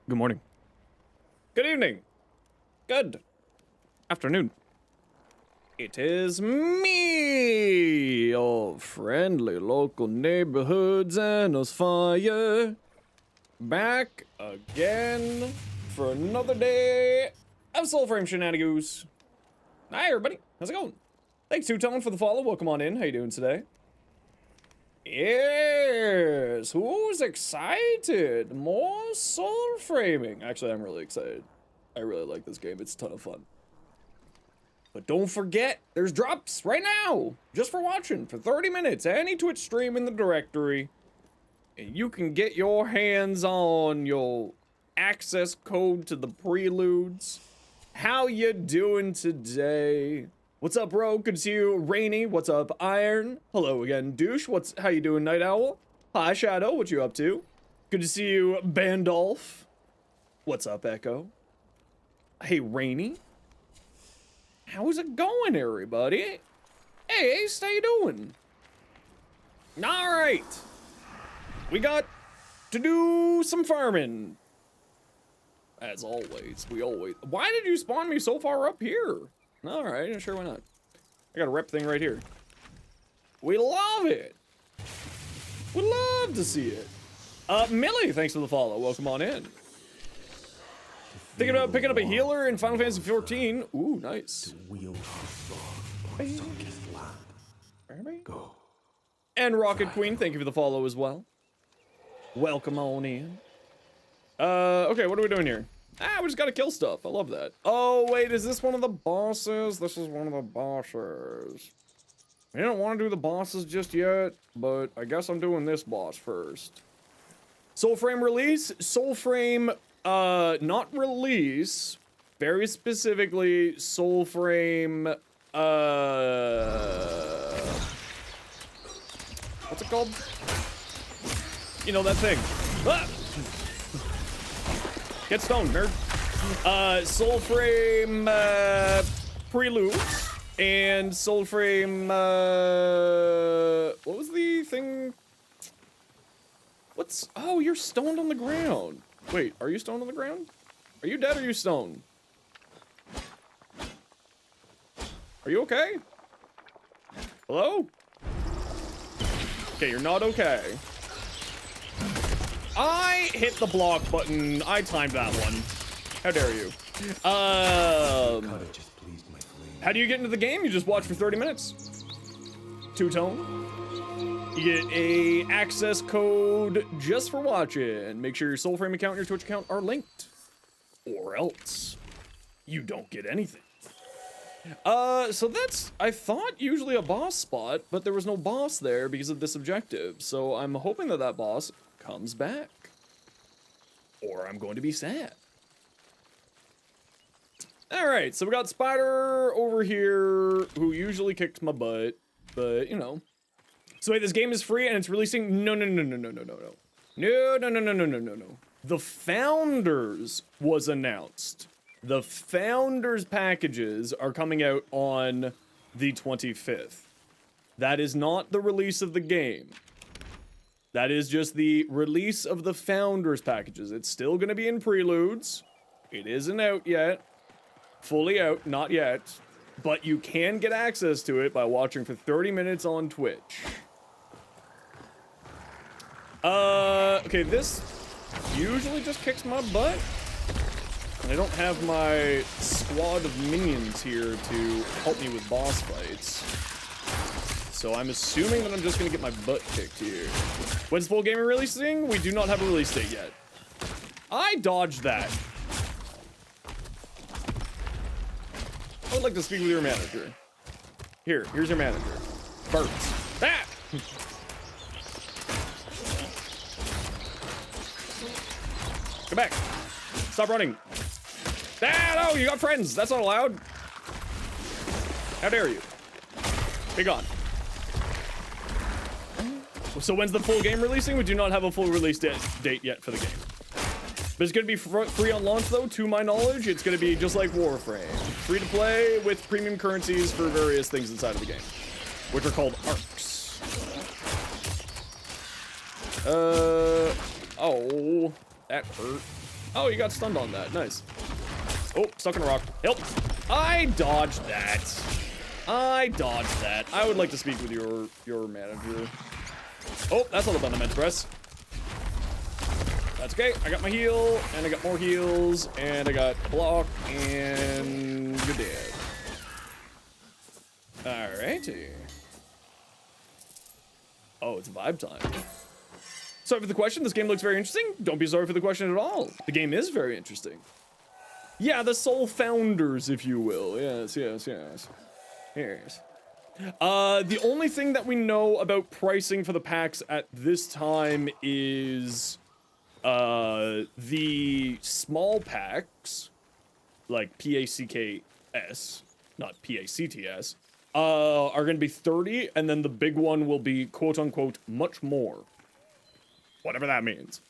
Good morning. Good evening. Good afternoon. It is me, your friendly local neighborhood Zenosfire, back again for another day of Soulframe shenanigans. Hi everybody, how's it going? Thanks Two-Tone for the follow, welcome on in, how you doing today? Yes, who's excited? More soul framing. Actually, I'm really excited. I really like this game, it's a ton of fun. But don't forget, there's drops right now, just for watching, for 30 minutes, any Twitch stream in the directory. And you can get your hands on your access code to the preludes. How you doing today? What's up, bro? Good to see you. Rainy, what's up? Iron, hello again. Douche, how you doing, Night Owl? Hi, Shadow, what you up to? Good to see you, Bandolph. What's up, Echo? Hey, Rainy. How's it going, everybody? Hey, Ace, how you doing? All right. We got to do some farming. As always, Why did you spawn me so far up here? All right, sure, why not? I got a rep thing right here. We love it. We love to see it. Millie, thanks for the follow. Welcome on in. Thinking about picking up a healer in Final Fantasy 14. Ooh, nice. Go. And Rocket Queen, thank you for the follow as well. Welcome on in. Okay, what are we doing here? Ah, we just gotta kill stuff. I love that. Oh, wait, is this one of the bosses? This is one of the bosses. I didn't want to do the bosses just yet, but I guess I'm doing this boss first. Soulframe release? Soulframe, not release. Very specifically, Soulframe, what's it called? You know, that thing. Ah! Get stoned, nerd. Soulframe, Preludes, and Soulframe, what was the thing? Oh, you're stoned on the ground. Wait, are you stoned on the ground? Are you dead or are you stoned? Are you okay? Hello? Okay, you're not okay. I hit the block button. I timed that one. How dare you? How do you get into the game? You just watch for 30 minutes. Two-Tone. You get a access code just for watching. Make sure your Soulframe account and your Twitch account are linked. Or else you don't get anything. So that's, I thought, usually a boss spot, but there was no boss there because of this objective. So I'm hoping that that boss comes back, or I'm going to be sad. All right, so we got Spider over here, who usually kicks my butt, but you know. So wait, this game is free and it's releasing? No. The Founders was announced. The Founders packages are coming out on the 25th. That is not the release of the game. That is just the release of the Founders packages. It's still going to be in Preludes. It isn't out yet. Fully out, not yet. But you can get access to it by watching for 30 minutes on Twitch. Okay, this usually just kicks my butt. I don't have my squad of minions here to help me with boss fights. So I'm assuming that I'm just gonna get my butt kicked here. When's full game releasing? We do not have a release date yet. I dodged that. I would like to speak with your manager. Here's your manager. Burps. Ah! Come back. Stop running. Ah, no, you got friends. That's not allowed. How dare you? Be gone. So when's the full game releasing? We do not have a full release date yet for the game. But it's going to be free on launch, though, to my knowledge. It's going to be just like Warframe. Free to play with premium currencies for various things inside of the game, which are called arcs. Oh, that hurt. Oh, you got stunned on that. Nice. Oh, stuck in a rock. Help. I dodged that. I dodged that. I would like to speak with your manager. Oh, that's all the button I meant to press. That's okay. I got my heal, and I got more heals, and I got block, and you're dead. Alrighty. Oh, it's vibe time. Sorry for the question. This game looks very interesting. Don't be sorry for the question at all. The game is very interesting. Yeah, the Soul Founders, if you will. Yes, yes, yes. Yes. The only thing that we know about pricing for the packs at this time is the small packs, like PACKS, not PACTS, are going to be 30, and then the big one will be quote-unquote much more. Whatever that means.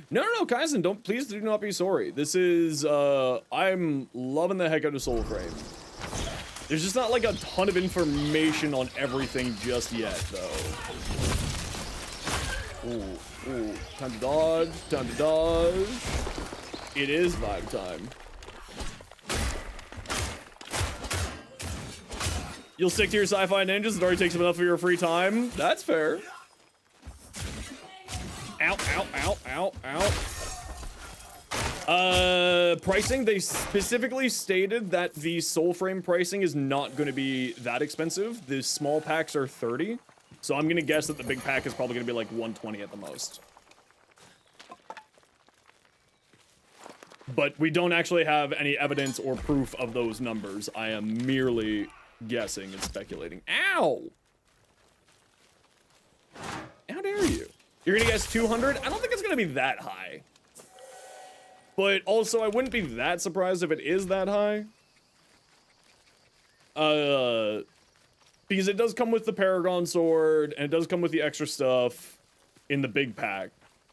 No, Kaizen, please do not be sorry. This is, I'm loving the heck out of Soulframe. There's just not like a ton of information on everything just yet, though. Ooh, time to dodge, time to dodge. It is vibe time. You'll stick to your sci-fi ninjas, it already takes up enough of your free time. That's fair. Ow, ow, ow, ow, ow. Pricing, they specifically stated that the Soulframe pricing is not going to be that expensive. The small packs are 30. So I'm going to guess that the big pack is probably going to be like 120 at the most. But we don't actually have any evidence or proof of those numbers. I am merely guessing and speculating. Ow! How dare you? You're gonna guess 200? I don't think it's gonna be that high. But also, I wouldn't be that surprised if it is that high. Because it does come with the Paragon Sword, and it does come with the extra stuff in the big pack.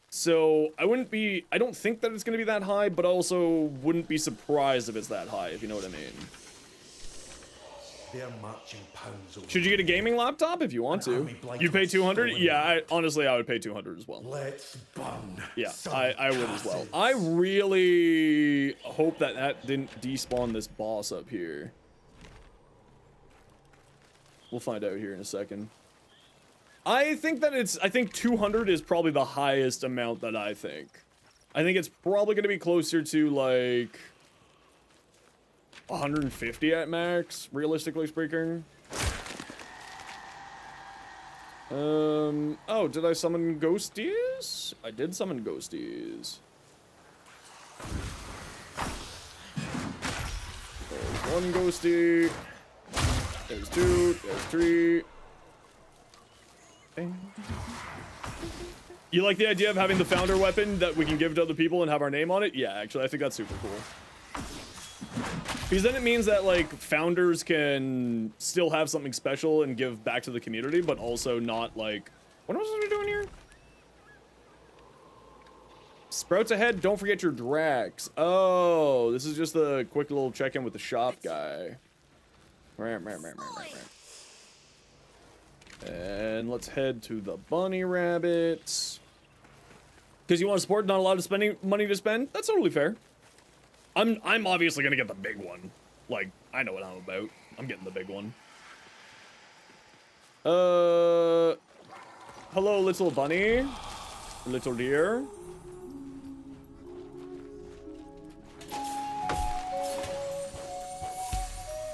So, I don't think that it's gonna be that high, but also wouldn't be surprised if it's that high, if you know what I mean. They're marching pounds away. Should you get a gaming laptop if you want to? You pay 200? Yeah, honestly, I would pay 200 as well. Let's burn. Yeah, I would as well. I really hope that that didn't despawn this boss up here. We'll find out here in a second. I think 200 is probably the highest amount that I think. I think it's probably going to be closer to like 150 at max, realistically speaking. Oh, did I summon ghosties? I did summon ghosties. There's one ghosty. There's two. There's three. You like the idea of having the founder weapon that we can give to other people and have our name on it? Yeah, actually, I think that's super cool. Because then it means that, like, founders can still have something special and give back to the community, but also not, like... What else are we doing here? Sprouts ahead, don't forget your Drax. Oh, this is just a quick little check-in with the shop guy. And let's head to the bunny rabbits. Because you want to support, not a lot of money to spend? That's totally fair. I'm obviously gonna get the big one. Like, I know what I'm about. I'm getting the big one. Hello, little bunny. Little deer.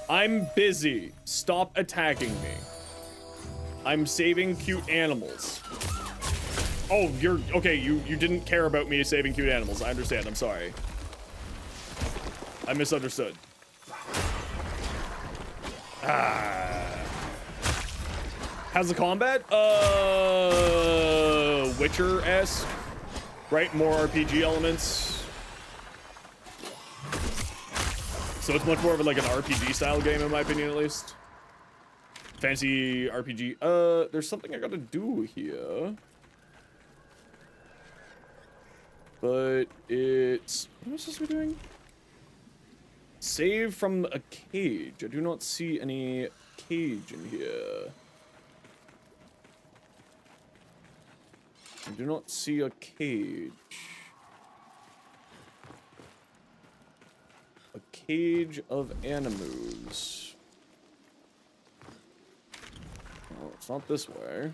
I'm busy. Stop attacking me. I'm saving cute animals. Oh, you're... Okay, you didn't care about me saving cute animals. I understand. I'm sorry. I misunderstood. How's the combat? Witcher-esque. Right? More RPG elements. So it's much more of like an RPG style game in my opinion, at least. Fancy RPG. There's something I gotta do here. But it's... What am I supposed to be doing? Save from a cage. I do not see any cage in here. I do not see a cage. A cage of animus. Oh, it's not this way.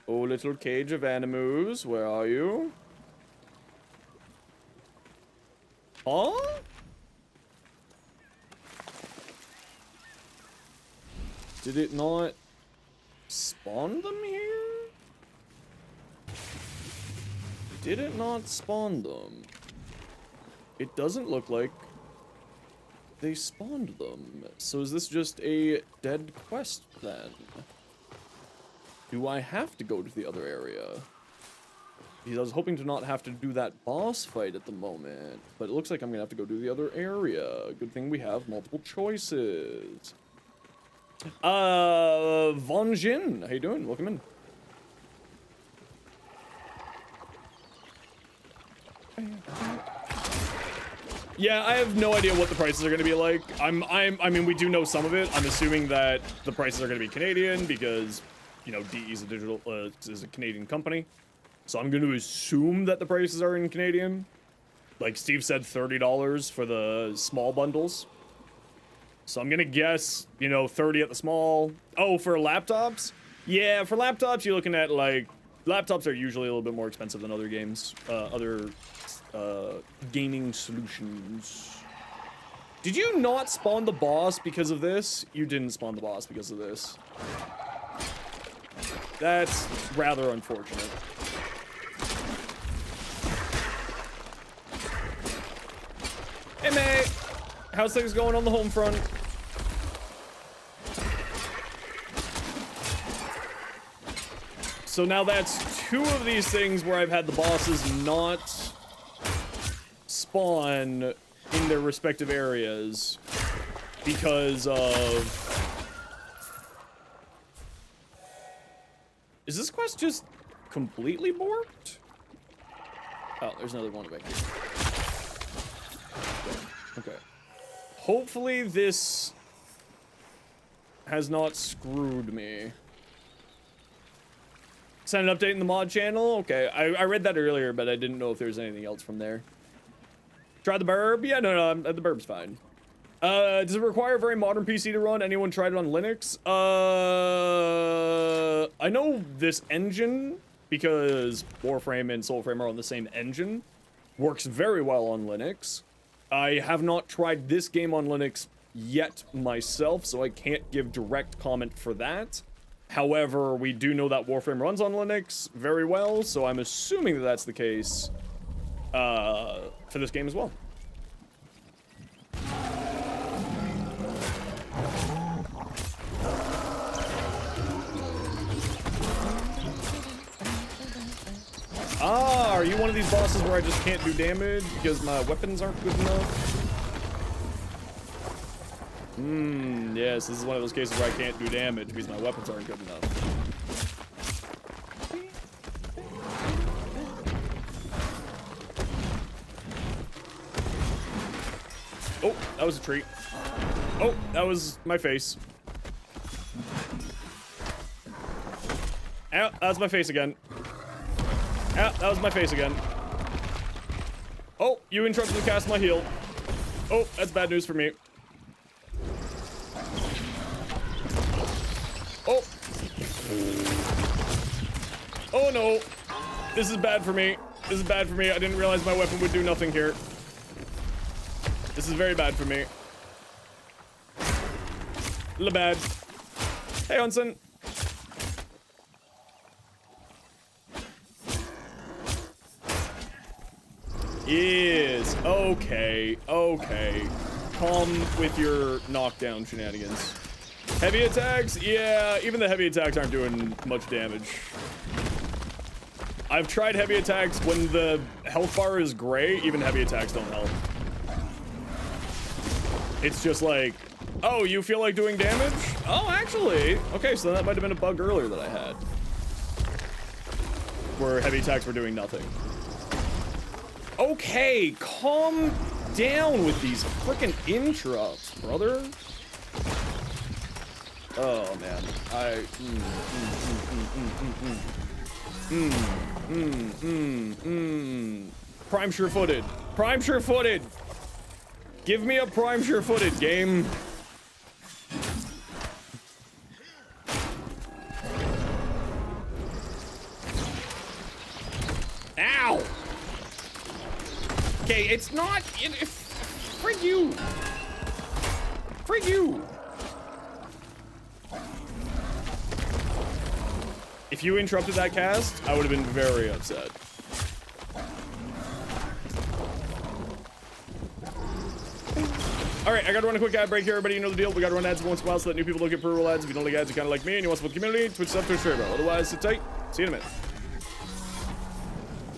Oh, little cage of animus, where are you? Huh? Did it not spawn them here? Did it not spawn them? It doesn't look like they spawned them. So is this just a dead quest then? Do I have to go to the other area? Because I was hoping to not have to do that boss fight at the moment, but it looks like I'm gonna have to go to the other area. Good thing we have multiple choices. Von Jin, how you doing? Welcome in. Yeah, I have no idea what the prices are gonna be like. I mean, we do know some of it. I'm assuming that the prices are gonna be Canadian because, you know, DE is a Canadian company. So I'm gonna assume that the prices are in Canadian. Like Steve said, $30 for the small bundles. So I'm gonna guess, you know, 30 at the small. Oh, for laptops? Yeah, for laptops, you're looking at like, laptops are usually a little bit more expensive than other games, gaming solutions. Did you not spawn the boss because of this? You didn't spawn the boss because of this. That's rather unfortunate. Hey mate, how's things going on the home front? So now that's 2 of these things where I've had the bosses not spawn in their respective areas because of... Is this quest just completely borked? Oh, there's another one back here. Okay. Hopefully this has not screwed me. Send an update in the mod channel? Okay, I read that earlier, but I didn't know if there was anything else from there. Try the burb? Yeah, no, the burb's fine. Does it require a very modern PC to run? Anyone tried it on Linux? I know this engine, because Warframe and Soulframe are on the same engine, works very well on Linux. I have not tried this game on Linux yet myself, so I can't give direct comment for that. However, we do know that Warframe runs on Linux very well, so I'm assuming that that's the case for this game as well. Ah, are you one of these bosses where I just can't do damage because my weapons aren't good enough? Yes, this is one of those cases where I can't do damage because my weapons aren't good enough. Oh, that was a treat. Oh, that was my face. Ow, that was my face again. Ow, that was my face again. Oh, you interrupted the cast of my heal. Oh, that's bad news for me. Oh. Oh no. This is bad for me. This is bad for me. I didn't realize my weapon would do nothing here. This is very bad for me. A little bad. Hey, Hunson. Yes. Okay. Okay. Calm with your knockdown shenanigans. Heavy attacks? Yeah, even the heavy attacks aren't doing much damage. I've tried heavy attacks when the health bar is gray, even heavy attacks don't help. It's just like, oh, you feel like doing damage? Oh, actually. Okay, so that might have been a bug earlier that I had. Where heavy attacks were doing nothing. Okay, calm down with these frickin' interrupts, brother. Oh man, Prime sure-footed. Prime sure-footed. Give me a prime sure-footed game. Ow! Okay, it's not. Frig you. Frig you. If you interrupted that cast, I would have been very upset. Alright, I gotta run a quick ad break here, everybody. You know the deal. We gotta run ads once in a while so that new people don't get per-roll ads. If you don't like ads, you kinda like me and you want to support the community, Twitch sub, Twitch streamer. Otherwise, sit tight. See you in a minute.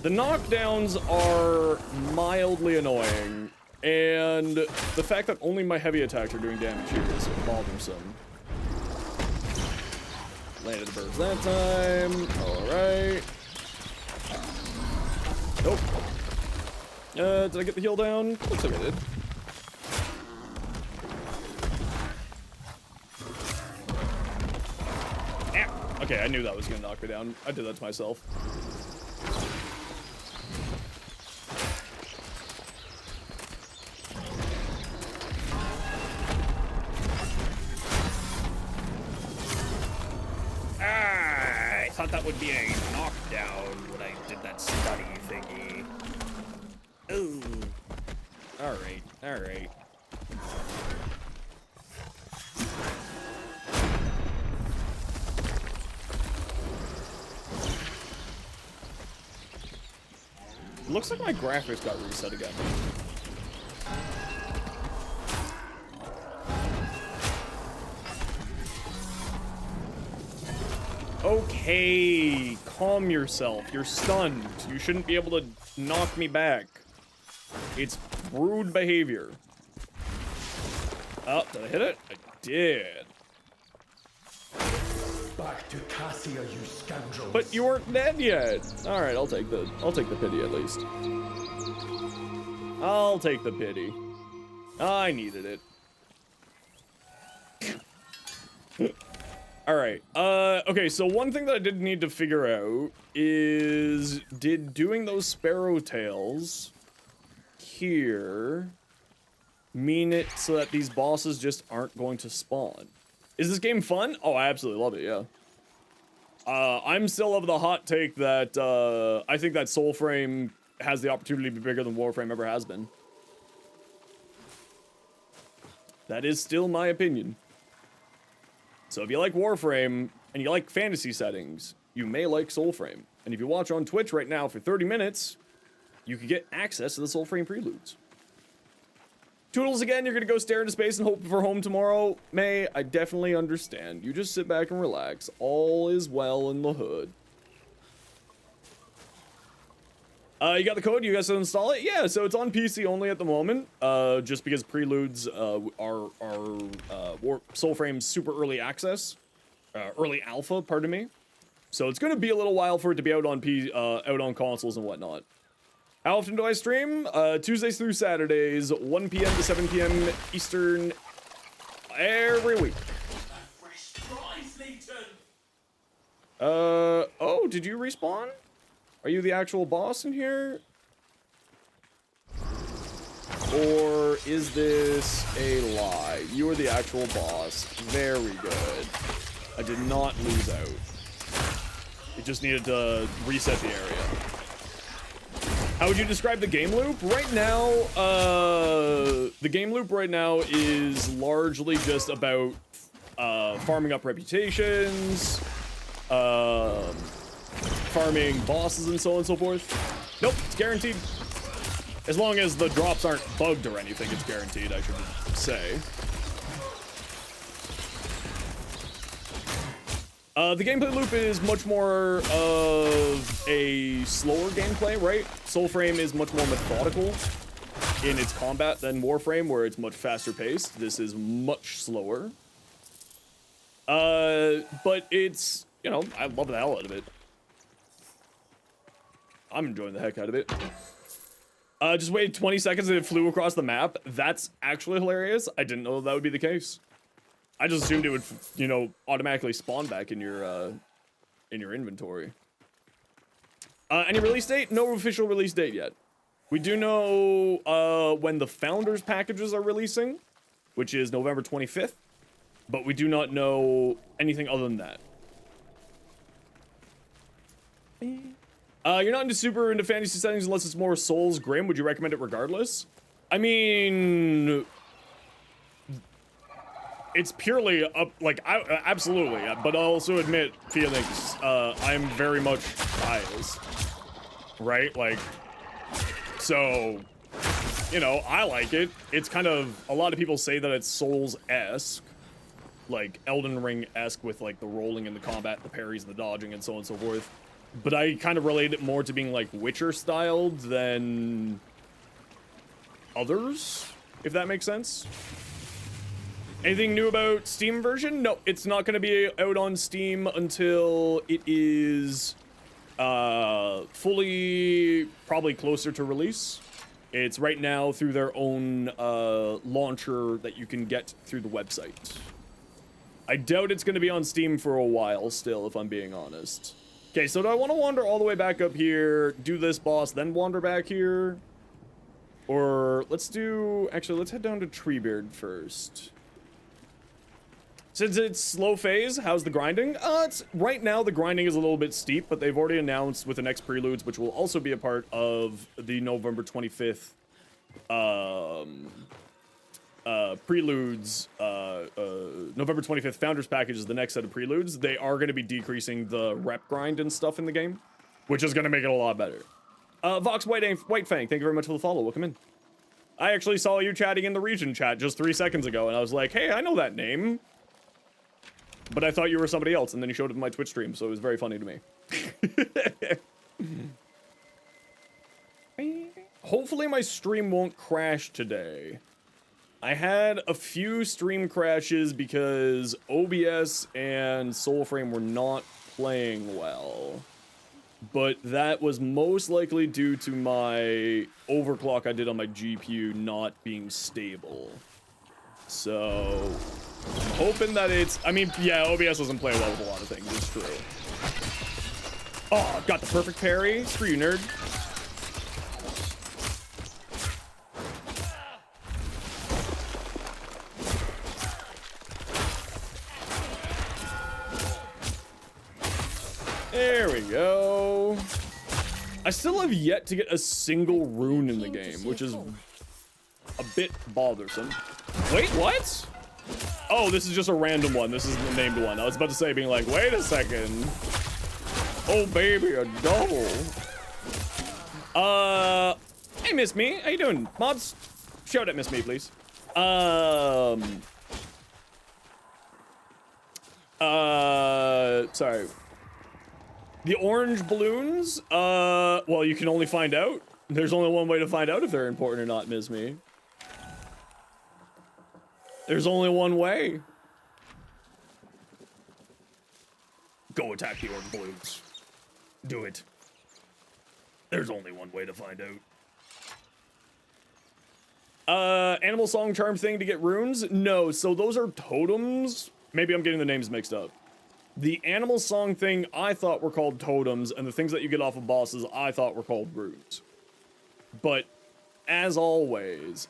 The knockdowns are mildly annoying, and the fact that only my heavy attacks are doing damage here is bothersome. Landed the birds that time. Alright. Nope. Did I get the heal down? Looks like I did. Ah. Okay, I knew that was gonna knock me down. I did that to myself. I thought that would be a knockdown when I did that study thingy. Ooh. Alright, alright. Looks like my graphics got reset again. Okay, calm yourself. You're stunned. You shouldn't be able to knock me back. It's rude behavior. Oh, did I hit it? I did. Back to Cassia, you scoundrels. But you weren't dead yet. All right, I'll take the pity at least. I'll take the pity. I needed it. Alright, okay, so one thing that I did need to figure out is, did doing those sparrow tails here mean it so that these bosses just aren't going to spawn? Is this game fun? Oh, I absolutely love it, yeah. I'm still of the hot take that, I think that Soulframe has the opportunity to be bigger than Warframe ever has been. That is still my opinion. So if you like Warframe, and you like fantasy settings, you may like Soulframe. And if you watch on Twitch right now for 30 minutes, you can get access to the Soulframe preludes. Toodles again, you're gonna go stare into space and hope for home tomorrow. May, I definitely understand. You just sit back and relax. All is well in the hood. You got the code, you guys can install it? Yeah, so it's on PC only at the moment, just because Preludes are Soulframe's super early access, early alpha, pardon me. So it's gonna be a little while for it to be out on out on consoles and whatnot. How often do I stream? Tuesdays through Saturdays, 1 p.m. to 7 p.m. Eastern, every week. Oh, did you respawn? Are you the actual boss in here? Or is this a lie? You are the actual boss. Very good. I did not lose out. It just needed to reset the area. How would you describe the game loop? Right now, the game loop right now is largely just about farming up reputations, farming bosses and so on and so forth. Nope, it's guaranteed. As long as the drops aren't bugged or anything, it's guaranteed, I should say. The gameplay loop is much more of a slower gameplay, right? Soulframe is much more methodical in its combat than Warframe, where it's much faster paced. This is much slower. But it's, you know, I love the hell out of it. I'm enjoying the heck out of it. Just waited 20 seconds and it flew across the map. That's actually hilarious. I didn't know that would be the case. I just assumed it would, you know, automatically spawn back in your inventory. Any release date? No official release date yet. We do know when the Founders packages are releasing, which is November 25th, but we do not know anything other than that. You're not super into fantasy settings unless it's more Souls Grim. Would you recommend it regardless? I mean, it's purely up, like, absolutely, but I'll also admit, Felix, I'm very much biased, right? Like, so, you know, I like it. It's kind of, a lot of people say that it's Souls-esque, like Elden Ring-esque with like the rolling and the combat, the parries, the dodging, and so on and so forth. But I kind of relate it more to being like Witcher-styled than others, if that makes sense. Anything new about Steam version? No, it's not going to be out on Steam until it is fully, probably closer to release. It's right now through their own launcher that you can get through the website. I doubt it's going to be on Steam for a while still, if I'm being honest. Okay, so do I want to wander all the way back up here, do this boss, then wander back here? Or let's do... Actually, let's head down to Treebeard first. Since it's slow phase, how's the grinding? It's right now the grinding is a little bit steep, but they've already announced with the next preludes, which will also be a part of the November 25th preludes. November 25th Founders package is the next set of preludes. They are going to be decreasing the rep grind and stuff in the game, which is going to make it a lot better. Vox Whitefang, thank you very much for the follow. Welcome in. I actually saw you chatting in the region chat just 3 seconds ago, and I was like, hey, I know that name. But I thought you were somebody else, and then you showed up in my Twitch stream, so it was very funny to me. Hopefully my stream won't crash today. I had a few stream crashes because OBS and Soulframe were not playing well. But that was most likely due to my overclock I did on my GPU not being stable. So, I'm hoping that it's... I mean, yeah, OBS doesn't play well with a lot of things, it's true. Oh, got the perfect parry. Screw you, nerd. There we go. I still have yet to get a single rune in the game, which is a bit bothersome. Wait, what? Oh, this is just a random one. This isn't the named one. I was about to say, being like, wait a second. Oh, baby, a double. Hey, Miss Me. How you doing? Mods, shout at Miss Me, please. Sorry. The orange balloons, well, you can only find out. There's only one way to find out if they're important or not, Miss Me. There's only one way. Go attack the orange balloons. Do it. There's only one way to find out. Animal song charm thing to get runes? No, so those are totems. Maybe I'm getting the names mixed up. The animal song thing I thought were called totems, and the things that you get off of bosses I thought were called runes. But, as always,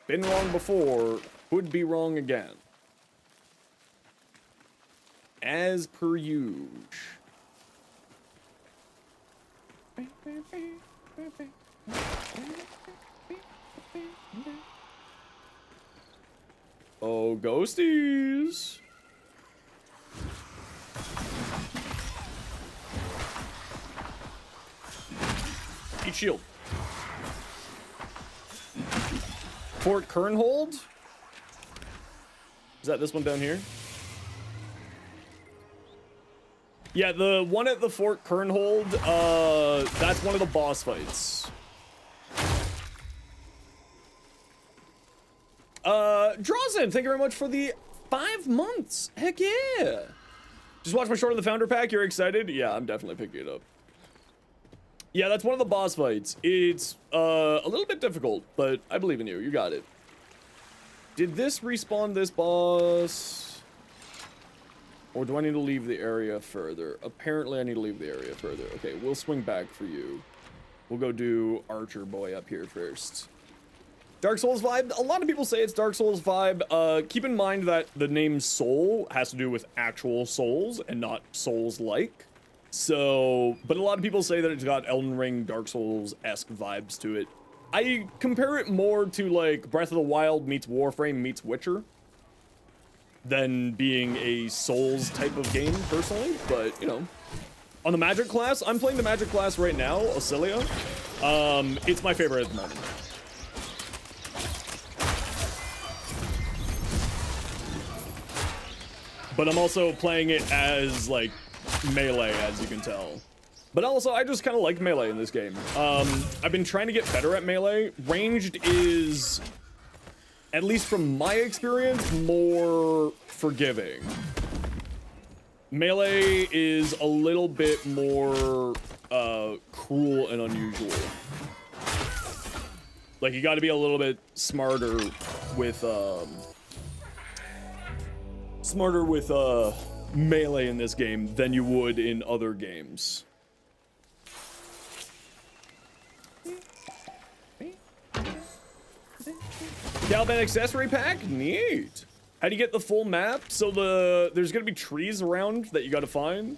been wrong before, could be wrong again. As per usual. Oh, ghosties. Eat shield. Fort Kernhold? Is that this one down here? Yeah, the one at the Fort Kernhold, that's one of the boss fights. Drawson, thank you very much for the 5 months. Heck yeah. Just watch my short of the Founder Pack. You're excited? Yeah, I'm definitely picking it up. Yeah, that's one of the boss fights. It's a little bit difficult, but I believe in you. You got it. Did this respawn this boss? Or do I need to leave the area further? Apparently I need to leave the area further. Okay, we'll swing back for you. We'll go do Archer Boy up here first. Dark Souls vibe? A lot of people say it's Dark Souls vibe. Keep in mind that the name Soul has to do with actual souls and not Souls-like. So, but a lot of people say that it's got Elden Ring, Dark Souls-esque vibes to it. I compare it more to like Breath of the Wild meets Warframe meets Witcher than being a Souls type of game, personally, but, you know. On the Magic class, I'm playing the Magic class right now, Osilia. It's my favorite at the moment. But I'm also playing it as, like, melee, as you can tell. But also, I just kind of like melee in this game. I've been trying to get better at melee. Ranged is, at least from my experience, more forgiving. Melee is a little bit more cruel and unusual. Like, you gotta be a little bit smarter with melee in this game than you would in other games. Galvan accessory pack? Neat. How do you get the full map? So there's gonna be trees around that you gotta find.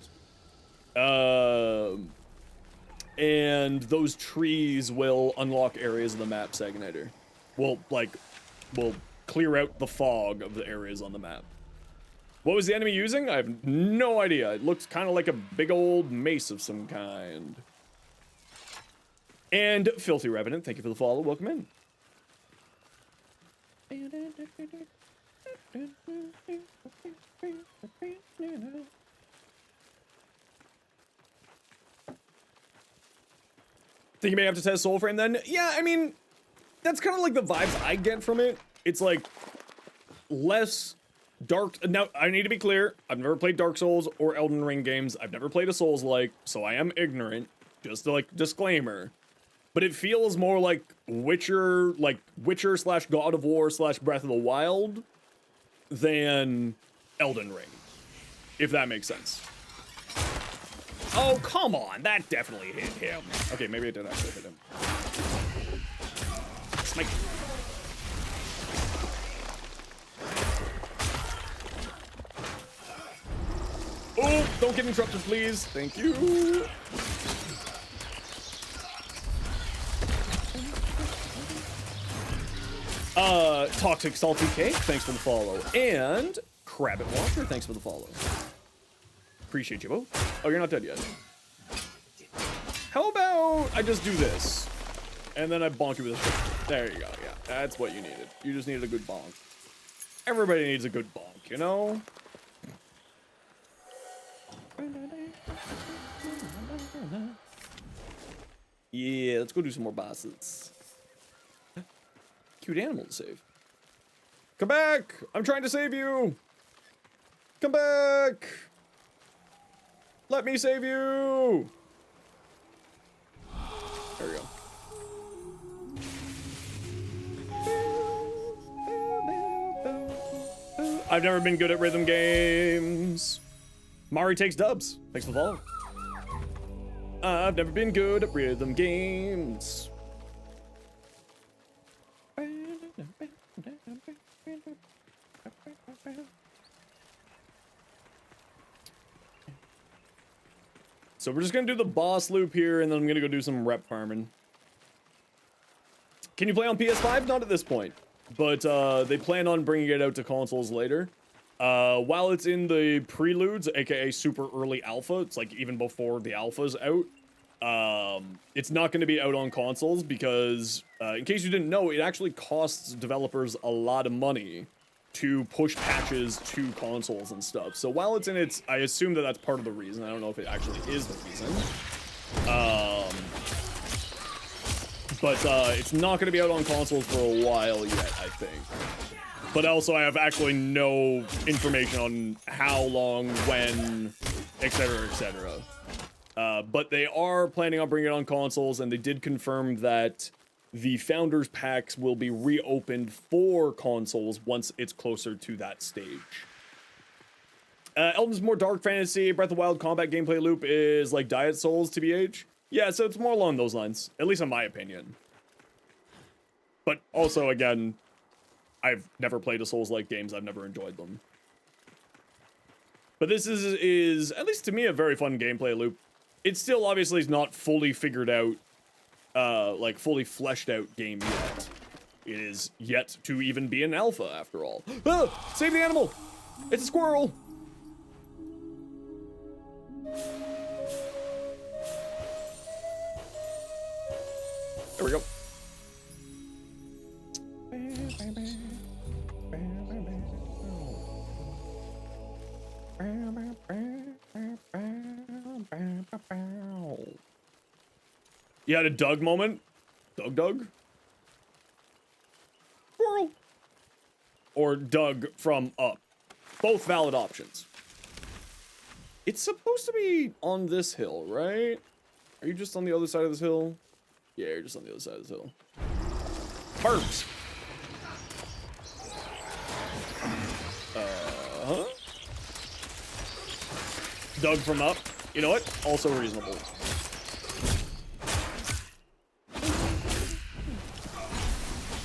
And those trees will unlock areas of the map, Saginator. Will clear out the fog of the areas on the map. What was the enemy using? I have no idea. It looks kind of like a big old mace of some kind. And Filthy Revenant, thank you for the follow. Welcome in. Think you may have to test Soulframe then? Yeah, I mean, that's kind of like the vibes I get from it. It's like less dark. Now, I need to be clear. I've never played Dark Souls or Elden Ring games. I've never played a Souls-like, so I am ignorant. Just like disclaimer. But it feels more like Witcher slash God of War slash Breath of the Wild than Elden Ring, if that makes sense. Oh, come on, that definitely hit him. Okay, maybe it did actually hit him. Smite. Oh, don't get interrupted, please. Thank you. Toxic Salty Cake, thanks for the follow. And Crabbit Walker, thanks for the follow. Appreciate you both. Oh, you're not dead yet. How about I just do this? And then I bonk you with a stick. There you go, yeah. That's what you needed. You just needed a good bonk. Everybody needs a good bonk, you know? Yeah, let's go do some more bosses. Cute animal to save. Come back! I'm trying to save you! Come back! Let me save you! There we go. I've never been good at rhythm games. Mari takes dubs. Thanks for the follow. I've never been good at rhythm games. So we're just gonna do the boss loop here, and then I'm gonna go do some rep farming. Can you play on PS5? Not at this point, but they plan on bringing it out to consoles later. While it's in the preludes, aka super early alpha, it's like even before the alpha's out. It's not going to be out on consoles because, in case you didn't know, it actually costs developers a lot of money to push patches to consoles and stuff. So while it's in its, I assume that that's part of the reason. I don't know if it actually is the reason. But it's not going to be out on consoles for a while yet, I think. But also I have actually no information on how long, when, etc., etc. But they are planning on bringing it on consoles, and they did confirm that the Founders Packs will be reopened for consoles once it's closer to that stage. Elden's more dark fantasy. Breath of the Wild combat gameplay loop is like Diet Souls, TBH. Yeah, so it's more along those lines, at least in my opinion. But also, again, I've never played a Souls-like games. I've never enjoyed them. But this is, at least to me, a very fun gameplay loop. It still obviously is not fully figured out, like fully fleshed out game yet. It is yet to even be an alpha, after all. Ah! Save the animal! It's a squirrel! There we go. You had a Doug moment? Doug? Squirrel. Or Doug from Up. Both valid options. It's supposed to be on this hill, right? Are you just on the other side of this hill? Yeah, you're just on the other side of this hill. Birds. Uh-huh. Doug from Up. You know what? Also reasonable.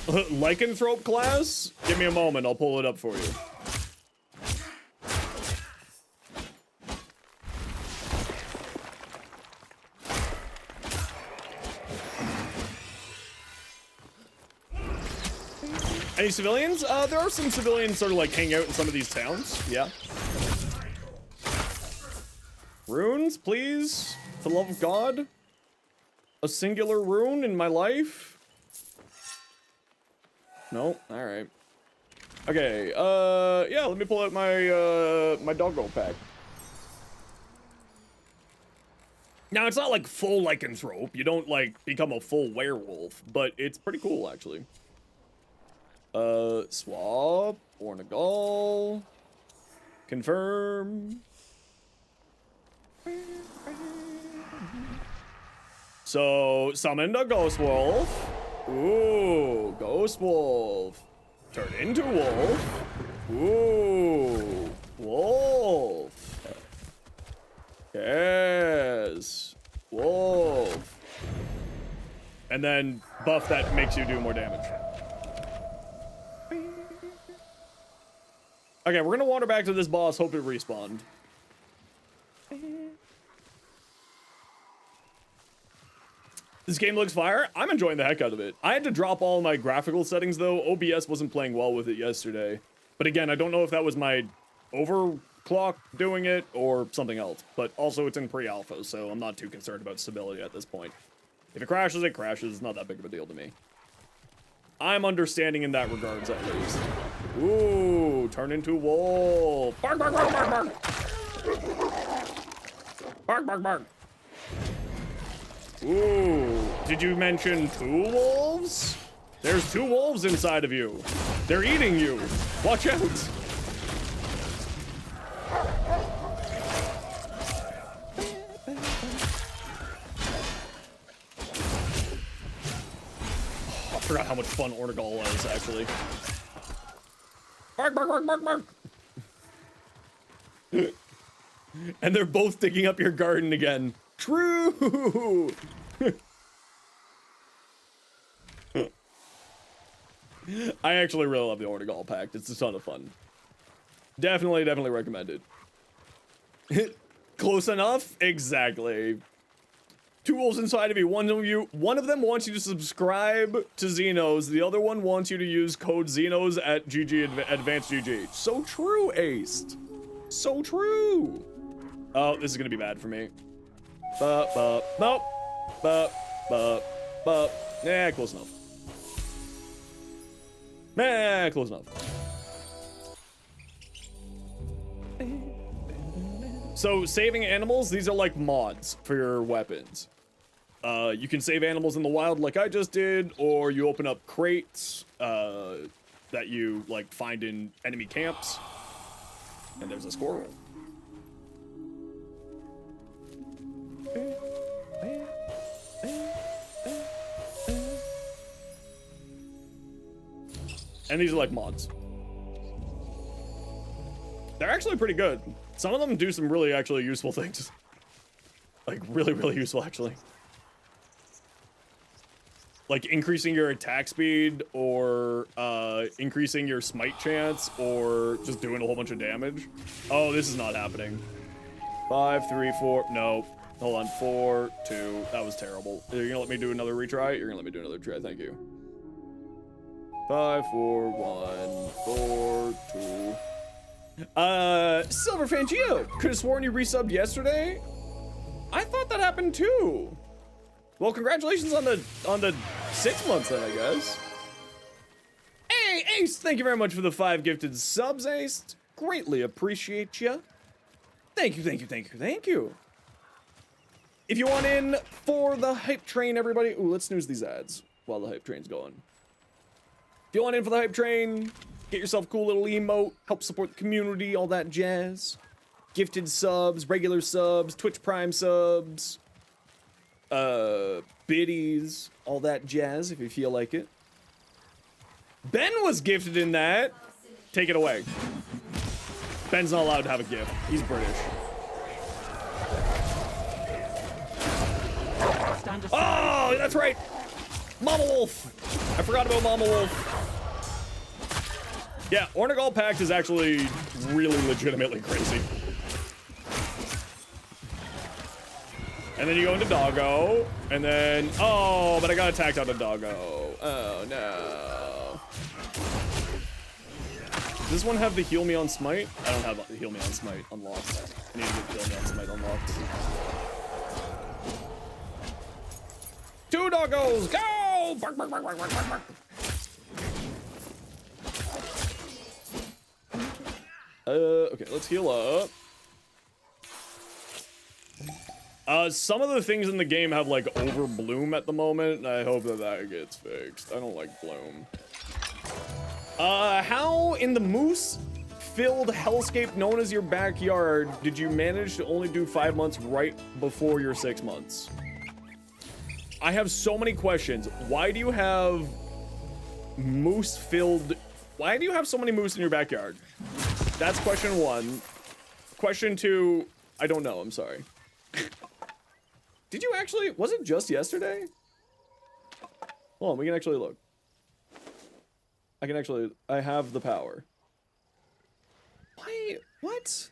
Lycanthrope class? Give me a moment, I'll pull it up for you. Any civilians? There are some civilians sort of like hang out in some of these towns, yeah. Runes, please? For the love of God? A singular rune in my life? No? Alright. Okay, yeah, let me pull out my, my doggo pack. Now, it's not like full lycanthrope. You don't, like, become a full werewolf, but it's pretty cool, actually. Swap, Ornagal, confirm. So, summoned a ghost wolf. Ooh, ghost wolf. Turn into wolf. Ooh, wolf. Yes, wolf. And then buff that makes you do more damage. Okay, we're gonna wander back to this boss, hope it respawned. This game looks fire. I'm enjoying the heck out of it. I had to drop all my graphical settings though. OBS wasn't playing well with it yesterday. But again, I don't know if that was my overclock doing it or something else. But also it's in pre-alpha, so I'm not too concerned about stability at this point. If it crashes, it crashes. It's not that big of a deal to me. I'm understanding in that regards, at least. Ooh, turn into wolf. Bark, bark, bark, bark, bark. Bark, bark, bark. Ooh, did you mention 2 wolves? There's 2 wolves inside of you. They're eating you. Watch out. I forgot how much fun Ornagal was, actually. Bark, bark, bark, bark, bark. And they're both digging up your garden again. True! I actually really love the Ornagal Pact. It's a ton of fun. Definitely recommend it. Close enough? Exactly. 2 wolves inside of you. One of them wants you to subscribe to Zenos. The other one wants you to use code Zenos at Advanced GG. So true, Aced. So true. Oh, this is gonna be bad for me. Nope. Nah, close enough. Nah, close enough. So, saving animals, these are like mods for your weapons. You can save animals in the wild like I just did, or you open up crates that you like find in enemy camps. And there's a squirrel. And these are like mods. They're actually pretty good. Some of them do some really actually useful things. Like, really, really useful, actually. Like, increasing your attack speed, or, increasing your smite chance, or just doing a whole bunch of damage. Oh, this is not happening. 5, 3, 4, no. Hold on, 4, 2, that was terrible. You're gonna let me do another retry? You're gonna let me do another try, thank you. 5, 4, 1, 4, 2. Silver Fangio, could have sworn you resubbed yesterday. I thought that happened too. Well, congratulations on the 6 months then, I guess. Hey, Ace, thank you very much for the 5 gifted subs, Ace. Greatly appreciate you. Thank you, thank you, thank you, thank you. If you want in for the hype train, everybody. Ooh, let's snooze these ads while the hype train's going. If you want in for the hype train, get yourself a cool little emote, help support the community, all that jazz. Gifted subs, regular subs, Twitch Prime subs, biddies, all that jazz if you feel like it. Ben was gifted in that. Take it away. Ben's not allowed to have a gift. He's British. Oh, that's right. Mama Wolf. I forgot about Mama Wolf. Yeah, Ornagal Pact is actually really legitimately crazy. And then you go into Doggo, and then, oh, but I got attacked out of Doggo. Oh, no. Does this one have the Heal Me on Smite? I don't have the Heal Me on Smite unlocked. I need to get the Heal Me on Smite unlocked. 2 Doggos, go! Bark, bark, bark, bark, bark, bark, bark. Okay, let's heal up. Some of the things in the game have, like, overbloom at the moment, and I hope that that gets fixed. I don't like bloom. How in the moose-filled hellscape known as your backyard did you manage to only do 5 months right before your 6 months? I have so many questions. Why do you have moose-filled... Why do you have so many moose in your backyard? That's question 1. Question 2, I don't know, I'm sorry. Did you actually... Was it just yesterday? Hold on, we can actually look. I can actually... I have the power. Why... What?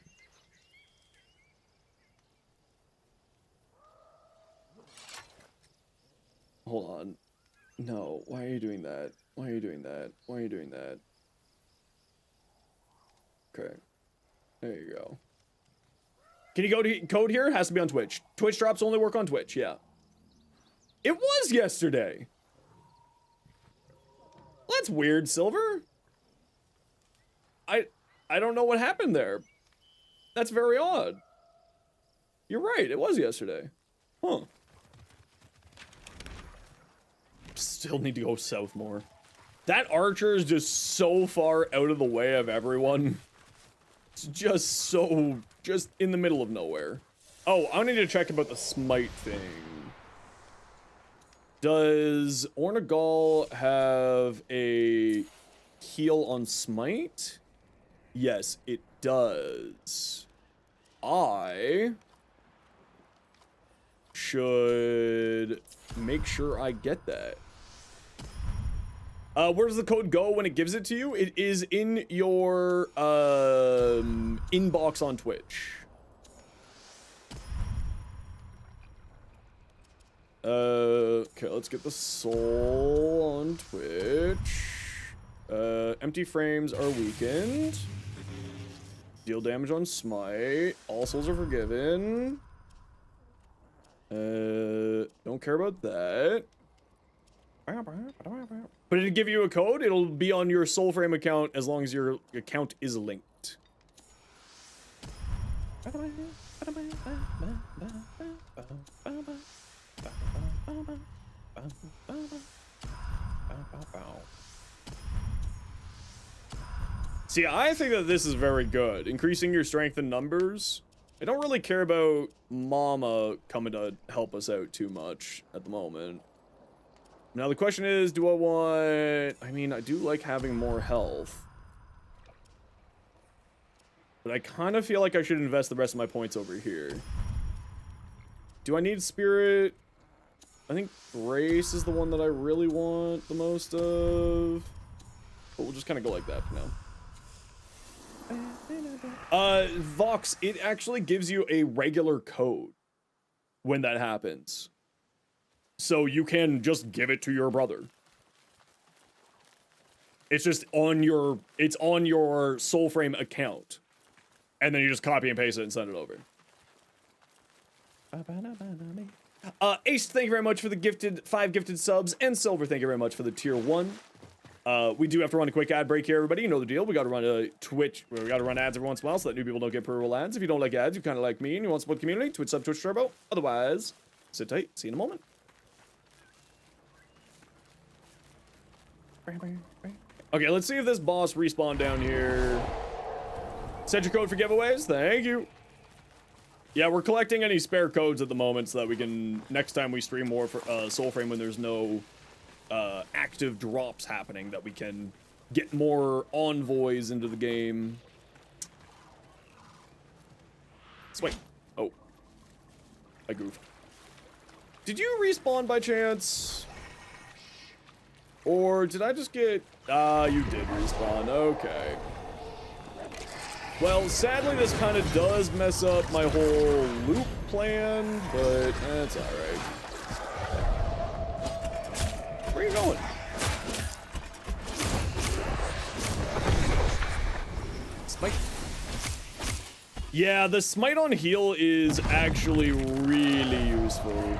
Hold on. No, why are you doing that? Why are you doing that? Why are you doing that? Okay. There you go. Can you go to code here? It has to be on Twitch. Twitch drops only work on Twitch, yeah. It was yesterday. Well, that's weird, Silver. I don't know what happened there. That's very odd. You're right, it was yesterday. Huh. Still need to go south more. That archer is just so far out of the way of everyone. It's just so... just in the middle of nowhere. Oh, I need to check about the smite thing. Does Ornagal have a heal on smite? Yes, it does. I should make sure I get that. Where does the code go when it gives it to you? It is in your inbox on Twitch. Okay, let's get the soul on Twitch. Empty frames are weakened. Deal damage on smite. All souls are forgiven. Don't care about that. But it'll give you a code. It'll be on your Soulframe account as long as your account is linked. See, I think that this is very good. Increasing your strength in numbers. I don't really care about Mama coming to help us out too much at the moment. Now the question is, do I want... I mean, I do like having more health. But But I kind of feel like I should invest the rest of my points over here. Do I need Spirit? I think Grace is the one that I really want the most of. But we'll just kind of go like that for now. Vox, it actually gives you a regular code when that happens. So you can just give it to your brother. It's just on your, it's on your Soulframe account. And then you just copy and paste it and send it over. Ace, thank you very much for the 5 gifted subs. And Silver, thank you very much for the tier 1. We do have to run a quick ad break here, everybody. You know the deal. We got to run a Twitch, we got to run ads every once in a while so that new people don't get per-roll ads. If you don't like ads, you kind of like me and you want to support the community, Twitch sub, Twitch Turbo. Otherwise, sit tight. See you in a moment. Okay, let's see if this boss respawned down here. Set your code for giveaways. Thank you. Yeah, we're collecting any spare codes at the moment so that we can, next time we stream more for Soulframe when there's no active drops happening, that we can get more envoys into the game. Wait. Oh. I goofed. Did you respawn by chance? Or did I just get... you did respawn. Okay. Well, sadly, this kind of does mess up my whole loop plan, but that's alright. Where are you going? Smite. Yeah, the smite on heal is actually really useful.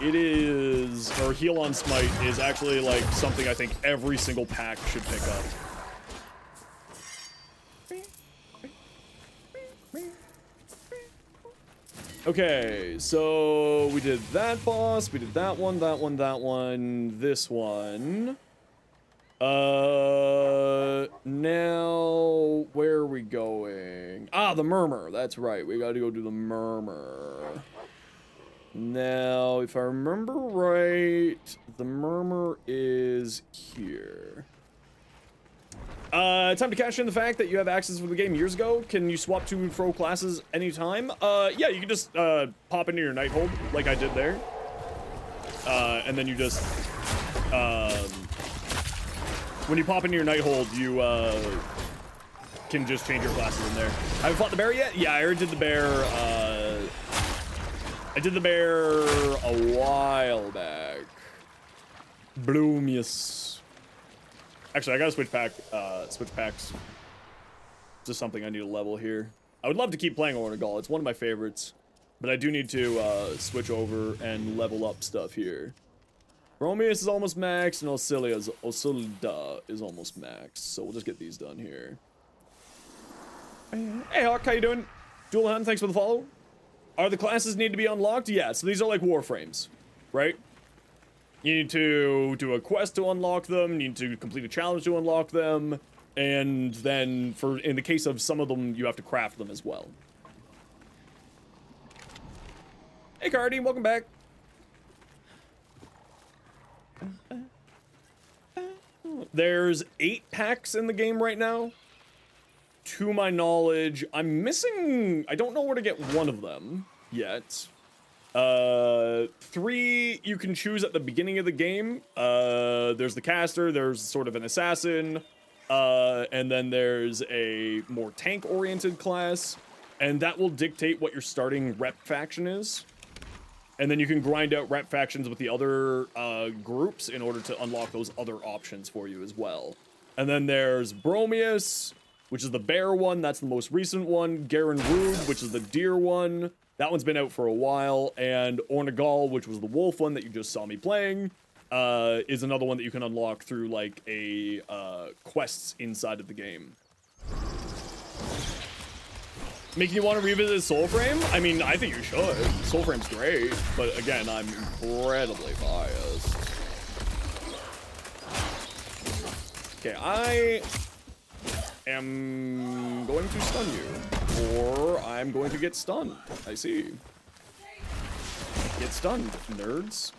It is, or heal on smite is actually like something I think every single pack should pick up. Okay, so we did that boss, we did that one, that one, that one, this one. Now, where are we going? Ah, the Murmur, that's right, we gotta go do the Murmur. Now, if I remember right, the Murmur is here. Time to cash in the fact that you have access to the game years ago. Can you swap to and fro classes anytime? Yeah, you can just, pop into your Nighthold, like I did there. And then you just, when you pop into your Nighthold, you, can just change your classes in there. I haven't fought the bear yet? Yeah, I already did the bear, I did the bear a while back. Bloomius. Actually, I gotta switch packs. Just something I need to level here. I would love to keep playing Ornagol. It's one of my favorites. But I do need to switch over and level up stuff here. Bromius is almost max, and Osilda is almost max. So we'll just get these done here. Hey Hawk, how you doing? Dual Hunt, thanks for the follow. Are the classes need to be unlocked? Yeah, so these are like Warframes, right? You need to do a quest to unlock them, you need to complete a challenge to unlock them, and then in the case of some of them, you have to craft them as well. Hey Cardi, welcome back. There's 8 packs in the game right now. To my knowledge, I'm missing, I don't know where to get one of them yet. 3 you can choose at the beginning of the game. There's the caster, there's sort of an assassin, and then there's a more tank-oriented class, and that will dictate what your starting rep faction is. And then you can grind out rep factions with the other groups in order to unlock those other options for you as well. And then there's Bromius, which is the bear one, that's the most recent one. Garen Rude, which is the deer one. That one's been out for a while, and Ornagol, which was the wolf one that you just saw me playing, is another one that you can unlock through, like, a, quests inside of the game. Making you want to revisit Soulframe? I mean, I think you should. Soulframe's great, but again, I'm incredibly biased. Okay, I am going to stun you, or I'm going to get stunned. I see. Get stunned, nerds.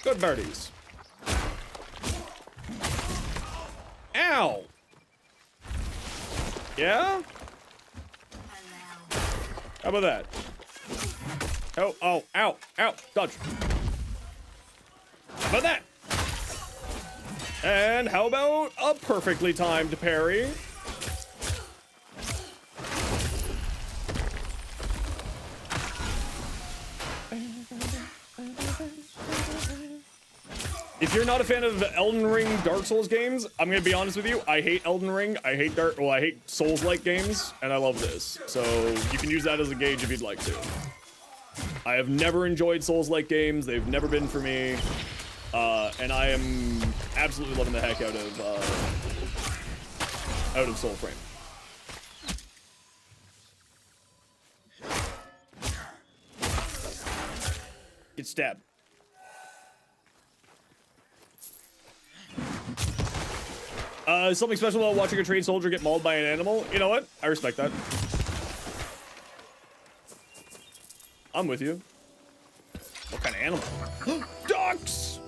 Good birdies. Ow! Yeah? How about that? Oh, oh, ow, ow, dodge. How about that? And how about a perfectly timed parry? If you're not a fan of Elden Ring Dark Souls games, I'm gonna be honest with you, I hate Elden Ring, I hate I hate Souls-like games, and I love this. So you can use that as a gauge if you'd like to. I have never enjoyed Souls-like games, they've never been for me, and I am absolutely loving the heck out of Soulframe. Get stabbed. Something special about watching a trained soldier get mauled by an animal? You know what? I respect that. I'm with you. What kind of animal? Ducks!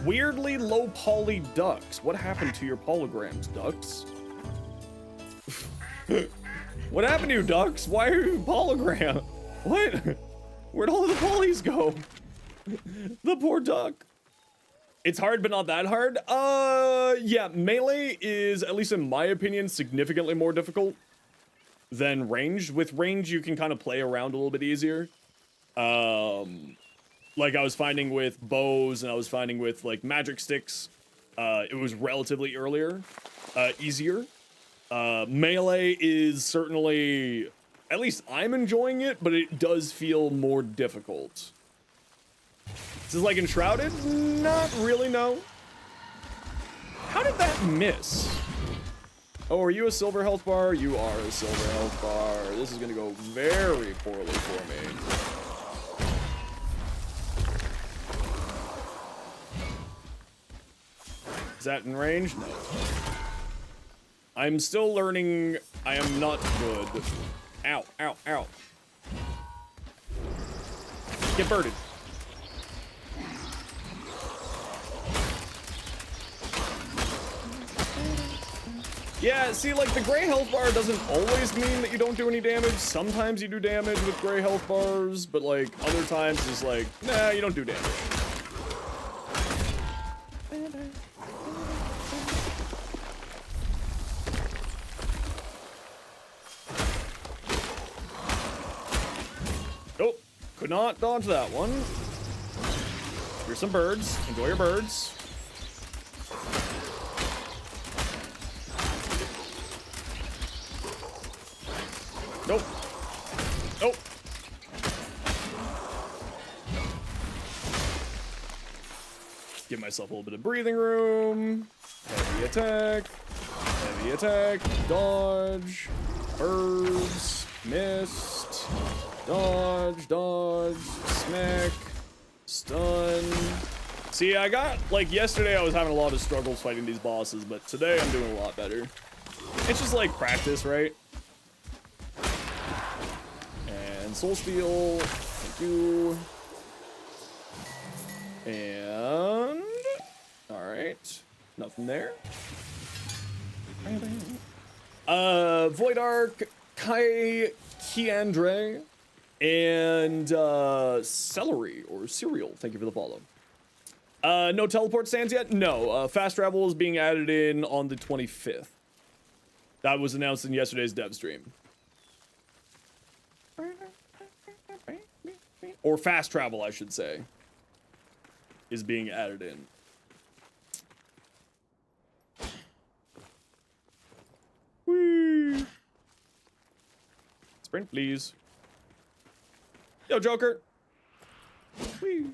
Weirdly low poly ducks. What happened to your polygons, ducks? What happened to you, ducks? Why are you polygram? What? Where'd all the polys go? The poor duck. It's hard, but not that hard. Yeah, melee is, at least in my opinion, significantly more difficult than ranged. With range, you can kind of play around a little bit easier. Like I was finding with bows and I was finding with like magic sticks, it was relatively easier. Melee is certainly, at least I'm enjoying it, but it does feel more difficult. This is like Enshrouded? Not really, no. How did that miss? Oh, are you a silver health bar? You are a silver health bar. This is gonna go very poorly for me. Is that in range? No. I'm still learning. I am not good. Ow, ow, ow. Get birded. Yeah, see, like, the gray health bar doesn't always mean that you don't do any damage. Sometimes you do damage with gray health bars, but, like, other times it's like, nah, you don't do damage. Nope, could not dodge that one. Here's some birds. Enjoy your birds. Nope. Nope. Give myself a little bit of breathing room. Heavy attack. Heavy attack. Dodge. Birds. Missed. Dodge. Dodge. Smack. Stun. See, I got, like, yesterday I was having a lot of struggles fighting these bosses, but today I'm doing a lot better. It's just like practice, right? Soul Steel, thank you. And alright. Nothing there. Void Arc, Kai Kiandre, and Celery or Cereal. Thank you for the follow. No teleport stands yet? No. Fast travel is being added in on the 25th. That was announced in yesterday's dev stream. Or fast travel, I should say, is being added in. Whee! Sprint, please. Yo, Joker. Whee!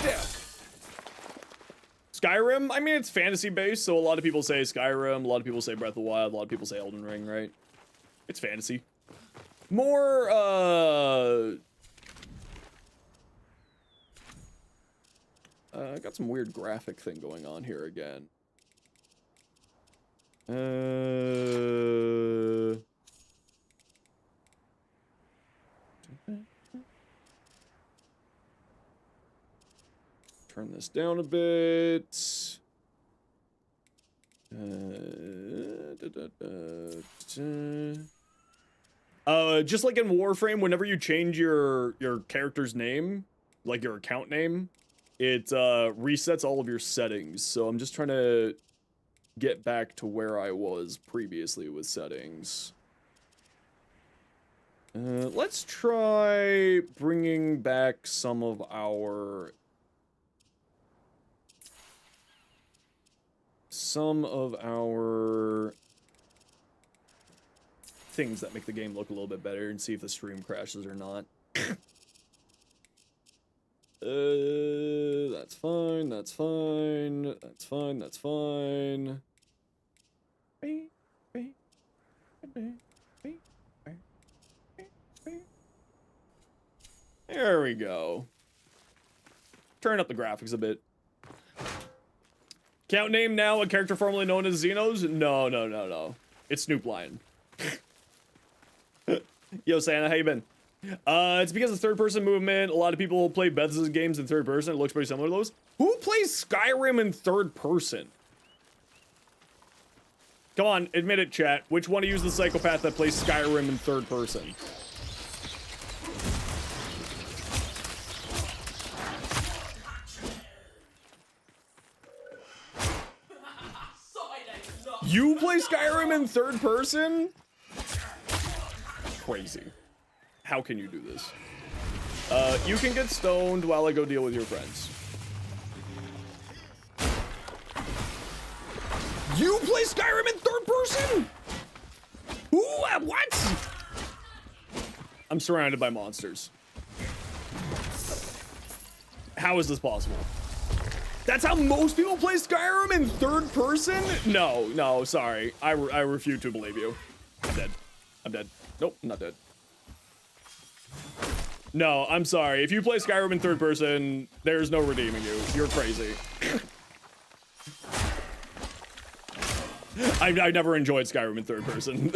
Yeah. Skyrim, I mean, it's fantasy-based, so a lot of people say Skyrim, a lot of people say Breath of the Wild, a lot of people say Elden Ring, right? It's fantasy. More, I got some weird graphic thing going on here again. Turn this down a bit. Just like in Warframe, whenever you change your character's name, like your account name, it resets all of your settings. So I'm just trying to get back to where I was previously with settings. Let's try bringing back some of our things that make the game look a little bit better and see if the stream crashes or not. That's fine, that's fine, that's fine, that's fine. There we go. Turn up the graphics a bit. Account name now, a character formerly known as Zenos? No, no, no, no. It's Snoop Lion. Yo, Santa, how you been? It's because of third-person movement. A lot of people play Bethesda games in third person. It looks pretty similar to those. Who plays Skyrim in third person? Come on, admit it, chat. Which one of you is the psychopath that plays Skyrim in third person? You play Skyrim in third person? Crazy. How can you do this? You can get stoned while I go deal with your friends. You play Skyrim in third person? Ooh, what? I'm surrounded by monsters. How is this possible? That's how most people play Skyrim in third person? No, no, sorry. I refuse to believe you. I'm dead. I'm dead. Nope, I'm not dead. No, I'm sorry. If you play Skyrim in third person, there's no redeeming you. You're crazy. I never enjoyed Skyrim in third person.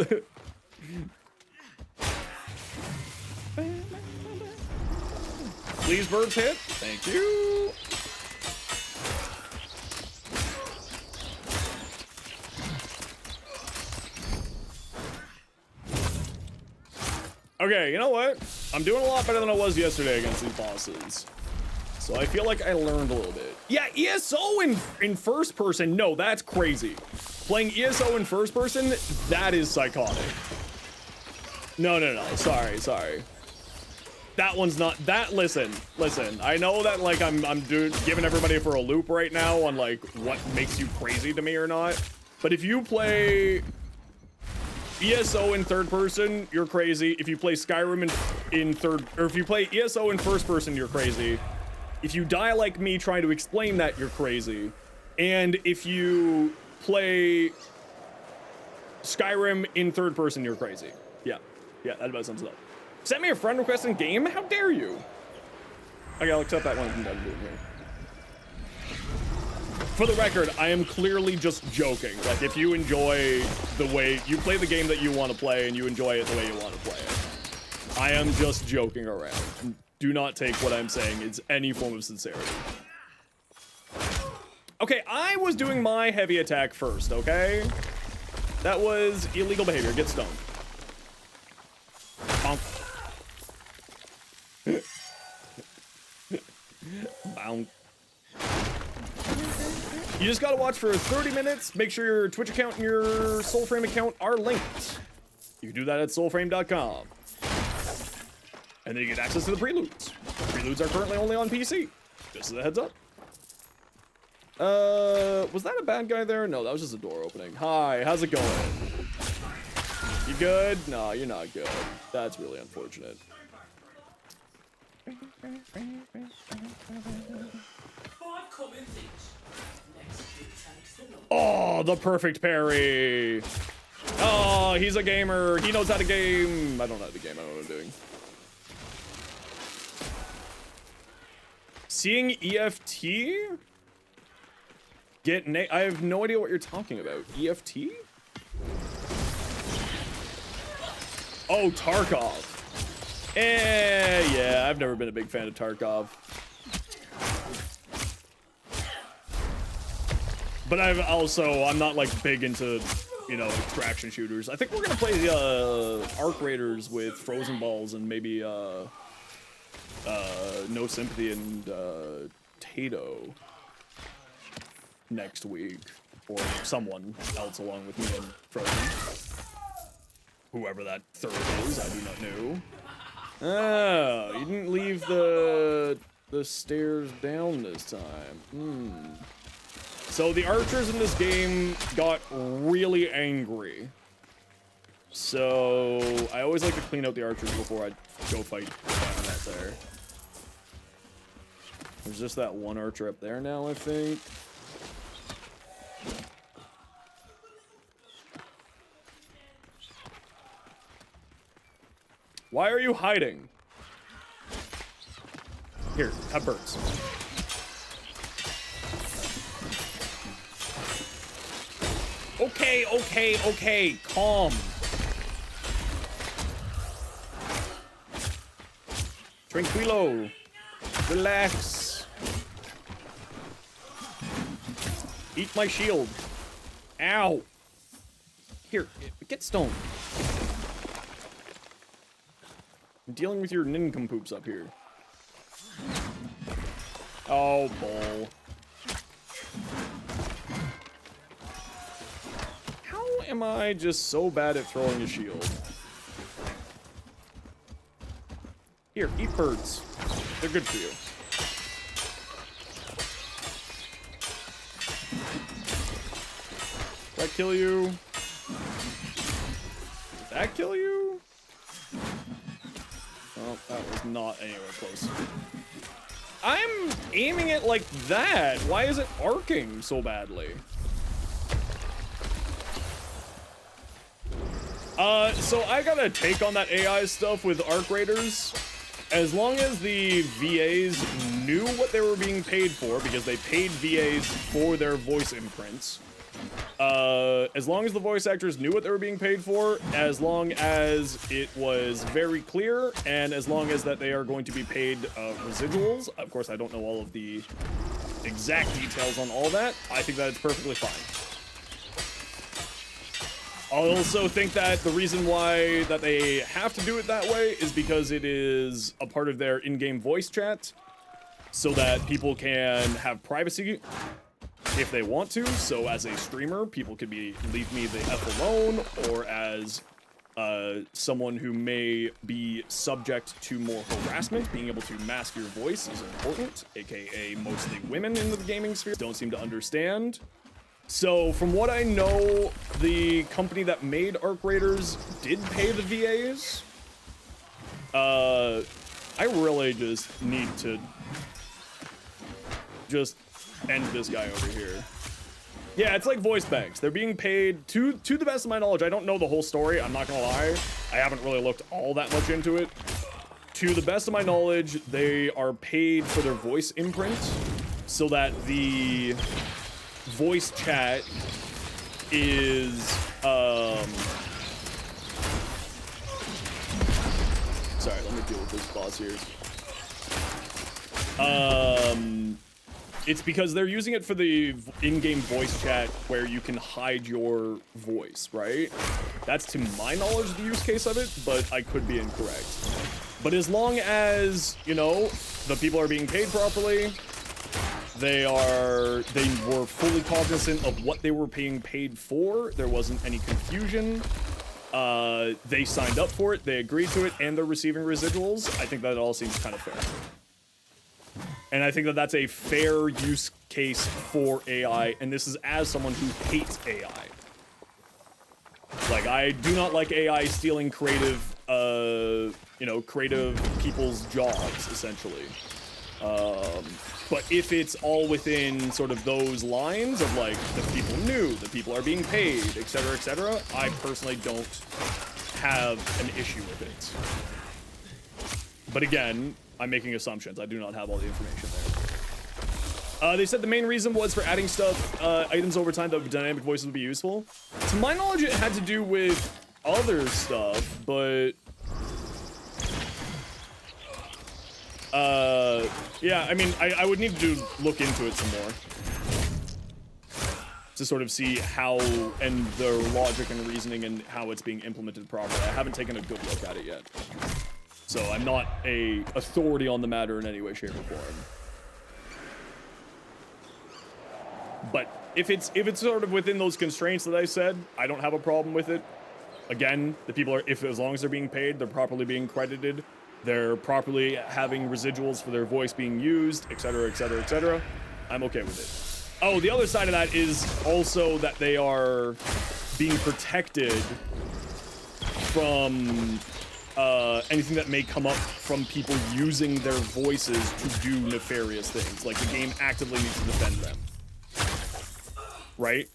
Please, birds hit. Thank you. Okay, you know what? I'm doing a lot better than I was yesterday against these bosses. So I feel like I learned a little bit. Yeah, ESO in first person, no, that's crazy. Playing ESO in first person, that is psychotic. No, no, no, sorry, sorry. That one's not, listen, I know that like I'm giving everybody for a loop right now on like what makes you crazy to me or not. But if you play ESO in third person, you're crazy. If you play Skyrim if you play ESO in first person, you're crazy. If you die like me trying to explain that, you're crazy. And if you play Skyrim in third person, you're crazy. Yeah, that about sums it up. Send me a friend request in game? How dare you? Okay, I'll accept that one I'm done doing here. For the record, I am clearly just joking. Like, if you enjoy the way you play the game that you want to play and you enjoy it the way you want to play it, I am just joking around. Do not take what I'm saying as any form of sincerity. Okay, I was doing my heavy attack first, okay? That was illegal behavior. Get stoned. Bonk. Bonk. You just gotta watch for 30 minutes. Make sure your Twitch account and your Soulframe account are linked. You can do that at soulframe.com. And then you get access to the preludes. Preludes are currently only on PC. Just as a heads up. Was that a bad guy there? No, that was just a door opening. Hi, how's it going? You good? No, you're not good. That's really unfortunate. Oh, the perfect parry. Oh, he's a gamer. He knows how to game. I don't know how to game. I don't know what I'm doing. Seeing EFT? I have no idea what you're talking about. EFT? Oh, Tarkov. Yeah, I've never been a big fan of Tarkov. But I'm not like big into, you know, extraction shooters. I think we're gonna play the Arc Raiders with Frozen Balls and maybe No Sympathy and Tato next week, or someone else along with me and Frozen. Whoever that third is, I do not know. Oh, you didn't leave the stairs down this time. So the archers in this game got really angry. So I always like to clean out the archers before I go fight that there. There's just that one archer up there now, I think. Why are you hiding? Here, have birds. Okay, calm. Tranquilo. Relax. Eat my shield. Ow. Here, get stoned. I'm dealing with your nincompoops up here. Oh, bull. How am I just so bad at throwing a shield? Here, eat birds. They're good for you. Did that kill you? Did that kill you? Oh, that was not anywhere close. I'm aiming it like that. Why is it arcing so badly? So I got a take on that AI stuff with Arc Raiders. As long as the VAs knew what they were being paid for, because they paid VAs for their voice imprints. As long as the voice actors knew what they were being paid for, as long as it was very clear, and as long as that they are going to be paid residuals. Of course, I don't know all of the exact details on all that. I think that it's perfectly fine. I also think that the reason why that they have to do it that way is because it is a part of their in-game voice chat, so that people can have privacy if they want to. So as a streamer, people could leave me the F alone, or as someone who may be subject to more harassment, being able to mask your voice is important, aka mostly women in the gaming sphere don't seem to understand. So from what I know, the company that made Arc Raiders did pay the VAs. I really just need to just end this guy over here. Yeah, it's like voice banks. They're being paid, to the best of my knowledge, I don't know the whole story, I'm not gonna lie. I haven't really looked all that much into it. To the best of my knowledge, they are paid for their voice imprint, so that the voice chat is, sorry, let me deal with this boss here. It's because they're using it for the in-game voice chat where you can hide your voice, right? That's to my knowledge the use case of it, but I could be incorrect. But as long as, you know, the people are being paid properly, they were fully cognizant of what they were being paid for, there wasn't any confusion, they signed up for it, they agreed to it, and they're receiving residuals, I think that all seems kind of fair. And I think that that's a fair use case for AI, and this is as someone who hates AI. Like, I do not like AI stealing creative, creative people's jobs, essentially. But if it's all within sort of those lines of, like, the people knew, the people are being paid, etc., I personally don't have an issue with it. But again, I'm making assumptions. I do not have all the information there. They said the main reason was for adding stuff, items over time that dynamic voices would be useful. To my knowledge, it had to do with other stuff, but... yeah, I mean, I would need to look into it some more. To sort of see how, and the logic and reasoning and how it's being implemented properly. I haven't taken a good look at it yet. So I'm not a authority on the matter in any way, shape, or form. But if it's sort of within those constraints that I said, I don't have a problem with it. Again, the people are, as long as they're being paid, they're properly being credited, they're properly having residuals for their voice being used, etc., etc., etc. I'm okay with it. Oh, the other side of that is also that they are being protected from anything that may come up from people using their voices to do nefarious things. Like, the game actively needs to defend them. Right?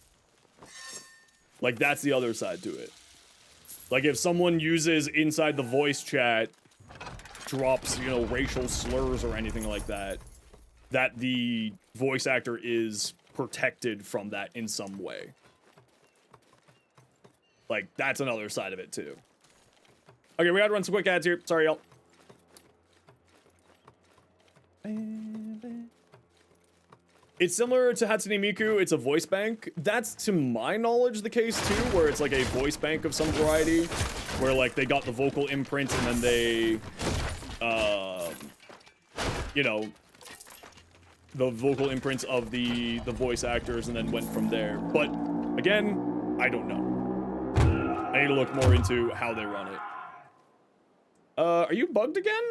Like, that's the other side to it. Like, if someone uses inside the voice chat, drops, you know, racial slurs or anything like that, that the voice actor is protected from that in some way. Like, that's another side of it, too. Okay, we gotta run some quick ads here. Sorry, y'all. It's similar to Hatsune Miku. It's a voice bank. That's, to my knowledge, the case, too, where it's like a voice bank of some variety, where, like, they got the vocal imprint and then they, you know, the vocal imprints of the voice actors and then went from there. But, again, I don't know. I need to look more into how they run it. Are you bugged again?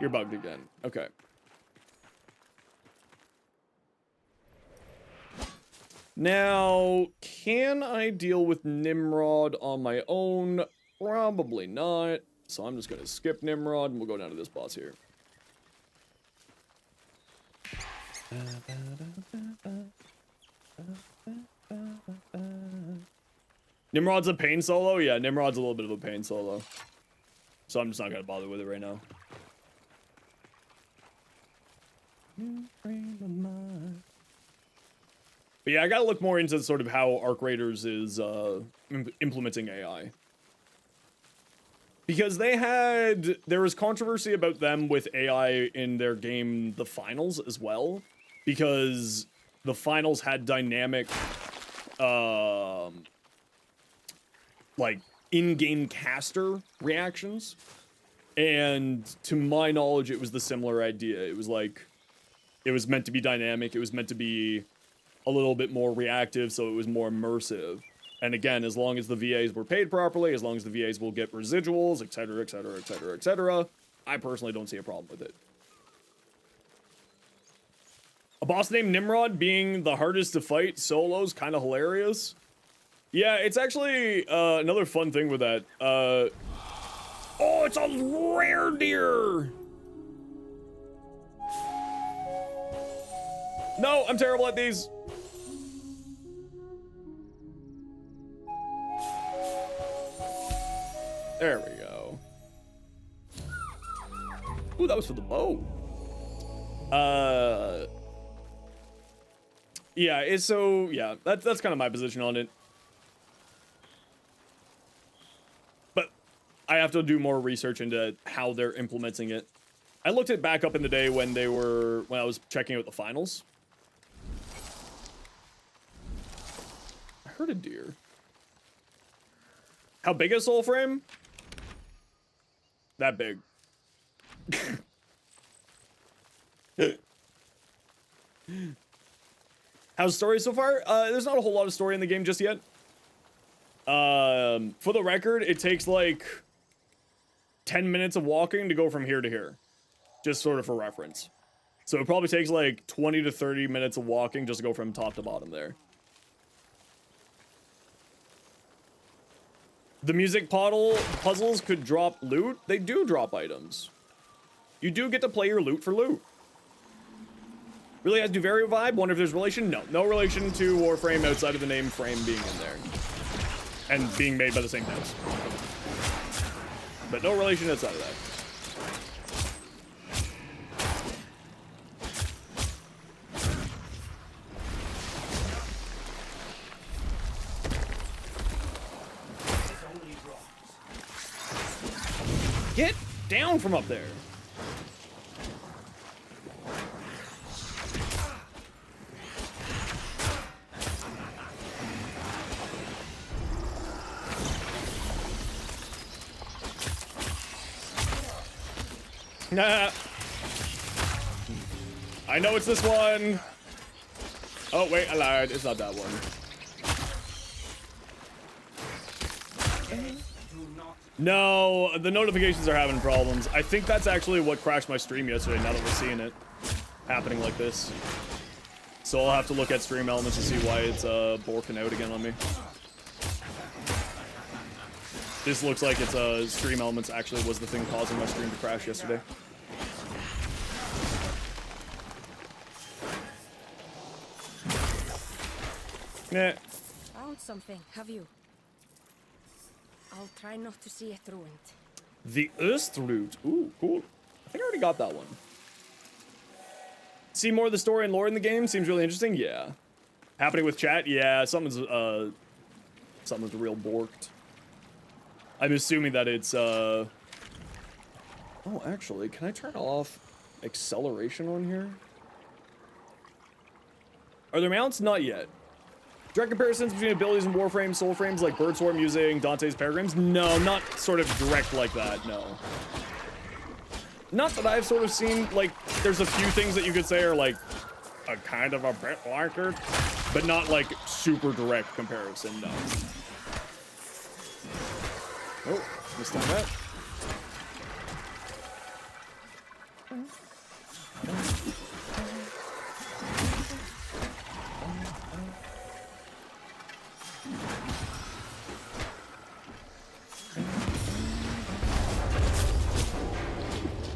You're bugged again. Okay. Now, can I deal with Nimrod on my own? Probably not. So I'm just gonna skip Nimrod and we'll go down to this boss here. Nimrod's a pain solo? Yeah, Nimrod's a little bit of a pain solo. So I'm just not gonna bother with it right now. But yeah, I gotta look more into sort of how Arc Raiders is implementing AI. Because there was controversy about them with AI in their game, The Finals, as well. Because the Finals had dynamic, like, in-game caster reactions. And to my knowledge, it was the similar idea. It was like, it was meant to be dynamic, it was meant to be a little bit more reactive, so it was more immersive. And again, as long as the VAs were paid properly, as long as the VAs will get residuals, etc., etc., etc., etc., I personally don't see a problem with it. A boss named Nimrod being the hardest to fight solo's kind of hilarious. Yeah, it's actually another fun thing with that. Oh, it's a rare deer! No, I'm terrible at these. There we go. Ooh, that was for the bow. Yeah, that's kind of my position on it. But I have to do more research into how they're implementing it. I looked it back up in the day when I was checking out the finals. I heard a deer. How big is Soulframe? That big. How's the story so far? There's not a whole lot of story in the game just yet. For the record, it takes like 10 minutes of walking to go from here to here. Just sort of for reference. So it probably takes like 20 to 30 minutes of walking just to go from top to bottom there. The music puzzles could drop loot. They do drop items. You do get to play your loot for loot. Really has Duverio vibe? Wonder if there's relation? No. No relation to Warframe outside of the name frame being in there. And being made by the same devs. But no relation outside of that. Get down from up there. Nah. I know it's this one. Oh, wait, I lied. It's not that one. No, the notifications are having problems. I think that's actually what crashed my stream yesterday, now that we're seeing it happening like this. So I'll have to look at stream elements to see why it's borking out again on me. This looks like it's stream elements actually was the thing causing my stream to crash yesterday. Nah. Found something, have you? I'll try not to see it ruined. The Östrut. Ooh, cool. I think I already got that one. See more of the story and lore in the game? Seems really interesting? Yeah. Happening with chat? Yeah, something's real borked. I'm assuming that it's, Oh, actually, can I turn off acceleration on here? Are there mounts? Not yet. Direct comparisons between abilities in Warframe, Soulframes, like Birdswarm using Dante's Paragrams? No, not sort of direct like that, no. Not that I've sort of seen, like, there's a few things that you could say are, like, a kind of a bit like it, but not, like, super direct comparison, no. Oh, missed on that.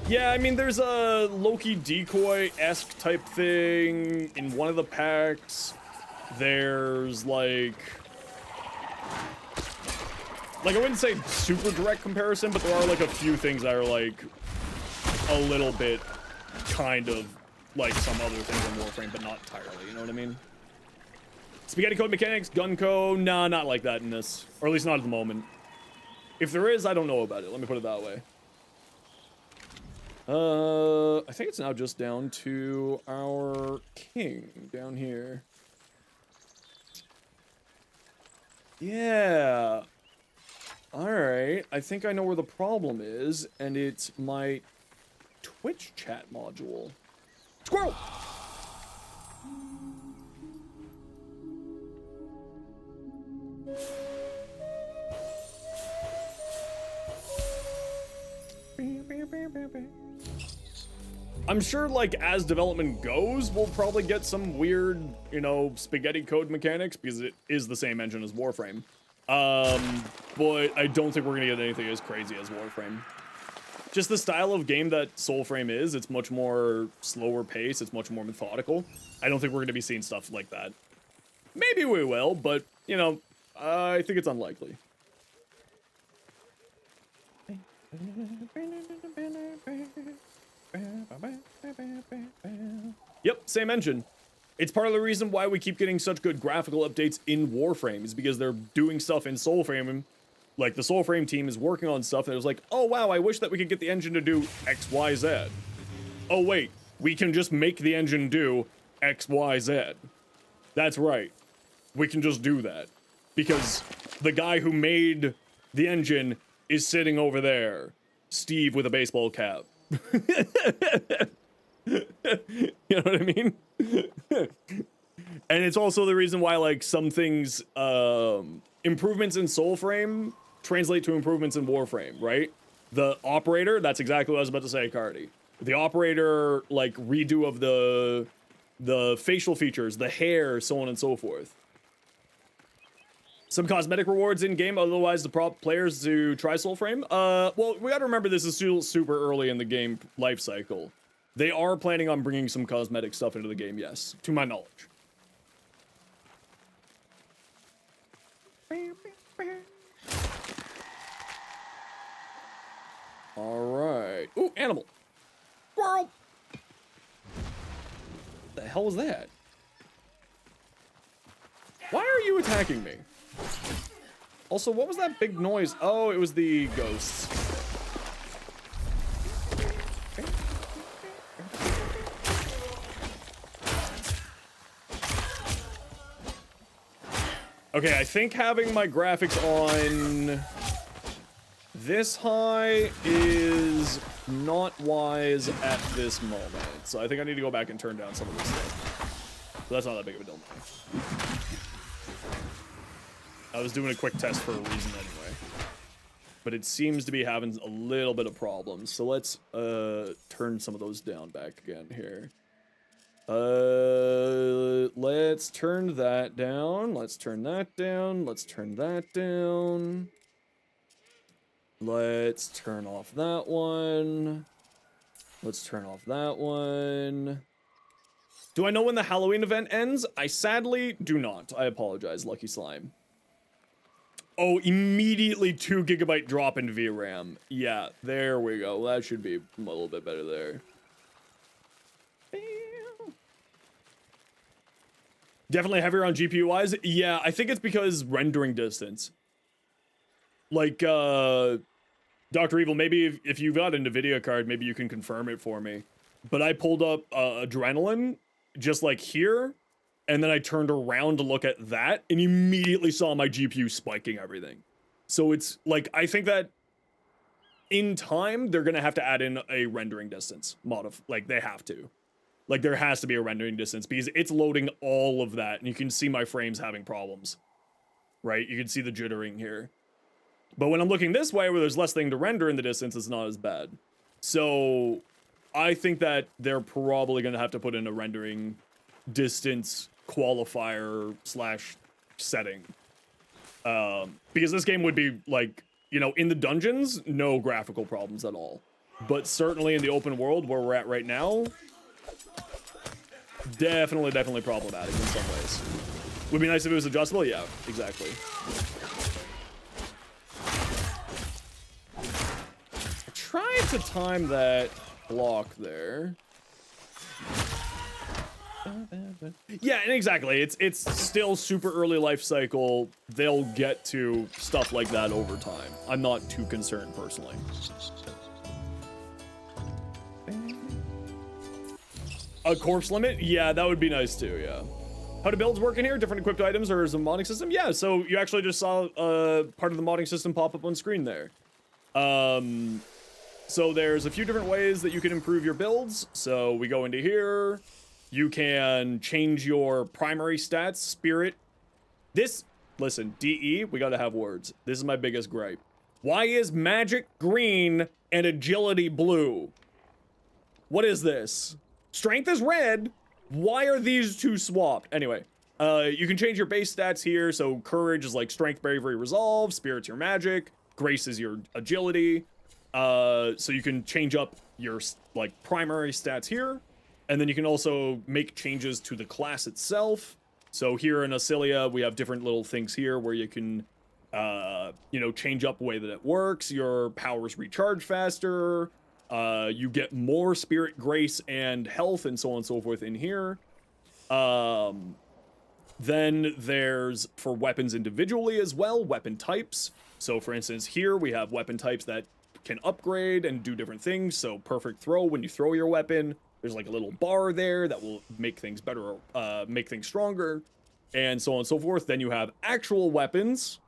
Yeah, I mean, there's a Loki decoy-esque type thing in one of the packs. There's, like, I wouldn't say super direct comparison, but there are, like, a few things that are, like, a little bit kind of like some other things in Warframe, but not entirely, you know what I mean? Spaghetti code mechanics, gun code, nah, not like that in this. Or at least not at the moment. If there is, I don't know about it. Let me put it that way. I think it's now just down to our king down here. Yeah. Alright, I think I know where the problem is, and it's my Twitch chat module. Squirrel! I'm sure, like, as development goes, we'll probably get some weird, you know, spaghetti code mechanics, because it is the same engine as Warframe. But I don't think we're gonna get anything as crazy as Warframe. Just the style of game that Soulframe is, it's much more slower pace, it's much more methodical. I don't think we're gonna be seeing stuff like that. Maybe we will, but, you know, I think it's unlikely. Yep, same engine. It's part of the reason why we keep getting such good graphical updates in Warframe, is because they're doing stuff in Soulframe. Like, the Soulframe team is working on stuff, and it was like, oh wow, I wish that we could get the engine to do X, Y, Z. Oh wait, we can just make the engine do X, Y, Z. That's right. We can just do that. Because the guy who made the engine is sitting over there. Steve with a baseball cap. You know what I mean? And it's also the reason why, like, some things, improvements in Soulframe translate to improvements in Warframe, right? The operator, that's exactly what I was about to say, Cardi. The operator, like, redo of the facial features, the hair, so on and so forth. Some cosmetic rewards in game, otherwise the prop players to try Soulframe. Well, we gotta remember this is still super early in the game life cycle. They are planning on bringing some cosmetic stuff into the game, yes, to my knowledge. Alright. Ooh, animal. Squirrel! What the hell was that? Why are you attacking me? Also, what was that big noise? Oh, it was the ghosts. Okay, I think having my graphics on this high is not wise at this moment. So I think I need to go back and turn down some of this stuff. So that's not that big of a deal. I was doing a quick test for a reason anyway. But it seems to be having a little bit of problems. So let's turn some of those down back again here. Let's turn that down. Let's turn that down. Let's turn that down. Let's turn off that one. Let's turn off that one. Do I know when the Halloween event ends? I sadly do not. I apologize, Lucky Slime. Oh, immediately 2 GB drop in VRAM. Yeah, there we go. That should be a little bit better there. Definitely heavier on GPU wise. Yeah, I think it's because rendering distance. Like, Dr. Evil, maybe if you've got a NVIDIA card, maybe you can confirm it for me. But I pulled up Adrenaline, just like here, and then I turned around to look at that, and immediately saw my GPU spiking everything. So it's, like, I think that in time, they're gonna have to add in a rendering distance like, they have to. Like, there has to be a rendering distance, because it's loading all of that, and you can see my frames having problems. Right? You can see the jittering here. But when I'm looking this way, where there's less thing to render in the distance, it's not as bad. So, I think that they're probably gonna have to put in a rendering distance qualifier / setting. Because this game would be, like, you know, in the dungeons, no graphical problems at all. But certainly in the open world, where we're at right now, definitely problematic in some ways. Would be nice if it was adjustable. Yeah, exactly. I tried to time that block there. Yeah, and exactly. It's still super early life cycle. They'll get to stuff like that over time. I'm not too concerned personally. A corpse limit? Yeah, that would be nice too, yeah. How do builds work in here? Different equipped items or is a modding system? Yeah, so you actually just saw part of the modding system pop up on screen there. So there's a few different ways that you can improve your builds. So we go into here. You can change your primary stats, spirit. Listen, DE, we gotta have words. This is my biggest gripe. Why is magic green and agility blue? What is this? Strength is red. Why are these two swapped? Anyway, you can change your base stats here. So courage is like strength, bravery, resolve. Spirit's your magic. Grace is your agility. So you can change up your like primary stats here. And then you can also make changes to the class itself. So here in Asilia, we have different little things here where you can, you know, change up the way that it works. Your powers recharge faster. You get more spirit, grace, and health, and so on and so forth in here. Then there's, for weapons individually as well, weapon types. So for instance, here we have weapon types that can upgrade and do different things. So perfect throw, when you throw your weapon, there's like a little bar there that will make things better, make things stronger, and so on and so forth. Then you have actual weapons,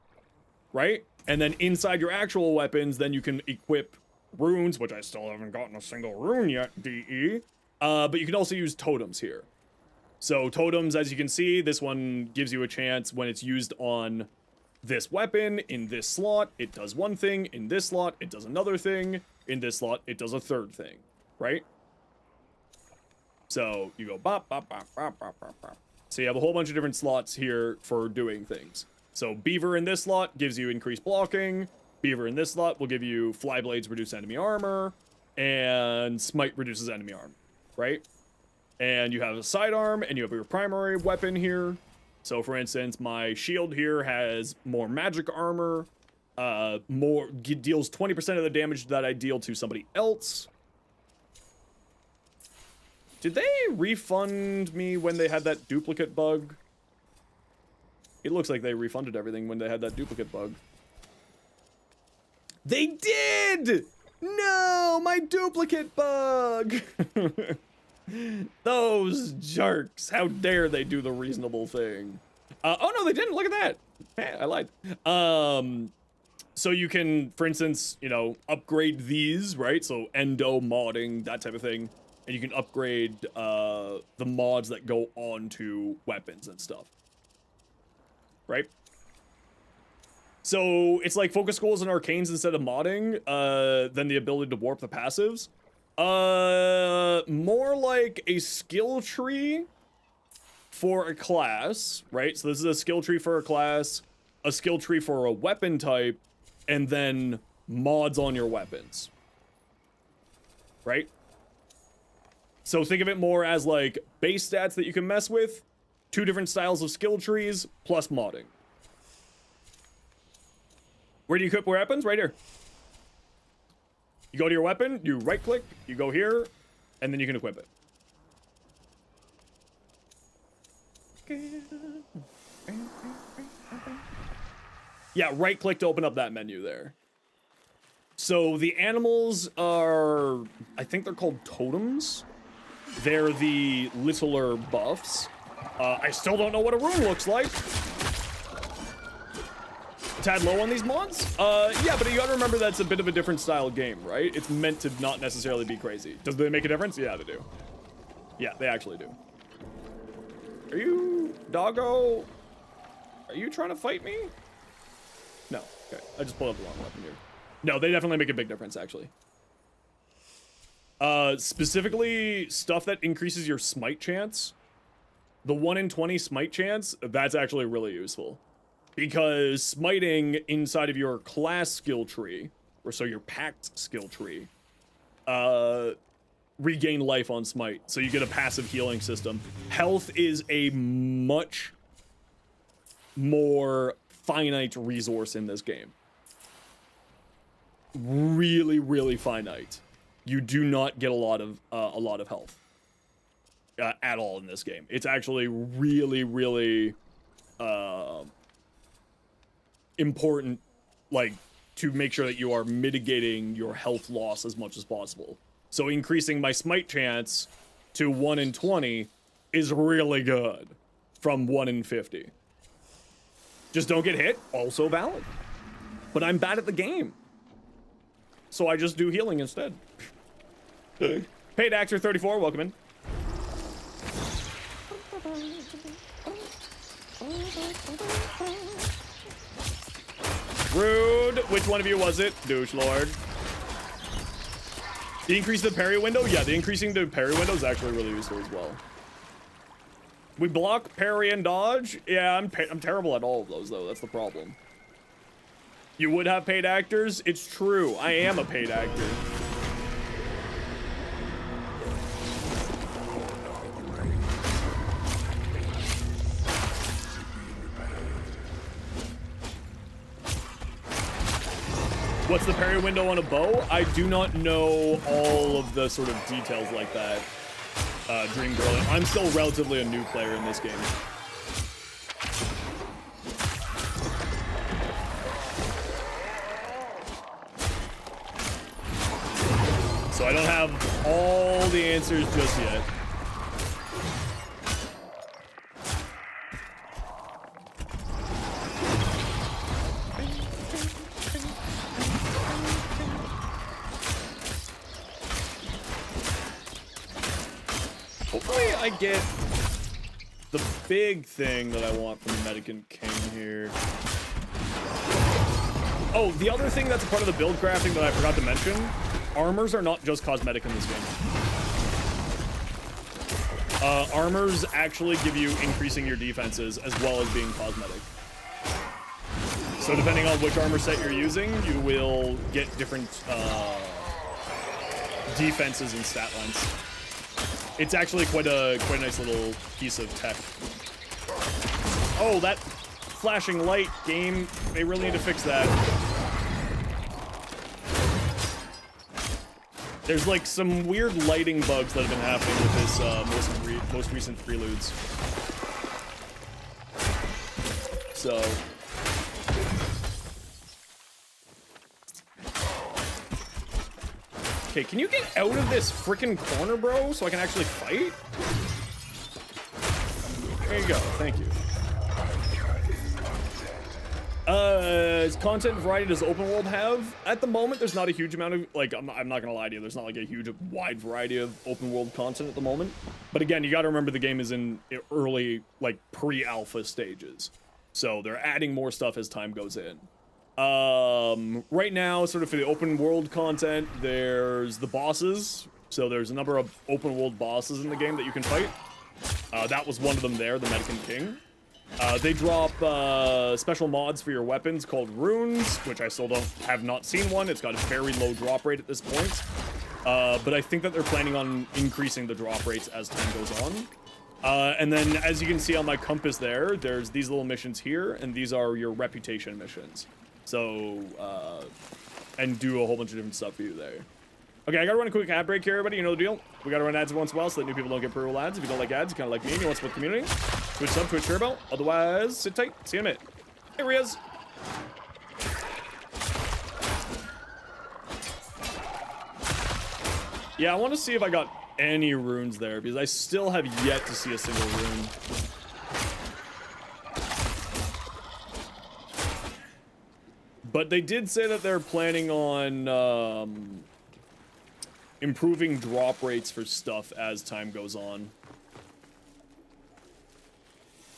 right? And then inside your actual weapons, then you can equip runes, which I still haven't gotten a single rune yet, DE. But you can also use totems here. So totems, as you can see, this one gives you a chance when it's used on this weapon. In this slot, it does one thing. In this slot, it does another thing. In this slot, it does a third thing, right? So you go bop, bop, bop, bop, bop, bop, bop. So you have a whole bunch of different slots here for doing things. So Beaver in this slot gives you increased blocking. Beaver in this slot will give you Fly Blades, reduce enemy armor, and Smite reduces enemy armor, right? And you have a sidearm, and you have your primary weapon here. So for instance, my shield here has more magic armor, deals 20% of the damage that I deal to somebody else. Did they refund me when they had that duplicate bug? It looks like they refunded everything when they had that duplicate bug. They did! No, my duplicate bug! Those jerks, how dare they do the reasonable thing. Oh no, they didn't. Look at that. I lied. So you can, for instance, you know, upgrade these, right? So endo modding, that type of thing. And you can upgrade the mods that go onto weapons and stuff. Right? So it's like focus goals and arcanes instead of modding, then the ability to warp the passives. More like a skill tree for a class, right? So this is a skill tree for a class, a skill tree for a weapon type, and then mods on your weapons. Right? So think of it more as like base stats that you can mess with, 2 different styles of skill trees, plus modding. Where do you equip weapons? Right here. You go to your weapon, you right click, you go here, and then you can equip it. Yeah, right click to open up that menu there. So the animals are, I think they're called totems. They're the littler buffs. I still don't know what a rune looks like. Tad low on these mods? Yeah, but you gotta remember that's a bit of a different style game, right? It's meant to not necessarily be crazy. Does they make a difference? Yeah, they do. Yeah, they actually do. Are you, doggo? Are you trying to fight me? No, okay. I just pulled up the wrong weapon here. No, they definitely make a big difference, actually. Specifically, stuff that increases your smite chance. The 1 in 20 smite chance, that's actually really useful. Because smiting inside of your class skill tree, or so your pact skill tree, regain life on smite. So you get a passive healing system. Health is a much more finite resource in this game. Really, really finite. You do not get a lot of health at all in this game. It's actually really, really important, like, to make sure that you are mitigating your health loss as much as possible. So increasing my smite chance to 1 in 20 is really good from 1 in 50. Just don't get hit, also valid. But I'm bad at the game, so I just do healing instead. Paid Actor 34, welcome in. Rude. Which one of you was it? Douche Lord. The increase the parry window? Yeah, the increasing the parry window is actually really useful as well. We block, parry, and dodge? Yeah, I'm terrible at all of those, though. That's the problem. You would have paid actors? It's true. I am a paid actor. What's the parry window on a bow? I do not know all of the sort of details like that. Dream Girl. I'm still relatively a new player in this game. So I don't have all the answers just yet. Hopefully I get the big thing that I want from the Medican King here. Oh, the other thing that's a part of the build crafting that I forgot to mention, armors are not just cosmetic in this game. Armors actually give you increasing your defenses as well as being cosmetic. So depending on which armor set you're using, you will get different defenses and stat lines. It's actually quite a nice little piece of tech. Oh, that flashing light game, they really need to fix that. There's like some weird lighting bugs that have been happening with this most recent preludes. So okay, can you get out of this frickin' corner, bro, so I can actually fight? There you go, thank you. Content variety does open world have? At the moment, there's not a huge amount of, like, I'm not gonna lie to you, there's not like a huge, wide variety of open world content at the moment. But again, you gotta remember the game is in early, like, pre-alpha stages. So they're adding more stuff as time goes in. Right now, sort of for the open world content, there's the bosses. So there's a number of open world bosses in the game that you can fight. That was one of them there, the Medican King. They drop special mods for your weapons called runes, which I still have not seen one. It's got a very low drop rate at this point. But I think that they're planning on increasing the drop rates as time goes on. And then, as you can see on my compass there, there's these little missions here, and these are your reputation missions. So, and do a whole bunch of different stuff for you there. Okay, I gotta run a quick ad break here, everybody. You know the deal. We gotta run ads once in a while so that new people don't get pro ads. If you don't like ads, you kinda like me and you want to support the community, Twitch sub, Twitch turbo. Otherwise, sit tight. See you in a minute. Here he is. Yeah, I want to see if I got any runes there, because I still have yet to see a single rune. But they did say that they're planning on improving drop rates for stuff as time goes on.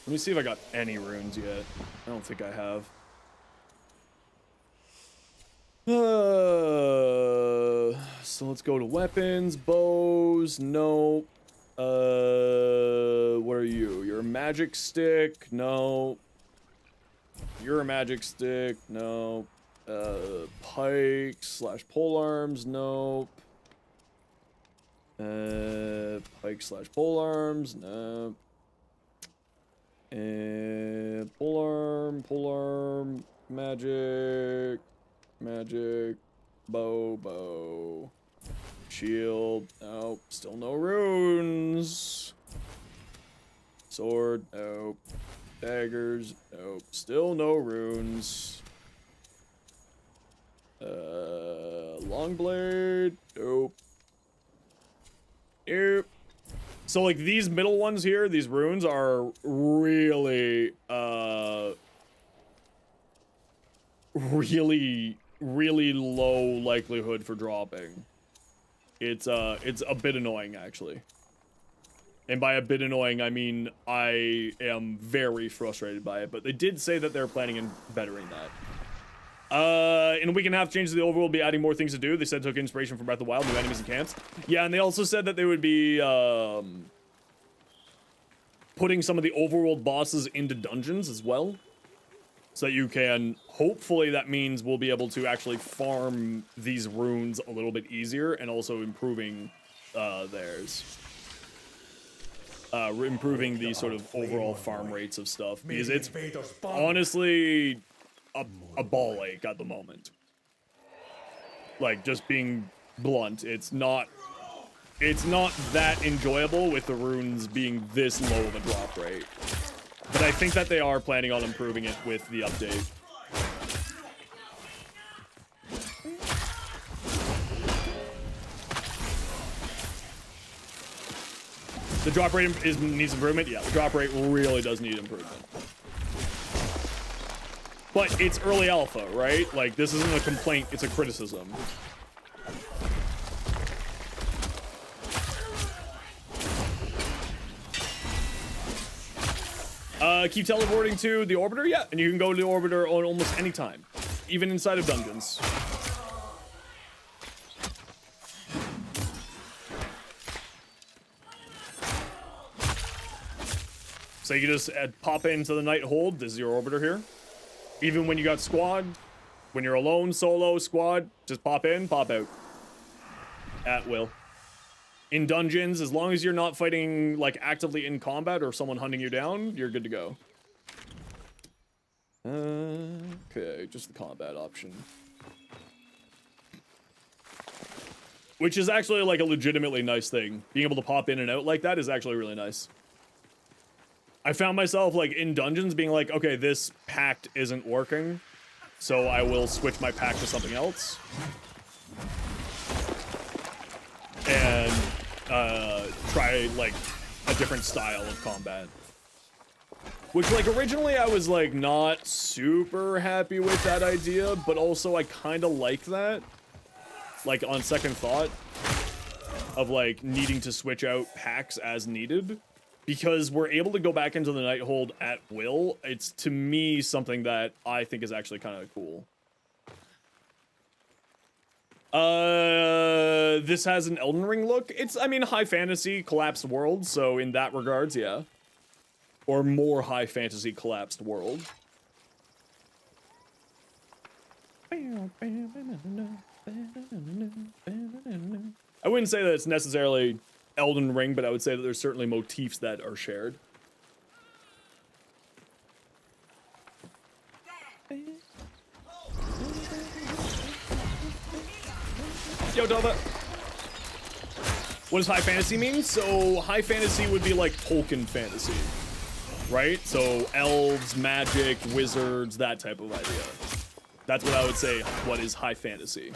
Let me see if I got any runes yet. I don't think I have. So let's go to weapons, bows, nope. What are you? You're a magic stick, no. You're a magic stick, no. Pike slash polearms, nope. Pike slash polearms, nope. Polearm, magic, bow, shield, nope, still no runes. Sword, nope. Daggers, nope, still no runes. Long blade, nope. Nope. So, like, these middle ones here, these runes are really, really low likelihood for dropping. It's a bit annoying, actually. And by a bit annoying, I mean I am very frustrated by it, but they did say that they're planning on bettering that. In a week and a half, changes to the overworld will be adding more things to do. They said took inspiration from Breath of the Wild, new enemies and camps. Yeah, and they also said that they would be putting some of the overworld bosses into dungeons as well. So that you can, hopefully that means we'll be able to actually farm these runes a little bit easier and also improving theirs. Improving the sort of overall farm rates of stuff. Because it's honestly a ball ache at the moment. Like, just being blunt, it's not that enjoyable with the runes being this low of a drop rate. But I think that they are planning on improving it with the update. The drop rate needs improvement? Yeah, the drop rate really does need improvement. But it's early alpha, right? Like, this isn't a complaint, it's a criticism. Keep teleporting to the orbiter? Yeah, and you can go to the orbiter on almost any time, even inside of dungeons. So you just pop into the night hold. This is your orbiter here. Even when you got squad, when you're alone, solo, squad, just pop in, pop out. At will. In dungeons, as long as you're not fighting, like, actively in combat or someone hunting you down, you're good to go. Okay, just the combat option. Which is actually, like, a legitimately nice thing. Being able to pop in and out like that is actually really nice. I found myself, like, in dungeons being like, okay, this pact isn't working, so I will switch my pact to something else. And, try, like, a different style of combat. Which, like, originally I was, like, not super happy with that idea, but also I kind of like that. Like, on second thought, of, like, needing to switch out packs as needed. Because we're able to go back into the Nighthold at will. It's, to me, something that I think is actually kind of cool. This has an Elden Ring look. It's, I mean, high fantasy, collapsed world, so in that regards, yeah. Or more high fantasy collapsed world. I wouldn't say that it's necessarily Elden Ring, but I would say that there's certainly motifs that are shared. Yo, Delta. What does high fantasy mean? So high fantasy would be like Tolkien fantasy, right? So elves, magic, wizards, that type of idea. That's what I would say, what is high fantasy.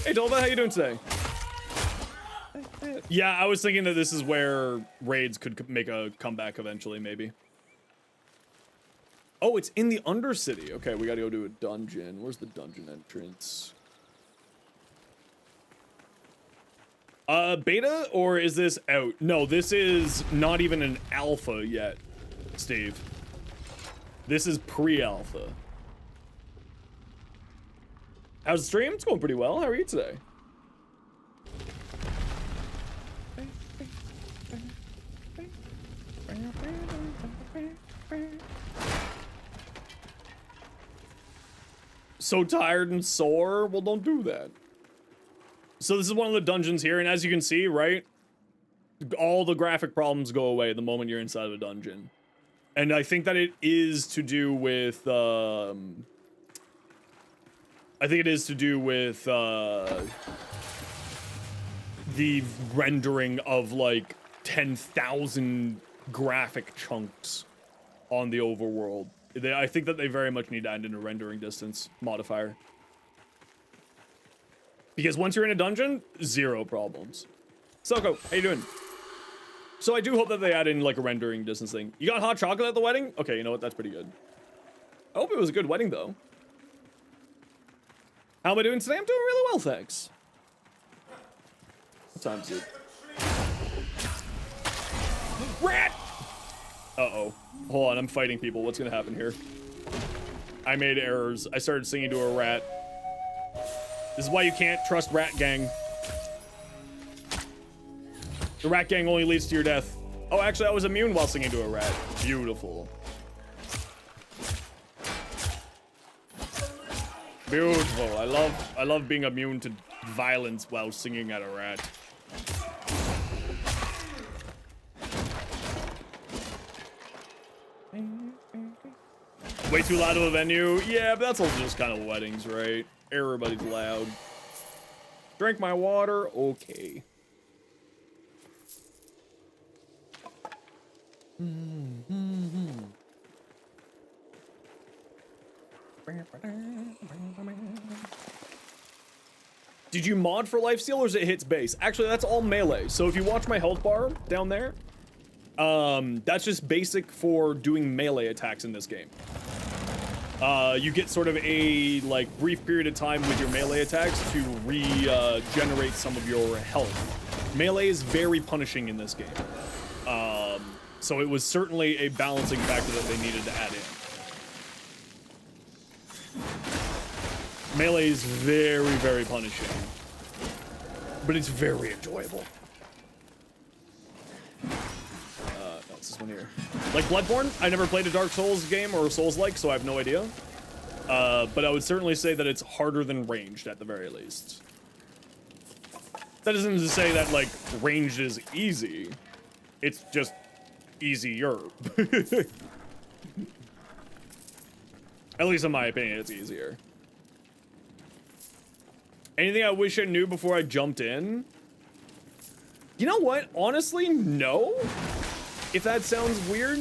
Hey, Delta, how you doing today? Yeah, I was thinking that this is where raids could make a comeback eventually, maybe. Oh, it's in the Undercity. Okay, we gotta go to a dungeon. Where's the dungeon entrance? Beta, or is this out? No, this is not even an alpha yet, Steve. This is pre-alpha. How's the stream? It's going pretty well. How are you today? So tired and sore? Well, don't do that. So this is one of the dungeons here, and as you can see, right? All the graphic problems go away the moment you're inside of a dungeon. And I think that it is to do with, I think it is to do with, the rendering of, like, 10,000 graphic chunks on the overworld. I think that they very much need to add in a rendering distance modifier. Because once you're in a dungeon, zero problems. Soko, how you doing? So I do hope that they add in, like, a rendering distance thing. You got hot chocolate at the wedding? Okay, you know what? That's pretty good. I hope it was a good wedding, though. How am I doing today? I'm doing really well, thanks. What time is it? Rat! Uh-oh. Hold on, I'm fighting people. What's gonna happen here? I made errors. I started singing to a rat. This is why you can't trust Rat Gang. The Rat Gang only leads to your death. Oh, actually, I was immune while singing to a rat. Beautiful. Beautiful. I love being immune to violence while singing at a rat. Way too loud of a venue? Yeah, but that's all just kind of weddings, right? Everybody's loud. Drink my water? Okay. Did you mod for lifesteal or is it hits base? Actually, that's all melee. So if you watch my health bar down there, that's just basic for doing melee attacks in this game. You get sort of a, like, brief period of time with your melee attacks to regenerate some of your health. Melee is very punishing in this game. So it was certainly a balancing factor that they needed to add in. Melee is very, very punishing. But it's very enjoyable. What's this one here? Like Bloodborne, I never played a Dark Souls game or a Souls-like, so I have no idea. But I would certainly say that it's harder than ranged at the very least. That isn't to say that, like, ranged is easy. It's just easier. At least in my opinion, it's easier. Anything I wish I knew before I jumped in? You know what? Honestly, no. If that sounds weird.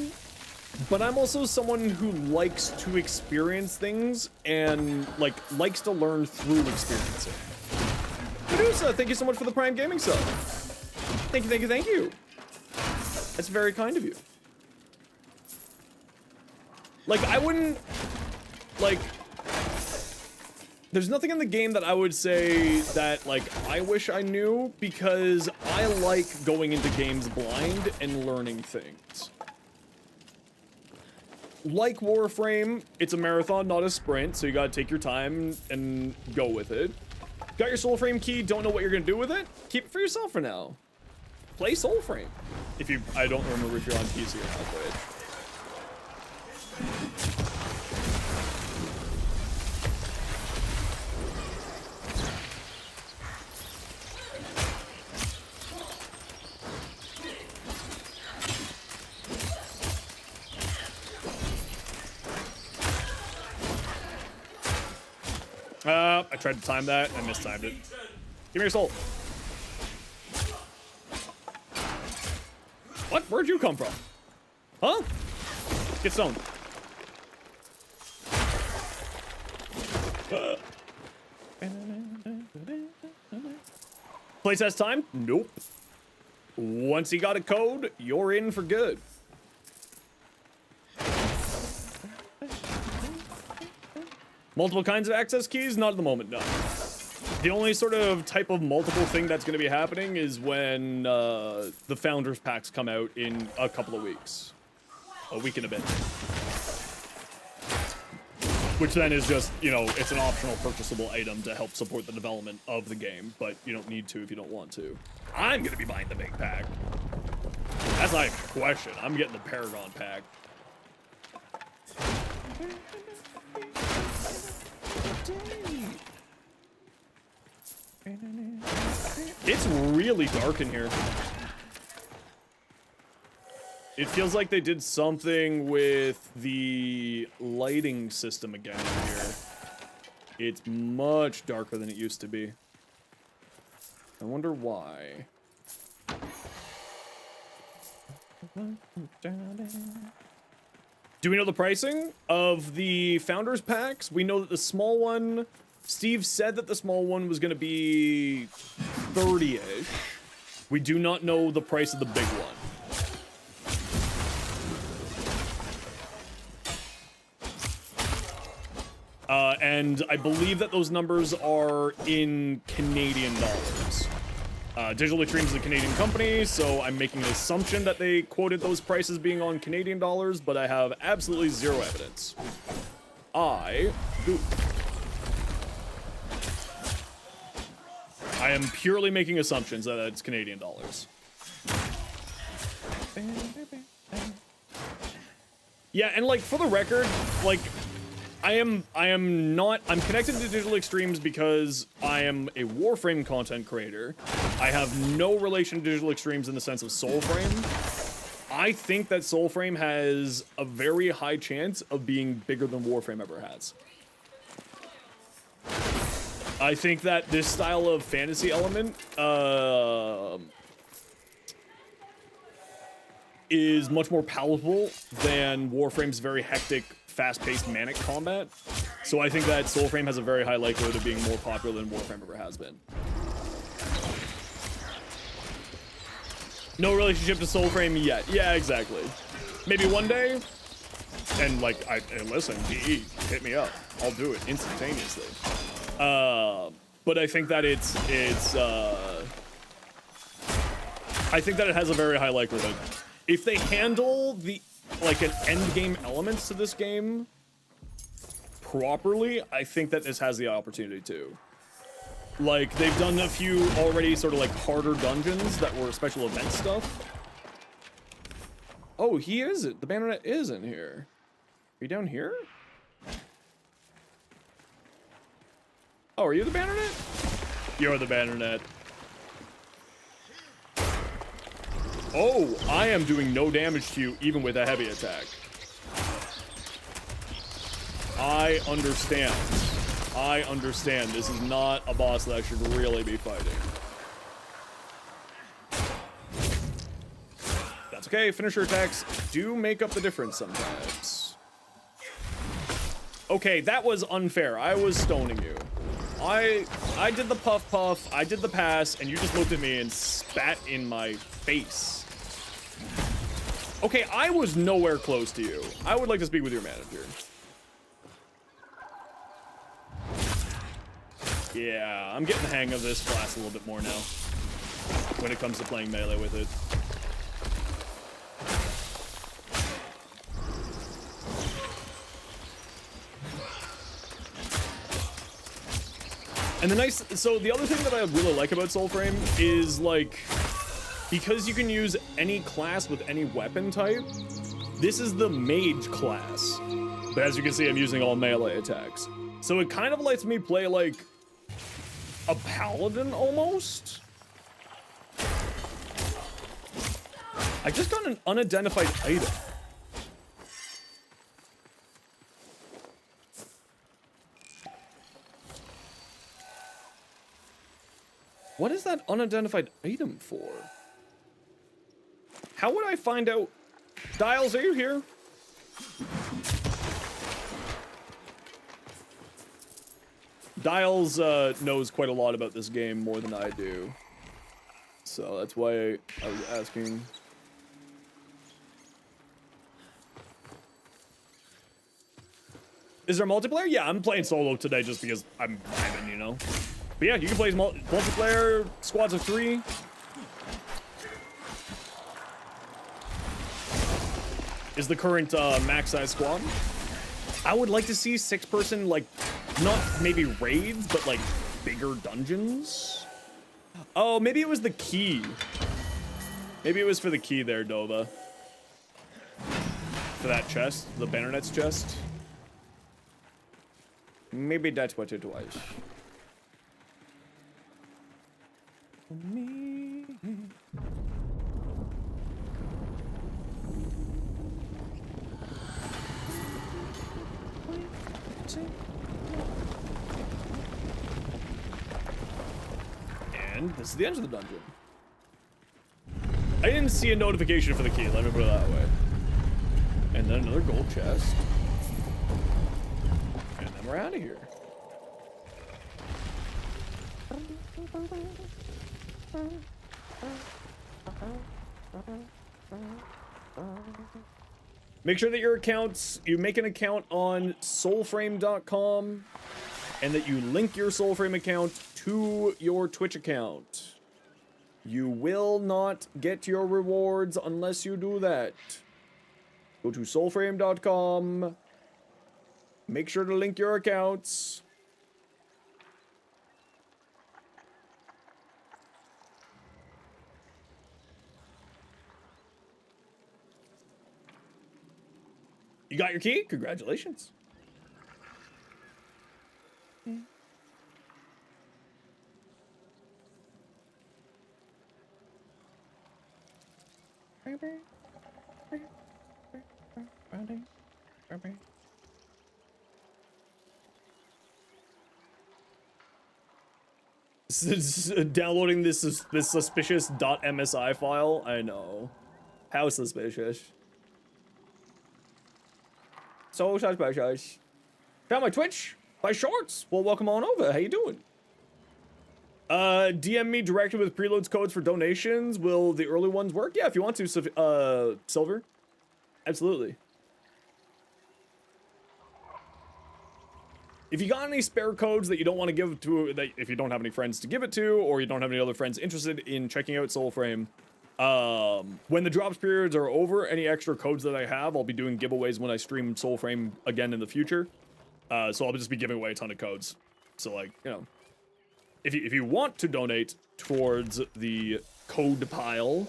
But I'm also someone who likes to experience things and, like, likes to learn through experiencing. Medusa, thank you so much for the Prime Gaming sub. Thank you, thank you, thank you. That's very kind of you. Like, I wouldn't, like, there's nothing in the game that I would say that, like, I wish I knew, because I like going into games blind and learning things. Like Warframe, it's a marathon, not a sprint, so you gotta take your time and go with it. Got your Soulframe key, don't know what you're gonna do with it? Keep it for yourself for now. Play Soulframe. If you, I don't remember if you're on PC or not, but... I tried to time that, I mistimed it. Give me your soul. What? Where'd you come from? Huh? Get stoned. Playtest time? Nope. Once you got a code, you're in for good. Multiple kinds of access keys? Not at the moment, no. The only sort of type of multiple thing that's going to be happening is when the Founders Packs come out in a couple of weeks. A week and a bit. Which then is just, you know, it's an optional purchasable item to help support the development of the game, but you don't need to if you don't want to. I'm going to be buying the big pack. That's not even a question. I'm getting the Paragon pack. It's really dark in here. It feels like they did something with the lighting system again in here. It's much darker than it used to be. I wonder why. Do we know the pricing of the Founders Packs? We know that the small one, Steve said that the small one was going to be 30-ish. We do not know the price of the big one. And I believe that those numbers are in Canadian dollars. Digital Extremes is a Canadian company, so I'm making an assumption that they quoted those prices being on Canadian dollars, but I have absolutely zero evidence. I am purely making assumptions that it's Canadian dollars. Yeah, and like, for the record, like, I'm connected to Digital Extremes because I am a Warframe content creator. I have no relation to Digital Extremes in the sense of Soulframe. I think that Soulframe has a very high chance of being bigger than Warframe ever has. I think that this style of fantasy element is much more palatable than Warframe's very hectic, fast-paced manic combat. So I think that Soulframe has a very high likelihood of being more popular than Warframe ever has been. No relationship to Soulframe yet. Yeah, exactly. Maybe one day. And like, listen, DE, hit me up. I'll do it instantaneously. But I think that I think that it has a very high likelihood. If they handle the like an end game elements to this game properly, I think that this has the opportunity to. Like, they've done a few already sort of like harder dungeons that were special event stuff. Oh, he isn't. The Bannernet isn't here. Are you down here? Oh, are you the Bannernet? You're the Bannernet. Oh, I am doing no damage to you even with a heavy attack. I understand. I understand. This is not a boss that I should really be fighting. That's okay. Finisher attacks do make up the difference sometimes. Okay, that was unfair. I was stoning you. I did the puff, I did the pass, and you just looked at me and spat in my face. Okay, I was nowhere close to you. I would like to speak with your manager. Yeah, I'm getting the hang of this class a little bit more now when it comes to playing melee with it. And so the other thing that I really like about Soulframe is, like, because you can use any class with any weapon type, this is the mage class. But as you can see, I'm using all melee attacks. So it kind of lets me play like a paladin almost. I just got an unidentified item. What is that unidentified item for? How would I find out? Dials, are you here? Dials knows quite a lot about this game, more than I do. So that's why I was asking. Is there multiplayer? Yeah, I'm playing solo today just because I'm vibing, you know? But yeah, you can play multiplayer, squads of 3. Is the current max size squad. I would like to see 6-person, like, not maybe raids, but like bigger dungeons. Oh, maybe it was the key. Maybe it was for the key there, Dova. For that chest, the Bannernet's chest. Maybe that's what it was. Me. And this is the end of the dungeon. I didn't see a notification for the key, let me put it that way. And then another gold chest. And then we're out of here. Make sure that you make an account on soulframe.com and that you link your Soulframe account to your Twitch account. You will not get your rewards unless you do that. Go to soulframe.com. Make sure to link your accounts. You got your key? Congratulations. Downloading this suspicious .msi file. I know. How suspicious. So suspicious. Found my Twitch by Shorts. Well, welcome on over. How you doing? DM me directly with preloads codes for donations. Will the early ones work? Yeah, if you want to, Silver. Absolutely. If you got any spare codes that you don't want to give to, that if you don't have any friends to give it to, or you don't have any other friends interested in checking out Soulframe, when the drops periods are over, any extra codes that I have, I'll be doing giveaways when I stream Soulframe again in the future. So I'll just be giving away a ton of codes. So, like, you know, if you want to donate towards the code pile,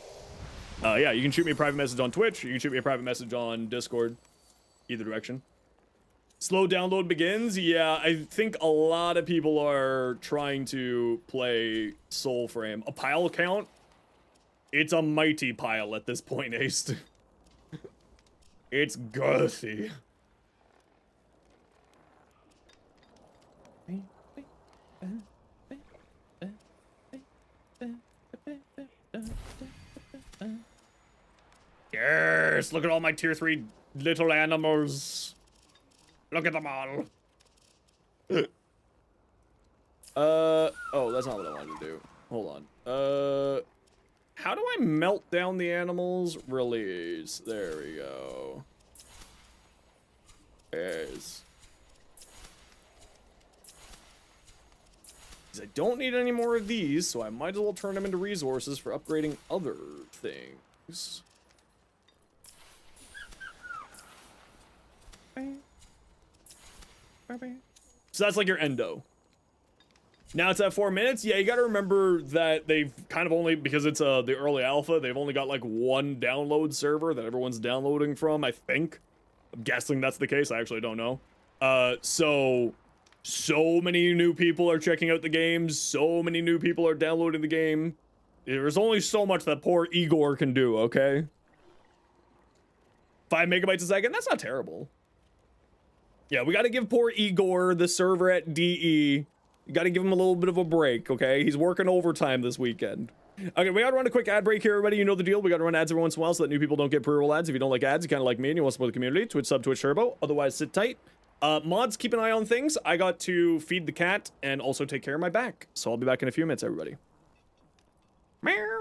yeah, you can shoot me a private message on Twitch. You can shoot me a private message on Discord. Either direction. Slow download begins. Yeah, I think a lot of people are trying to play Soulframe. A pile count? It's a mighty pile at this point, Ace. It's girthy. Yes, look at all my tier 3 little animals. Look at them all. Oh, that's not what I wanted to do. Hold on. How do I melt down the animals? Release. There we go. Yes. I don't need any more of these, so I might as well turn them into resources for upgrading other things. So that's like your endo. Now it's at 4 minutes. Yeah, you got to remember that they've kind of only, because it's the early alpha, they've only got like one download server that everyone's downloading from, I think. I'm guessing that's the case. I actually don't know. So many new people are checking out the game. So many new people are downloading the game. There's only so much that poor Igor can do, okay? 5 megabytes a second? That's not terrible. Yeah, we got to give poor Igor, the server at DE, you got to give him a little bit of a break, okay? He's working overtime this weekend. Okay, we got to run a quick ad break here, everybody. You know the deal. We got to run ads every once in a while so that new people don't get pre-roll ads. If you don't like ads, you kind of like me and you want to support the community, Twitch sub, Twitch turbo. Otherwise, sit tight. Mods, keep an eye on things. I got to feed the cat and also take care of my back. So I'll be back in a few minutes, everybody. Meow.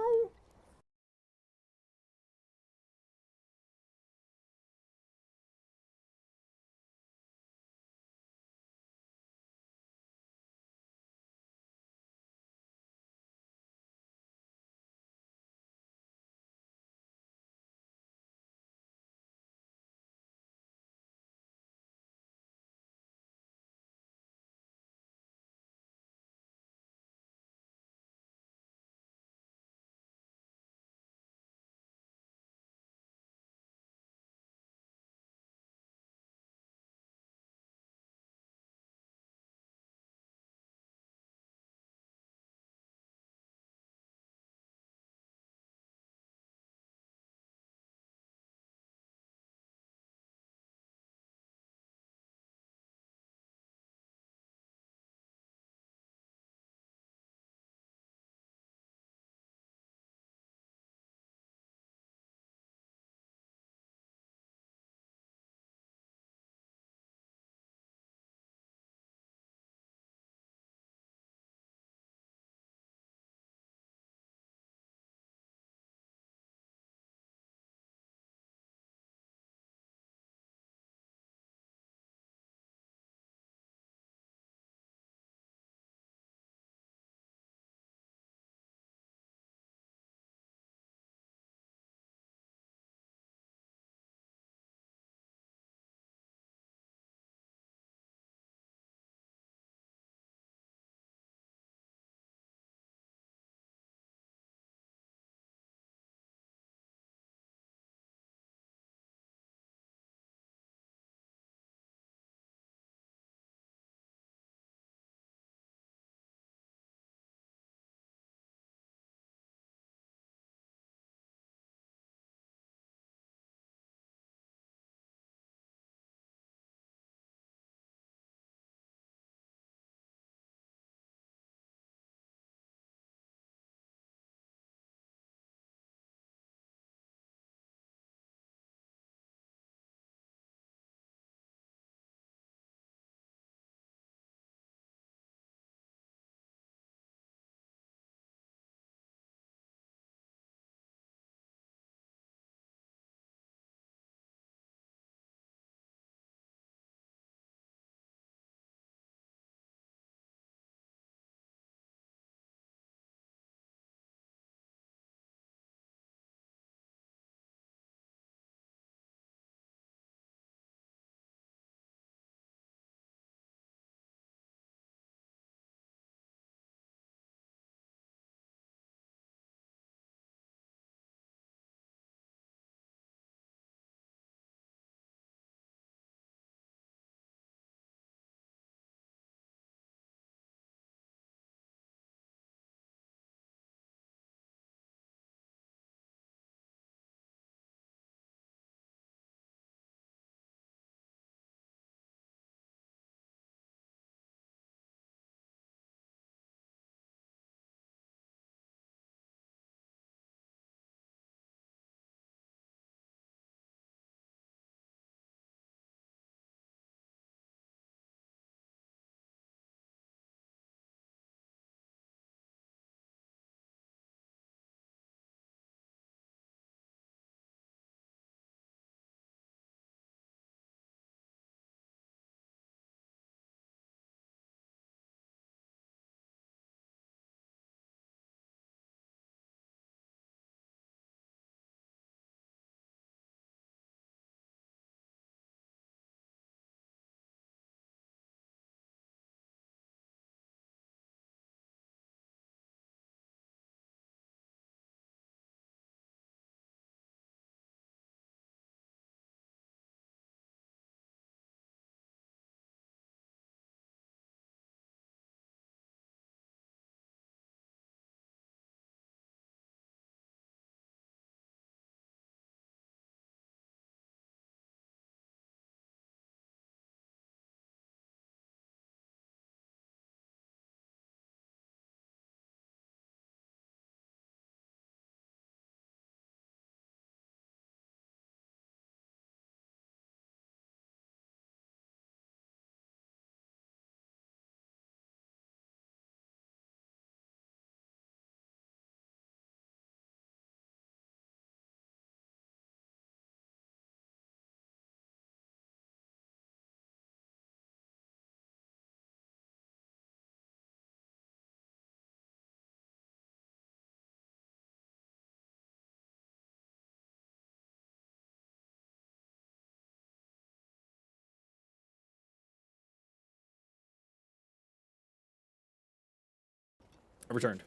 I returned.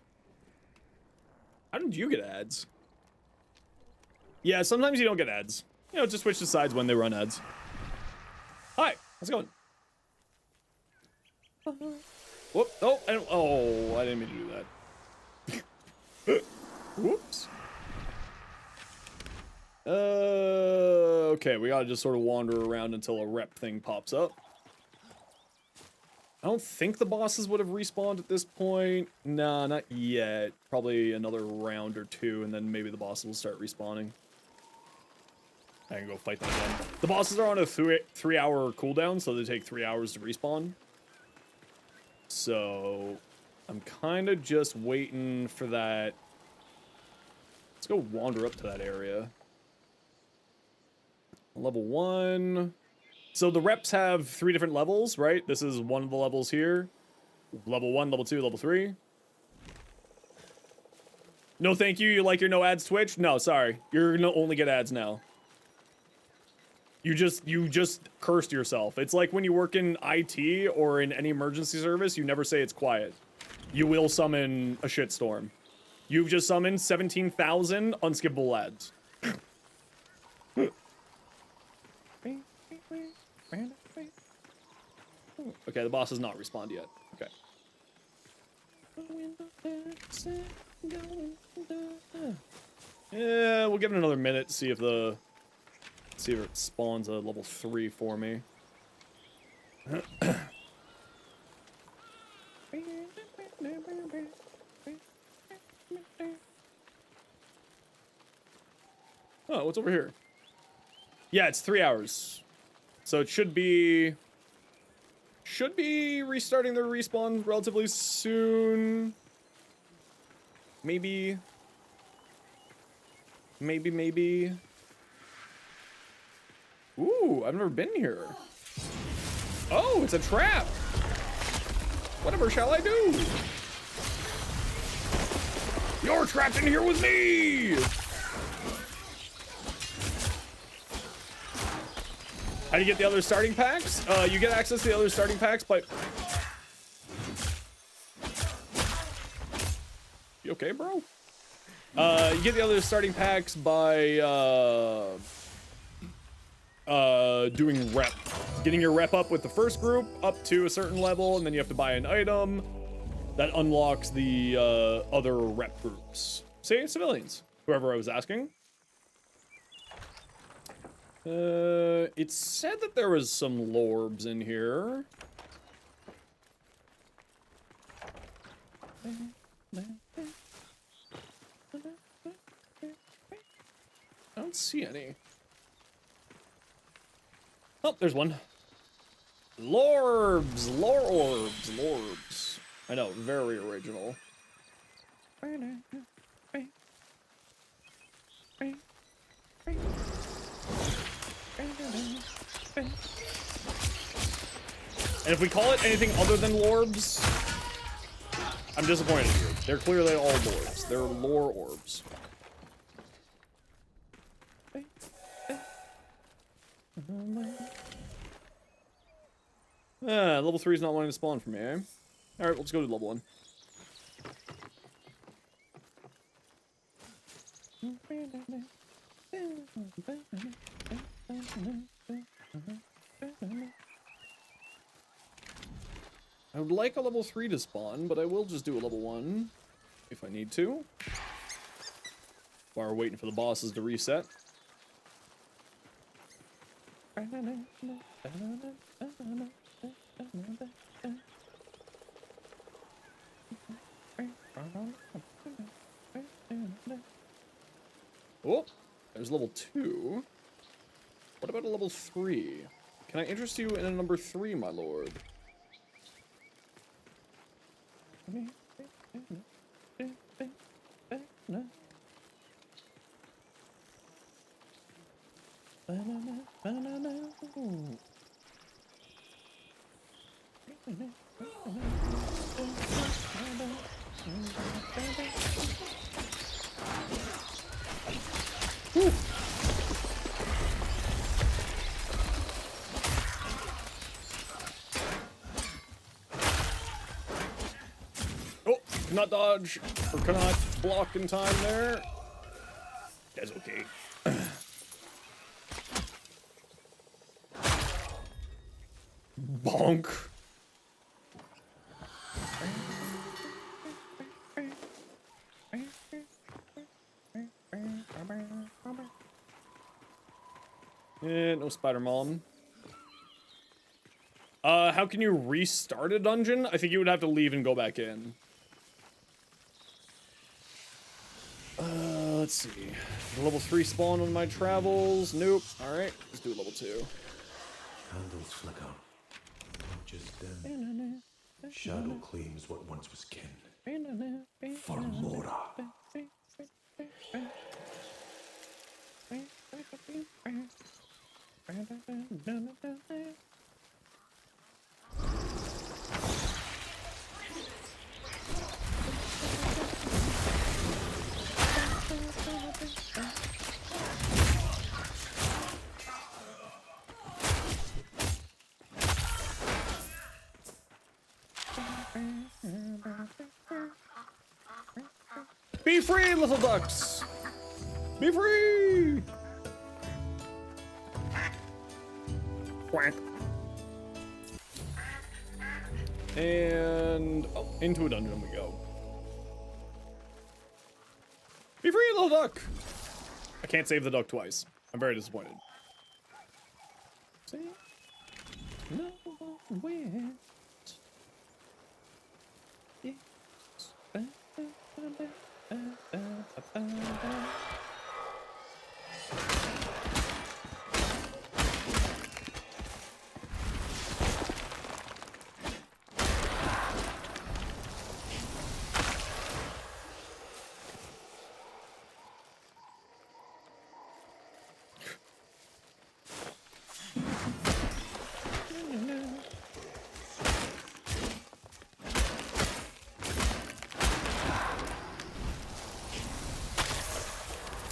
How did you get ads? Yeah, sometimes you don't get ads. You know, just switch to sides when they run ads. Hi, how's it going? Whoop, oh, I didn't mean to do that. Whoops. Okay, we gotta just sort of wander around until a rep thing pops up. I don't think the bosses would have respawned at this point. Nah, not yet. Probably another round or two, and then maybe the bosses will start respawning. I can go fight them again. The bosses are on a three-hour cooldown, so they take 3 hours to respawn. So, I'm kind of just waiting for that. Let's go wander up to that area. Level 1. So the reps have 3 different levels, right? This is one of the levels here. Level 1, level 2, level 3. No thank you, you like your no ads Twitch? No, sorry. You're gonna only get ads now. You just cursed yourself. It's like when you work in IT or in any emergency service, you never say it's quiet. You will summon a shitstorm. You've just summoned 17,000 unskippable ads. Okay, the boss has not respawned yet. Okay. Yeah, we'll give it another minute to see if it spawns a level 3 for me. Oh, what's over here? Yeah, it's 3 hours. So it should be restarting their respawn relatively soon. Maybe. Ooh, I've never been here. Oh, it's a trap. Whatever shall I do? You're trapped in here with me! How do you get the other starting packs? You get access to the other starting packs by... You okay, bro? You get the other starting packs by, doing rep. Getting your rep up with the first group up to a certain level, and then you have to buy an item that unlocks the, other rep groups. Say civilians, whoever I was asking. It said that there was some lorbs in here. I don't see any. Oh, there's one. Lorbs! Lorbs. I know, very original. And if we call it anything other than lorbs, I'm disappointed in you. They're clearly all lorbs. They're lore orbs. Level 3 is not wanting to spawn for me, eh? Alright, let's go to level 1. I would like a level 3 to spawn, but I will just do a level 1 if I need to. While we're waiting for the bosses to reset. Oh, there's level 2. What about a level 3? Can I interest you in a number 3, my lord? Whew. Oh, Cannot dodge, or cannot block in time there. That's okay. Bonk. Yeah, no spider mom. How can you restart a dungeon? I think you would have to leave and go back in. Let's see. Level 3 spawn on my travels. Nope. Alright, let's do level 2. Candles flicker. Just then, shadow claims what once was kin. For Mora. Be free, little ducks! Be free! Quack. And oh, into a dungeon we go. Be free, little duck! I can't save the duck twice. I'm very disappointed. See? No way.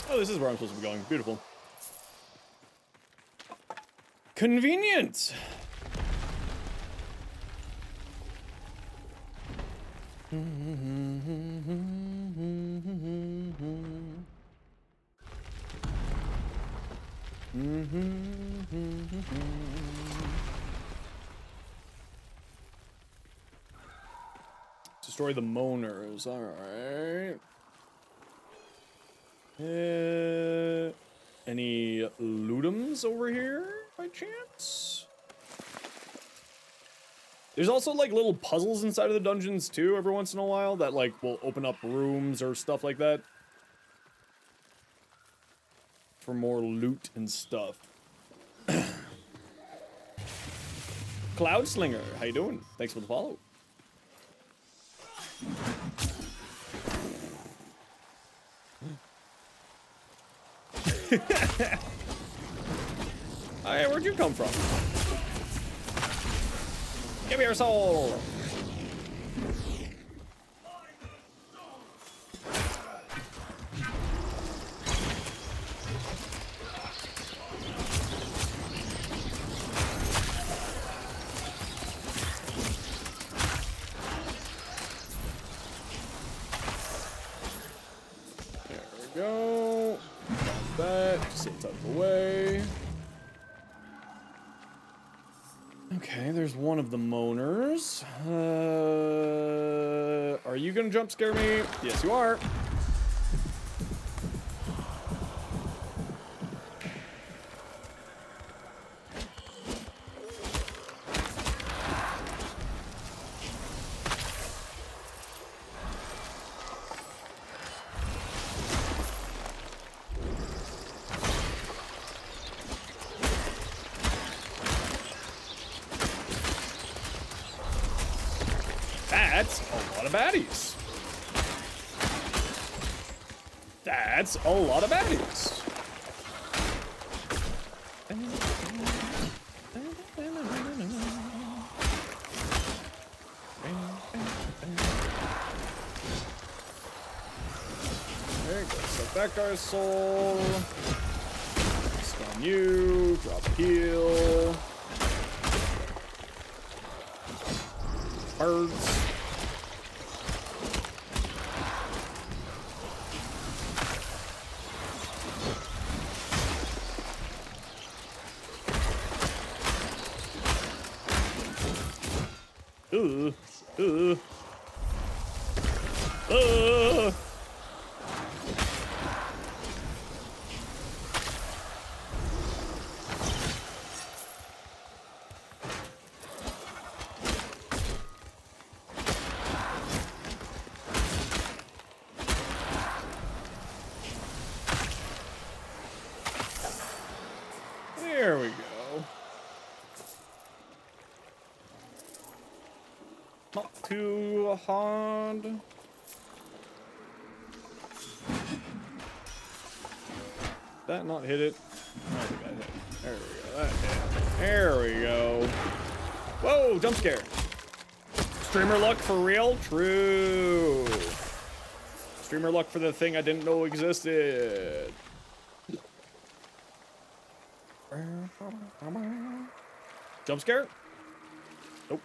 Oh, this is where I'm supposed to be going. Beautiful. Convenient! Destroy the moaners. Alright. Any lootums over here by chance? There's also like little puzzles inside of the dungeons too every once in a while that like will open up rooms or stuff like that for more loot and stuff. Cloudslinger, how you doing? Thanks for the follow. Hey, where'd you come from? Give me your soul! There we go. Got that. Just get out of the way. Okay, there's one of the moaners. Are you gonna jump scare me? Yes, you are. That's a lot of baddies. That's a lot of baddies. There you go. Suck that guy's soul. Stun you. Drop heal. Birds. Ooh. Ooh. Ooh. There we go. Not too hard. That not hit it? I think that hit. There we go. That hit. There we go. Whoa, jump scare. Streamer luck for real? True. Streamer luck for the thing I didn't know existed. Jump scare? Nope.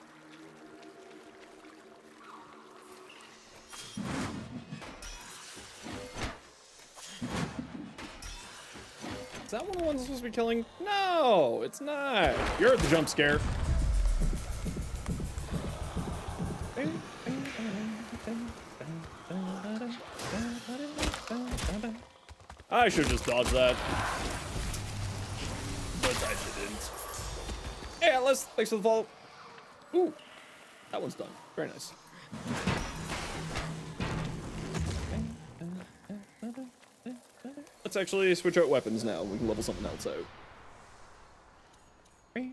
Is that one of the ones I'm supposed to be killing? No, it's not. You're the jump scare. I should just dodge that. But I didn't. Hey, Atlas, thanks for the follow. Ooh, that one's done. Very nice. Let's actually switch out weapons now. We can level something else out. Okay,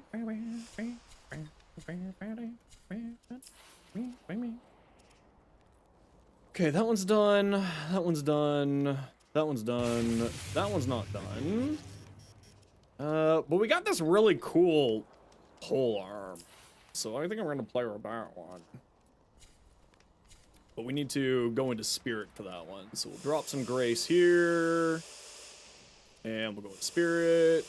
that one's done. That one's done. That one's done. That one's not done. But we got this really cool pole arm. So I think I'm gonna play with that one. But we need to go into spirit for that one. So we'll drop some grace here. And we'll go with spirit.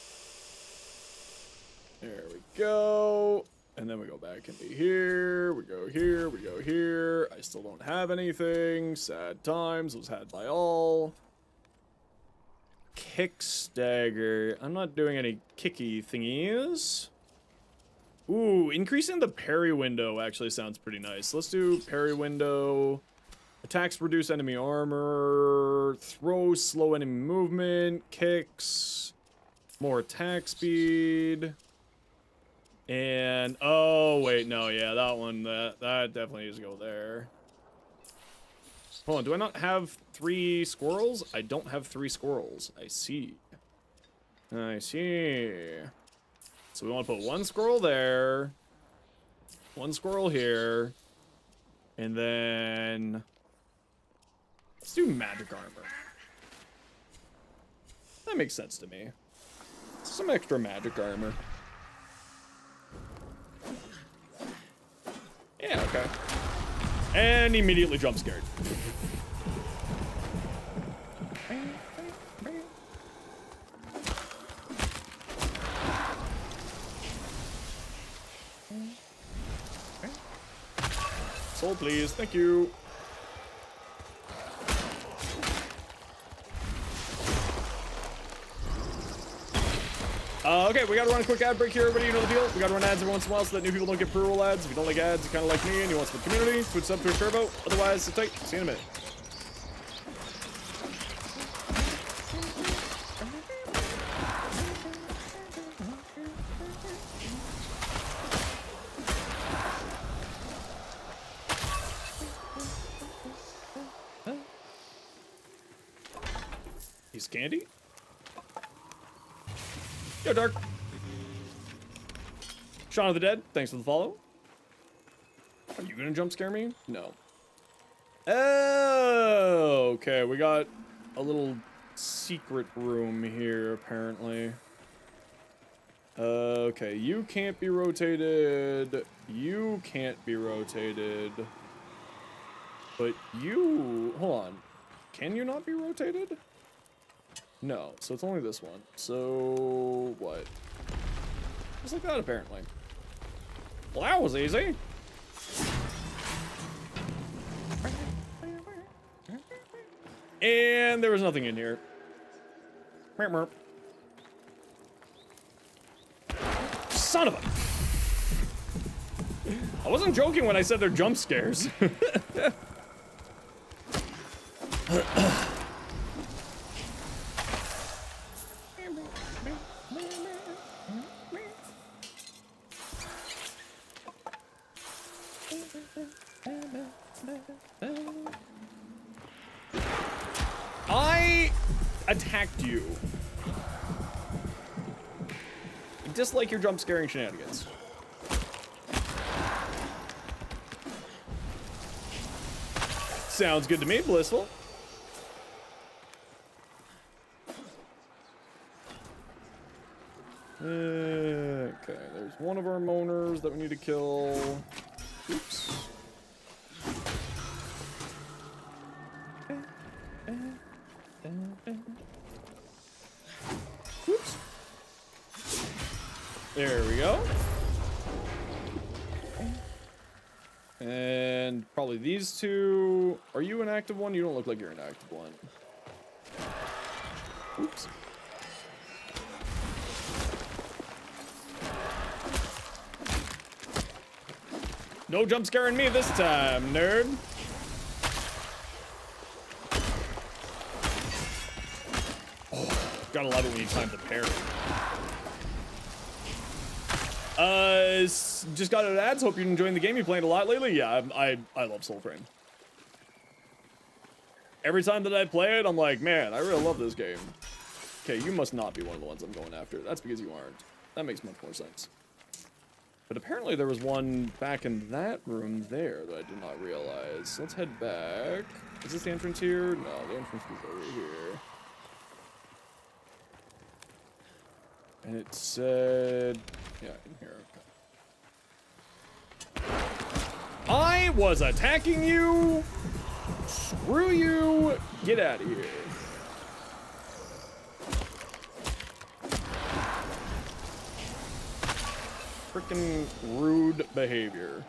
There we go. And then we go back into here. We go here. We go here. I still don't have anything. Sad times. Was had by all. Kick stagger. I'm not doing any kicky thingies. Ooh, increasing the parry window actually sounds pretty nice. Let's do parry window. Attacks reduce enemy armor. Throw slow enemy movement. Kicks. More attack speed. And oh wait, no, yeah, that one that definitely needs to go there. Hold on, do I not have 3 squirrels? I don't have 3 squirrels. I see. I see. So we want to put 1 squirrel there, 1 squirrel here, and then let's do magic armor. That makes sense to me. Some extra magic armor. Yeah, okay. And immediately jump scared. Soul, please. Thank you. Okay, we gotta run a quick ad break here, everybody. You know the deal. We gotta run ads every once in a while so that new people don't get pre-roll ads. If you don't like ads, you kind of like me and you want some community, switch sub to a turbo. Otherwise, sit tight. See you in a minute. He's candy? Yo, Dark. Shaun of the Dead, thanks for the follow. Are you gonna jump scare me? No. Oh, okay, we got a little secret room here, apparently. Okay, you can't be rotated. You can't be rotated. But you... Hold on. Can you not be rotated? No, so it's only this one. So, what? Just like that, apparently. Well, that was easy. And there was nothing in here. Son of a... I wasn't joking when I said they're jump scares. I attacked you. I dislike your jump scaring shenanigans. Sounds good to me, Blissful. Okay, there's one of our moaners that we need to kill. Oops. Oops. There we go. And probably these two. Are you an active one? You don't look like you're an active one. Oops. No jump scaring me this time, nerd. Oh, gotta love it when you time the parry. Just got out of ads. Hope you're enjoying the game. You played a lot lately. Yeah, I love Soulframe. Every time that I play it, I'm like, man, I really love this game. Okay, you must not be one of the ones I'm going after. That's because you aren't. That makes much more sense. But apparently there was one back in that room there that I did not realize. Let's head back. Is this the entrance here? No, the entrance is over here. And it said... yeah, in here. Okay. I was attacking you! Screw you! Get out of here. Freaking rude behavior.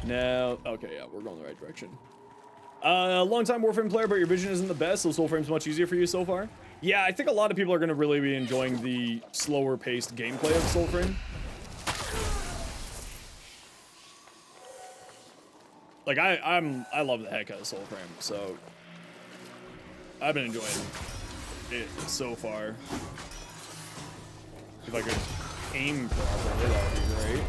Now, okay, yeah, we're going the right direction. Long-time Warframe player, but your vision isn't the best, so Soulframe's much easier for you so far. Yeah, I think a lot of people are going to really be enjoying the slower-paced gameplay of Soulframe. Like, I love the heck out of Soulframe, so I've been enjoying it so far. If I could aim properly, that would be great.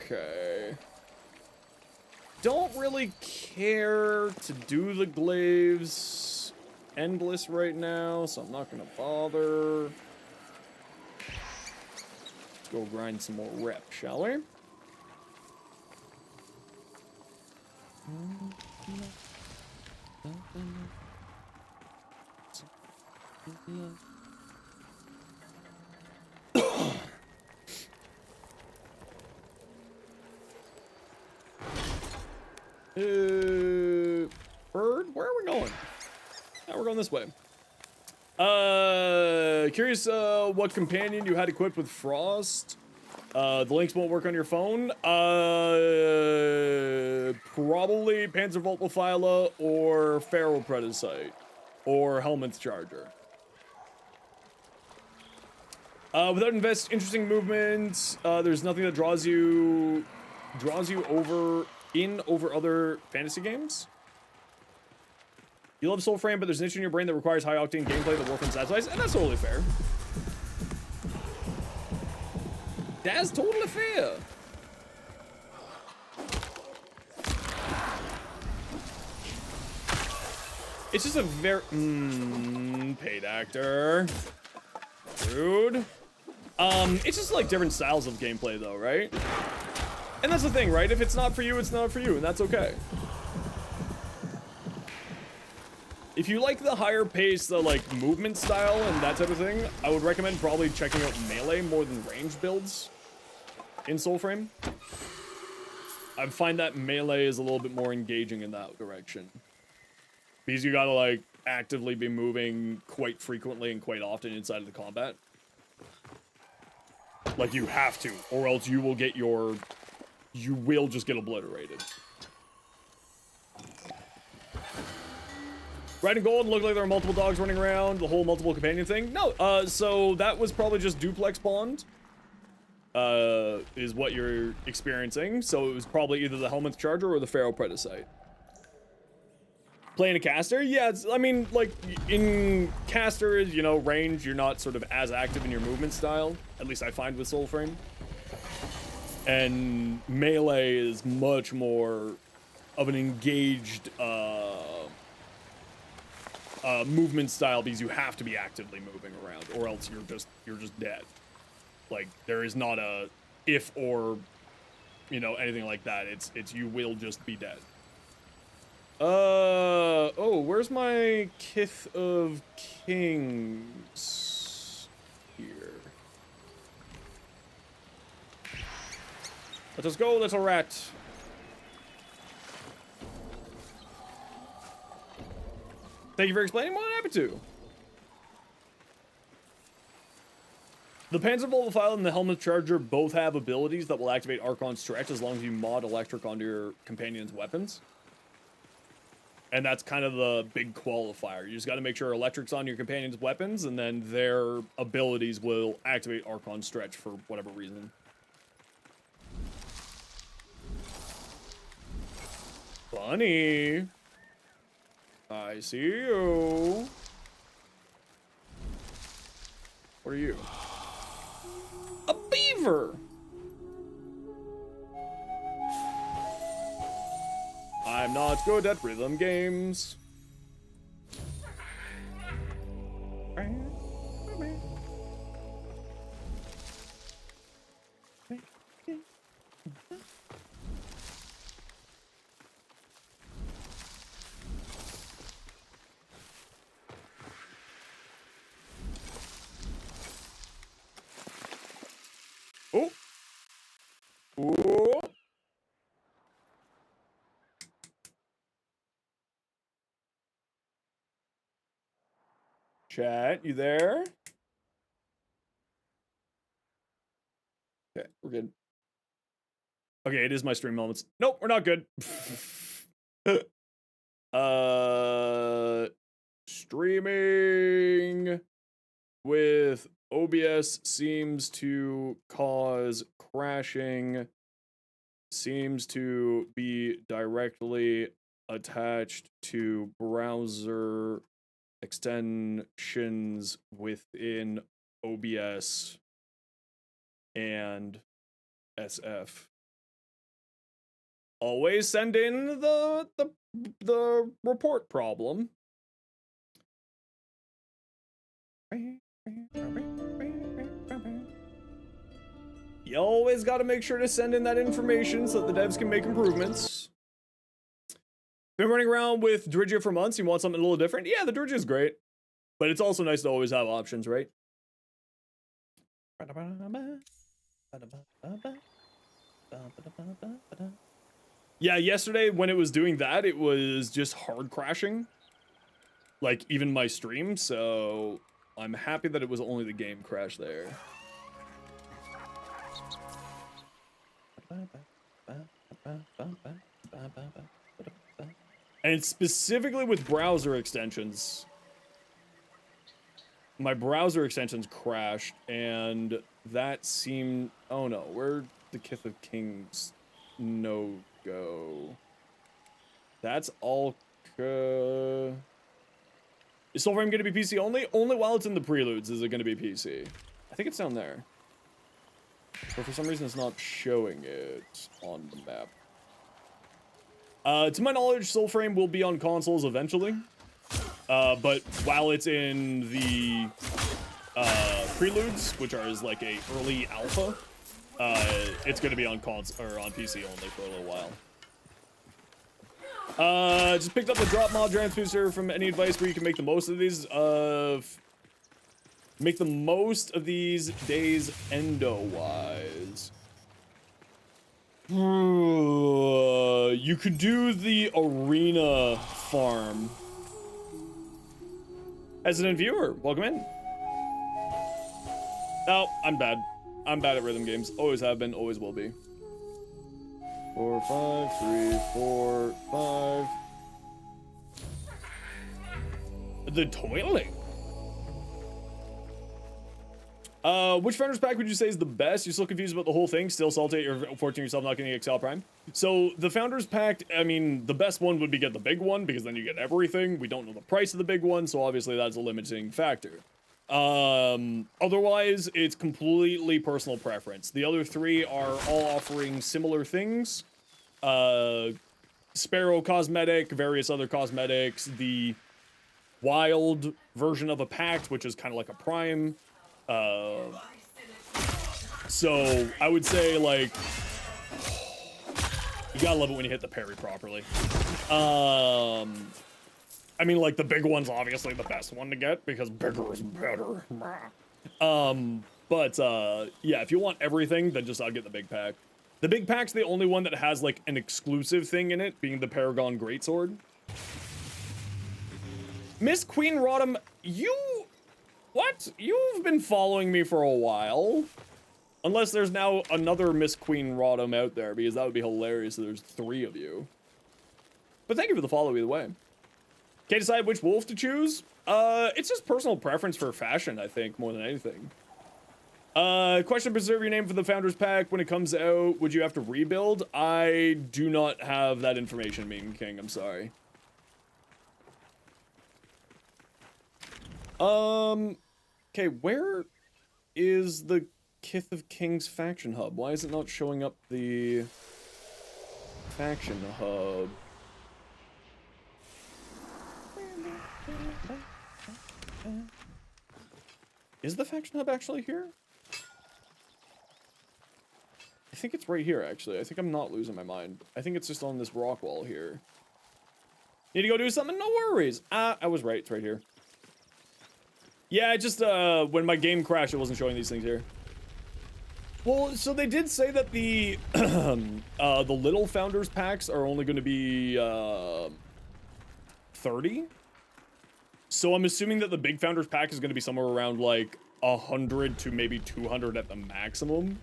Okay. Don't really care to do the glaives endless right now, so I'm not gonna bother. Let's go grind some more rep, shall we? Bird, where are we going? Yeah, we're going this way. Curious what companion you had equipped with Frost. The links won't work on your phone. Probably Panzervoltophyla or Feral Predacite or Helmet's Charger. Without interesting movement, there's nothing that draws you over other fantasy games. You love Soulframe, but there's an itch in your brain that requires high-octane gameplay that Warframe satisfies, and that's totally fair. That's totally fair. It's just a very... paid actor. Rude. It's just like different styles of gameplay, though, right? And that's the thing, right? If it's not for you, it's not for you, and that's okay. If you like the higher pace, the like movement style and that type of thing, I would recommend probably checking out melee more than range builds in Soulframe. I find that melee is a little bit more engaging in that direction. Because you gotta like actively be moving quite frequently and quite often inside of the combat. Like, you have to, or else you will get your... You will just get obliterated. Red and gold look like there are multiple dogs running around, the whole multiple companion thing. No, so that was probably just duplex spawned. Is what you're experiencing. So it was probably either the Helminth Charger or the Pharaoh Predacite. Playing a caster? Yeah, it's, I mean, like, in caster, you know, range, you're not sort of as active in your movement style. At least I find with Soulframe. And melee is much more of an engaged, movement style because you have to be actively moving around or else you're just dead. Like, there is not a if or, you know, anything like that. It's you will just be dead. Oh, where's my Kith of Kings here? Let us go, little rat. Thank you for explaining. What happened to? The Panzerbolt File and the Helminth Charger both have abilities that will activate Archon Stretch as long as you mod Electric onto your companion's weapons. And that's kind of the big qualifier. You just got to make sure Electric's on your companion's weapons, and then their abilities will activate Archon Stretch for whatever reason. Bunny. I see you. What are you? A beaver! I'm not good at rhythm games. Oh. Oh. Chat, you there? Okay, we're good. Okay, it is my stream moments. Nope, we're not good. Streaming with OBS seems to cause crashing, seems to be directly attached to browser extensions within OBS and SF. Always send in the report problem. You always got to make sure to send in that information so that the devs can make improvements. Been running around with Drigia for months. You want something a little different? Yeah, the Drigia is great, but it's also nice to always have options, right? Yeah, yesterday when it was doing that, it was just hard crashing. Like, even my stream, so I'm happy that it was only the game crash there. And specifically with browser extensions. My browser extensions crashed, and that seemed... Oh no, where'd the Kith of Kings no-go? That's all... Is Soulframe going to be PC only? Only while it's in the preludes is it going to be PC. I think it's down there. But for some reason it's not showing it on the map. To my knowledge, Soulframe will be on consoles eventually. But while it's in the preludes, which are like a early alpha, it's going to be on on PC only for a little while. Just picked up the drop mod transducer. From any advice where you can make the most of these? Make the most of these days endo-wise. You could do the arena farm. Hesitant viewer, welcome in. Oh, I'm bad. I'm bad at rhythm games. Always have been, always will be. 4, 5, 3, 4, 5. The toiling. Which Founders Pack would you say is the best? You're still confused about the whole thing? Still salty at your fortunate yourself not getting XL Prime? So, the Founders Pack, I mean, the best one would be get the big one, because then you get everything. We don't know the price of the big one, so obviously that's a limiting factor. Otherwise, it's completely personal preference. The other three are all offering similar things. Sparrow cosmetic, various other cosmetics, the wild version of a pact, which is kind of like a prime. So I would say, like, you gotta love it when you hit the parry properly. I mean, like, the big one's obviously the best one to get because bigger is better. Yeah, if you want everything, then just I'll get the big pack. The big pack's the only one that has, like, an exclusive thing in it, being the Paragon Greatsword. Miss Queen Rodham, what? You've been following me for a while. Unless there's now another Miss Queen Rodham out there, because that would be hilarious if there's 3 of you. But thank you for the follow either way. Can't decide which wolf to choose? It's just personal preference for fashion, I think, more than anything. Question, preserve your name for the Founders Pack. When it comes out, would you have to rebuild? I do not have that information, Meme King, I'm sorry. Okay, where is the Kith of Kings faction hub? Why is it not showing up the faction hub? Is the faction hub actually here? I think it's right here, actually. I think I'm not losing my mind. I think it's just on this rock wall here. Need to go do something? No worries. I was right. It's right here. Yeah, it just, when my game crashed, it wasn't showing these things here. Well, so they did say that the, the little Founders Packs are only going to be, 30. So I'm assuming that the big Founders Pack is going to be somewhere around, like, 100 to maybe 200 at the maximum.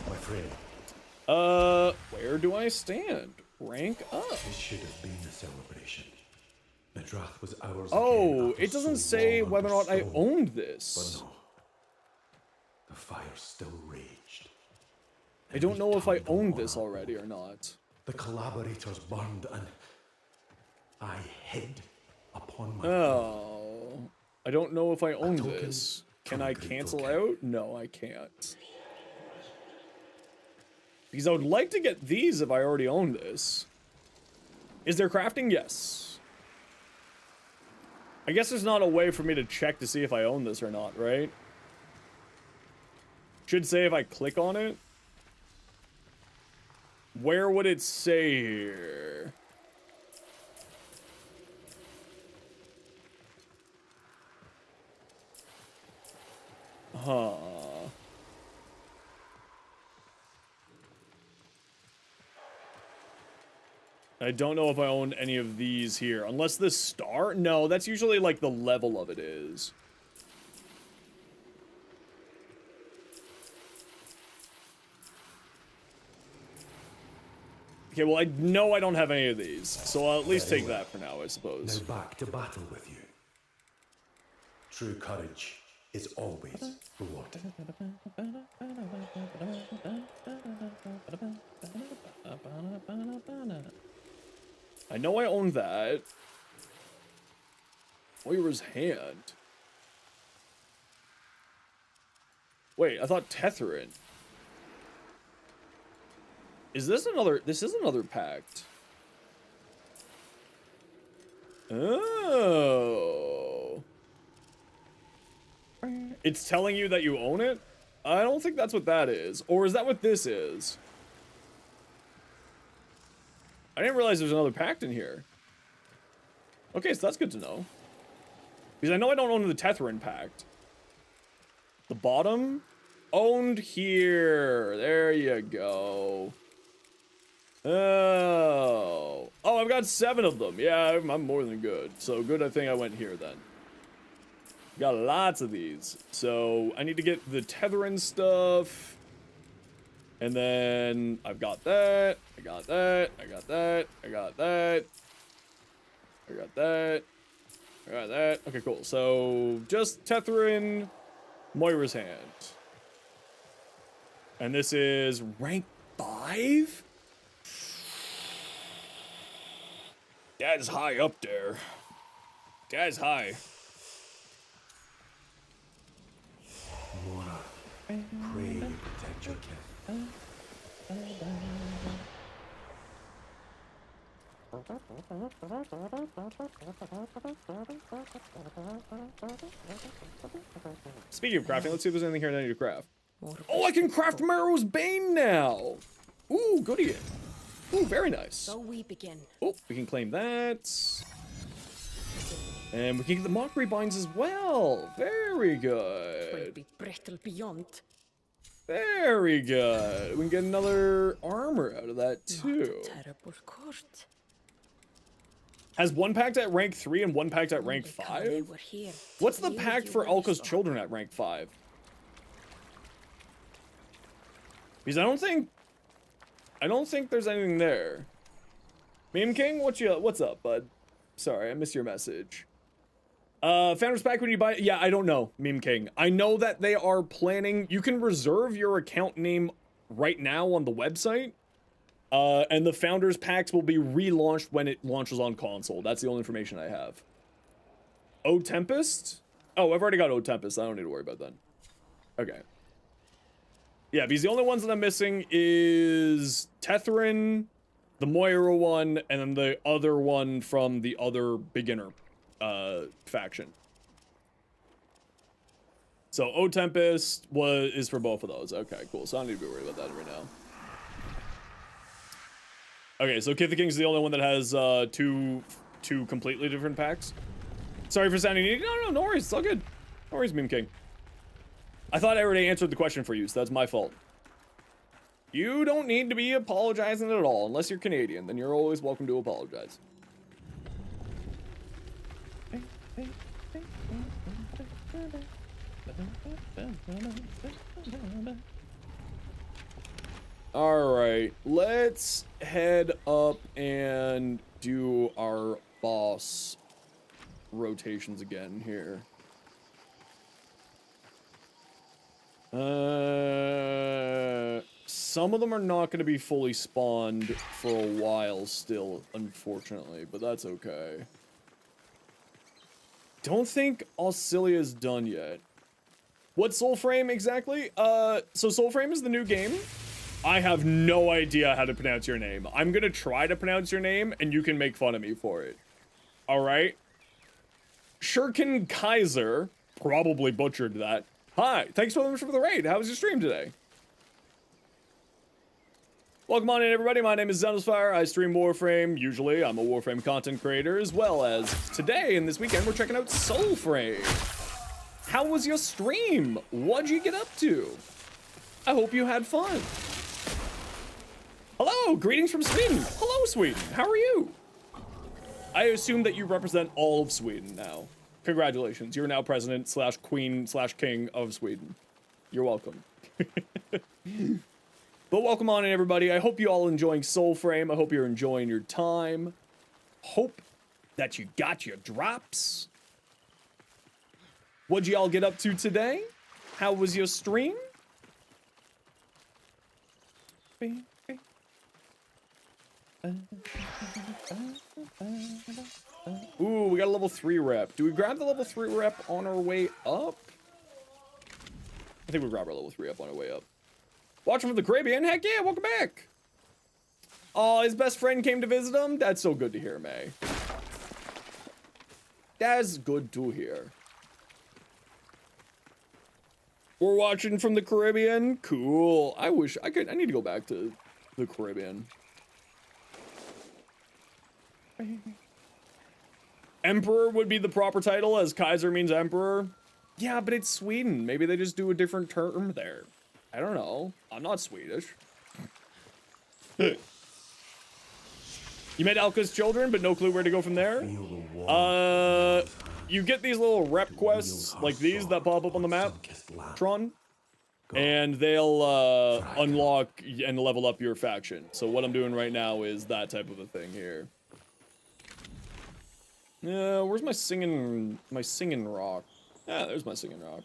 My friend. Where do I stand? Rank up. This should have been the celebration. The Drath was ours. Oh, it doesn't say whether or not I owned this. But no. The fire still raged. I don't know if I owned this already or not. The collaborators burned and I hid upon my Oh, I don't know if I own this. Can I cancel out? No, I can't. Because I would like to get these if I already own this. Is there crafting? Yes. I guess there's not a way for me to check to see if I own this or not, right? Should say if I click on it. Where would it say here? Huh. I don't know if I own any of these here. Unless this star? No, that's usually like the level of it is. Okay, well, I know I don't have any of these, so I'll at least take that for now, I suppose. Now back to battle with you. True courage is always rewarded. I know I own that. Moira's hand. Wait, I thought Tetherin. Is this another? This is another pact. Oh. It's telling you that you own it? I don't think that's what that is. Or is that what this is? I didn't realize there's another pact in here. Okay, so that's good to know. Because I know I don't own the Tetherin pact. The bottom? Owned here. There you go. Oh. I've got 7 of them. Yeah, I'm more than good. So good, I think I went here then. Got lots of these. So I need to get the tethering stuff. And then I've got that. I got that. I got that. I got that. I got that. I got that. Okay, cool. So just tethering Moira's hand. And this is rank 5? Dad's high up there. Dad's high. Mora, pray you protect your kin. Speaking of crafting, let's see if there's anything here that I need to craft. Oh, I can craft Marrow's Bane now! Ooh, goodie. Ooh, very nice. So we begin. Oh, we can claim that. And we can get the Mockery Binds as well. Very Will good. be brittle beyond. Very good. We can get another armor out of that too. Terrible court. Has one packed at rank 3 and one packed at rank 5? What's the pact for Alka's children at rank 5? Because I don't think there's anything there. Meme King, what's up, bud? Sorry, I missed your message. Founders pack when you buy it? Yeah, I don't know, Meme King. I know that they are planning, you can reserve your account name right now on the website. And the Founders Packs will be relaunched when it launches on console. That's the only information I have. O Tempest? Oh, I've already got O Tempest. I don't need to worry about that. Okay. Yeah, because the only ones that I'm missing is Tetherin, the Moira one, and then the other one from the other beginner faction. So O Tempest is for both of those. Okay, cool. So I don't need to be worried about that right now. Okay, so Kith the King's the only one that has two completely different packs. Sorry for sounding needy. No worries. It's all good. No worries, Meme King. I thought I already answered the question for you, so that's my fault. You don't need to be apologizing at all, unless you're Canadian. Then you're always welcome to apologize. Alright, let's head up and do our boss rotations again here. Some of them are not going to be fully spawned for a while still, unfortunately, but that's okay. Don't think Auxilia's done yet. What's Soulframe exactly? So Soulframe is the new game. I have no idea how to pronounce your name. I'm gonna try to pronounce your name, and you can make fun of me for it. Alright? Shurkin Kaiser probably butchered that. Hi, thanks so much for the raid. How was your stream today? Welcome on in, everybody. My name is Zenosfire. I stream Warframe. Usually, I'm a Warframe content creator, as well as today and this weekend, we're checking out Soulframe. How was your stream? What'd you get up to? I hope you had fun. Hello, greetings from Sweden. Hello, Sweden. How are you? I assume that you represent all of Sweden now. Congratulations. You're now president / queen / king of Sweden. You're welcome. But welcome on in, everybody. I hope you all enjoying Soulframe. I hope you're enjoying your time. Hope that you got your drops. What'd y'all get up to today? How was your stream? Ooh, we got a level 3 rep. Do we grab the level 3 rep on our way up? I think we grab our level 3 up on our way up. Watching from the Caribbean? Heck yeah, welcome back. Oh, his best friend came to visit him? That's so good to hear, May. That's good to hear. We're watching from the Caribbean? Cool. I need to go back to the Caribbean. Emperor would be the proper title, as Kaiser means emperor. Yeah, but it's Sweden. Maybe they just do a different term there. I don't know. I'm not Swedish. You met Alka's children, but no clue where to go from there? Feel the warmth You get these little rep quests like these that pop up on the map, Tron, and they'll unlock and level up your faction. So what I'm doing right now is that type of a thing here. Where's my singing rock? Ah, there's my singing rock.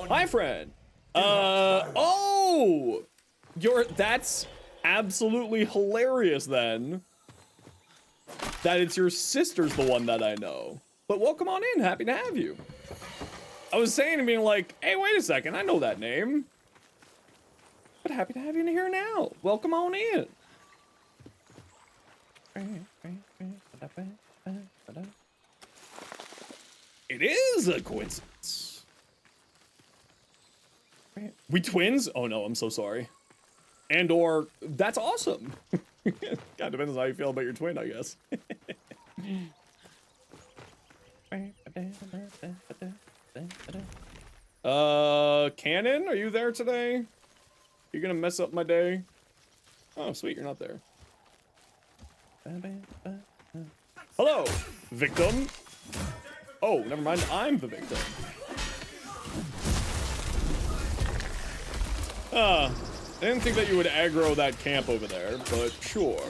Hi, friend. Oh, that's absolutely hilarious then. That it's your sister's the one that I know. But welcome on in, happy to have you. I was saying and being like, hey, wait a second, I know that name. But happy to have you in here now. Welcome on in. It is a coincidence. We twins? Oh no, I'm so sorry. And or, that's awesome. God, depends on how you feel about your twin, I guess. Cannon, are you there today? You're gonna mess up my day? Oh, sweet, you're not there. Hello, victim. Oh, never mind, I'm the victim. I didn't think that you would aggro that camp over there, but sure.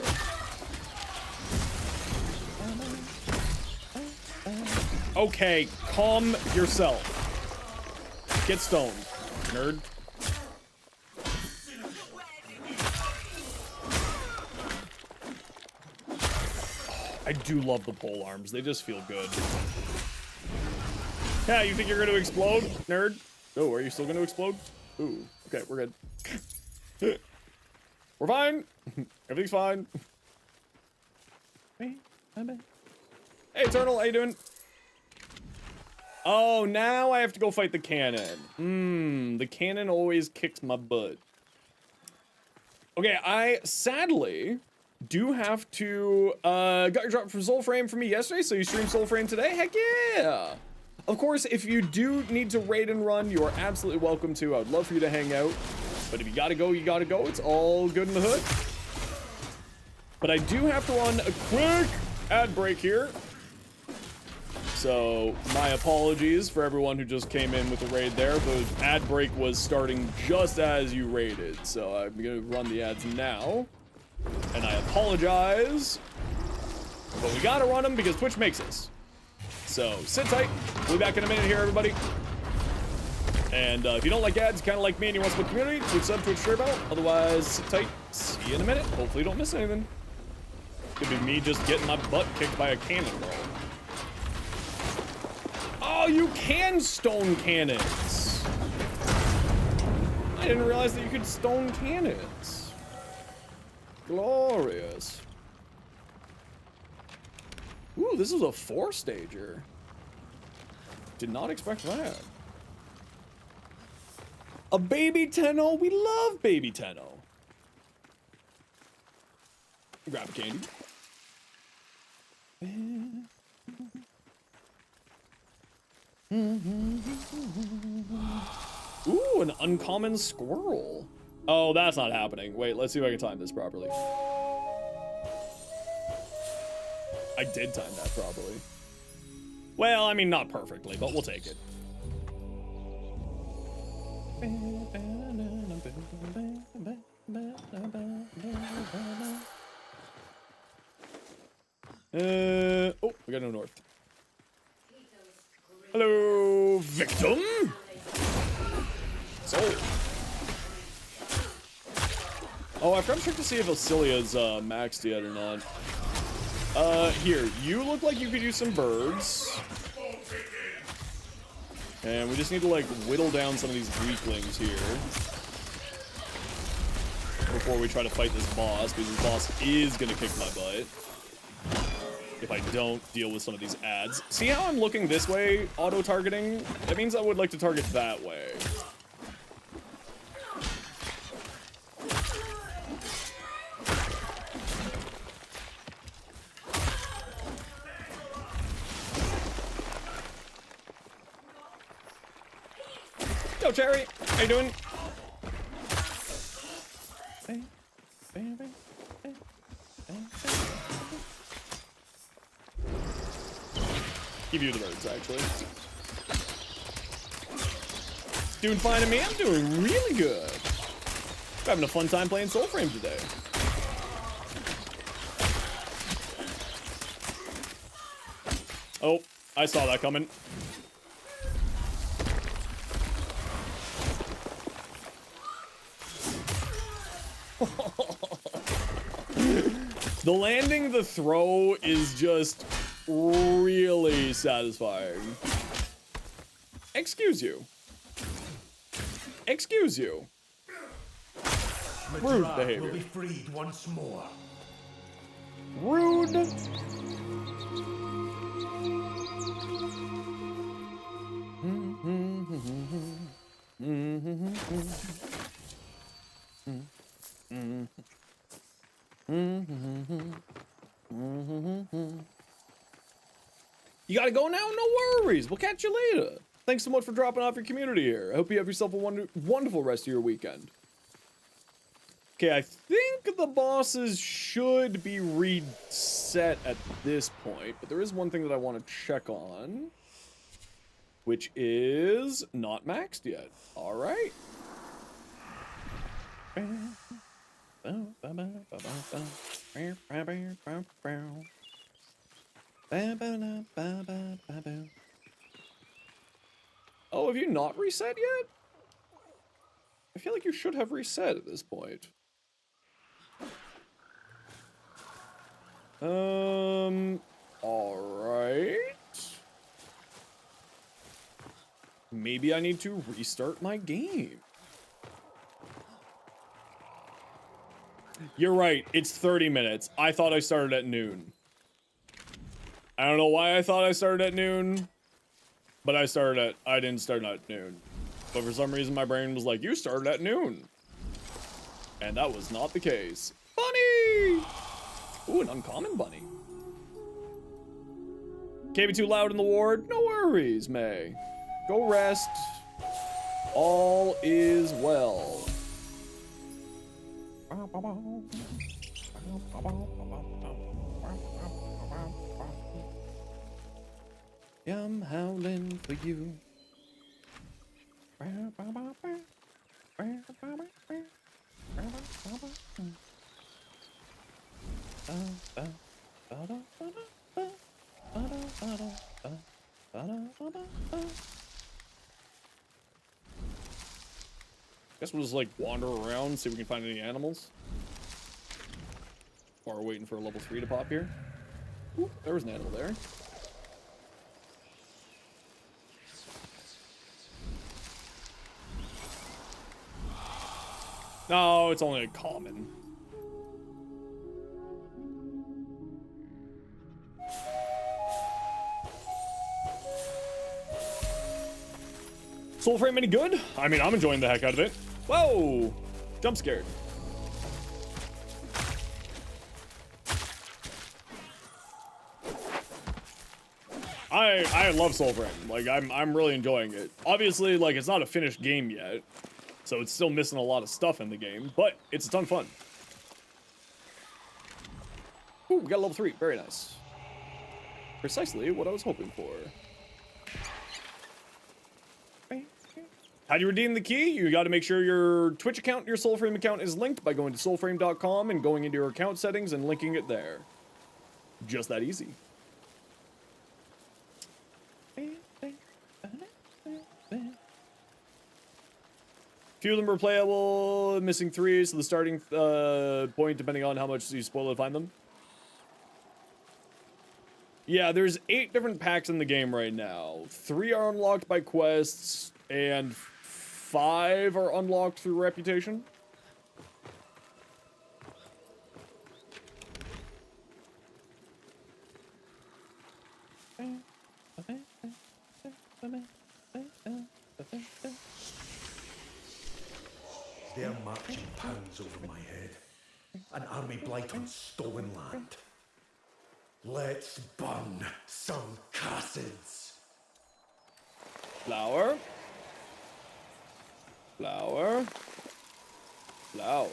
Okay, calm yourself. Get stoned, nerd. I do love the pole arms. They just feel good. Yeah, you think you're gonna explode, nerd? Oh, are you still gonna explode? Ooh, okay, we're good. We're fine. Everything's fine. Hey, Eternal, how you doing? Oh, now I have to go fight the cannon. The cannon always kicks my butt. Okay, I sadly do have to, got your drop from Soulframe for me yesterday, so you streamed Soulframe today? Heck yeah! Of course, if you do need to raid and run, you are absolutely welcome to. I would love for you to hang out. But if you gotta go, you gotta go. It's all good in the hood. But I do have to run a quick ad break here. So, my apologies for everyone who just came in with the raid there. The ad break was starting just as you raided. So, I'm gonna run the ads now. And I apologize. But we gotta run them because Twitch makes us. So, sit tight. We'll be back in a minute here, everybody. And if you don't like ads, kind of like me, and you want to support the community, Twitch sub, Twitch share about. Otherwise, sit tight. See you in a minute. Hopefully you don't miss anything. Could be me just getting my butt kicked by a cannonball. Oh, you can stone cannons. I didn't realize that you could stone cannons. Glorious. Ooh, this is a 4-stager. Did not expect that. A baby Tenno. We love baby Tenno. Grab a candy. Ooh, an uncommon squirrel. Oh, that's not happening. Wait, let's see if I can time this properly. I did time that properly. Well, I mean, not perfectly, but we'll take it. Oh, we got no north. Hello, victim. Soul. Oh, I forgot to check to see if Osilia's maxed yet or not. Here, you look like you could use some birds. And we just need to, like, whittle down some of these weaklings here. Before we try to fight this boss, because this boss is gonna kick my butt. If I don't deal with some of these ads. See how I'm looking this way, auto-targeting? That means I would like to target that way. Yo, Cherry. How you doing? Give you the birds, actually. Doing fine to me. I'm doing really good. Having a fun time playing Soulframe today. Oh, I saw that coming. The landing, the throw is just really satisfying. Excuse you. Excuse you. Rude behavior. Will be freed once more. Rude. You gotta go now? No worries. We'll catch you later. Thanks so much for dropping off your community here. I hope you have yourself a wonderful rest of your weekend. Okay, I think the bosses should be reset at this point, but there is one thing that I want to check on, which is not maxed yet. All right. Oh, have you not reset yet? I feel like you should have reset at this point. Alright. Maybe I need to restart my game. You're right, it's 30 minutes. I thought I started at noon. I don't know why I thought I started at noon, but I didn't start at noon. But for some reason my brain was like, you started at noon. And that was not the case. Bunny! Ooh, an uncommon bunny. Can't be too loud in the ward? No worries, May. Go rest. All is well. Yeah, I'm howling for you. Guess we'll just like wander around, see if we can find any animals. While we're waiting for a level 3 to pop here. Ooh, there was an animal there. No, it's only a common. Soulframe any good? I mean, I'm enjoying the heck out of it. Whoa! Jump scared. I love Soulframe. Like, I'm really enjoying it. Obviously, like, it's not a finished game yet, so it's still missing a lot of stuff in the game, but it's a ton of fun. Ooh, we got level 3. Very nice. Precisely what I was hoping for. How do you redeem the key? You got to make sure your Twitch account, your Soulframe account is linked by going to soulframe.com and going into your account settings and linking it there. Just that easy. Few of them are playable, missing 3, so the starting point, depending on how much you spoil to find them. Yeah, there's 8 different packs in the game right now. 3 are unlocked by quests, and 5 are unlocked through reputation. They're marching pounds over my head. An army blight on stolen land. Let's burn some cassids. Flower. Flower. Flower.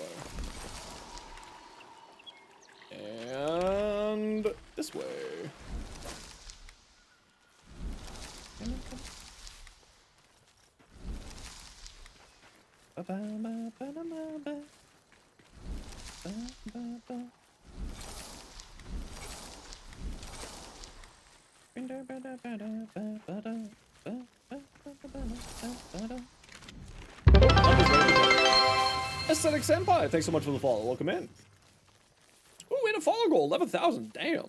And this way. Aesthetic Senpai, thanks so much for the follow. Welcome in. Ooh, we had a follow goal, 11,000. Damn.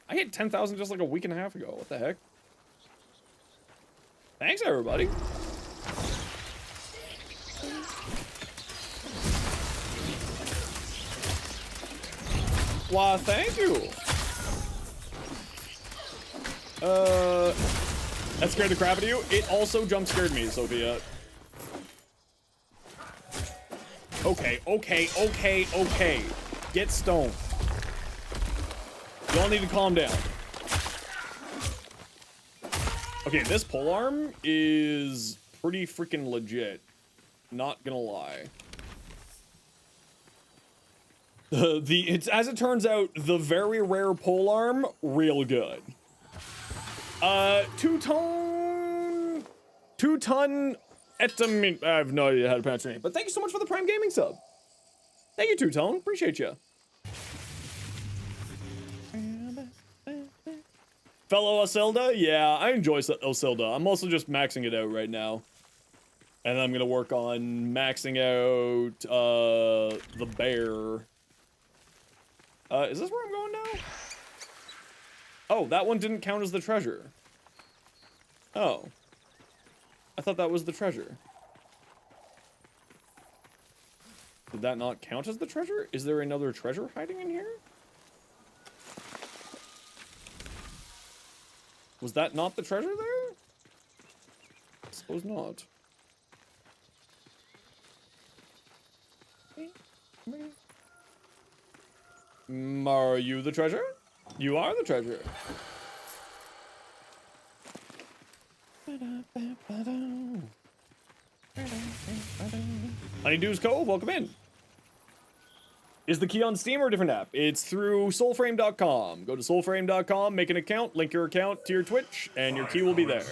I hit 10,000 just like a week and a half ago. What the heck? Thanks, everybody. Why, thank you. That scared the crap out of you? It also jump scared me, Sophia. Okay. Get stoned. Y'all need to calm down. Okay, this polearm is pretty freaking legit. Not gonna lie. It's as it turns out, the very rare polearm, real good. Two-ton etamin. I have no idea how to pronounce your name, but thank you so much for the Prime Gaming sub. Thank you, Two-Tone. Appreciate you. Fellow Osilda? Yeah, I enjoy Osilda. I'm also just maxing it out right now. And I'm gonna work on maxing out, the bear. Is this where I'm going now? Oh, that one didn't count as the treasure. Oh. I thought that was the treasure. Did that not count as the treasure? Is there another treasure hiding in here? Was that not the treasure there? I suppose not. Are you the treasure? You are the treasure. Honeydew's Cove, welcome in. Is the key on Steam or a different app? It's through Soulframe.com. Go to Soulframe.com, make an account, link your account to your Twitch, and your key will be there.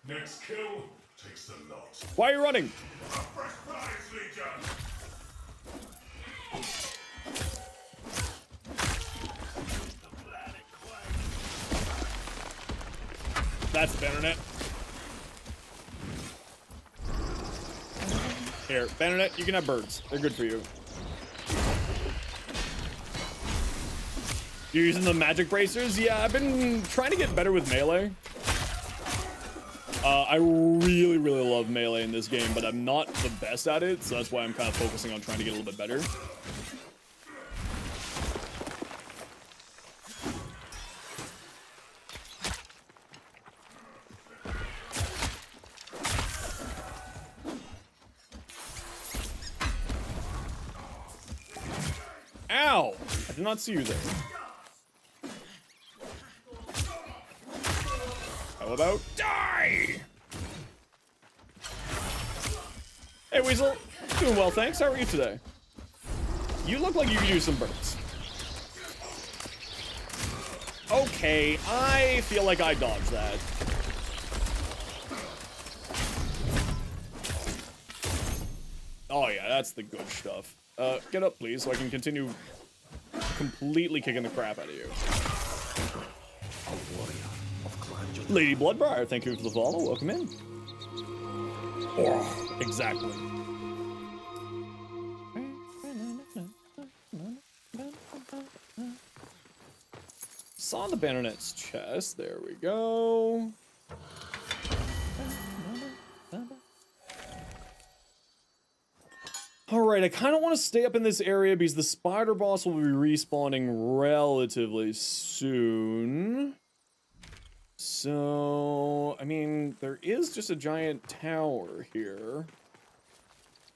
Next kill takes the lot. Why are you running? A fresh prize, Legion! That's Bannernet. Here, Bannernet, you can have birds. They're good for you. You're using the magic bracers? Yeah, I've been trying to get better with melee. I really, really love melee in this game, but I'm not the best at it, so that's why I'm kind of focusing on trying to get a little bit better. Ow! I did not see you there. How about die? Hey, Weasel. Doing well, thanks. How are you today? You look like you could use some birds. Okay, I feel like I dodged that. Oh yeah, that's the good stuff. Get up, please, so I can continue completely kicking the crap out of you. Lady Bloodbriar, thank you for the follow. Welcome in. Oh, exactly. Saw the Bannernet's chest. There we go. Alright, I kind of want to stay up in this area because the spider boss will be respawning relatively soon. So, I mean, there is just a giant tower here.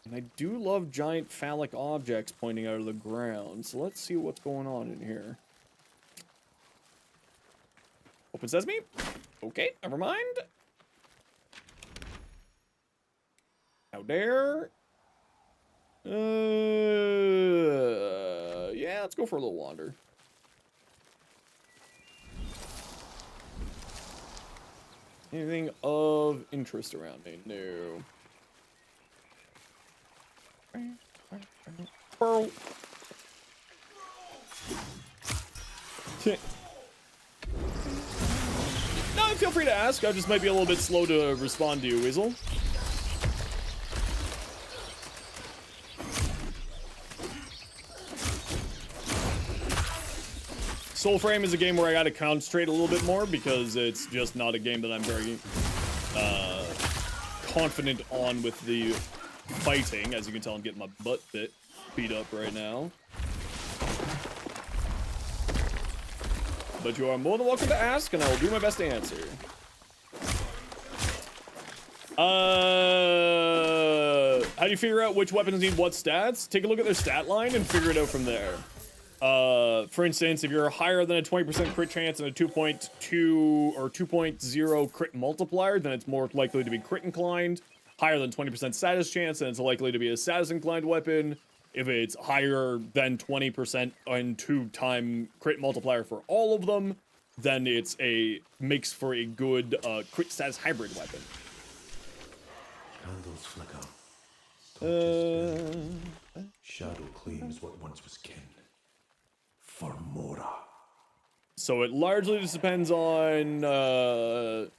And I do love giant phallic objects pointing out of the ground. So let's see what's going on in here. Open sesame? Okay, never mind. How dare? Yeah, let's go for a little wander. Anything of interest around me? No. Pearl. No, feel free to ask. I just might be a little bit slow to respond to you, Weasel. Soulframe is a game where I gotta concentrate a little bit more because it's just not a game that I'm very confident on with the fighting. As you can tell, I'm getting my butt beat up right now. But you are more than welcome to ask, and I will do my best to answer. How do you figure out which weapons need what stats? Take a look at their stat line and figure it out from there. For instance, if you're higher than a 20% crit chance and a 2.2 or 2.0 crit multiplier, then it's more likely to be crit inclined. Higher than 20% status chance, then it's likely to be a status inclined weapon. If it's higher than 20% and 2-time crit multiplier for all of them, then it's makes for a good crit status hybrid weapon. Candles flicker. Torches burn. Shadow claims what once was kin. For Mora. So it largely just depends on the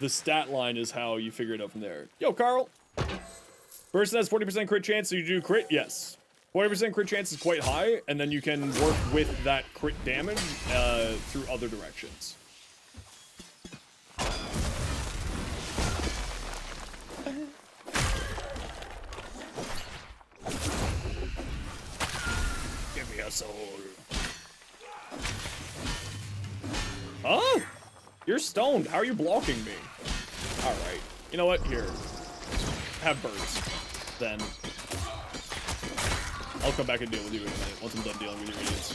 stat line is how you figure it out from there. Yo, Carl. Person has 40% crit chance, so you do crit? Yes. 40% crit chance is quite high, and then you can work with that crit damage through other directions. Give me a soul. Huh? You're stoned. How are you blocking me? Alright. You know what? Here. Have birds. Then. I'll come back and deal with you in a minute once I'm done dealing with you idiots.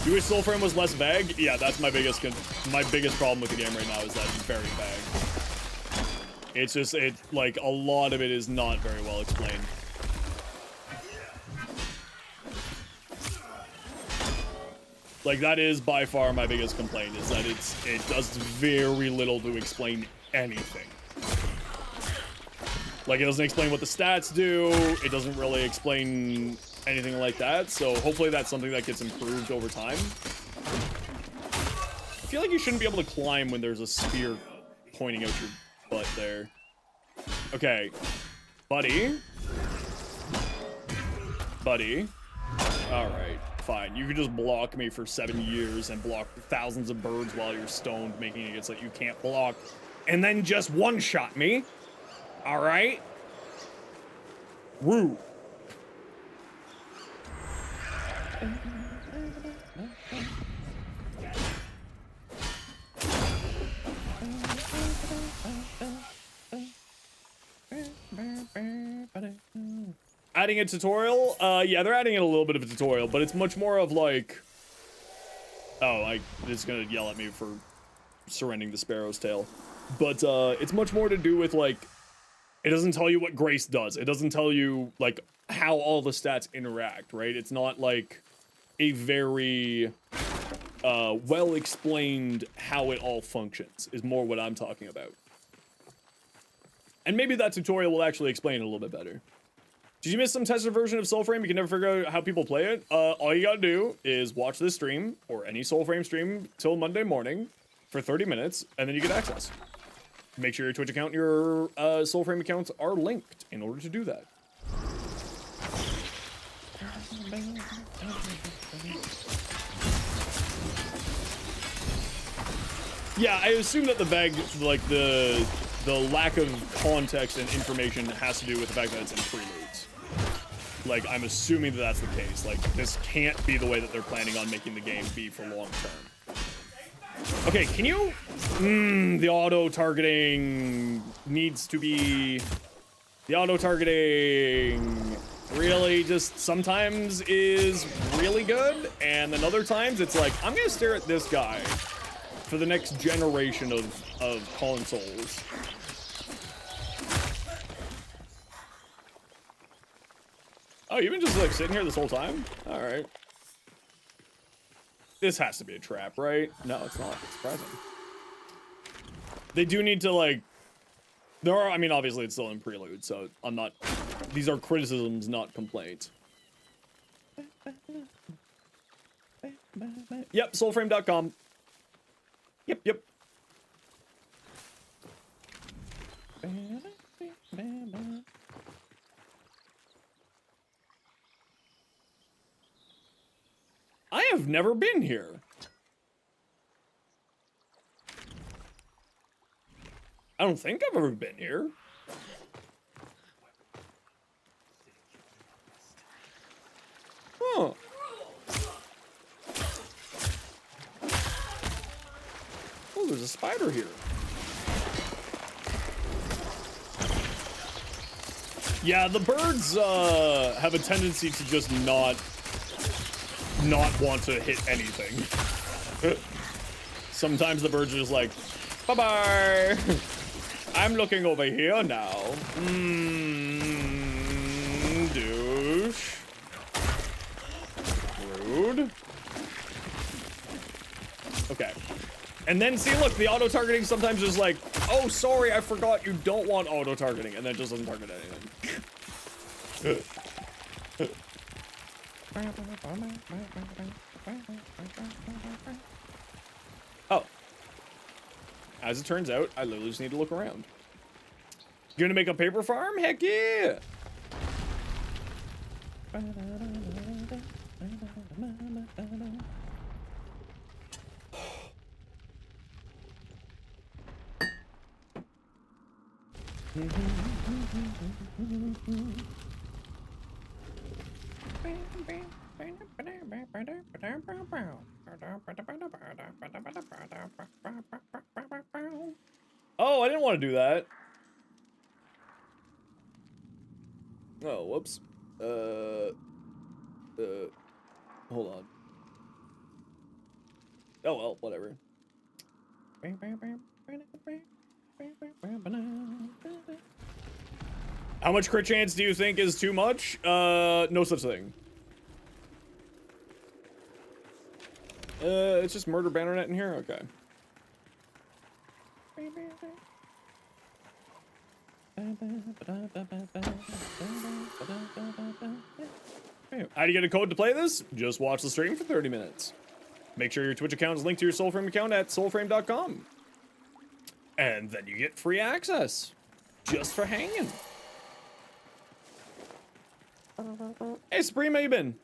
You wish Soulframe was less vague? Yeah, that's my biggest problem with the game right now is that it's very vague. It's just, like, a lot of it is not very well explained. Like, that is by far my biggest complaint, is that it does very little to explain anything. Like, it doesn't explain what the stats do, it doesn't really explain anything like that, so hopefully that's something that gets improved over time. I feel like you shouldn't be able to climb when there's a spear pointing out your butt there. Okay. Buddy. Alright, fine. You can just block me for 7 years and block thousands of birds while you're stoned, making it so that you can't block, and then just one-shot me. Alright. Woo. Adding a tutorial? Yeah, they're adding in a little bit of a tutorial, but it's much more of like... Oh, it's gonna yell at me for surrendering the sparrow's tail. But, it's much more to do with, like... It doesn't tell you what Grace does. It doesn't tell you, like, how all the stats interact, right? It's not, like, a very, well-explained how it all functions, is more what I'm talking about. And maybe that tutorial will actually explain it a little bit better. Did you miss some tested version of Soulframe? You can never figure out how people play it? All you gotta do is watch this stream, or any Soulframe stream, till Monday morning, for 30 minutes, and then you get access. Make sure your Twitch account and your Soulframe accounts are linked in order to do that. Yeah, I assume that the lack of context and information has to do with the fact that it's in preludes. Like, I'm assuming that that's the case. Like, this can't be the way that they're planning on making the game be for long term. Okay, can you... the auto-targeting needs to be... The auto-targeting really just sometimes is really good, and then other times it's like, I'm gonna stare at this guy for the next generation of consoles. Oh, you've been just like sitting here this whole time? All right. This has to be a trap, right? No, it's not. It's surprising. They do need to like. There are. I mean, obviously, it's still in prelude, so I'm not. These are criticisms, not complaints. Yep, soulframe.com. Yep. I have never been here. I don't think I've ever been here. Huh. Oh, there's a spider here. Yeah, the birds have a tendency to just not want to hit anything. Sometimes the birds are just like, bye-bye. I'm looking over here now. Douche. Rude. Okay. And then, see, look, the auto-targeting sometimes is like, oh, sorry, I forgot you don't want auto-targeting, and then it just doesn't target anything. Oh. As it turns out, I literally just need to look around. You gonna make a paper farm? Heck yeah! Oh, I didn't want to do that. Oh, whoops. Hold on. Oh well, whatever. How much crit chance do you think is too much? No such thing. It's just murder bannernet in here? Okay. How do you get a code to play this? Just watch the stream for 30 minutes. Make sure your Twitch account is linked to your Soulframe account at soulframe.com. And then you get free access. Just for hanging. Hey, Supreme, how you been?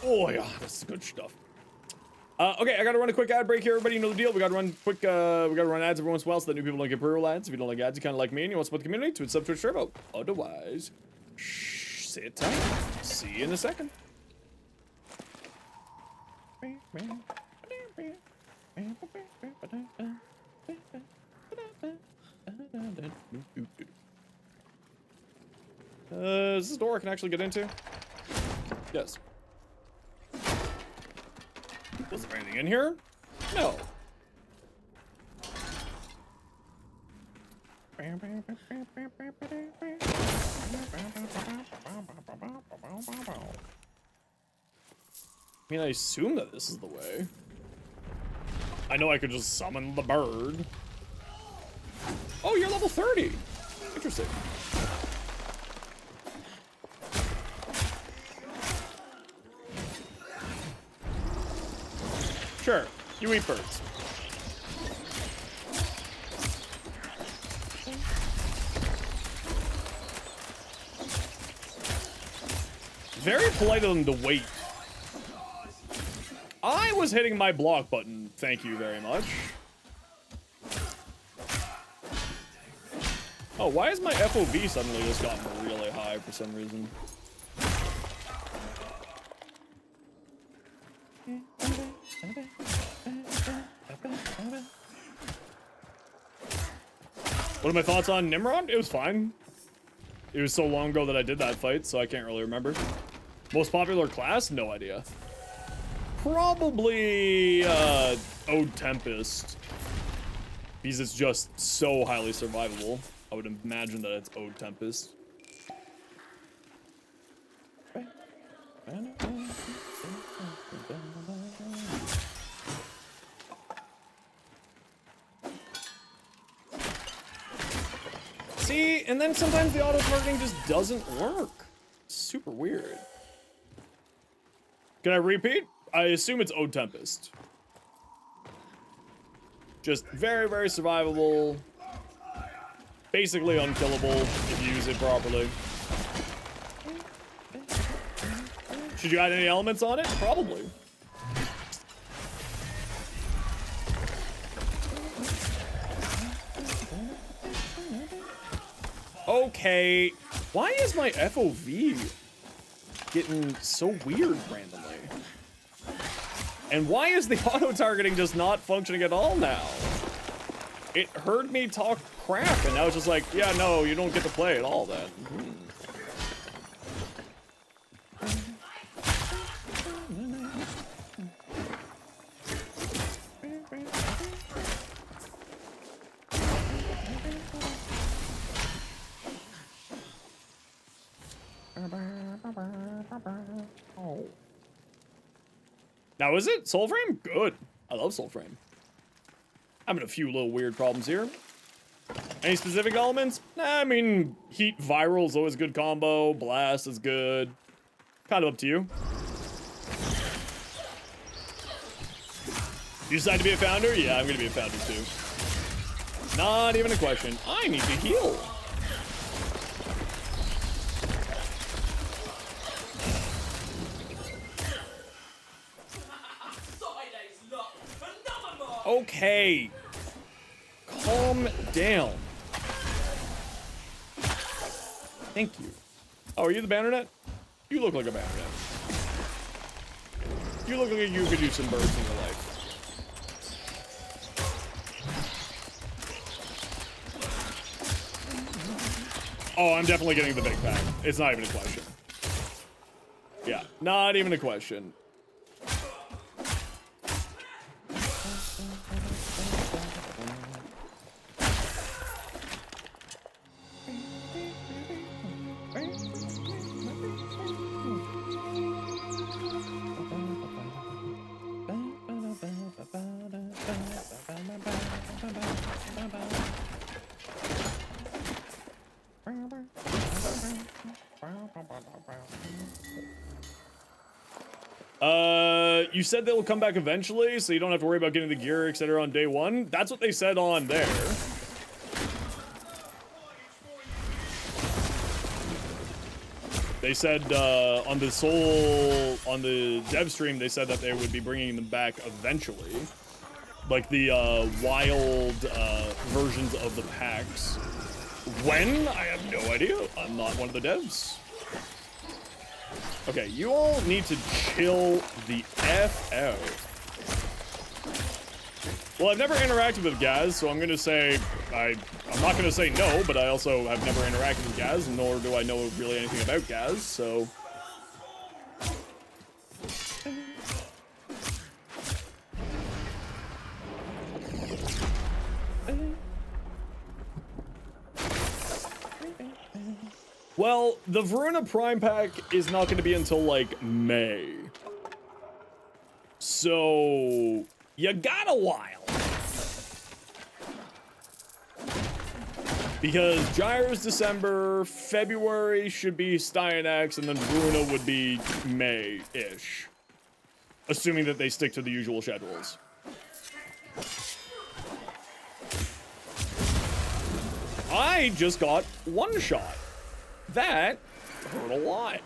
Oh yeah, this is good stuff. Okay, I gotta run a quick ad break here. Everybody know the deal. We gotta run quick. We gotta run ads every once in a while so that new people don't get pre-roll ads. If you don't like ads, you kind of like me and you want to support the community, Twitch sub, Twitch turbo. Otherwise, sit tight. See you in a second. Is this a door I can actually get into? Yes. Was there anything in here? No. I mean, I assume that this is the way. I know I could just summon the bird. Oh, you're level 30. Interesting. Sure, you eat birds. Very polite of them to wait. I was hitting my block button, thank you very much. Oh, why has my FOV suddenly just gotten really high for some reason? What are my thoughts on Nimrod? It was fine. It was so long ago that I did that fight, so I can't really remember. Most popular class? No idea. Probably Ode Tempest. Because it's just so highly survivable. I would imagine that it's Ode Tempest. See, and then sometimes the auto-targeting just doesn't work. It's super weird. Can I repeat? I assume it's Ode Tempest. Just very, very survivable. Basically unkillable if you use it properly. Should you add any elements on it? Probably. Okay. Why is my FOV getting so weird randomly? And why is the auto-targeting just not functioning at all now? It heard me talk crap, and now it's just like, yeah, no, you don't get to play at all then. Now is it? Soulframe? Good. I love Soulframe. Having a few little weird problems here. Any specific elements? Nah, I mean, Heat Viral is always a good combo. Blast is good. Kind of up to you. You decide to be a founder? Yeah, I'm gonna be a founder too. Not even a question. I need to heal. Okay. Calm down. Thank you. Oh, are you the Bannernet? You look like a Bannernet. You look like you could do some birds in your life. Oh, I'm definitely getting the big pack. It's not even a question. Yeah, not even a question. You said they'll come back eventually, so you don't have to worry about getting the gear, etc. on day one. That's what they said on there. They said on the dev stream, they said that they would be bringing them back eventually, like the wild versions of the packs. When? I have no idea. I'm not one of the devs. Okay, you all need to chill the F out. Well, I've never interacted with Gaz, so I'm gonna say, I'm not gonna say no, but I also have never interacted with Gaz, nor do I know really anything about Gaz, so. Well, the Varuna Prime pack is not going to be until, like, May. So, you got a while. Because Gyro's December, February should be Stein X, and then Varuna would be May-ish. Assuming that they stick to the usual schedules. I just got one shot. That hurt a lot.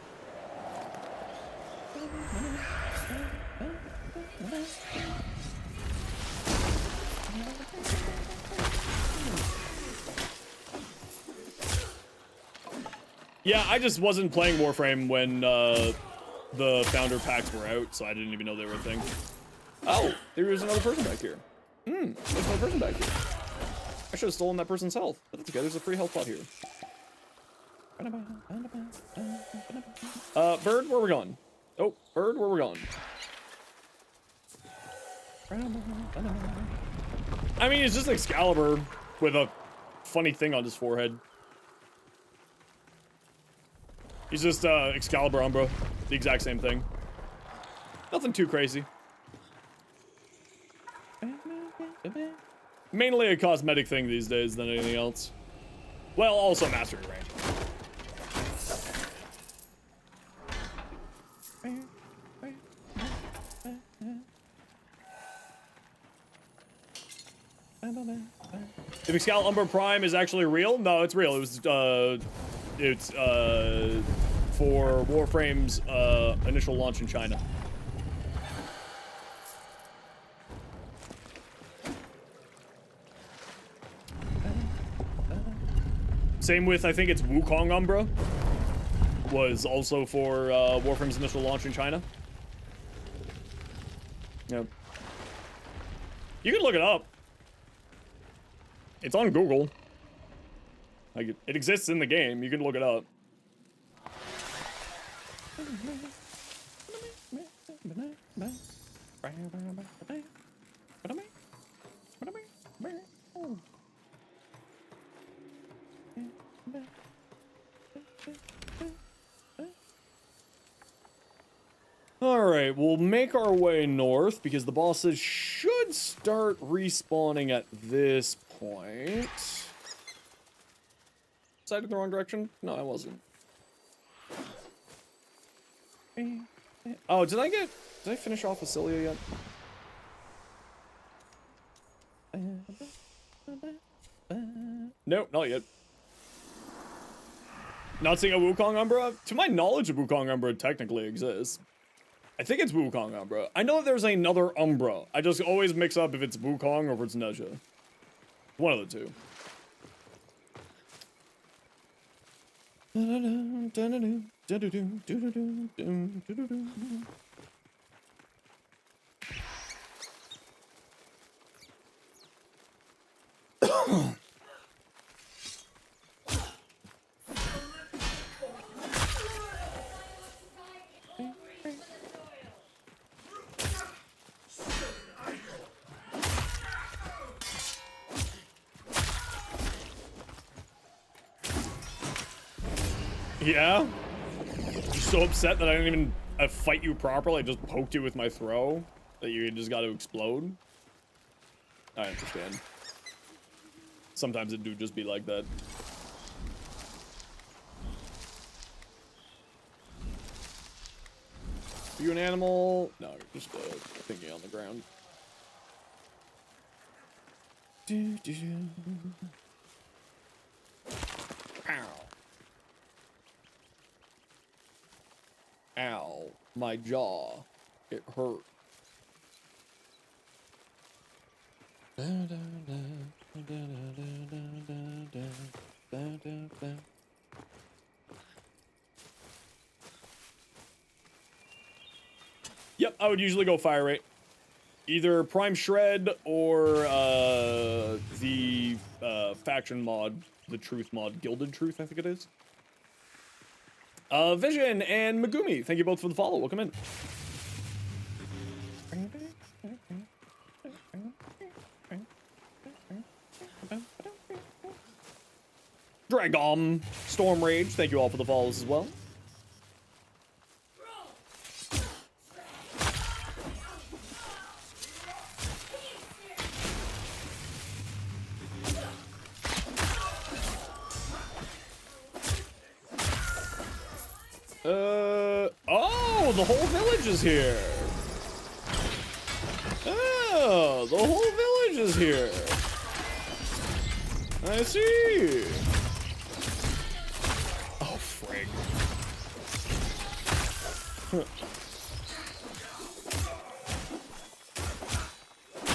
Yeah, I just wasn't playing Warframe when the founder packs were out, so I didn't even know they were a thing. Oh, there was another person back here. There's another person back here. I should have stolen that person's health. But that's okay, there's a free health pot here. Bird, where we going? Oh, bird, where we going? I mean, it's just Excalibur with a funny thing on his forehead. He's just Excalibur Umbra, the exact same thing. Nothing too crazy. Mainly a cosmetic thing these days than anything else. Well, also mastery range. If Excalibur Prime is actually real, no, it's real. It was for Warframe's initial launch in China. Same with, I think it's Wukong Umbra. Was also for Warframe's initial launch in China. Yep. You can look it up. It's on Google. Like, it exists in the game. You can look it up. Alright, we'll make our way north because the bosses should start respawning at this point. Was I in the wrong direction? No, I wasn't. Oh, did I finish off Acilia yet? Nope, not yet. Not seeing a Wukong Umbra? To my knowledge, a Wukong Umbra technically exists. I think it's Wukong Umbra. I know that there's another Umbra. I just always mix up if it's Wukong or if it's Nezha. One of the two. Yeah? You're so upset that I didn't even fight you properly. I just poked you with my throw. That you just got to explode. I understand. Sometimes it do just be like that. Are you an animal? No, you're just thinking on the ground. Ow. Ow, my jaw. It hurt. Yep, I would usually go fire rate. Either Prime Shred or the faction mod, the Truth mod, Gilded Truth, I think it is. Vision and Megumi, thank you both for the follow. Welcome in. Dragom, Storm Rage, thank you all for the follows as well. Oh, the whole village is here. Oh, the whole village is here. I see. Oh, frig.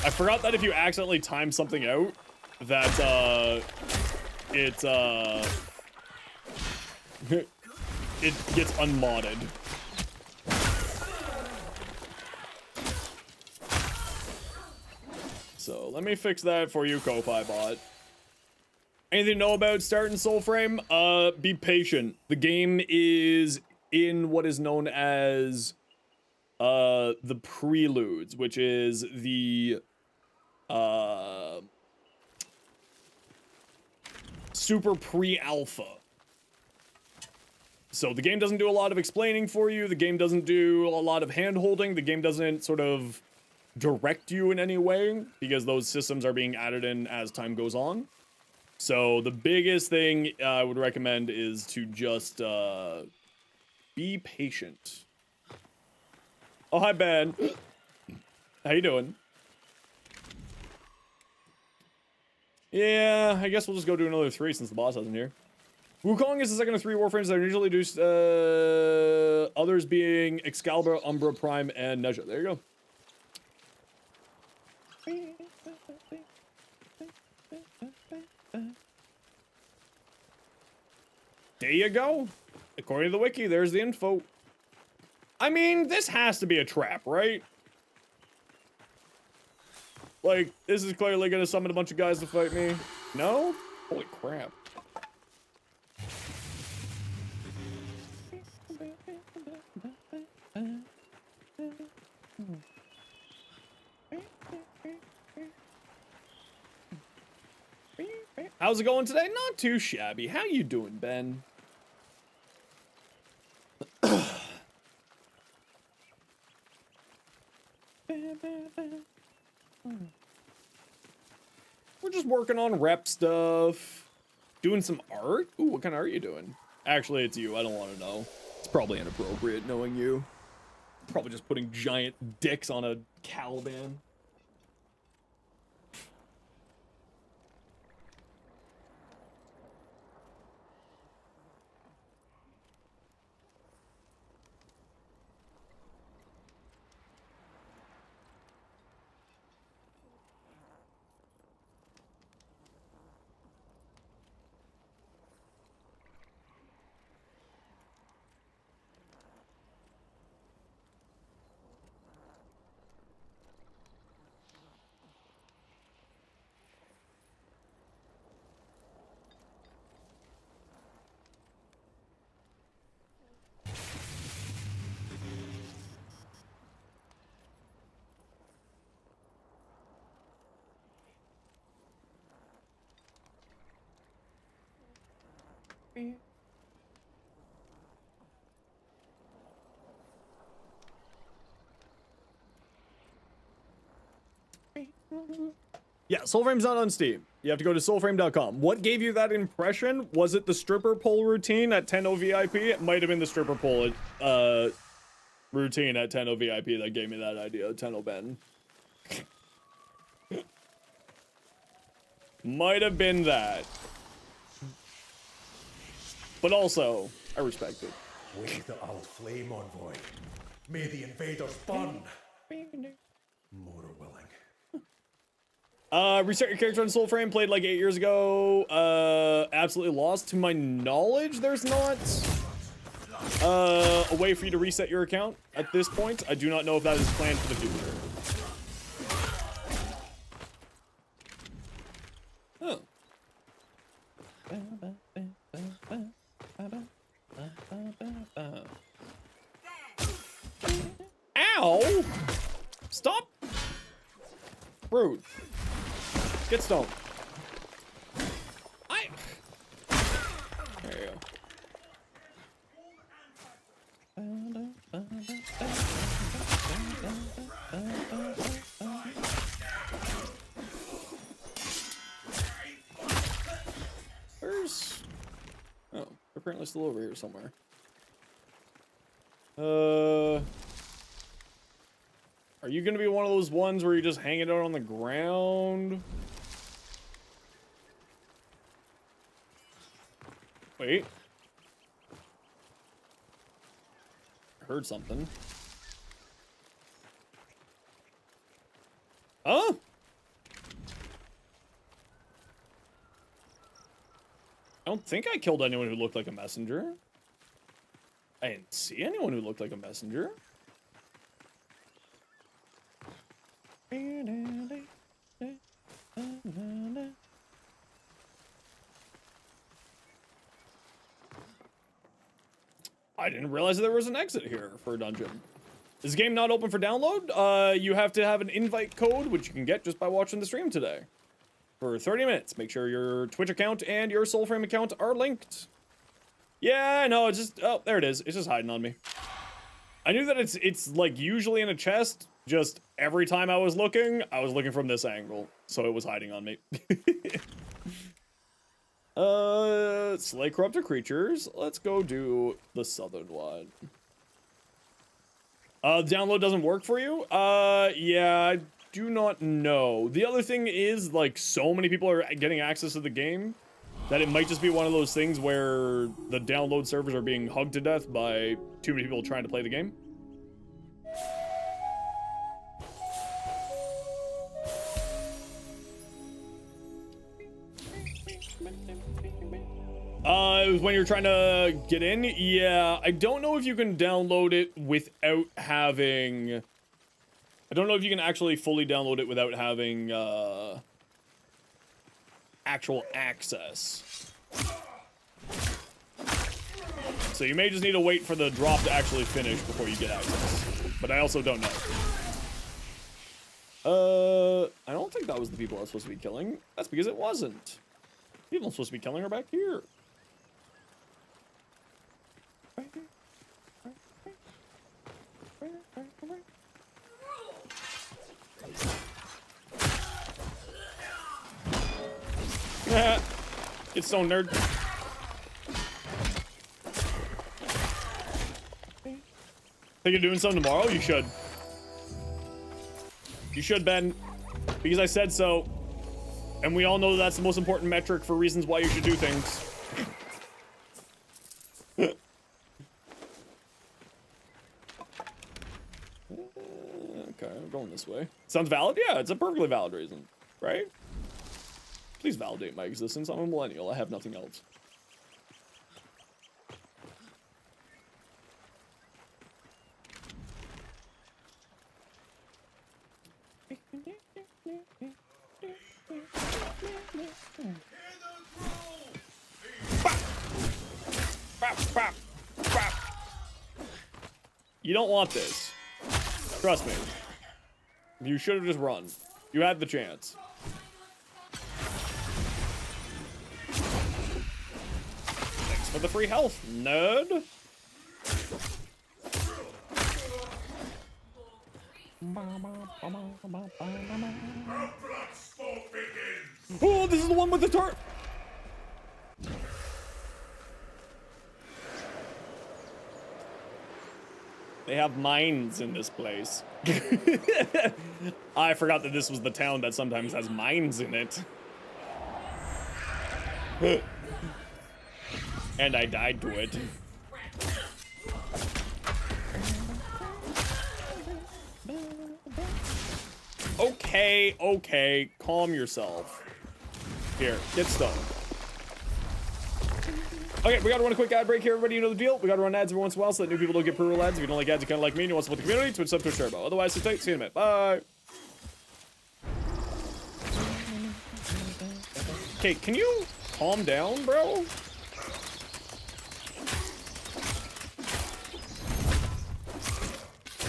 I forgot that if you accidentally time something out, that, it gets unmodded. So let me fix that for you, Ko-Fi bot. Anything to know about starting Soulframe? Be patient. The game is in what is known as the preludes, which is the super pre-alpha. So the game doesn't do a lot of explaining for you. The game doesn't do a lot of hand-holding. The game doesn't sort of direct you in any way because those systems are being added in as time goes on. So the biggest thing I would recommend is to just be patient. Oh, hi, Ben. How you doing? Yeah, I guess we'll just go do another 3 since the boss isn't here. Wukong is the second of 3 Warframes that are usually introduced, others being Excalibur, Umbra, Prime, and Nezha. There you go. There you go. According to the wiki, there's the info. I mean, this has to be a trap, right? Like, this is clearly gonna summon a bunch of guys to fight me. No? Holy crap. How's it going today? Not too shabby. How you doing, Ben? We're just working on rep stuff. Doing some art? Ooh, what kind of art are you doing? Actually, it's you. I don't want to know. It's probably inappropriate knowing you. Probably just putting giant dicks on a Caliban. Yeah, Soulframe's not on Steam. You have to go to soulframe.com. What gave you that impression? Was it the stripper pole routine at 10.0 VIP? It might have been the stripper pole routine at 10.0 VIP that gave me that idea. 10.0 Ben. Might have been that. But also, I respect it. Wake the old flame, envoy. May the invaders burn. More willing. Restart your character on Soulframe, played like 8 years ago. Absolutely lost. To my knowledge, there's not a way for you to reset your account at this point. I do not know if that is planned for the future. Huh. Ow! Stop! Rude. Get stoned. There you go. Where's... Oh, they're apparently still over here somewhere. Are you gonna be one of those ones where you just hang it out on the ground? Wait. I heard something. Huh? I don't think I killed anyone who looked like a messenger. I didn't see anyone who looked like a messenger. I didn't realize there was an exit here for a dungeon. Is the game not open for download? You have to have an invite code, which you can get just by watching the stream today. For 30 minutes. Make sure your Twitch account and your Soulframe account are linked. Yeah, no, it's just... Oh, there it is. It's just hiding on me. I knew that it's like usually in a chest. Just every time I was looking from this angle. So it was hiding on me. Slay corrupted creatures. Let's go do the southern one. Download doesn't work for you? Yeah, I do not know. The other thing is, like, so many people are getting access to the game that it might just be one of those things where the download servers are being hugged to death by too many people trying to play the game. When you're trying to get in, yeah, I don't know if you can download it without having... I don't know if you can actually fully download it without having, actual access. So you may just need to wait for the drop to actually finish before you get access. But I also don't know. I don't think that was the people I was supposed to be killing. That's because it wasn't. People I'm supposed to be killing are back here. Get stoned, nerd. Think you're doing something tomorrow? You should. You should, Ben. Because I said so. And we all know that's the most important metric for reasons why you should do things. Okay, I'm going this way. Sounds valid? Yeah, it's a perfectly valid reason, right? Please validate my existence. I'm a millennial. I have nothing else. You don't want this. Trust me. You should have just run. You had the chance. Thanks for the free health, nerd. Oh, this is the one with the turret. They have mines in this place. I forgot that this was the town that sometimes has mines in it. And I died to it. Okay, okay, calm yourself. Here, get stoned. Okay, we gotta run a quick ad break here, everybody. You know the deal. We gotta run ads every once in a while so that new people don't get pre-roll ads. If you don't like ads, you kinda like me and you want to support the community, Twitch sub, Twitch Turbo. Otherwise, sit tight. See you in a minute. Bye. Okay, can you calm down, bro?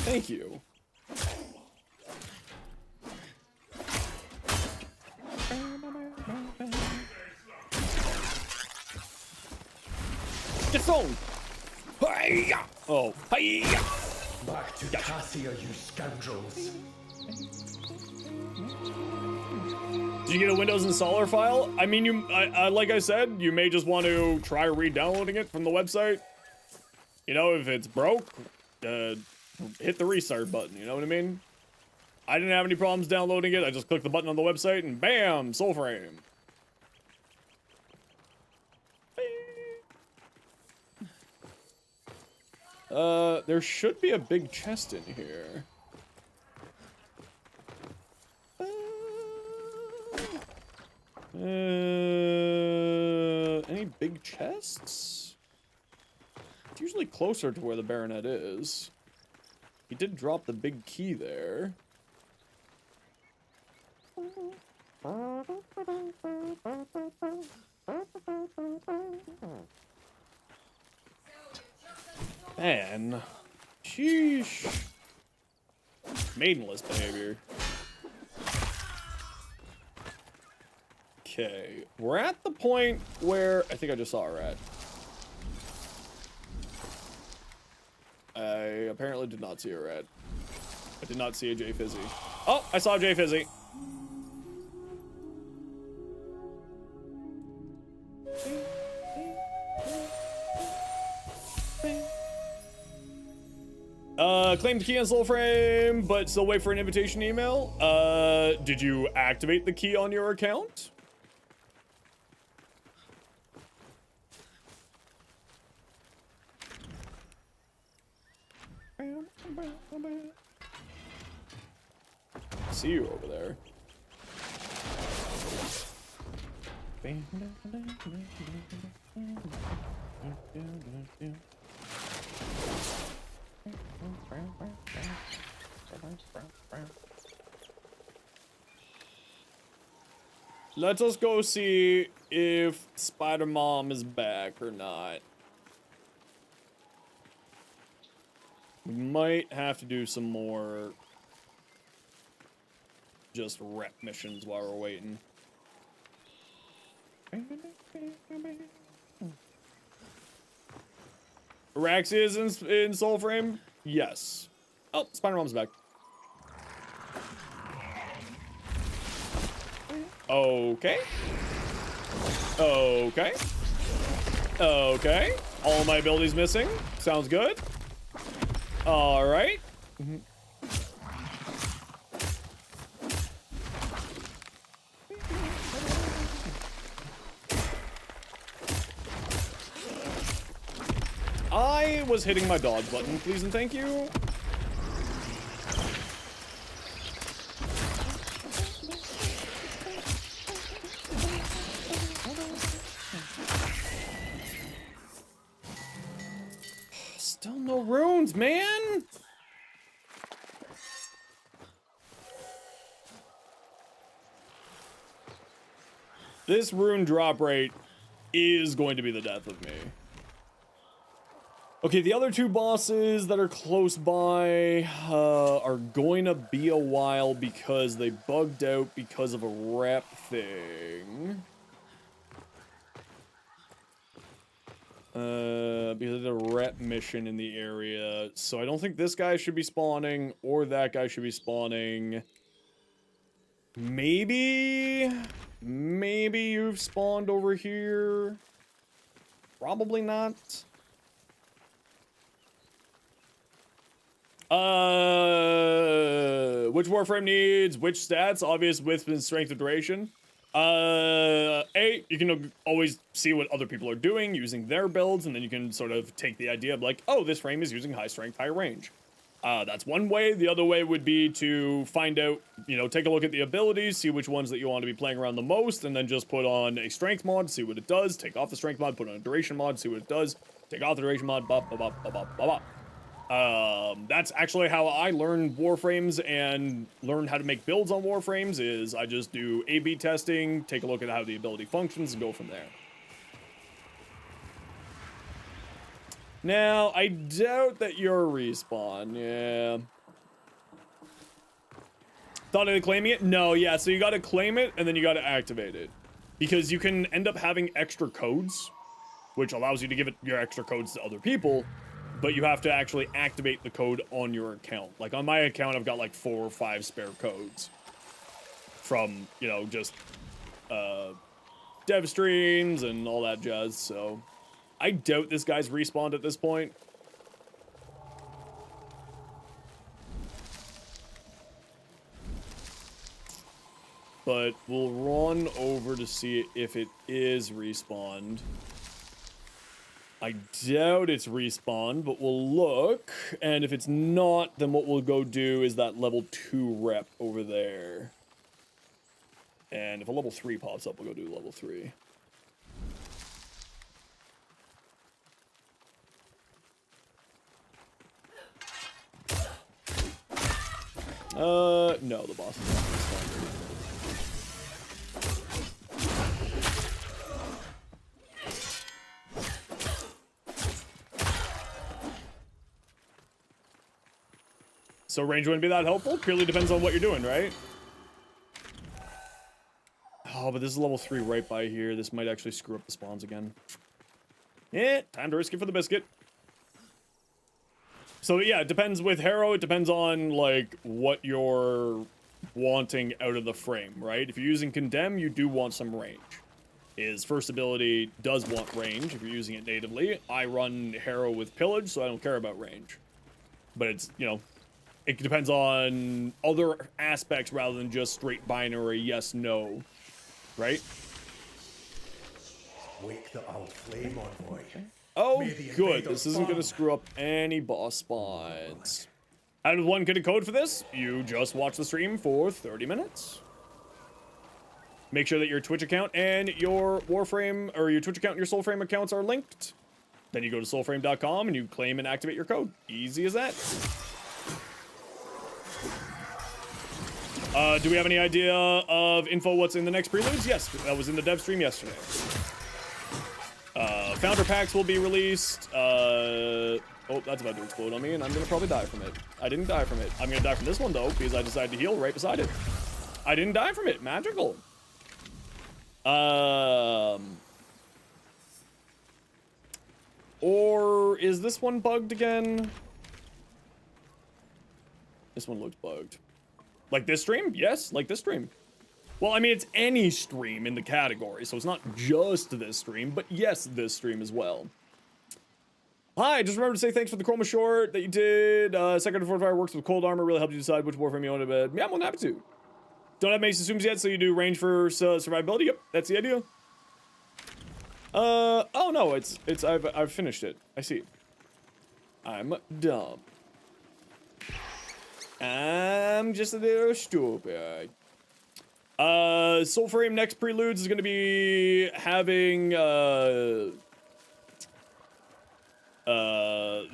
Thank you. Get stoned! Hi-ya! Oh, hi-ya! Back to Cassia, you scoundrels. Did you get a Windows installer file? I mean, like I said, you may just want to try re-downloading it from the website. You know, if it's broke, hit the restart button, you know what I mean? I didn't have any problems downloading it. I just clicked the button on the website and bam, Soulframe. There should be a big chest in here. Any big chests? It's usually closer to where the Baronet is. He did drop the big key there. Man. Sheesh. Maidenless behavior. Okay. We're at the point where... I think I just saw a rat. I apparently did not see a rat. I did not see a J Fizzy. Oh, I saw a J Fizzy. Claimed key on Soulframe, but still wait for an invitation email. Did you activate the key on your account? See you over there. Let us go see if Spider-Mom is back or not. We might have to do some more just rep missions while we're waiting. Rax is in Soulframe? Yes. Oh, Spider-Mom's back. Okay. Okay. Okay. All my abilities missing. Sounds good. All right. I was hitting my dodge button, please and thank you. Still no runes, man. This rune drop rate is going to be the death of me. Okay, the other two bosses that are close by are going to be a while because they bugged out because of a rep thing. Because of a rep mission in the area. So I don't think this guy should be spawning or that guy should be spawning. Maybe you've spawned over here. Probably not. Which Warframe needs which stats? Obvious width and strength of duration. You can always see what other people are doing using their builds, and then you can sort of take the idea of like, oh, this frame is using high strength, high range. That's one way. The other way would be to find out, take a look at the abilities, see which ones that you want to be playing around the most, and then just put on a strength mod, see what it does, take off the strength mod, put on a duration mod, see what it does, take off the duration mod, blah, blah, blah, blah, blah, blah, blah. That's actually how I learn Warframes and learn how to make builds on Warframes, is I just do A/B testing, take a look at how the ability functions, and go from there. Now, I doubt that you're respawn, yeah. Thought of claiming it? No, yeah, so you gotta claim it, and then you gotta activate it. Because you can end up having extra codes, which allows you to give it your extra codes to other people, but you have to actually activate the code on your account. Like, on my account, I've got, like, 4 or 5 spare codes. From, just, dev streams and all that jazz, so... I doubt this guy's respawned at this point. But we'll run over to see if it is respawned. I doubt it's respawned, but we'll look. And if it's not, then what we'll go do is that level 2 rep over there. And if a level 3 pops up, we'll go do level 3. No, the boss is not respawned. So range wouldn't be that helpful? Purely depends on what you're doing, right? Oh, but this is level 3 right by here. This might actually screw up the spawns again. Yeah, time to risk it for the biscuit. So yeah, it depends with Harrow. It depends on, like, what you're wanting out of the frame, right? If you're using Condemn, you do want some range. His first ability does want range if you're using it natively. I run Harrow with Pillage, so I don't care about range. But it's, you know, it depends on other aspects rather than just straight binary yes, no, right? Wake the old flame on, boy. Oh, May the good. invader This isn't going to burn. screw up any boss spawns. How does one get a code for this? You just watch the stream for 30 minutes. Make sure that your Twitch account and your Warframe, or your Twitch account and your Soulframe accounts are linked. Then you go to soulframe.com and you claim and activate your code. Easy as that. Do we have any idea of info what's in the next preludes? Yes, that was in the dev stream yesterday. Founder packs will be released. Oh, that's about to explode on me, and I'm gonna probably die from it. I didn't die from it. I'm gonna die from this one, though, because I decided to heal right beside it. I didn't die from it. Magical. Or is this one bugged again? This one looks bugged. Like this stream? Yes, like this stream. Well, I mean, it's any stream in the category, so it's not just this stream, but yes, this stream as well. Hi, just remember to say thanks for the chroma short that you did. Second to Fortifier works with cold armor, really helped you decide which Warframe you want to bed. Yeah, I'm more than happy to. Don't have many assumes yet, so you do range for survivability. Yep, that's the idea. Oh no, I've finished it. I see. I'm dumb. I'm just a little stupid. Soulframe next preludes is going to be having the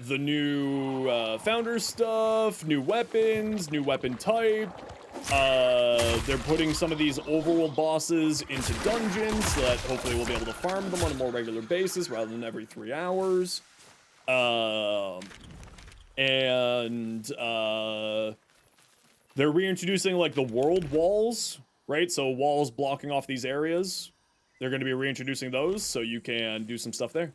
new founder stuff, new weapons, new weapon type. They're putting some of these overworld bosses into dungeons so that hopefully we'll be able to farm them on a more regular basis rather than every 3 hours. They're reintroducing like the world walls, right? So walls blocking off these areas. They're going to be reintroducing those so you can do some stuff there.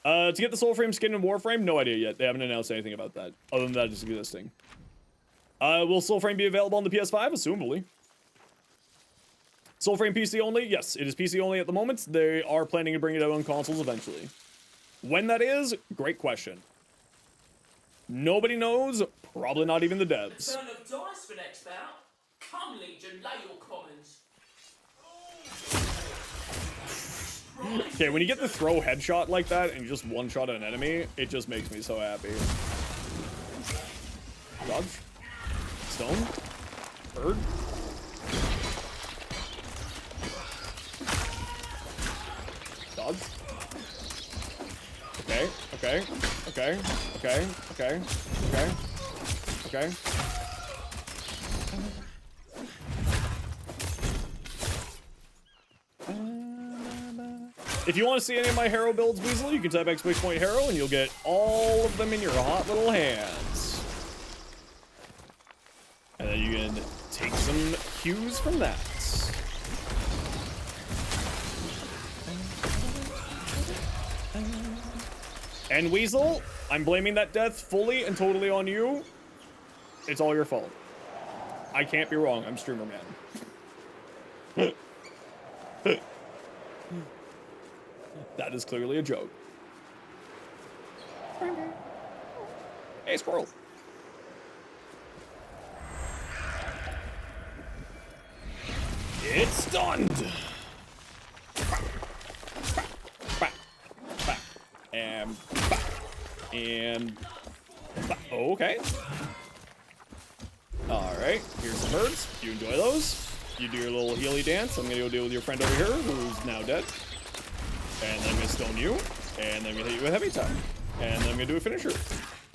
To get the Soulframe skin in Warframe, no idea yet. They haven't announced anything about that, other than that it's existing. Will Soulframe be available on the PS5? Assumably. Soulframe PC only? Yes, it is PC only at the moment. They are planning to bring it out on consoles eventually. When that is, great question. Nobody knows, probably not even the devs. Turn of dice for next bout. Come, Legion, lay your commons. Okay, when you get the throw headshot like that and you just one-shot an enemy, it just makes me so happy. Dodge. Stone. Bird. Dodge. Okay, okay, okay, okay, okay, okay, okay. If you want to see any of my Harrow builds, Weasel, you can type !Harrow and you'll get all of them in your hot little hands. And then you can take some cues from that. And Weasel, I'm blaming that death fully and totally on you. It's all your fault. I can't be wrong, I'm streamer man. That is clearly a joke. Hey, squirrel. It's stunned. And okay. All right, here's the birds. You enjoy those. You do your little healy dance. I'm gonna go deal with your friend over here, who's now dead. And then I'm gonna stone you, and then I'm gonna hit you with heavy attack. And then I'm gonna do a finisher.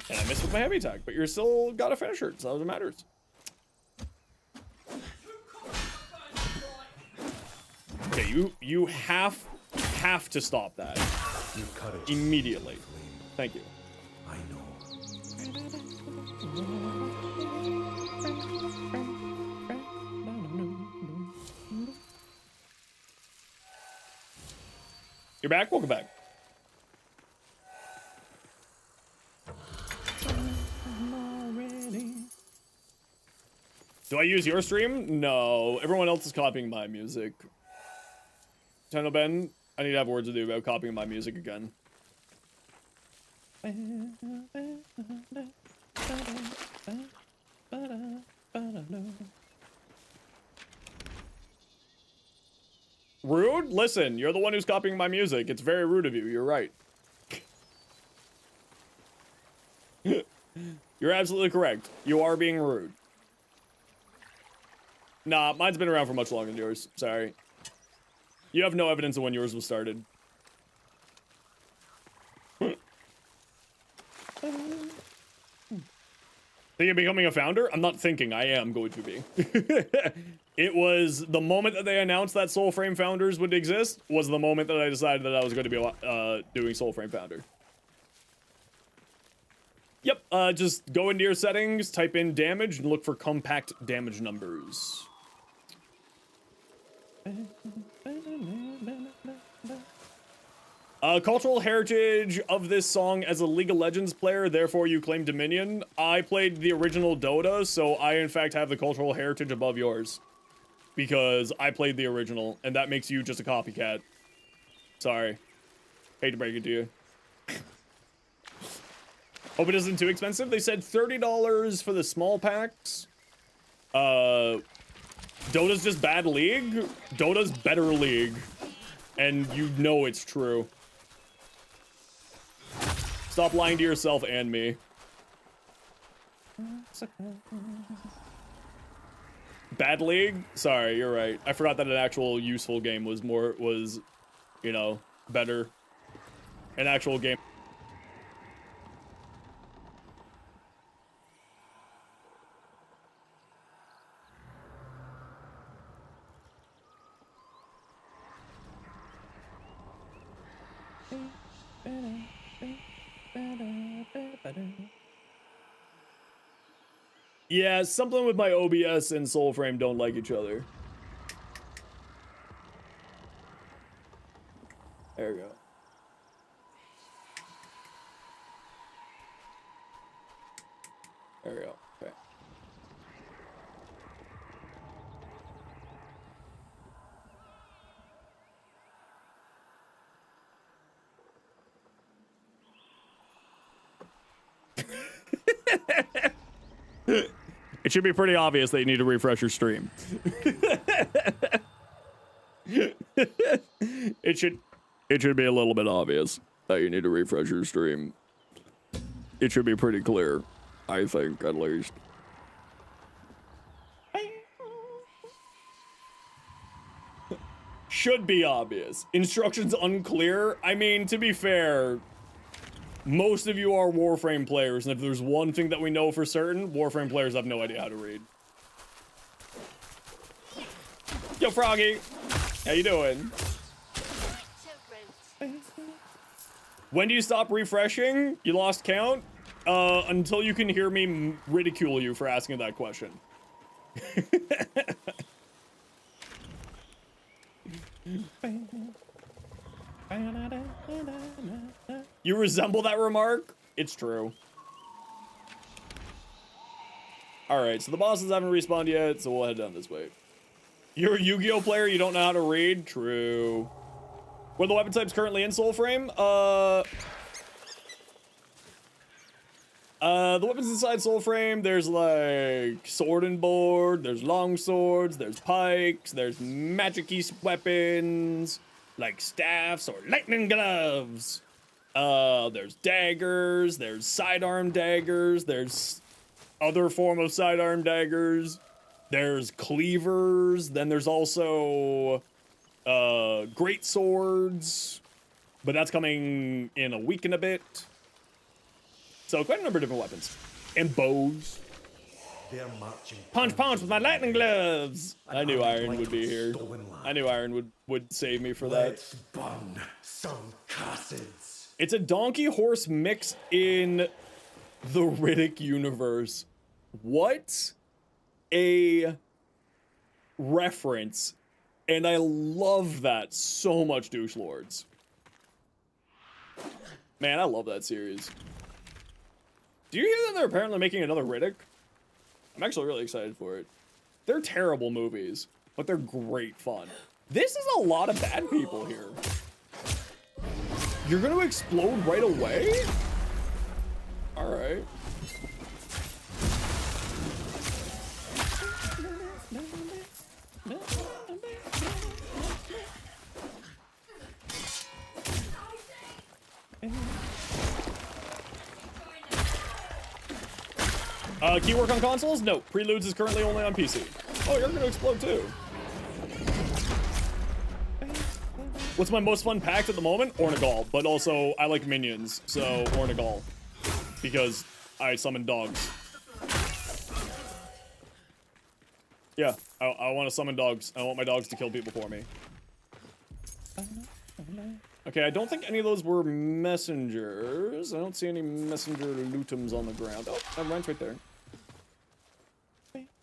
And I missed with my heavy attack, but you're still got a finisher, so that matters. Okay, you have to stop that. Your courage Immediately. Thank you. I know. You're back? Welcome back. Do I use your stream? No. Everyone else is copying my music. Nintendo Ben, I need to have words to do about copying my music again. Rude? Listen, you're the one who's copying my music. It's very rude of you. You're right. You're absolutely correct. You are being rude. Nah, mine's been around for much longer than yours. Sorry. You have no evidence of when yours was started. Think of becoming a founder? I'm not thinking. I am going to be. It was the moment that they announced that Soulframe Founders would exist was the moment that I decided that I was going to be doing Soulframe Founder. Yep, just go into your settings, type in damage, and look for compact damage numbers. Cultural heritage of this song as a League of Legends player, therefore you claim dominion. I played the original Dota, so I in fact have the cultural heritage above yours. Because I played the original, and that makes you just a copycat. Sorry. Hate to break it to you. Hope it isn't too expensive. They said $30 for the small packs. Dota's just bad League. Dota's better League. And you know it's true. Stop lying to yourself and me. Bad League? Sorry, you're right. I forgot that an actual useful game was you know, better. An actual game. Yeah, something with my OBS and Soulframe don't like each other. There we go. There we go. Okay. It should be pretty obvious that you need to refresh your stream. It should be a little bit obvious that you need to refresh your stream. It should be pretty clear, I think, at least. Should be obvious. Instructions unclear? I mean, to be fair, most of you are Warframe players, and if there's one thing that we know for certain, Warframe players have no idea how to read. Yo, Froggy! How you doing? When do you stop refreshing? You lost count? Until you can hear me ridicule you for asking that question. You resemble that remark? It's true. Alright, so the bosses haven't respawned yet, so we'll head down this way. You're a Yu-Gi-Oh player, you don't know how to read? True. What are the weapon types currently in Soulframe? The weapons inside Soulframe, there's like sword and board, there's long swords, there's pikes, there's magic-y weapons, like staffs or lightning gloves. There's daggers, there's sidearm daggers, there's other form of sidearm daggers, there's cleavers, then there's also great swords, but that's coming in a week and a bit. So quite a number of different weapons. And bows. Punch with my lightning gloves! I knew Iron would be here. I knew Iron would save me for that. Let's burn some castles. It's a donkey horse mix in The Riddick universe. What a reference. And I love that so much, douche lords. Man, I love that series. Do you hear that they're apparently making another Riddick? I'm actually really excited for it. They're terrible movies, but they're great fun. This is a lot of bad people here. You're gonna explode right away? Alright. Key work on consoles? No. Preludes is currently only on PC. Oh, you're gonna explode too. What's my most fun pack at the moment? Ornagall. But also, I like minions, so Ornagall. Because I summon dogs. Yeah, I want to summon dogs. I want my dogs to kill people for me. Okay, I don't think any of those were messengers. I don't see any messenger lootums on the ground. Oh, never mind, it's right there.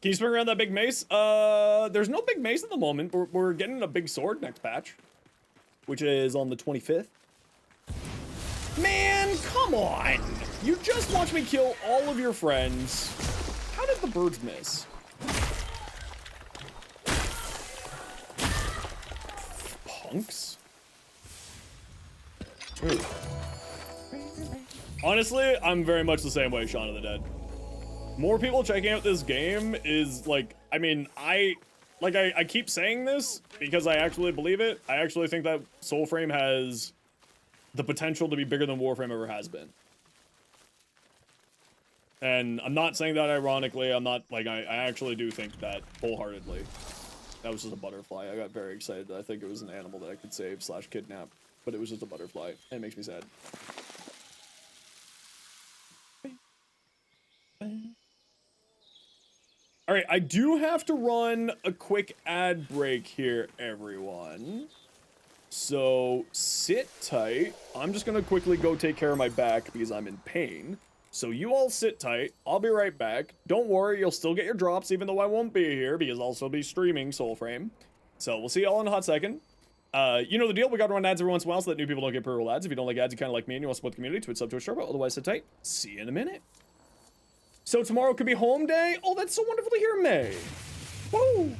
Can you spin around that big mace? There's no big mace at the moment. We're getting a big sword next patch, which is on the 25th. Man, come on! You just watched me kill all of your friends. How did the birds miss? Punks? Ooh. Honestly, I'm very much the same way, Shaun of the Dead. More people checking out this game is like, I mean, I keep saying this because I actually believe it. I actually think that Soulframe has the potential to be bigger than Warframe ever has been. And I'm not saying that ironically. I'm not, like, I actually do think that wholeheartedly. That was just a butterfly. I got very excited. I think it was an animal that I could save / kidnap. But it was just a butterfly. And it makes me sad. Alright, I do have to run a quick ad break here, everyone. So, sit tight. I'm just gonna quickly go take care of my back because I'm in pain. So you all sit tight. I'll be right back. Don't worry, you'll still get your drops even though I won't be here because I'll still be streaming Soulframe. So we'll see y'all in a hot second. You know the deal. We gotta run ads every once in a while so that new people don't get pre-roll ads. If you don't like ads, you kind of like me and you want to support the community, Twitch sub to a share, but otherwise sit tight. See you in a minute. So tomorrow could be home day? Oh, that's so wonderful to hear, May. Woo!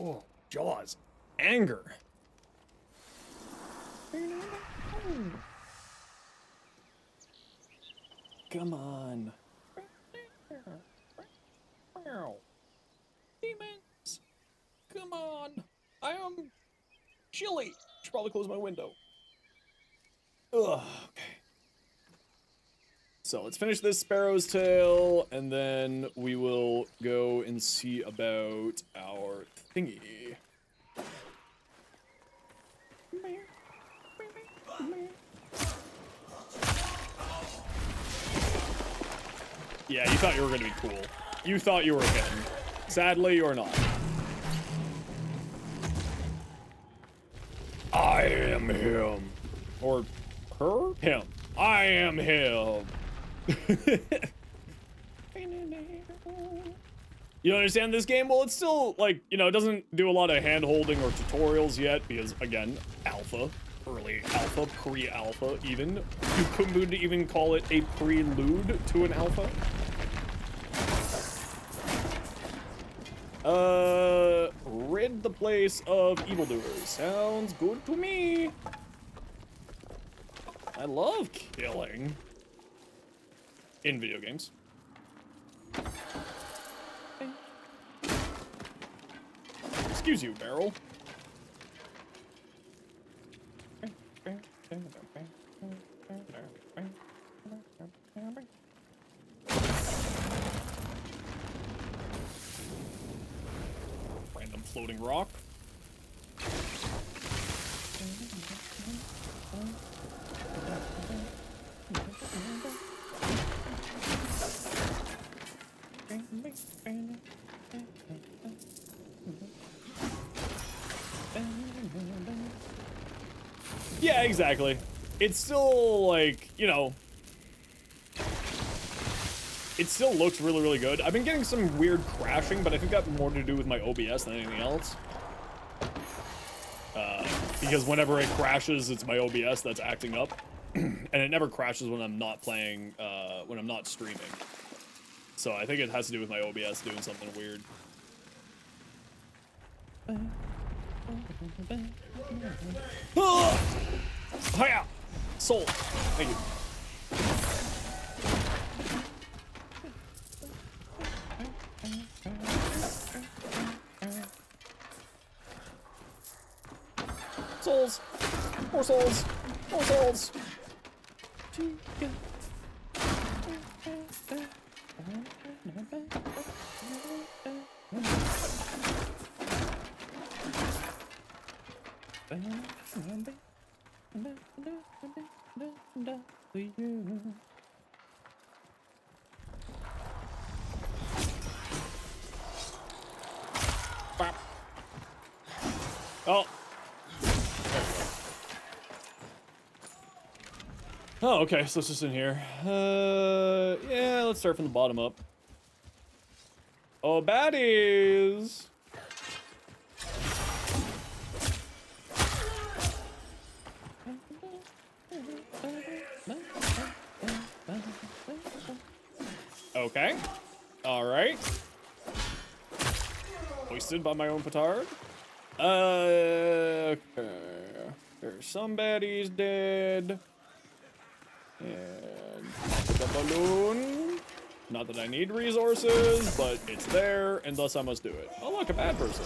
Oh, Jaws. Anger. Come on. Demons. Come on. I am chilly. Should probably close my window. Ugh, okay. So let's finish this Sparrow's Tail, and then we will go and see about our thingy. Yeah, you thought you were gonna be cool. You thought you were him. Sadly, you're not. I am him. Or her? Him. I am him. You don't understand this game? Well, it's still, like, you know, it doesn't do a lot of hand-holding or tutorials yet, because, again, alpha. Early alpha, pre-alpha, even. You couldn't even call it a prelude to an alpha. Rid the place of evildoers. Sounds good to me. I love killing. In video games. Excuse you, Barrel. Random floating rock. Yeah, exactly. It's still, like, you know, it still looks really, really good. I've been getting some weird crashing, but I think that's more to do with my OBS than anything else. Because whenever it crashes, it's my OBS that's acting up. And it never crashes when I'm not playing, when I'm not streaming. So I think it has to do with my OBS doing something weird. Hiya! Soul. Thank you. Souls. More souls. More souls. Oh. Oh, okay, so it's just in here. Yeah, let's start from the bottom up. Oh, baddies! Okay. Alright. Hoisted by my own petard. Okay. There's some baddies dead. And the balloon. Not that I need resources, but it's there, and thus I must do it. Oh, look, a bad person.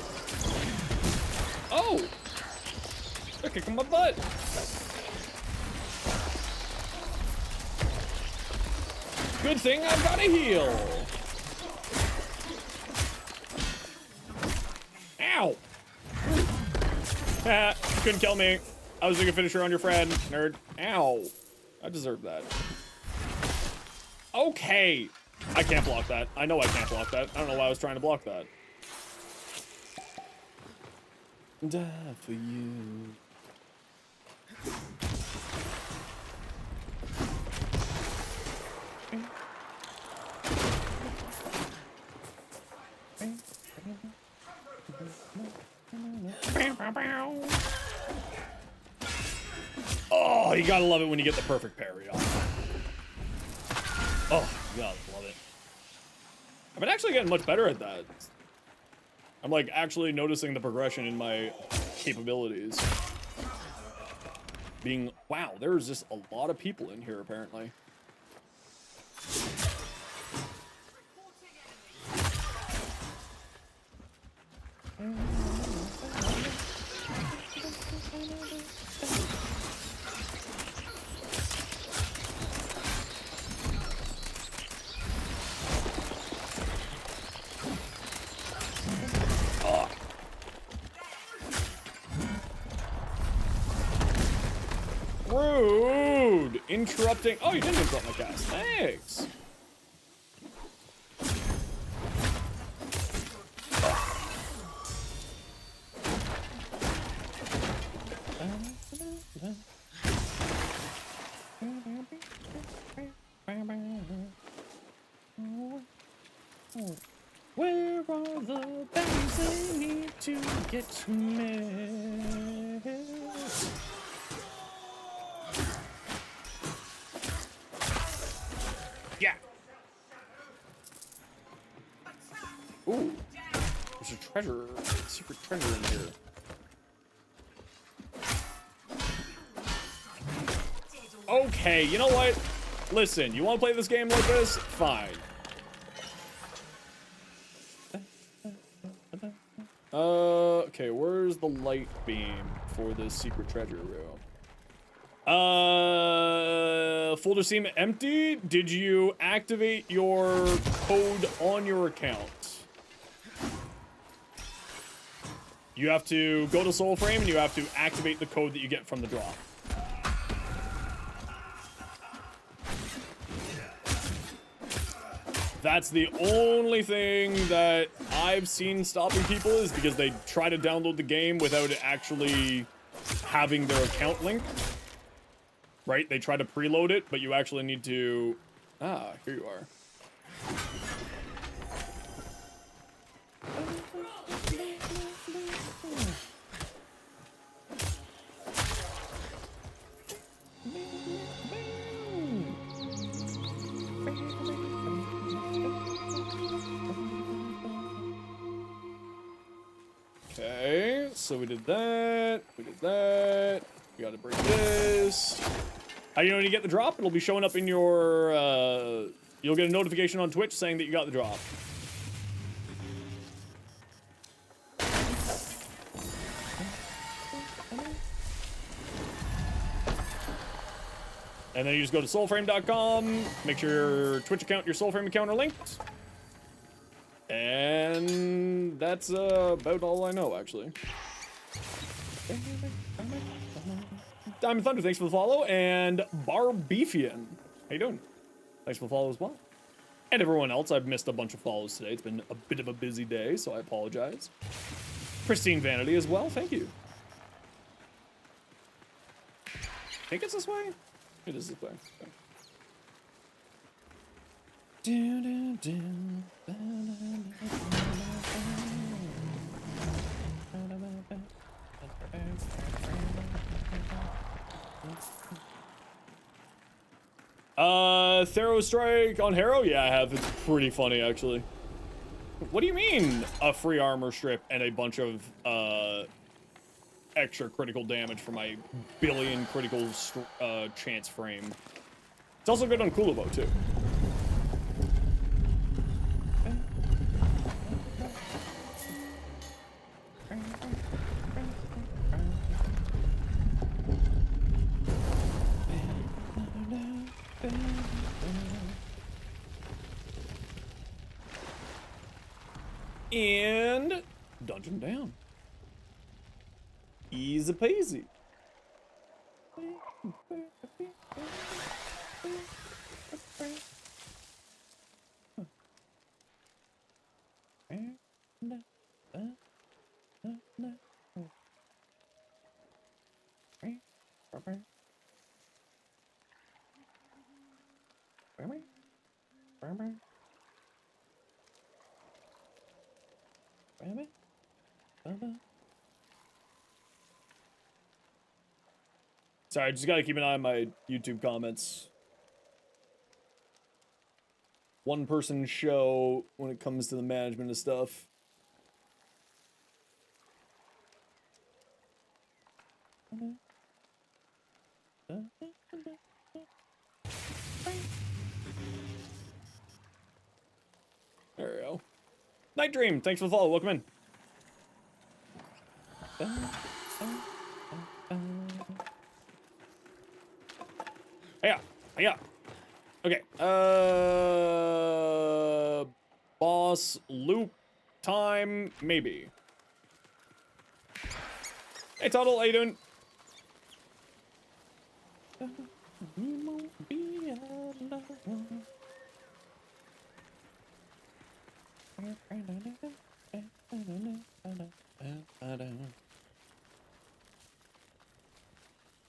Oh! They're kicking my butt. Good thing I've got a heal. Ow! Ah, couldn't kill me. I was doing a finisher on your friend, nerd. Ow. I deserve that. Okay. I can't block that. I know I can't block that. I don't know why I was trying to block that. Die for you. Oh, you gotta love it when you get the perfect parry off. Oh, you gotta love it. I've been actually getting much better at that. I'm like actually noticing the progression in my capabilities. Being, wow, there's just a lot of people in here apparently. Rude! Interrupting. Oh, you didn't interrupt my cast. Thanks. Where are the things I need to get me? Yeah. Ooh. There's a treasure, secret treasure in here. Okay, you know what? Listen, you want to play this game like this? Fine. Okay, where's the light beam for this secret treasure room? Folder seem empty. Did you activate your code on your account? You have to go to Soulframe and you have to activate the code that you get from the drop. That's the only thing that I've seen stopping people is because they try to download the game without it actually having their account linked. Right? They try to preload it, but you actually need to... Ah, here you are. Okay, so we did that, we gotta break this. How do you know when you get the drop? It'll be showing up in your, you'll get a notification on Twitch saying that you got the drop. And then you just go to soulframe.com, make sure your Twitch account, your Soulframe account are linked. And that's about all I know, actually. Diamond Thunder, thanks for the follow. And Barbeefian, how you doing? Thanks for the follow as well. And everyone else, I've missed a bunch of follows today. It's been a bit of a busy day, so I apologize. Pristine Vanity as well, thank you. I think it's this way? It is this way. Okay. Thero Strike on Harrow? Yeah, I have. It's pretty funny, actually. What do you mean, a free armor strip and a bunch of, extra critical damage for my billion critical, chance frame? It's also good on Kulabo, too. And dungeon down. Easy peasy. Sorry, I just gotta keep an eye on my YouTube comments. One person show when it comes to the management of stuff. There we go. Night Dream, thanks for the follow. Welcome in. Yeah, yeah. Okay. Boss loop time, maybe. Hey, Tuttle, how you doing?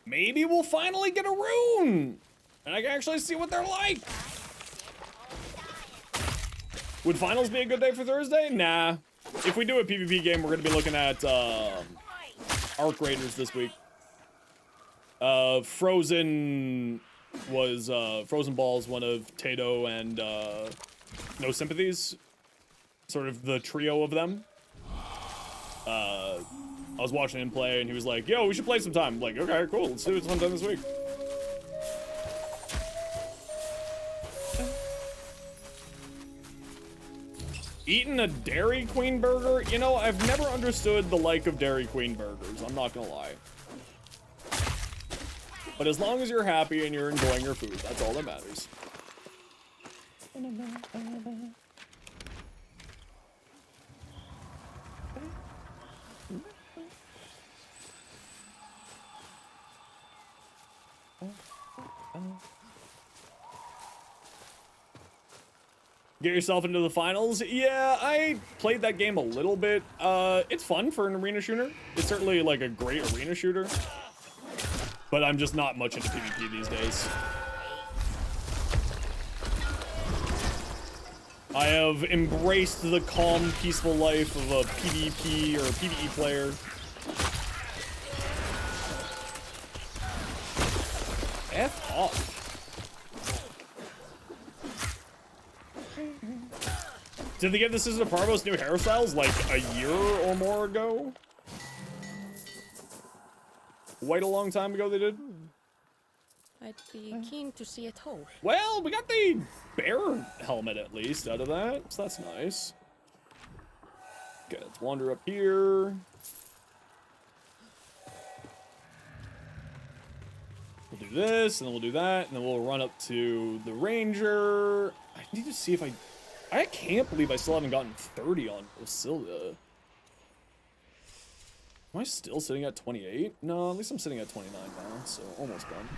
Maybe we'll finally get a rune, and I can actually see what they're like. Would finals be a good day for Thursday? Nah. If we do a PvP game, we're gonna be looking at Arc Raiders this week. Frozen Balls, one of Tato and No Sympathies, sort of the trio of them. I was watching him play, and he was like, "Yo, we should play sometime." I'm like, okay, cool, let's do it sometime this week. Eating a Dairy Queen burger? You know, I've never understood the like of Dairy Queen burgers, I'm not gonna lie. But as long as you're happy and you're enjoying your food, that's all that matters. Get yourself into the finals? Yeah, I played that game a little bit. It's fun for an arena shooter. It's certainly like a great arena shooter. But I'm just not much into PvP these days. I have embraced the calm, peaceful life of a PvP or a PvE player. F off. Did they give the Sisters of Parvos new hairstyles like a year or more ago? Quite a long time ago they did. I'd be keen to see it whole. Well, we got the bear helmet at least out of that, so that's nice. Okay, let's wander up here. We'll do this, and then we'll do that, and then we'll run up to the ranger. I need to see if I can't believe I still haven't gotten 30 on Osilda. Am I still sitting at 28? No, at least I'm sitting at 29 now, so almost done.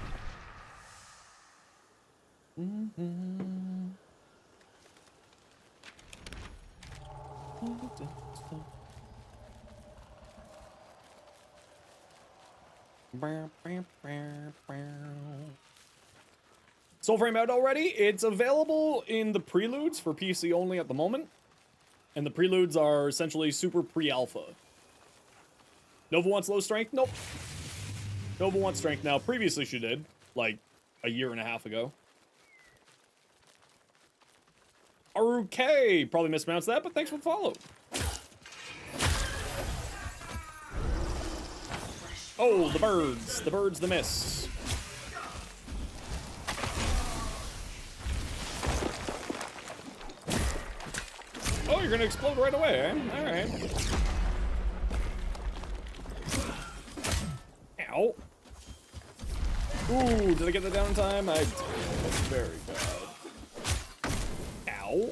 Soulframe out already? It's available in the preludes for PC only at the moment. And the preludes are essentially super pre-alpha. Nova wants low strength? Nope. Nova wants strength now. Previously she did, like a year and a half ago. Aruke probably mispronounced that, but thanks for the follow. Oh, the birds. The birds, the miss. Oh, you're gonna explode right away, eh? Alright. Ow. Ooh, did I get the downtime? I did. That's very bad. Ow.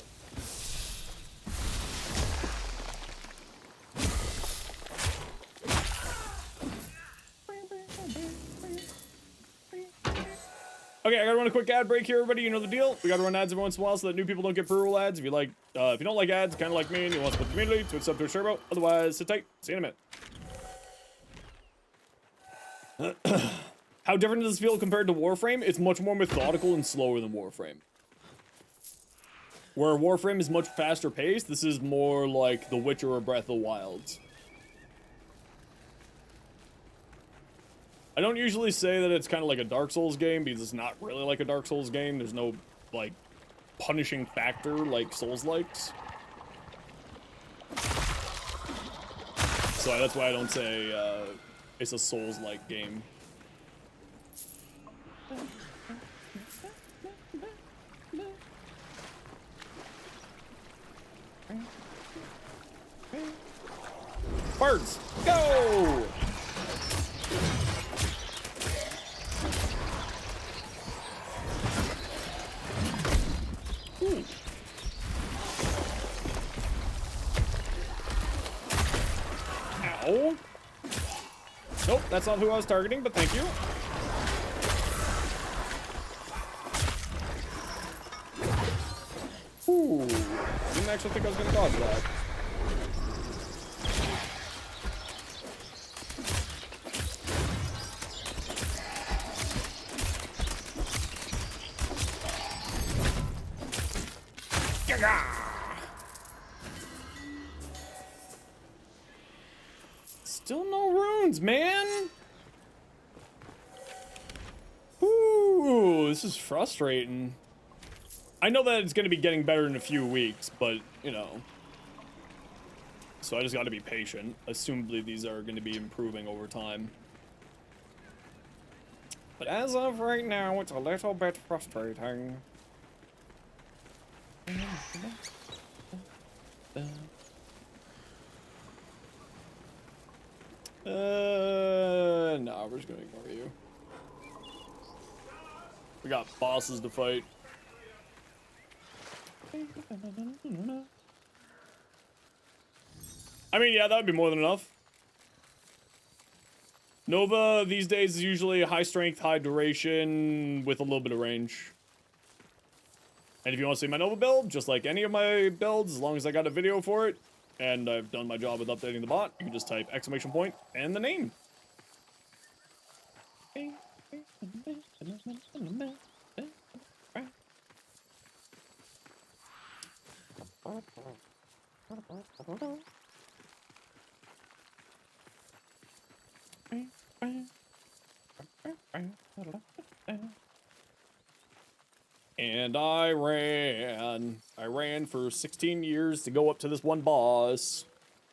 Okay, I gotta run a quick ad break here, everybody. You know the deal. We gotta run ads every once in a while so that new people don't get pre-roll ads. If you don't like ads, kind of like me, and you want to support the community, to accept their turbo. Otherwise, sit tight. See you in a minute. How different does this feel compared to Warframe? It's much more methodical and slower than Warframe. Where Warframe is much faster paced, this is more like The Witcher or Breath of the Wild. I don't usually say that it's kind of like a Dark Souls game because it's not really like a Dark Souls game. There's no, like, punishing factor like Souls-likes. So that's why I don't say It's a Souls-like game. Birds, go! Ooh. Ow. Nope, that's not who I was targeting, but thank you. Ooh, didn't actually think I was gonna dodge that. Still no runes, man. Ooh, this is frustrating. I know that it's going to be getting better in a few weeks, but, you know. So I just got to be patient. Assumably these are going to be improving over time. But as of right now, it's a little bit frustrating. No, we're just gonna ignore you. We got bosses to fight. I mean, yeah, that would be more than enough. Nova these days is usually high strength, high duration, with a little bit of range. And if you want to see my Nova build, just like any of my builds, as long as I got a video for it, and I've done my job with updating the bot, you can just type exclamation point and the name. And I ran for 16 years to go up to this one boss.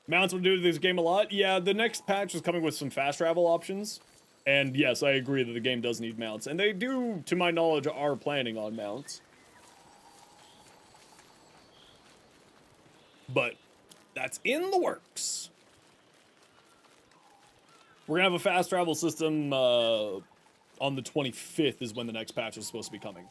Mounts will do this game a lot. Yeah, the next patch is coming with some fast travel options. And yes, I agree that the game does need mounts. And they do, to my knowledge, are planning on mounts. But that's in the works. We're gonna have a fast travel system on the 25th is when the next patch is supposed to be coming.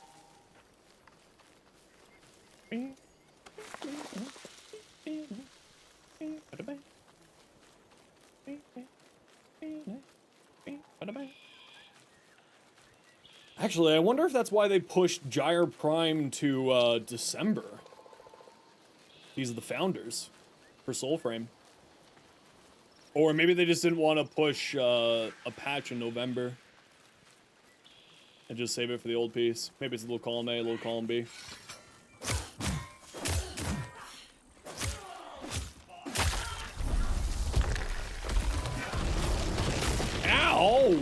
Actually, I wonder if that's why they pushed Gyre Prime to December. These are the founders for Soulframe. Or maybe they just didn't want to push a patch in November and just save it for the old piece. Maybe it's a little column A, a little column B. Ow!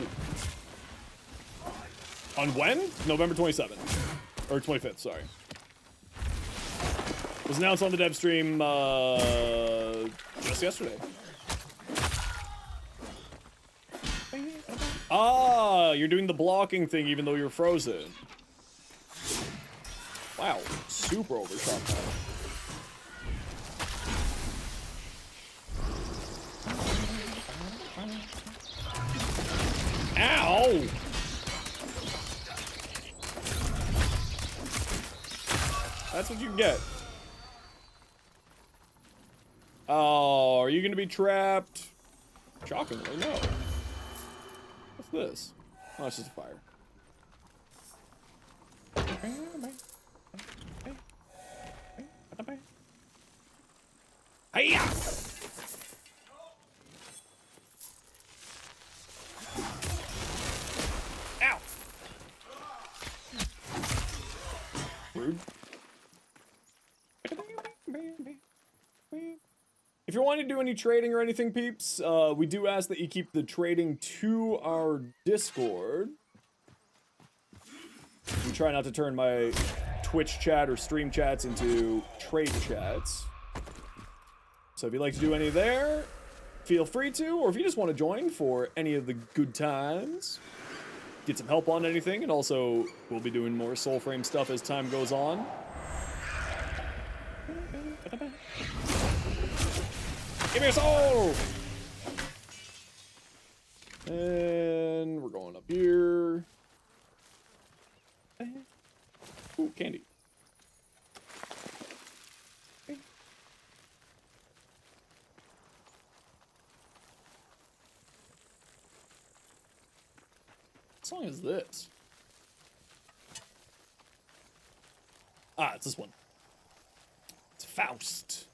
On when? November 27th. Or 25th, sorry. It was announced on the dev stream just yesterday. Ah, you're doing the blocking thing even though you're frozen. Wow, super overshot that. Ow! That's what you get. Oh, are you gonna be trapped? Shockingly, no. What's this? Oh, it's just a fire. Hiya! Ow! Rude. If you're wanting to do any trading or anything, peeps, we do ask that you keep the trading to our Discord. We try not to turn my Twitch chat or stream chats into trade chats. So if you'd like to do any there, feel free to, or if you just want to join for any of the good times, get some help on anything, and also we'll be doing more Soulframe stuff as time goes on. Give me a soul! And we're going up here. Ooh, candy. What song is this? Ah, it's this one. It's Faust.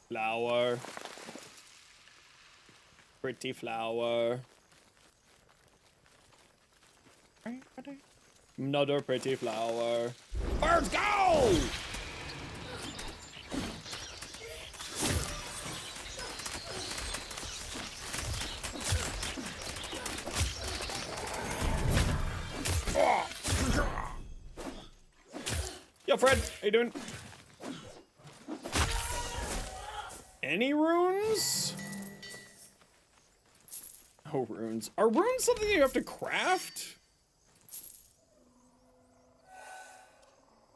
Flower. Pretty flower. Another pretty flower. Birds go! Yo, Fred, how you doing? Any runes? Oh, runes. Are runes something you have to craft?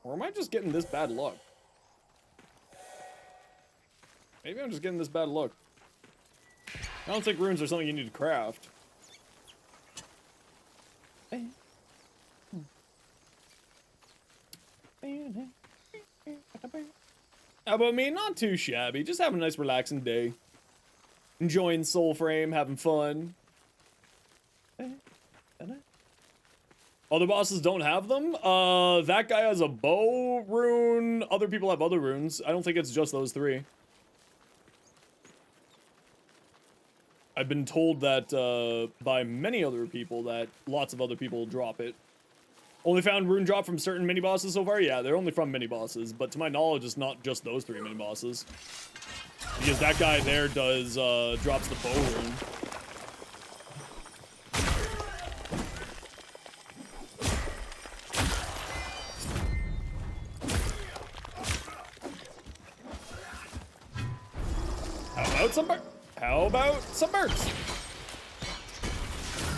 Or am I just getting this bad luck? Maybe I'm just getting this bad luck. I don't think runes are something you need to craft. How about me? Not too shabby. Just having a nice relaxing day. Enjoying Soulframe, having fun. Other bosses don't have them? That guy has a bow rune. Other people have other runes. I don't think it's just those three. I've been told that by many other people that lots of other people drop it. Only found rune drop from certain mini bosses so far? Yeah, they're only from mini bosses, but to my knowledge, it's not just those three mini bosses. Because that guy there does, drops the bow rune. How about some birds?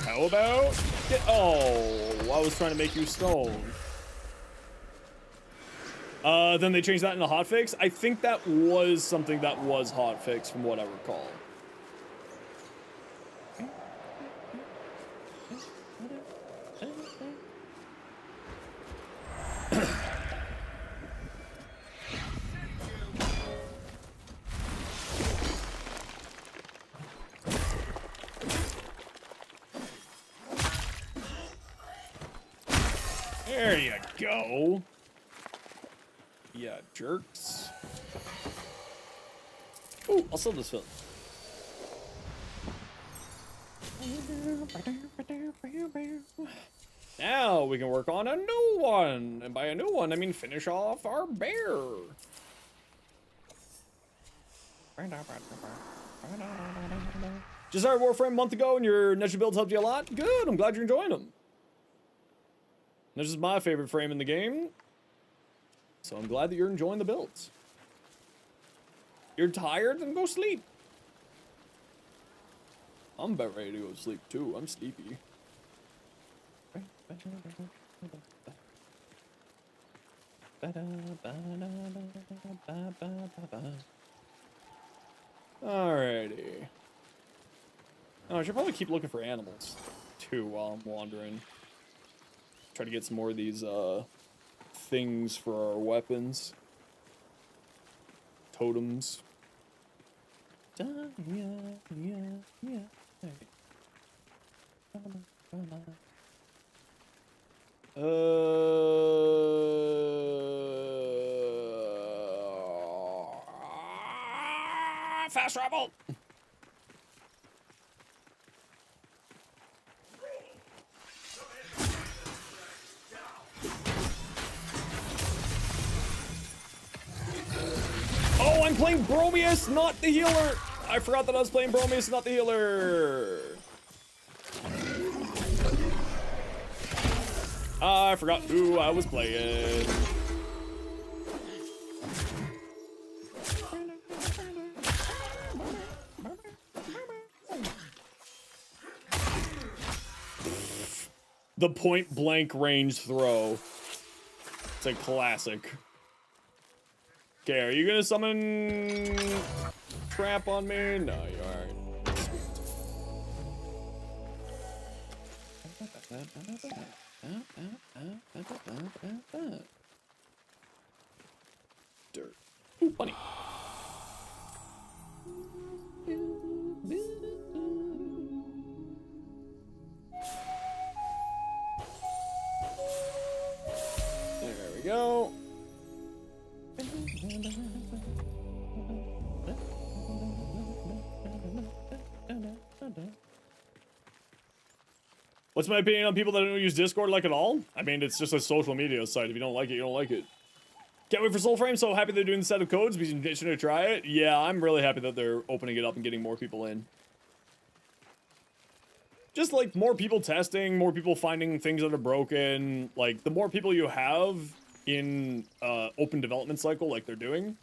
How about oh, I was trying to make you stone. Then they changed that into hotfix. I think that was something that was hotfix from what I recall. There you go. Yeah, jerks. Ooh, I'll sell this film. Now we can work on a new one. And by a new one, I mean finish off our bear. Just started Warframe a month ago and your Ninja builds helped you a lot? Good, I'm glad you're enjoying them. This is my favorite frame in the game. So I'm glad that you're enjoying the builds. You're tired? Then go sleep. I'm about ready to go to sleep too. I'm sleepy. Alrighty. Oh, I should probably keep looking for animals too while I'm wandering. Try to get some more of these things for our weapons. Totems. Fast travel. Oh, I'm playing Bromius, not the healer. I forgot that I was playing Bromius, not the healer. I forgot who I was playing. The point blank range throw. It's a classic. Okay, are you gonna summon trap on me? No, you aren't. Dirt. Ooh, bunny. There we go. What's my opinion on people that don't use Discord like at all? I mean, it's just a social media site. If you don't like it, you don't like it. Can't wait for Soulframe. So happy they're doing the set of codes. Be itching to try it. Yeah, I'm really happy that they're opening it up and getting more people in. Just like more people testing, more people finding things that are broken. Like the more people you have in open development cycle, like they're doing,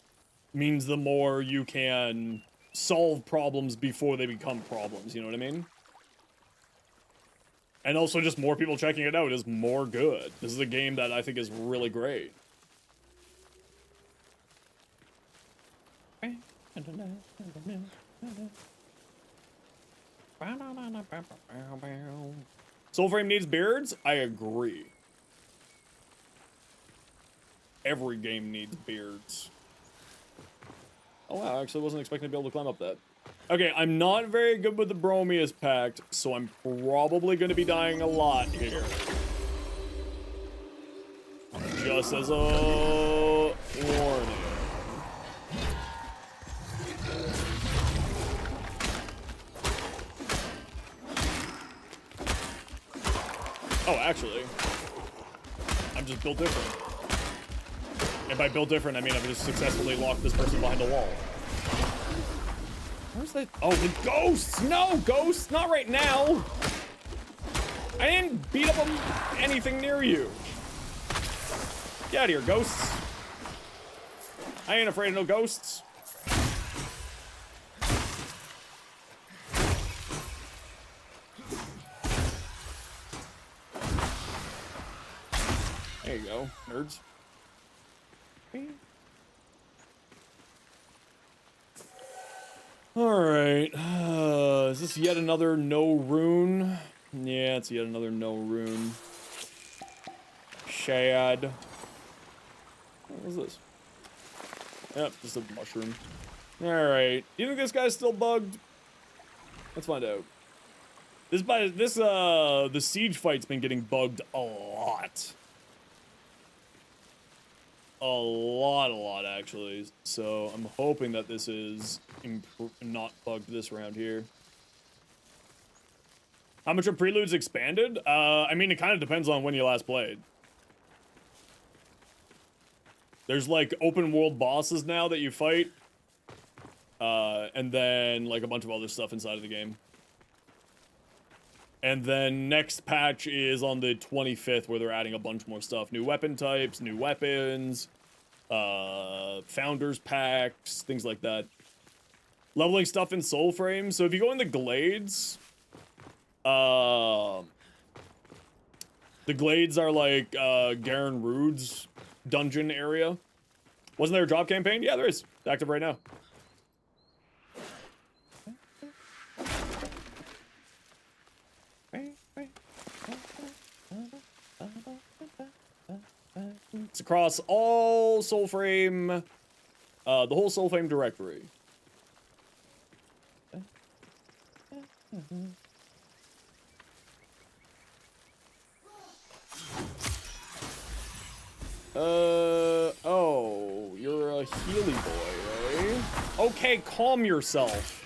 means the more you can solve problems before they become problems. You know what I mean? And also just more people checking it out is more good. This is a game that I think is really great. Soulframe needs beards? I agree. Every game needs beards. Oh wow, I actually wasn't expecting to be able to climb up that. Okay, I'm not very good with the Bromius Pact, so I'm probably going to be dying a lot here. Just as a warning. Oh, actually, I'm just built different. And by built different, I mean I've just successfully locked this person behind a wall. Where's that? Oh, the ghosts! No, ghosts! Not right now! I didn't beat up anything near you. Get out of here, ghosts. I ain't afraid of no ghosts. There you go, nerds. Alright, is this yet another no rune? Yeah, it's yet another no rune. Shad. What was this? Yep, just a mushroom. Alright, you think this guy's still bugged? Let's find out. The siege fight's been getting bugged a lot. A lot, actually. So I'm hoping that this is not bugged this round here. How much are preludes expanded? I mean, it kind of depends on when you last played. There's like open world bosses now that you fight. And then like a bunch of other stuff inside of the game. And then next patch is on the 25th where they're adding a bunch more stuff. New weapon types, new weapons, founders packs, things like that. Leveling stuff in Soulframe. So if you go in the Glades, the Glades are like Garen Rude's dungeon area. Wasn't there a drop campaign? Yeah, there is. It's active right now. It's across all Soulframe, the whole Soulframe directory. Oh, you're a Healy boy, eh? Okay, calm yourself.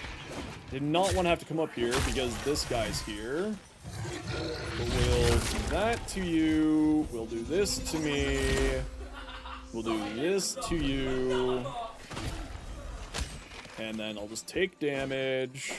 Did not want to have to come up here because this guy's here. But we'll do that to you. We'll do this to me. We'll do this to you. And then I'll just take damage.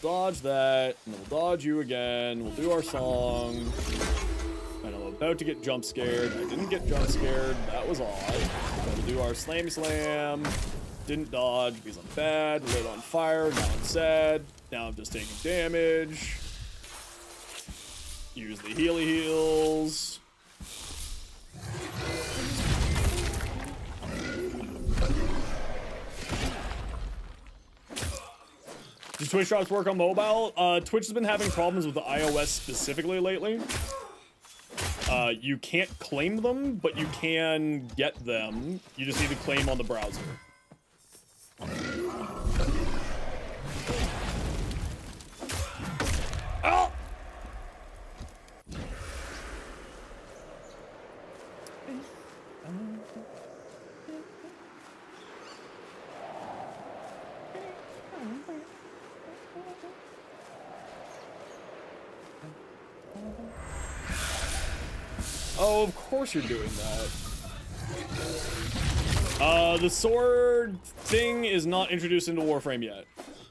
dodge that, and then we'll dodge you again. We'll do our song. And I'm about to get jump scared. I didn't get jump scared. That was odd. We'll do our slammy slam. Didn't dodge because I'm bad. Lit on fire. Now I'm sad. Now I'm just taking damage. Use the healy heals. Does Twitch drops work on mobile? Twitch has been having problems with the iOS specifically lately. You can't claim them, but you can get them. You just need to claim on the browser. Oh! Oh, of course you're doing that. The sword thing is not introduced into Warframe yet,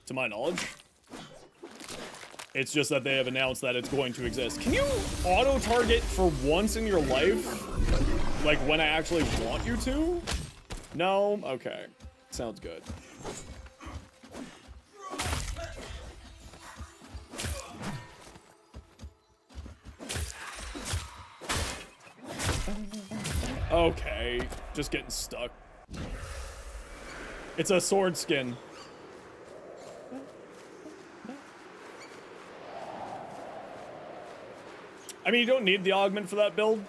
to my knowledge. It's just that they have announced that it's going to exist. Can you auto-target for once in your life? Like, when I actually want you to? No? Okay. Sounds good. Okay, just getting stuck. It's a sword skin. I mean, you don't need the augment for that build.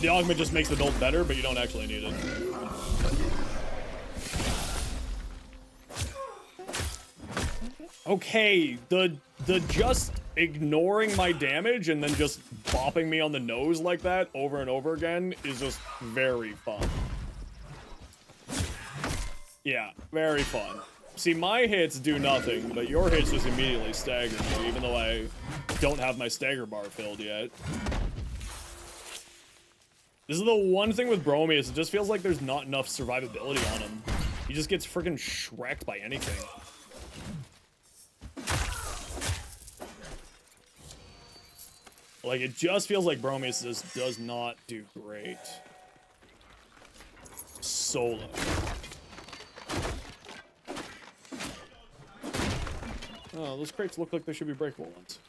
The augment just makes the build better, but you don't actually need it. Okay, the just ignoring my damage and then just bopping me on the nose like that over and over again is just very fun. Yeah, very fun. See, my hits do nothing, but your hits just immediately stagger me, even though I don't have my stagger bar filled yet. This is the one thing with Bromius, it just feels like there's not enough survivability on him. He just gets freaking shreked by anything. Like, it just feels like Bromius just does not do great. Solo. Oh, those crates look like they should be breakable ones.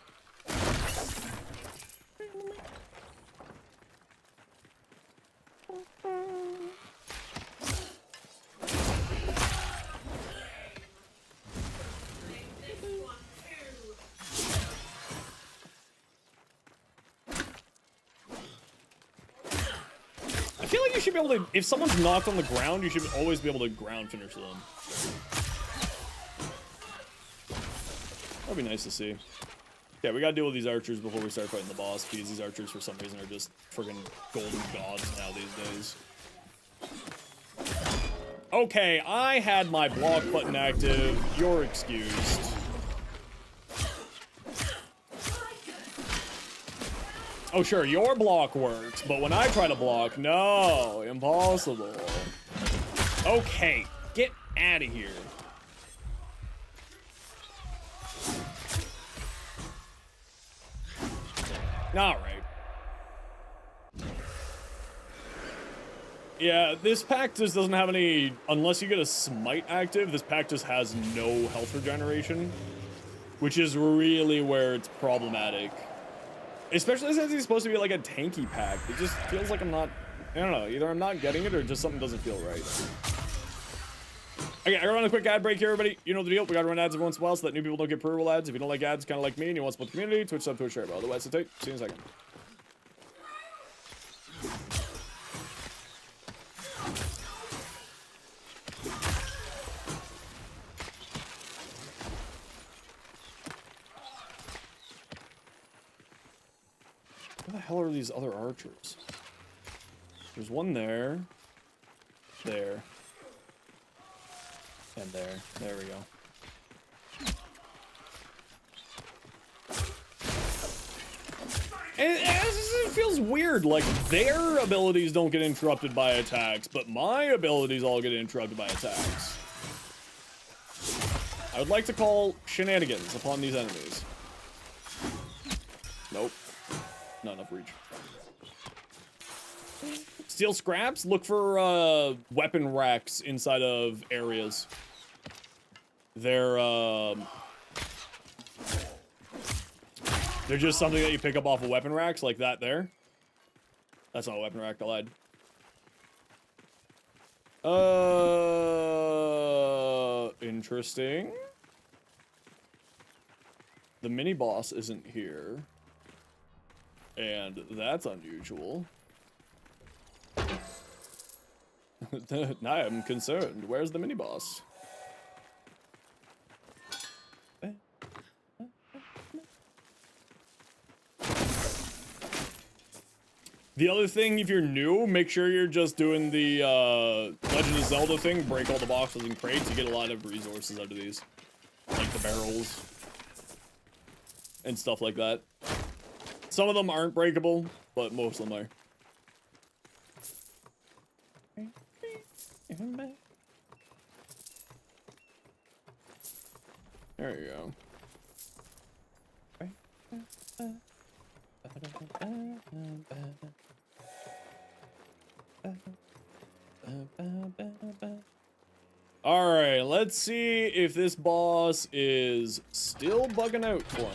I feel like you should be able to, if someone's knocked on the ground, you should always be able to ground finish them. That'd be nice to see. Yeah, we gotta deal with these archers before we start fighting the boss, because these archers for some reason are just friggin' golden gods now these days. Okay, I had my block button active. You're excused. Oh, sure, your block works, but when I try to block, no, impossible. Okay, get out of here. All right. Yeah, this pack just doesn't have any, unless you get a smite active, this pack just has no health regeneration, which is really where it's problematic. Especially since he's supposed to be like a tanky pack. It just feels like I'm not, I don't know, either I'm not getting it or just something doesn't feel right. Okay, I gotta run a quick ad break here, everybody. You know the deal. We gotta run ads every once in a while so that new people don't get pre-roll ads. If you don't like ads, kind of like me, and you want to support the community, Twitch sub, Twitch share. But otherwise, it's tape. See you in a second. Where the hell are these other archers? There's one there. There. And there. There we go. And this is feels weird, like their abilities don't get interrupted by attacks, but my abilities all get interrupted by attacks. I would like to call shenanigans upon these enemies. Nope. Not enough reach. Steal scraps? Look for weapon racks inside of areas. They're just something that you pick up off of weapon racks, like that there. That's not a weapon rack, I lied. Interesting. The mini-boss isn't here. And that's unusual. Now I'm concerned. Where's the mini-boss? The other thing, if you're new, make sure you're just doing the Legend of Zelda thing. Break all the boxes and crates. You get a lot of resources out of these. Like the barrels. And stuff like that. Some of them aren't breakable, but most of them are. There you go. Alright, let's see if this boss is still bugging out for me.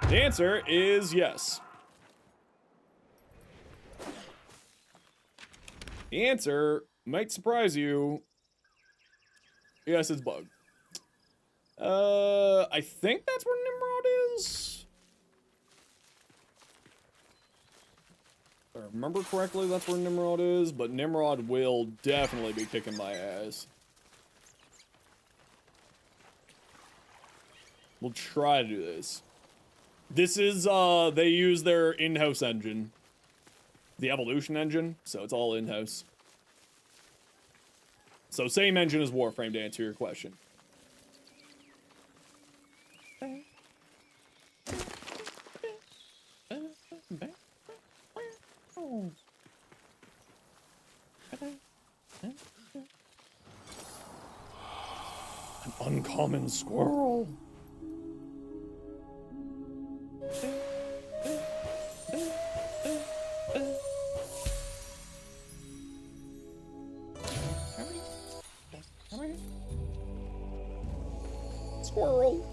The answer is yes. The answer might surprise you. Yes, it's bugged. I think that's where Nimrod is. If I remember correctly, that's where Nimrod is, but Nimrod will definitely be kicking my ass. We'll try to do this. This is, they use their in-house engine. The Evolution engine, so it's all in-house. So same engine as Warframe, to answer your question. An uncommon squirrel. Squirrel.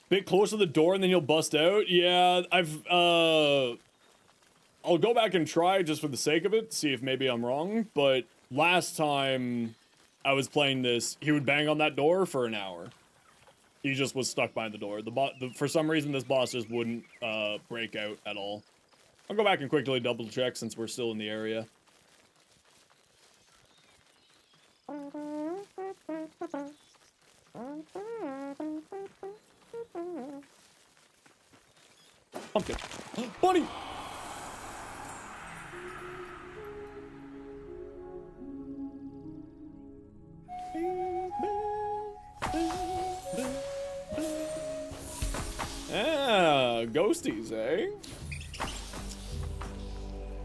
Bit closer to the door and then you'll bust out. Yeah, I'll go back and try just for the sake of it, see if maybe I'm wrong, but last time I was playing this, he would bang on that door for an hour. He just was stuck behind the door. For some reason, this boss just wouldn't break out at all. I'll go back and quickly double check since we're still in the area. Pumpkin. Bunny! Ah, ghosties, eh?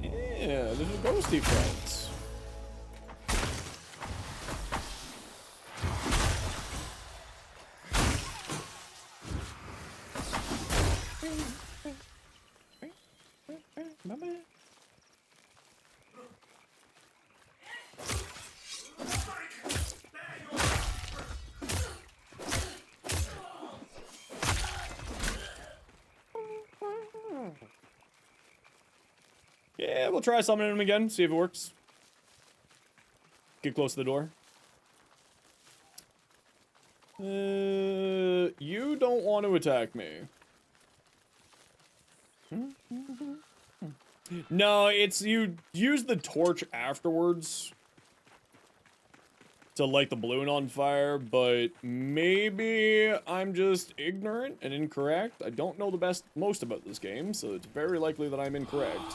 Yeah, little ghosty friends. Yeah, we'll try summoning him again, see if it works. Get close to the door. You don't want to attack me. No, it's you use the torch afterwards. to light the balloon on fire, but maybe I'm just ignorant and incorrect. I don't know the most about this game, so it's very likely that I'm incorrect.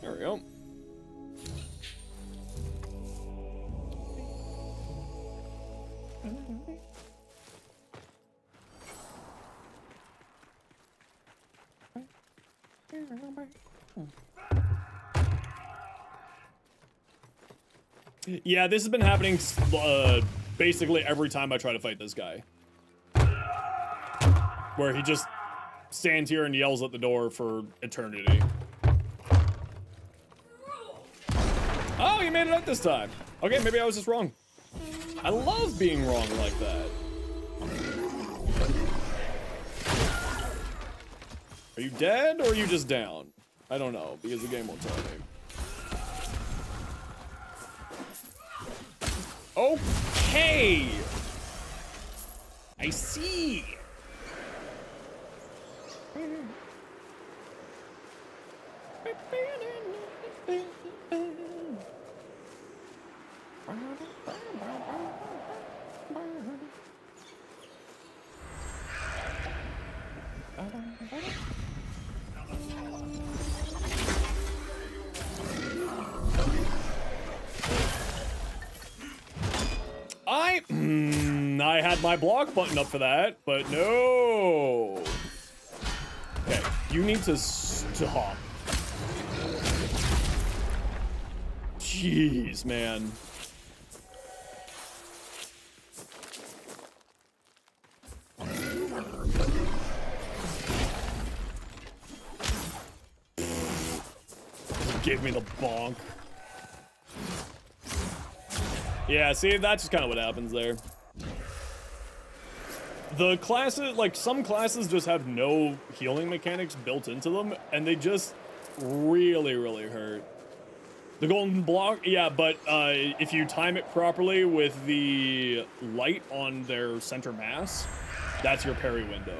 There we go. Yeah, this has been happening basically every time I try to fight this guy. Where he just stands here and yells at the door for eternity. Oh, you made it out this time. Okay, maybe I was just wrong. I love being wrong like that. Are you dead or are you just down? I don't know, because the game won't tell me. Okay! I see! I had my block button up for that, but no. Okay, you need to stop. Jeez, man. Give me the bonk. Yeah, see, that's just kind of what happens there. The classes, like, some classes just have no healing mechanics built into them, and they just really, really hurt. The golden block, yeah, but if you time it properly with the light on their center mass, that's your parry window.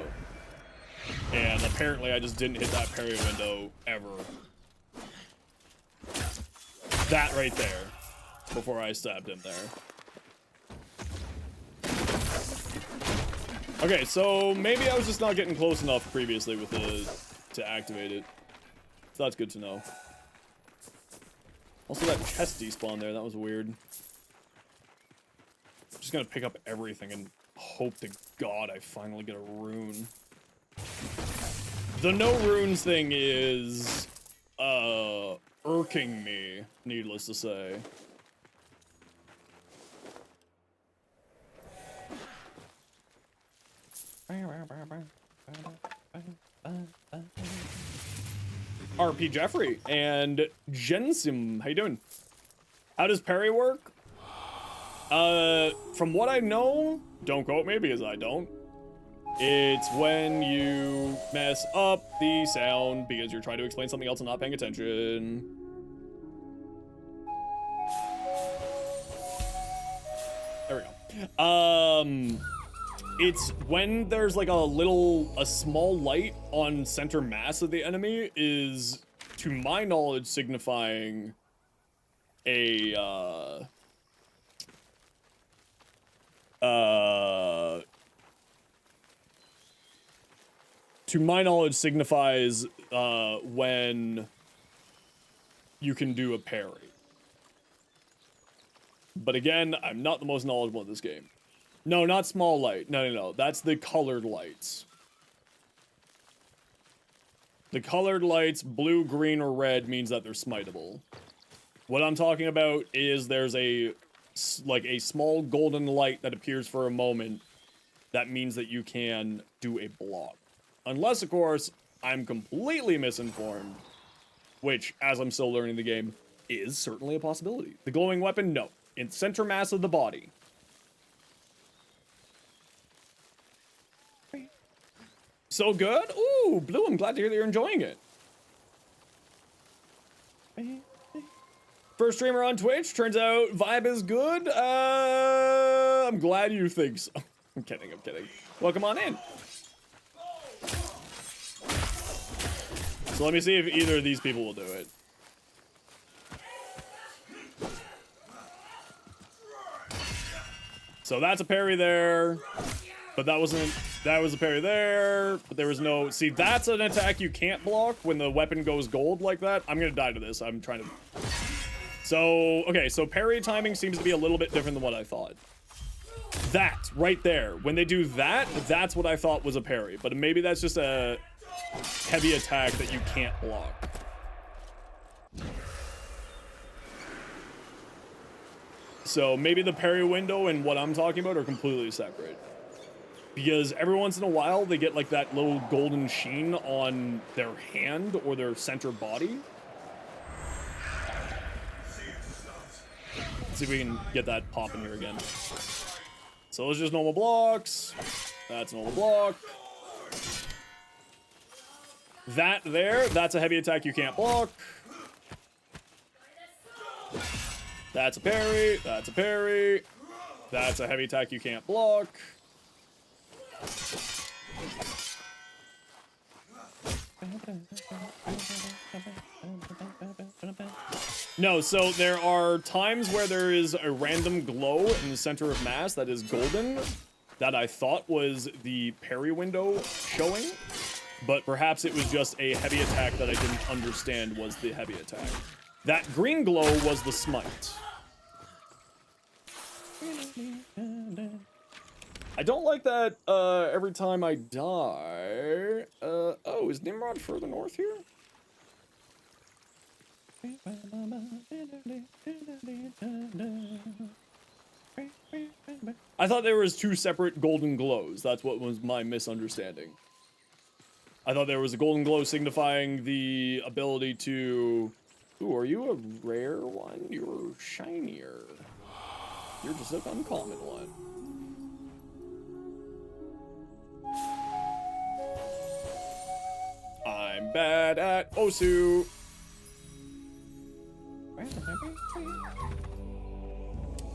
And apparently I just didn't hit that parry window ever. That right there, before I stabbed him there. Okay, so maybe I was just not getting close enough previously with to activate it. So that's good to know. Also, that chest despawn there, that was weird. I'm just gonna pick up everything and hope to God I finally get a rune. The no runes thing is, irking me, needless to say. RP Jeffrey and Jensim, how you doing? How does parry work? From what I know, don't quote me because I don't. It's when you mess up the sound because you're trying to explain something else and not paying attention. There we go. It's when there's like a small light on center mass of the enemy is, to my knowledge, signifying a, to my knowledge signifies, when you can do a parry. But again, I'm not the most knowledgeable in this game. No, not small light. No. That's the colored lights. The colored lights, blue, green, or red, means that they're smiteable. What I'm talking about is there's a small golden light that appears for a moment. That means that you can do a block. Unless, of course, I'm completely misinformed. Which, as I'm still learning the game, is certainly a possibility. The glowing weapon, no. In center mass of the body. So good? Ooh, Blue, I'm glad to hear that you're enjoying it. First streamer on Twitch, turns out vibe is good. I'm glad you think so. I'm kidding. Welcome on in. So let me see if either of these people will do it. So that's a parry there, but that was a parry there, but there was no, see, that's an attack you can't block when the weapon goes gold like that. I'm gonna die to this, I'm trying to. So, okay, so parry timing seems to be a little bit different than what I thought. That, right there, when they do that, that's what I thought was a parry, but maybe that's just a heavy attack that you can't block. So maybe the parry window and what I'm talking about are completely separate. Because every once in a while, they get like that little golden sheen on their hand or their center body. Let's see if we can get that popping here again. So it's just normal blocks. That's a normal block. That there, that's a heavy attack you can't block. That's a parry, that's a parry. That's a heavy attack you can't block. No, so there are times where there is a random glow in the center of mass that is golden that I thought was the parry window showing, but perhaps it was just a heavy attack that I didn't understand was the heavy attack. That green glow was the smite. I don't like that every time I die. Oh, is Nimrod further north here? I thought there was two separate golden glows. That's what was my misunderstanding. I thought there was a golden glow signifying the ability to... Ooh, are you a rare one? You're shinier. You're just an uncommon one. I'm bad at Osu. Where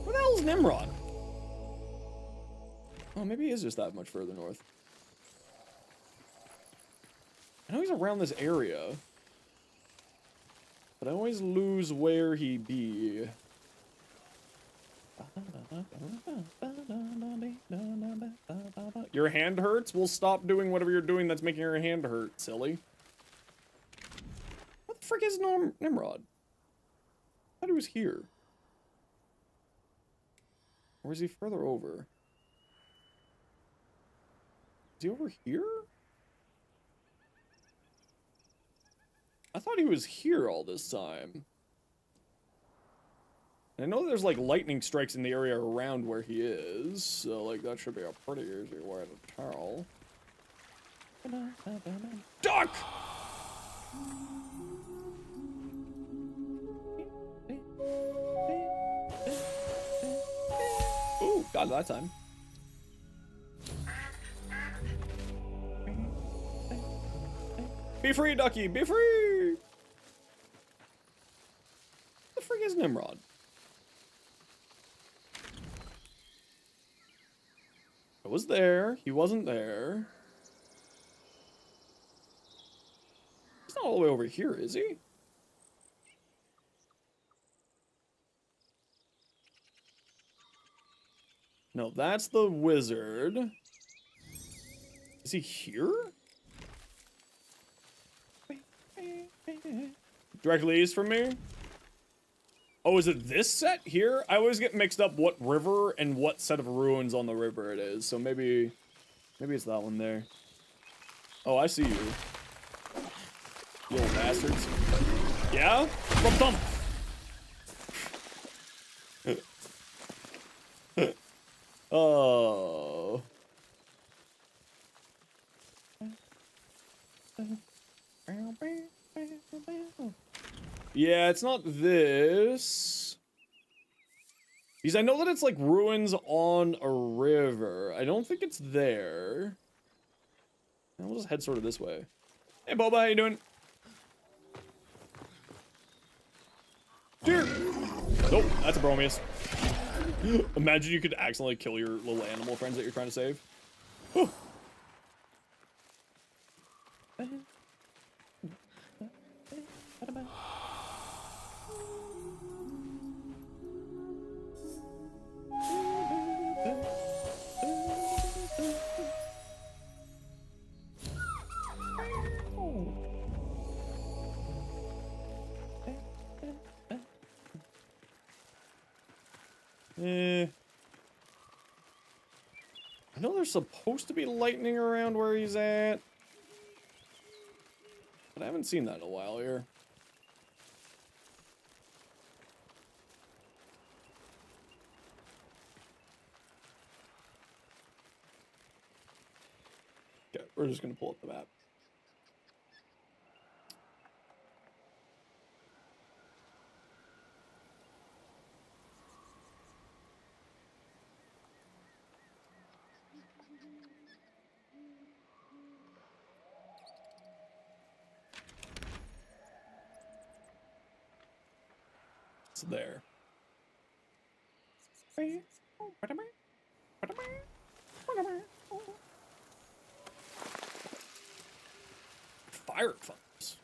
the hell is Nimrod? Oh, maybe he is just that much further north. I know he's around this area, but I always lose where he be. Your hand hurts? Well, stop doing whatever you're doing that's making your hand hurt, silly. What the frick is Nimrod? I thought he was here. Or is he further over? Is he over here? I thought he was here all this time. I know there's like lightning strikes in the area around where he is, so like that should be a pretty easy way to tell. Duck! Ooh, got that time. Be free, Ducky! Be free! The frick is Nimrod? I was there. He wasn't there. He's not all the way over here, is he? No, that's the wizard. Is he here? Directly east from me? Oh, is it this set here? I always get mixed up what river and what set of ruins on the river it is. So maybe it's that one there. Oh, I see you. You little bastards. Yeah? From Oh. Yeah, it's not this. Because I know that it's like ruins on a river. I don't think it's there. And we'll just head sort of this way. Hey, Boba, how you doing? Deer! Nope, that's a Bromius. Imagine you could accidentally kill your little animal friends that you're trying to save. Whew. I know there's supposed to be lightning around where he's at. But I haven't seen that in a while here. Okay, we're just gonna pull up the map. It's there. Fire funds.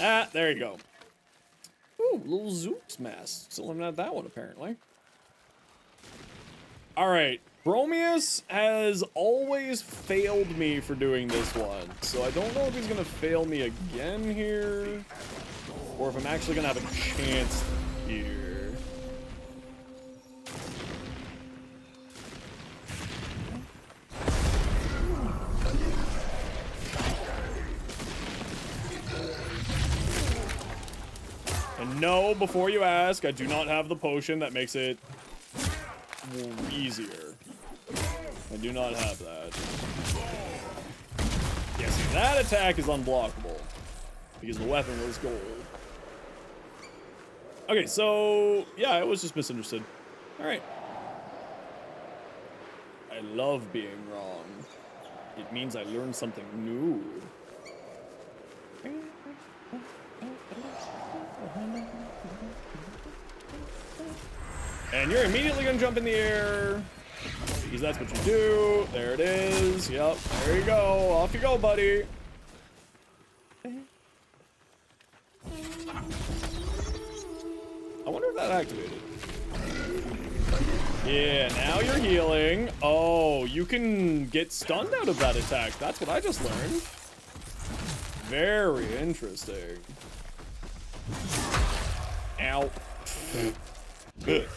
Ah, there you go. Ooh, little Zook's mask. Still haven't had that one, apparently. Alright, Bromius has always failed me for doing this one, so I don't know if he's gonna fail me again here, or if I'm actually gonna have a chance here. And no, before you ask, I do not have the potion that makes it easier. I do not have that. Yes, that attack is unblockable because the weapon was gold. Okay, so yeah, I was just misunderstood. All right. I love being wrong. It means I learned something new. And you're immediately gonna jump in the air because that's what you do. There it is. Yep. There you go. Off you go, buddy. I wonder if that activated. Yeah, now you're healing. Oh, you can get stunned out of that attack. That's what I just learned. Very interesting. Ow. Good.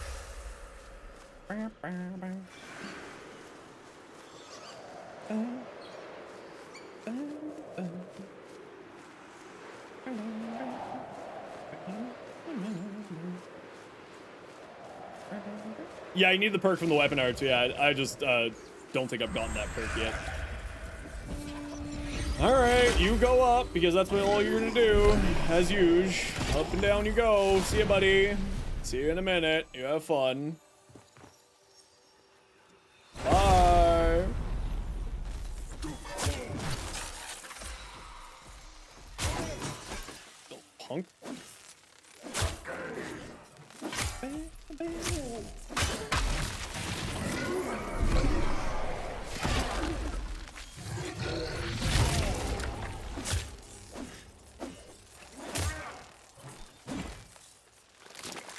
Yeah, you need the perk from the weapon arts. Yeah, I just don't think I've gotten that perk yet. Alright, you go up, because that's what all you're gonna do, as usual. Up and down you go. See ya, buddy. See you in a minute. You have fun. Bye. Little punk.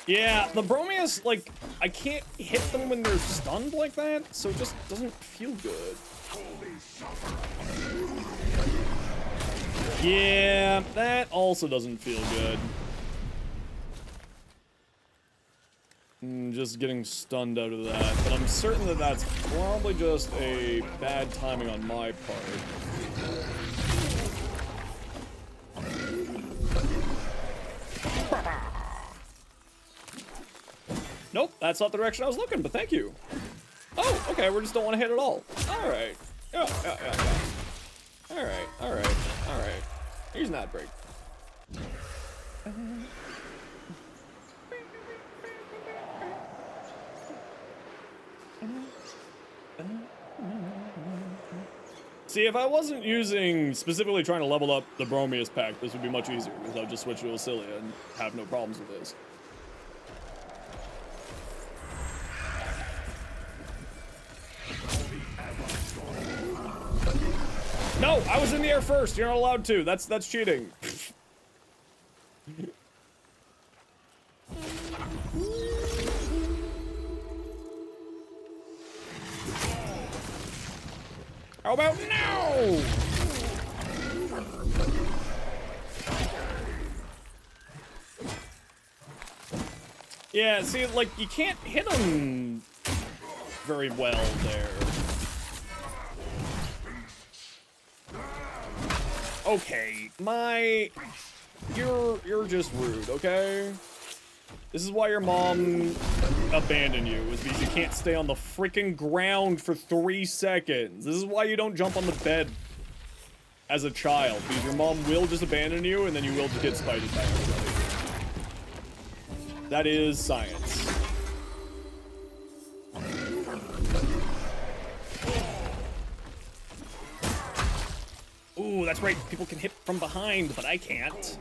Yeah, the Bromius, like, I can't hit them when they're stunned like that, so it just doesn't feel good. Yeah, that also doesn't feel good. Just getting stunned out of that, but I'm certain that that's probably just a bad timing on my part. Nope, that's not the direction I was looking, but thank you. Oh, okay, we just don't want to hit at all. Alright. Yeah. Alright. He's not break. See, if I wasn't specifically trying to level up the Bromius pack, this would be much easier, because I'll just switch to Osilia and have no problems with this. No, I was in the air first. You're not allowed to. That's cheating. How about now? Yeah, see, like, you can't hit him very well there. Okay, you're just rude, okay? This is why your mom abandoned you, is because you can't stay on the freaking ground for 3 seconds. This is why you don't jump on the bed as a child, because your mom will just abandon you, and then you will just get spited by everybody. That is science. Ooh, that's right. People can hit from behind, but I can't.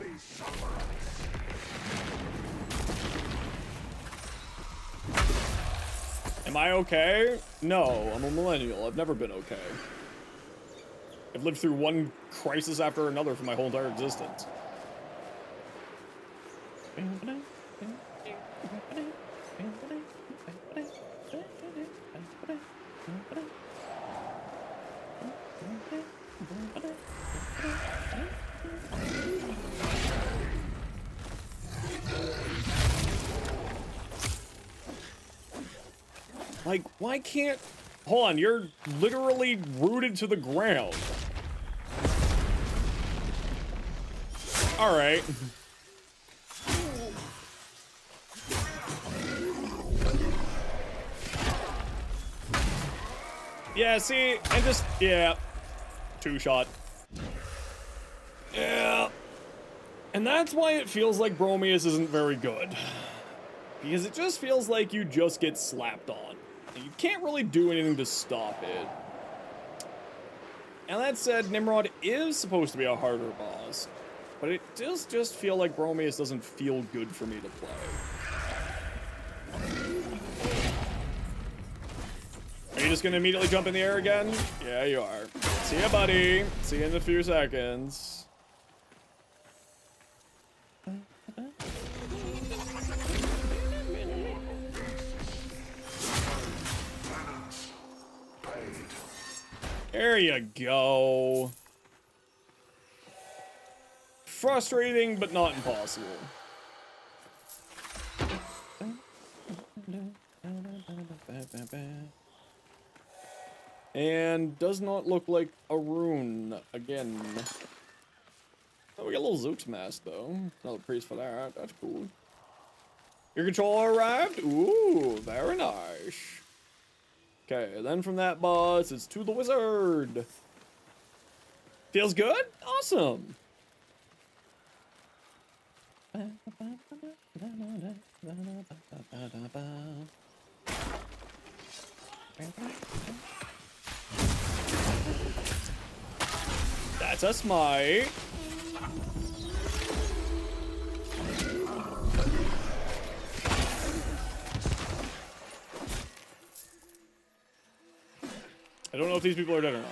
Am I okay? No, I'm a millennial. I've never been okay. I've lived through one crisis after another for my whole entire existence. Like, why can't... Hold on, you're literally rooted to the ground. Alright. Yeah, see, and just... Yeah. 2-shot. Yeah. And that's why it feels like Bromius isn't very good. Because it just feels like you just get slapped on. You can't really do anything to stop it. And that said, Nimrod is supposed to be a harder boss. But it does just feel like Bromius doesn't feel good for me to play. Are you just gonna immediately jump in the air again? Yeah, you are. See ya, buddy. See you in a few seconds. There you go. Frustrating, but not impossible. And does not look like a rune again. Oh, we got a little Zook's mask though. Another priest for that. That's cool. Your controller arrived? Ooh, very nice. Okay, then from that boss, it's to the wizard. Feels good? Awesome. That's a smite. I don't know if these people are dead or not.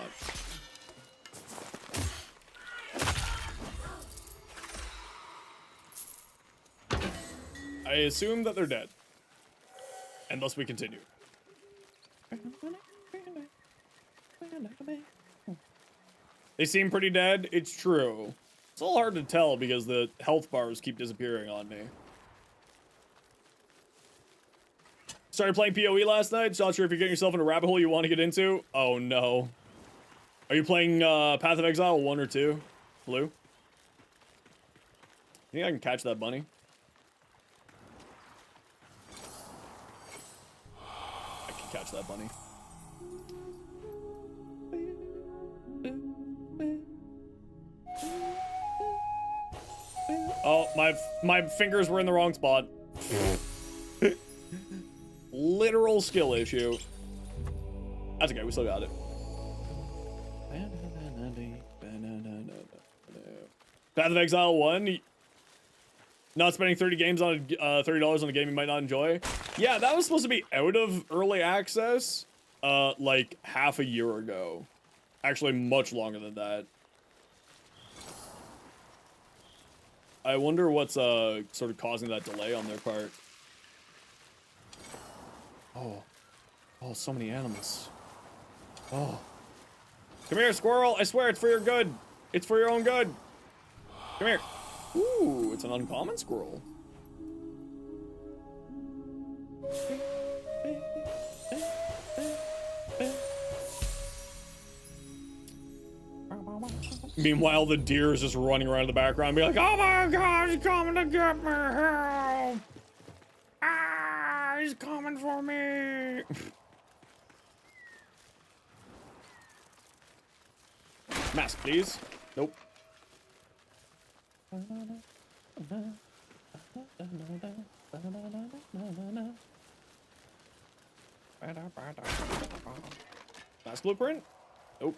I assume that they're dead. And thus we continue. They seem pretty dead. It's true. It's a little hard to tell because the health bars keep disappearing on me. Started playing PoE last night. Not sure if you're getting yourself in a rabbit hole you want to get into. Oh no. Are you playing Path of Exile 1 or 2? Blue? Think I can catch that bunny? I can catch that bunny. Oh, my fingers were in the wrong spot. Literal skill issue. That's okay, we still got it. Path of Exile 1. Not spending 30 games on $30 on a game you might not enjoy. Yeah, that was supposed to be out of early access like half a year ago. Actually, much longer than that. I wonder what's sort of causing that delay on their part. Oh. Oh, so many animals. Oh. Come here, squirrel. I swear, it's for your good. It's for your own good. Come here. Ooh, it's an uncommon squirrel. Meanwhile, the deer is just running around in the background, be like, "Oh my God, he's coming to get me! Help! Ah, he's coming for me!" Mask, please. Nope. Mask blueprint? Nope.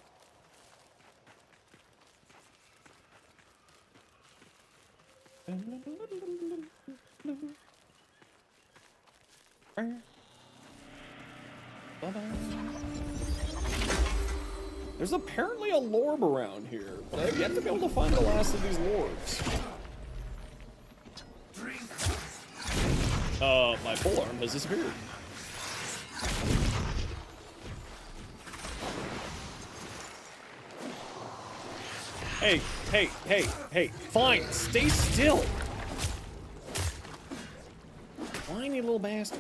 There's apparently a lorb around here, but I've yet to be able to find the last of these lorbs. My polearm has disappeared. Hey, fine, stay still. Whiny little bastard.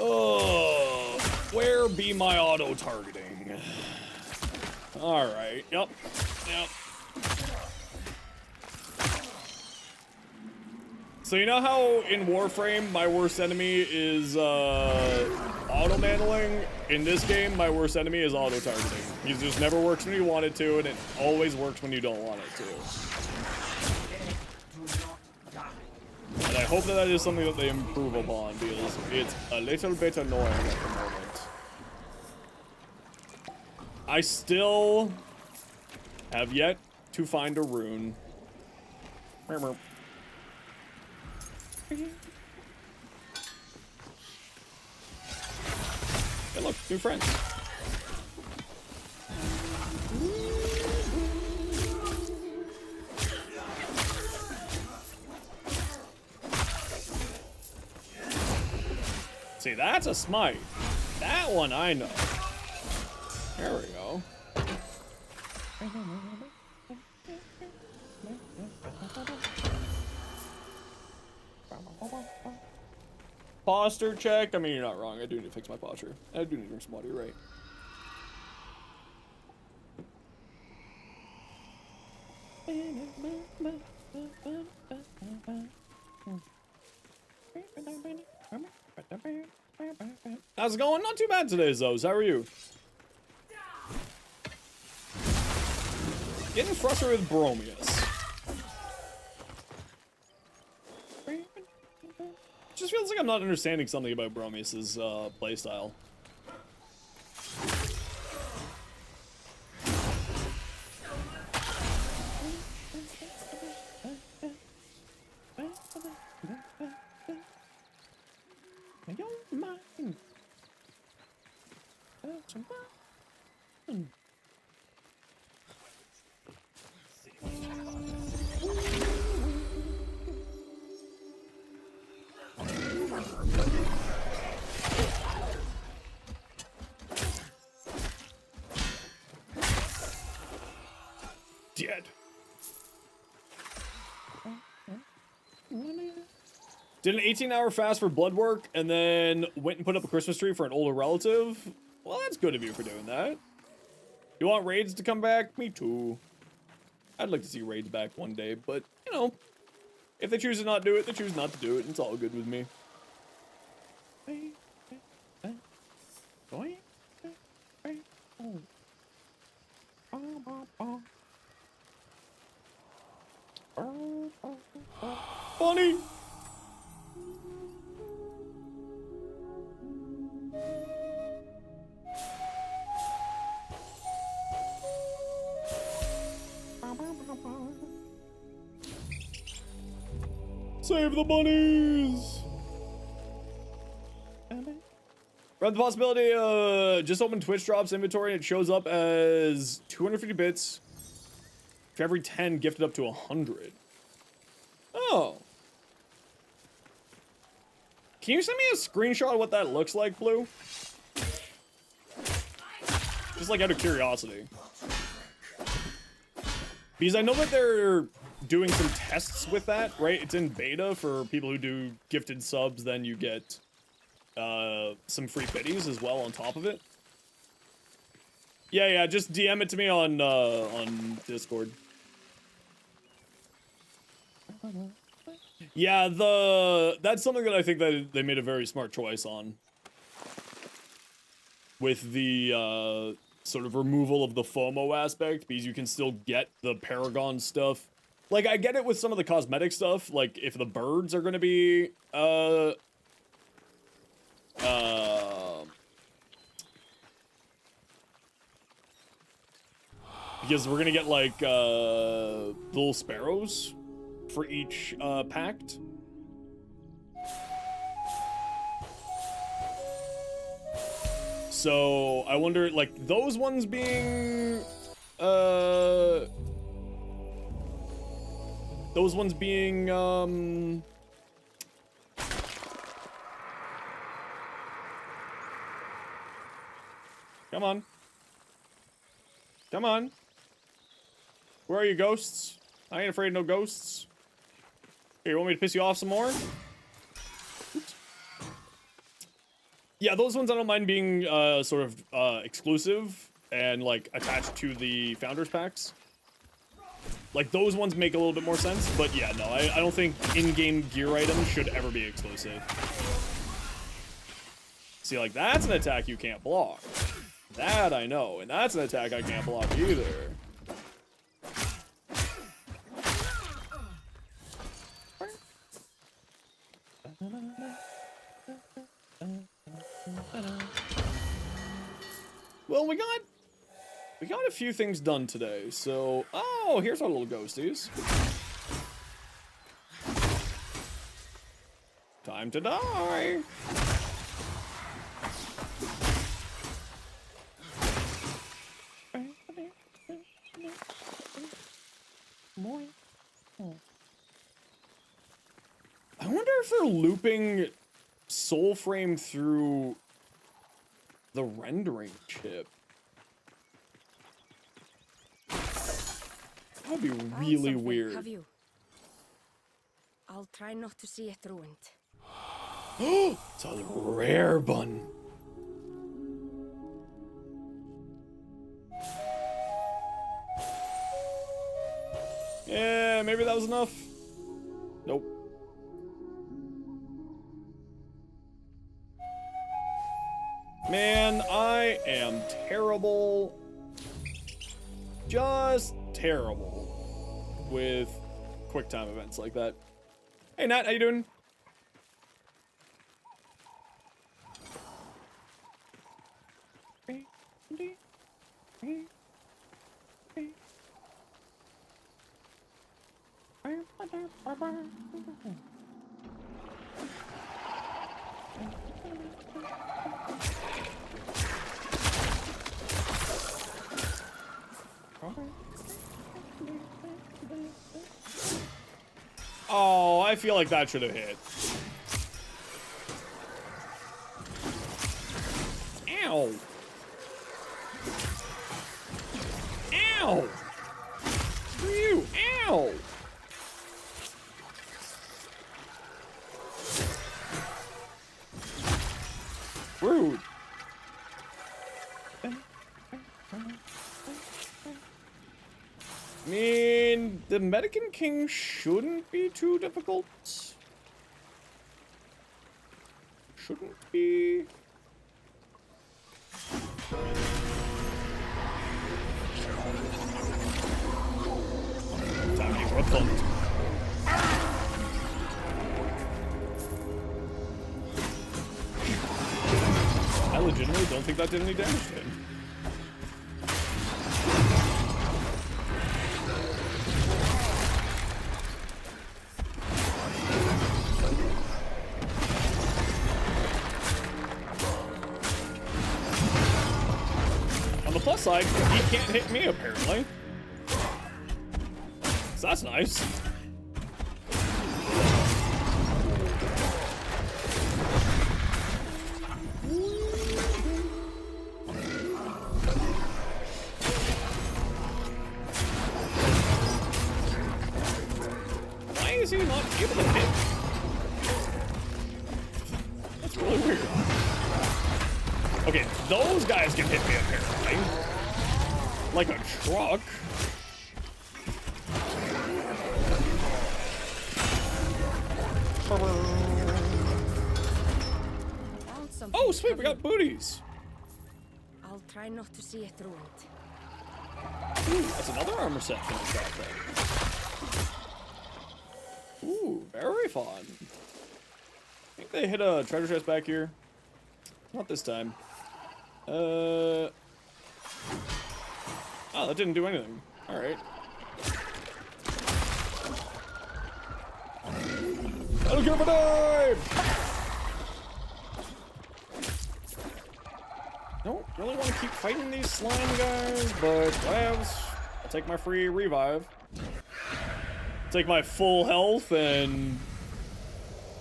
Oh, where be my auto-targeting? Alright, yep. So you know how in Warframe my worst enemy is auto-mantling? In this game, my worst enemy is auto-targeting. He just never works when you want it to, and it always works when you don't want it to. And I hope that that is something that they improve upon, because it's a little bit annoying at the moment. I still have yet to find a rune. Hey, look, new friends. See, that's a smite. That one I know. There we go. Posture check. I mean, you're not wrong. I do need to fix my posture. I do need to drink some water. You're right. How's it going? Not too bad today, Zoes. How are you? Getting frustrated with Bromius. Just feels like I'm not understanding something about Bromius's playstyle. Dead. Did an 18-hour fast for blood work and then went and put up a Christmas tree for an older relative. Well, that's good of you for doing that. You want raids to come back? Me too. I'd like to see raids back one day, but, you know, if they choose to not do it, they choose not to do it. It's all good with me. Funny. Save the bunnies! Read the possibility, just open Twitch drops inventory and it shows up as 250 bits. For every 10 gifted up to 100. Oh. Can you send me a screenshot of what that looks like, Blue? Just like out of curiosity. Because I know that they're doing some tests with that, right? It's in beta for people who do gifted subs, then you get some free biddies as well on top of it. Yeah, just DM it to me on Discord. Yeah, that's something that I think that they made a very smart choice on. With the sort of removal of the FOMO aspect, because you can still get the Paragon stuff. Like, I get it with some of the cosmetic stuff, like if the birds are gonna be because we're gonna get like little sparrows for each pact. So I wonder, like, those ones being come on. Come on. Where are you, ghosts? I ain't afraid of no ghosts. Here, you want me to piss you off some more? Oops. Yeah, those ones I don't mind being sort of exclusive and like attached to the founders packs. Like those ones make a little bit more sense, but yeah, no, I don't think in-game gear items should ever be exclusive. See, like that's an attack you can't block. That I know, and that's an attack I can't block either. Well, we got a few things done today, so... Oh, here's our little ghosties. Time to die! I wonder if they're looping Soulframe through the rendering chip. That would be really weird. Have you? I'll try not to see it ruined. It's a rare bun. Yeah, maybe that was enough. Nope. Man, I am terrible. Just terrible with quick time events like that. Hey Nat, how you doing? Oh, I feel like that should have hit. Ow. Ow. Screw you. Ow. Rude. I mean, the Medican King shouldn't be too difficult. Shouldn't be. Time for a punt. I legitimately don't think that did any damage to him. On the plus side, he can't hit me apparently. So that's nice. Why is he not able to hit? That's really weird. Okay, those guys can hit me apparently. Like a truck. Found something, Oh, sweet, have we you? got booties. I'll try not to see it ruined. Ooh, that's another armor set from the shop then. Ooh, very fun. I think they hit a treasure chest back here. Not this time. Oh, that didn't do anything. Alright. I don't care if I die! Don't really want to keep fighting these slime guys, but whatevs. I'll take my free revive. Take my full health and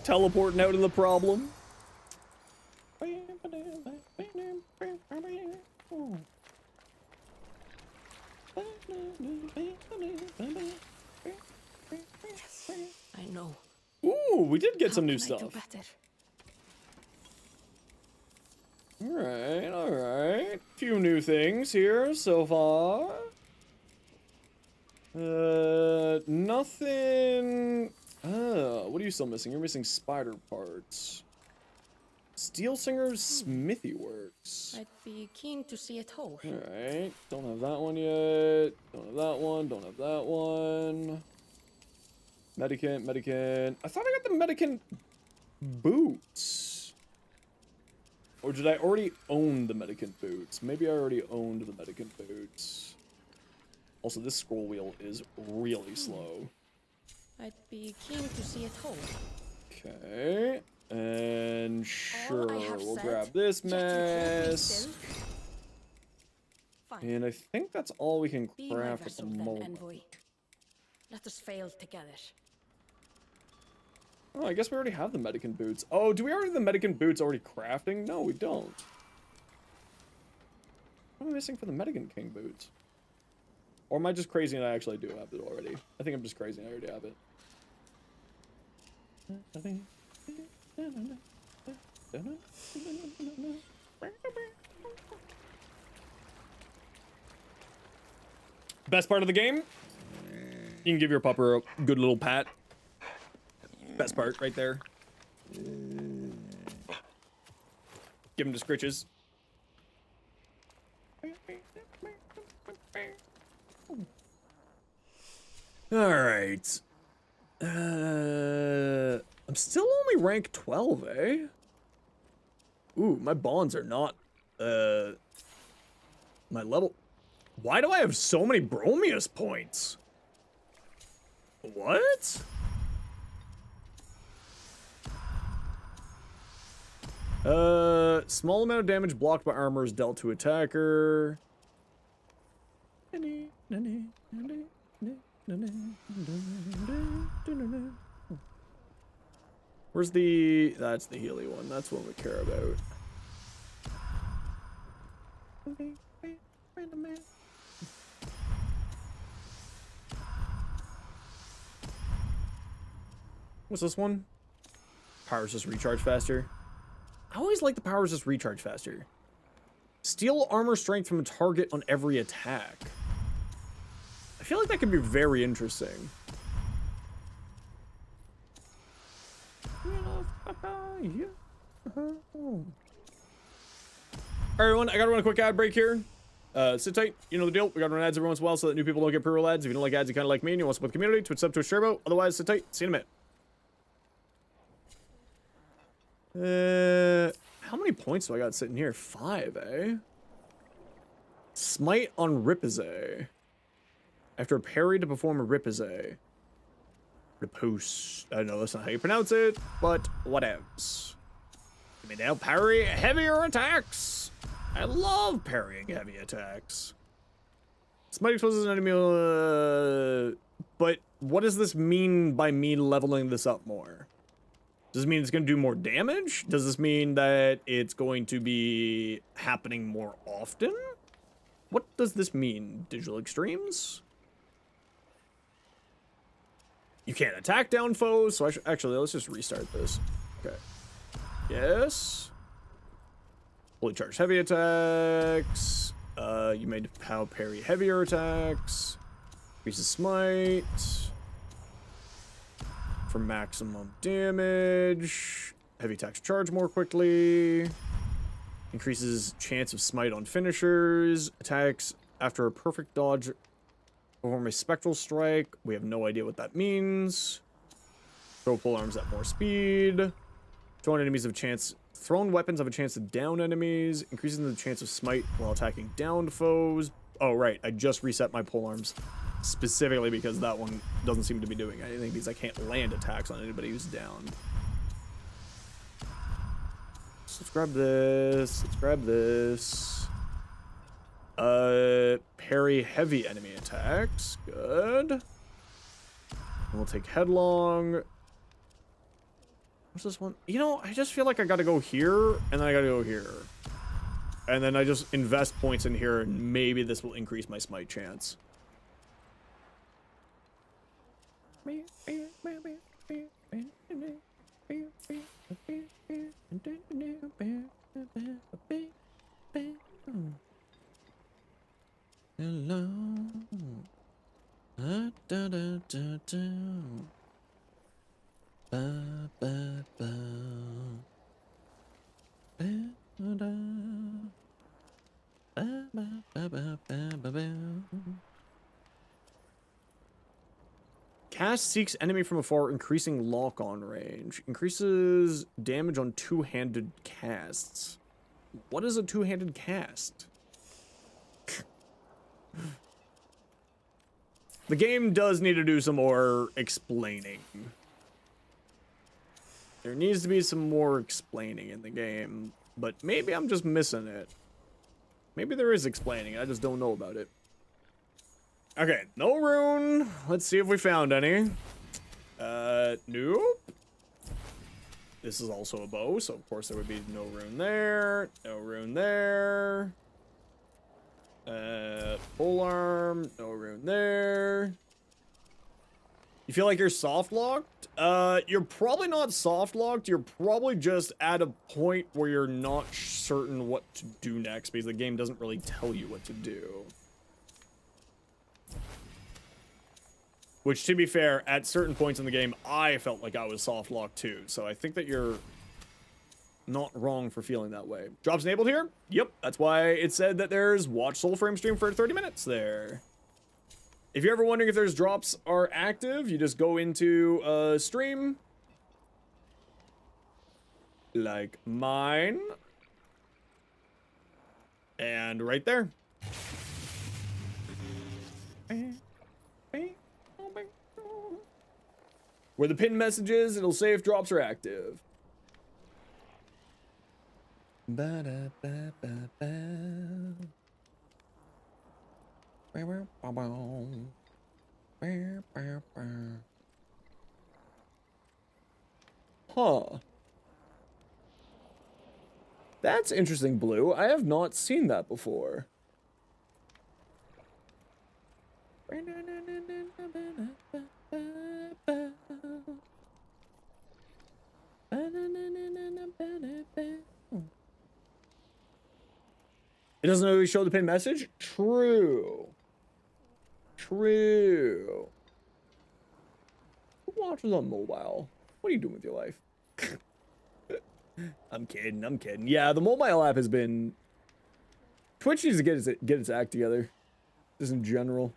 teleporting out of the problem. I know. Ooh, we did get some new How can I do stuff. better? Alright, alright. Few new things here so far. Nothing. What are you still missing? You're missing spider parts. Steel Singer's Smithy Works. I'd be keen to see it whole. Alright, don't have that one yet. Don't have that one, don't have that one. Medicant, medicant. I thought I got the medicant boots. Or did I already own the medicant boots? Maybe I already owned the medicant boots. Also, this scroll wheel is really slow. I'd be keen to see it whole. Okay. And sure, All I have we'll said, grab this just you hold me mess. still. Fine. And I think that's all we can Be my craft at the vessel then, moment. envoy. Let us fail together. Oh, I guess we already have the medicant boots. Oh, do we already have the medicant boots already crafting? No, we don't. What am I missing for the medicant king boots? Or am I just crazy and I actually do have it already? I think I'm just crazy and I already have it. Best part of the game? You can give your pupper a good little pat. Best part right there. Give him the scritches. Alright. I'm still only rank 12, eh? Ooh, my bonds are not, my level. Why do I have so many Bromius points? What? Small amount of damage blocked by armor is dealt to attacker. Where's the... That's the Healy one. That's what we care about. What's this one? Powers just recharge faster. I always like the powers just recharge faster. Steal armor strength from a target on every attack. I feel like that could be very interesting. Alright, everyone, I gotta run a quick ad break here. Sit tight, you know the deal. We gotta run ads every once in a while so that new people don't get pre-roll ads. If you don't like ads, you kinda like me and you want to support the community, Twitch sub, Twitch turbo. Otherwise, sit tight. See you in a minute. How many points do I got sitting here? 5, eh? Smite on Riposte. After a parry to perform a Riposte. Riposte. I know that's not how you pronounce it, but whatevs. Give me now parry heavier attacks. I love parrying heavy attacks. Smite exposes an enemy, but what does this mean by me leveling this up more? Does it mean it's going to do more damage? Does this mean that it's going to be happening more often? What does this mean? Digital Extremes? You can't attack down foes, so actually, let's just restart this. Okay. Yes. Fully charged heavy attacks. You may pow parry heavier attacks. Increases smite. For maximum damage. Heavy attacks charge more quickly. Increases chance of smite on finishers. Attacks after a perfect dodge. Perform a spectral strike. We have no idea what that means. Throw pole arms at more speed. Thrown weapons have a chance to down enemies. Increasing the chance of smite while attacking downed foes. Oh, right. I just reset my pole arms. Specifically because that one doesn't seem to be doing anything because I can't land attacks on anybody who's down. So let's grab this. Let's grab this. Parry heavy enemy attacks. Good. And we'll take headlong. What's this one? You know, I just feel like I gotta go here, and then I gotta go here. And then I just invest points in here, and maybe this will increase my smite chance. Hello. Da, da, da, da. Ba, ba, ba. Ba, da. Ba, ba, ba, ba, ba, ba, ba. Cast seeks enemy from afar, increasing lock-on range. Increases damage on two-handed casts. What is a two-handed cast? The game does need to do some more explaining. There needs to be some more explaining in the game, but maybe I'm just missing it. Maybe there is explaining, I just don't know about it. Okay, no rune. Let's see if we found any. Nope. This is also a bow, so of course there would be no rune there. No rune there. Polearm, no rune there. You feel like you're soft locked? You're probably not soft locked. You're probably just at a point where you're not certain what to do next because the game doesn't really tell you what to do. Which, to be fair, at certain points in the game, I felt like I was soft locked too. So I think that you're not wrong for feeling that way. Drops enabled here? Yep, that's why it said that there's watch Soulframe stream for 30 minutes there. If you're ever wondering if there's drops are active, you just go into stream. Like mine. And right there. Where the pin message is, it'll say if drops are active. Huh. That's interesting, Blue. I have not seen that before. It doesn't always show the pin message? True. True. Who watches on mobile? What are you doing with your life? I'm kidding, I'm kidding. Yeah, the mobile app has been... Twitch needs to get its act together. Just in general.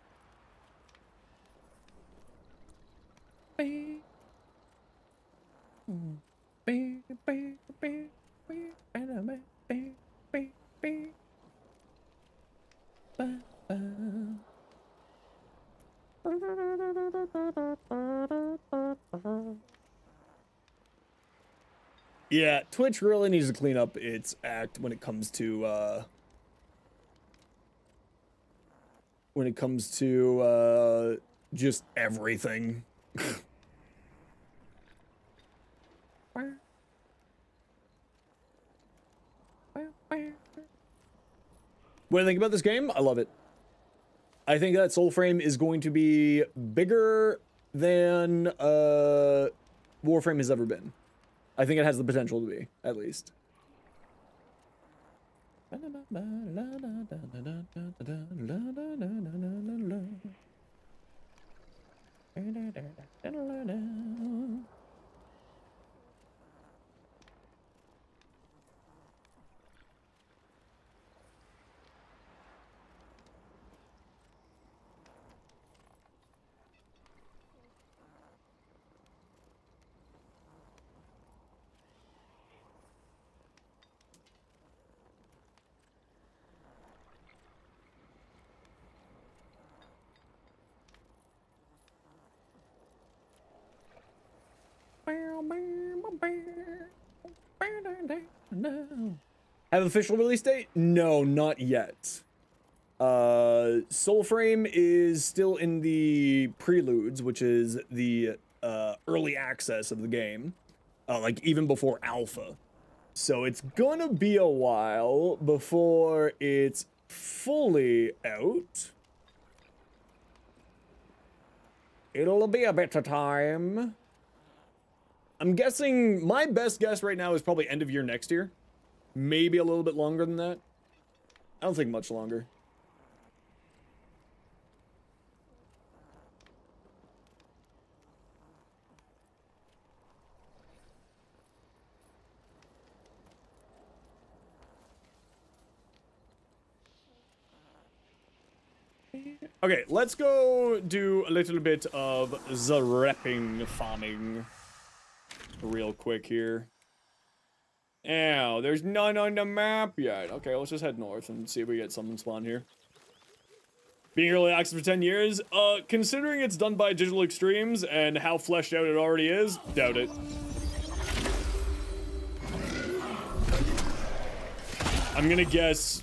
Yeah, Twitch really needs to clean up its act when it comes to just everything. What do you think about this game? I love it. I think that Soulframe is going to be bigger than Warframe has ever been. I think it has the potential to be, at least. Have official release date? No, not yet. Soulframe is still in the preludes, which is the early access of the game, like even before alpha. So it's gonna be a while before it's fully out. It'll be a bit of time. I'm guessing, my best guess right now is probably end of year next year. Maybe a little bit longer than that. I don't think much longer. Okay, let's go do a little bit of the repping farming real quick here. Ow, there's none on the map yet. Okay, let's just head north and see if we get something spawned here. Being early access for 10 years, considering it's done by Digital Extremes and how fleshed out it already is, doubt it. I'm gonna guess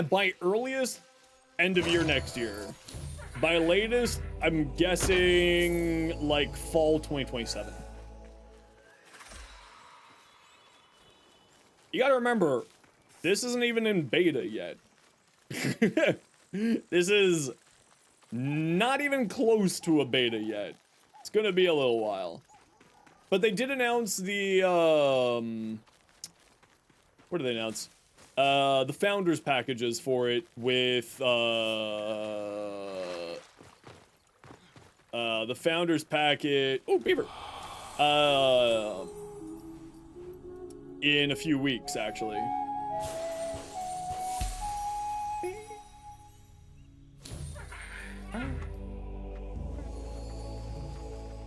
by earliest, end of year next year. By latest, I'm guessing like fall 2027. You gotta remember, this isn't even in beta yet. This is not even close to a beta yet. It's gonna be a little while. But they did announce the, what did they announce? The Founders packages for it with, the Founders packet, oh, beaver! In a few weeks, actually.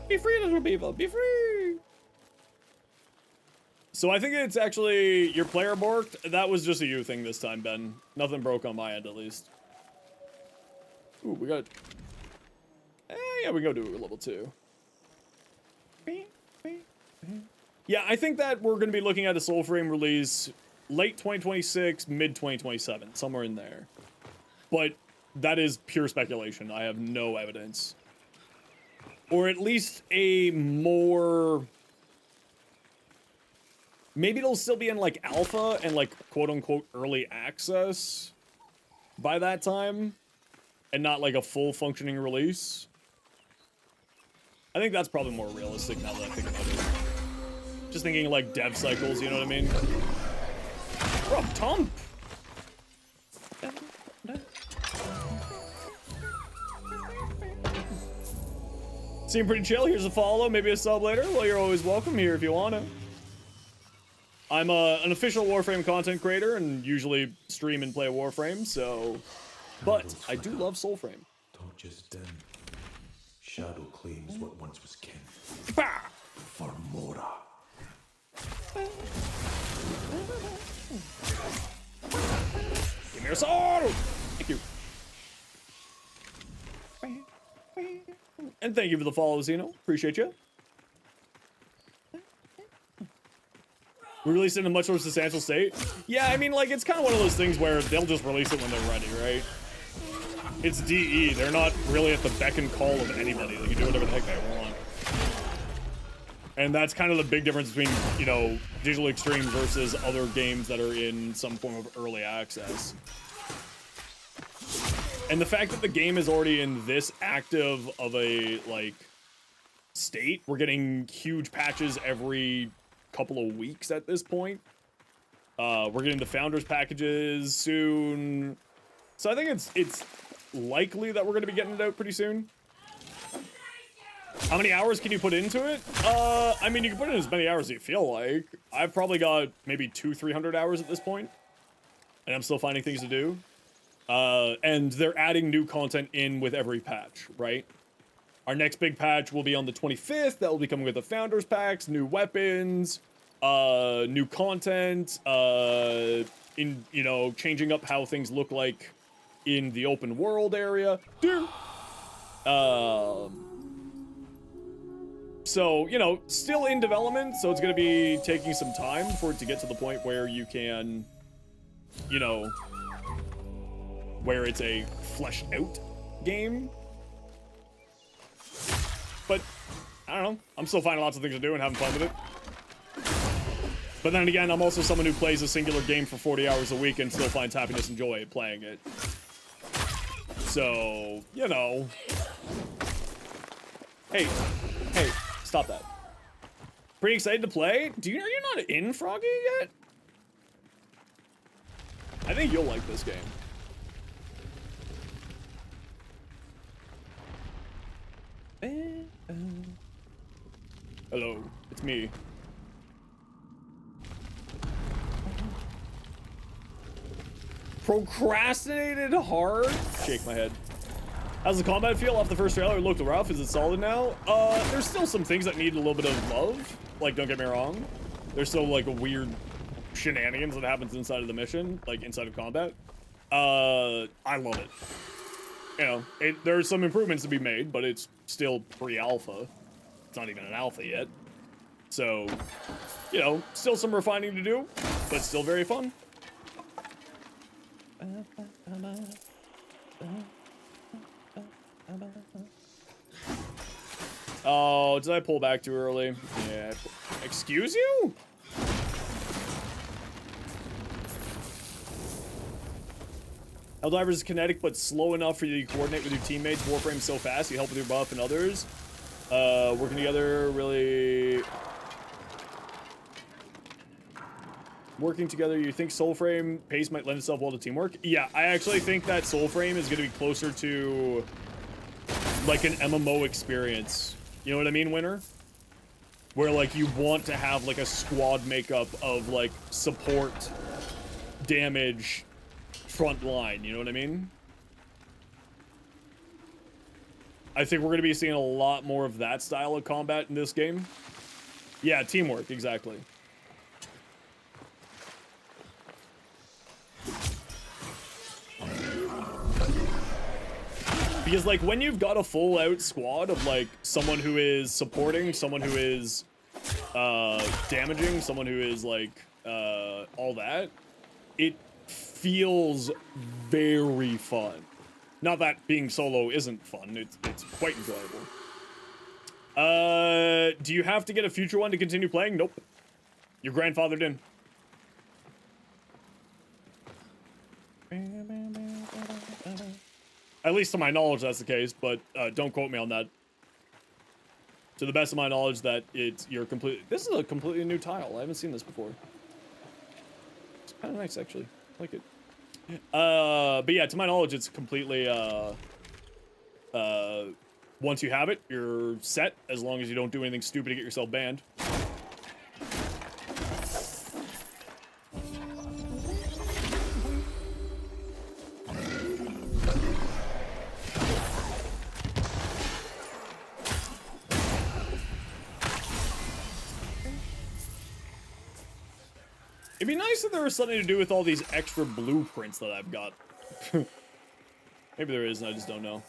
Be free, little beaver, be free! So I think it's actually, your player borked. That was just a you thing this time, Ben. Nothing broke on my end, at least. Ooh, we got... yeah, we can go do level 2. Yeah, I think that we're going to be looking at a Soulframe release late 2026, mid 2027, somewhere in there. But that is pure speculation. I have no evidence. Or at least a more... Maybe it'll still be in, like, alpha and, like, quote-unquote early access by that time. And not, like, a full functioning release. I think that's probably more realistic now that I think about it. Just thinking, like, dev cycles, you know what I mean? Bro, Tom! Seem pretty chill. Here's a follow, maybe a sub later. Well, you're always welcome here if you want to. I'm an official Warframe content creator and usually stream and play Warframe, so... But I do love Soulframe. Don't just dim. Shadow claims what once was kin. Bah! For Mora. Give me your soul! Thank you. And thank you for the follow, Zeno. Appreciate you. We released it in a much more substantial state. Yeah, I mean, like, it's kind of one of those things where they'll just release it when they're ready, right? It's DE. They're not really at the beck and call of anybody. They can do whatever the heck they want. And that's kind of the big difference between, you know, Digital Extremes versus other games that are in some form of early access. And the fact that the game is already in this active of a, like, state. We're getting huge patches every couple of weeks at this point. We're getting the founders packages soon. So I think it's likely that we're going to be getting it out pretty soon. How many hours can you put into it? I mean, you can put in as many hours as you feel like. I've probably got maybe 200-300 hours at this point, and I'm still finding things to do. And they're adding new content in with every patch, right? Our next big patch will be on the 25th. That will be coming with the founders packs, new weapons, new content, changing up how things look like in the open world area. So, you know, still in development, so it's going to be taking some time for it to get to the point where you can, you know, where it's a fleshed out game. But, I don't know, I'm still finding lots of things to do and having fun with it. But then again, I'm also someone who plays a singular game for 40 hours a week and still finds happiness and joy playing it. So, you know. Hey, stop that. Pretty excited to play? Do you know you're not in Froggy yet? I think you'll like this game. Hello, it's me. Procrastinated hard? Shake my head. How's the combat feel off the first trailer? It looked rough. Is it solid now? There's still some things that need a little bit of love. Like, don't get me wrong. There's still, like, a weird shenanigans that happens inside of the mission, like, inside of combat. I love it. You know, there's some improvements to be made, but it's still pre-alpha. It's not even an alpha yet. So, you know, still some refining to do, but still very fun. Oh, did I pull back too early? Yeah. Excuse you? Helldivers is kinetic, but slow enough for you to coordinate with your teammates. Warframe so fast, you help with your buff and others. Working together, really... Working together, you think Soulframe pace might lend itself well to teamwork? Yeah, I actually think that Soulframe is going to be closer to, like, an MMO experience. You know what I mean, Winner? Where, like, you want to have, like, a squad makeup of, like, support, damage, front line. You know what I mean? I think we're going to be seeing a lot more of that style of combat in this game. Yeah, teamwork, exactly. Because, like, when you've got a full-out squad of, like, someone who is supporting, someone who is, damaging, someone who is, like, all that, it feels very fun. Not that being solo isn't fun, it's quite enjoyable. Do you have to get a future one to continue playing? Nope. Your grandfathered in. At least to my knowledge, that's the case, but don't quote me on that. To the best of my knowledge, that you're completely... This is a completely new tile. I haven't seen this before. It's kind of nice, actually. I like it. But yeah, to my knowledge, it's completely... once you have it, you're set, as long as you don't do anything stupid to get yourself banned. It'd be nice if there was something to do with all these extra blueprints that I've got. Maybe there is, and I just don't know.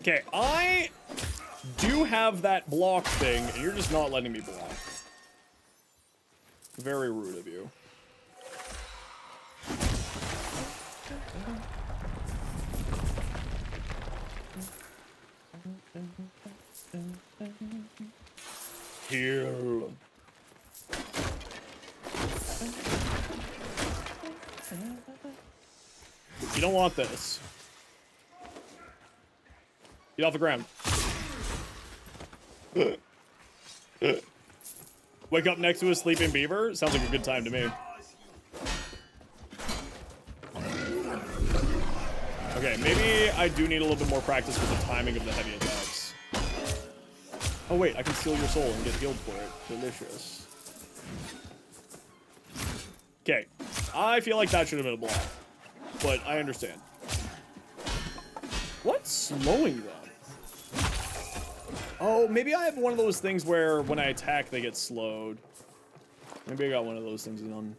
Okay, I do have that block thing, and you're just not letting me block. Very rude of you. Here. You don't want this. Get off the ground. Wake up next to a sleeping beaver? Sounds like a good time to me. Okay, maybe I do need a little bit more practice with the timing of the heavy attacks. Oh wait, I can steal your soul and get healed for it. Delicious. Okay, I feel like that should have been a block, but I understand. What's slowing them? Oh, maybe I have one of those things where when I attack, they get slowed. Maybe I got one of those things on.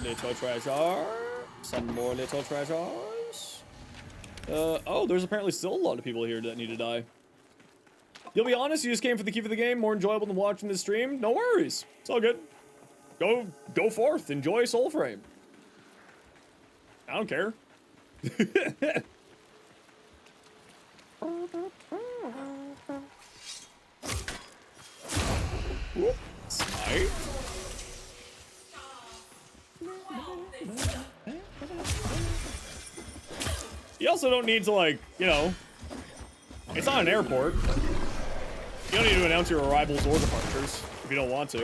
Little treasure. Some more little treasures. Oh, there's apparently still a lot of people here that need to die. You'll be honest, you just came for the key for the game, more enjoyable than watching this stream? No worries. It's all good. Go forth, enjoy Soulframe. I don't care. Whoop. Smite. You also don't need to, like, you know, it's not an airport. You don't need to announce your arrivals or departures if you don't want to.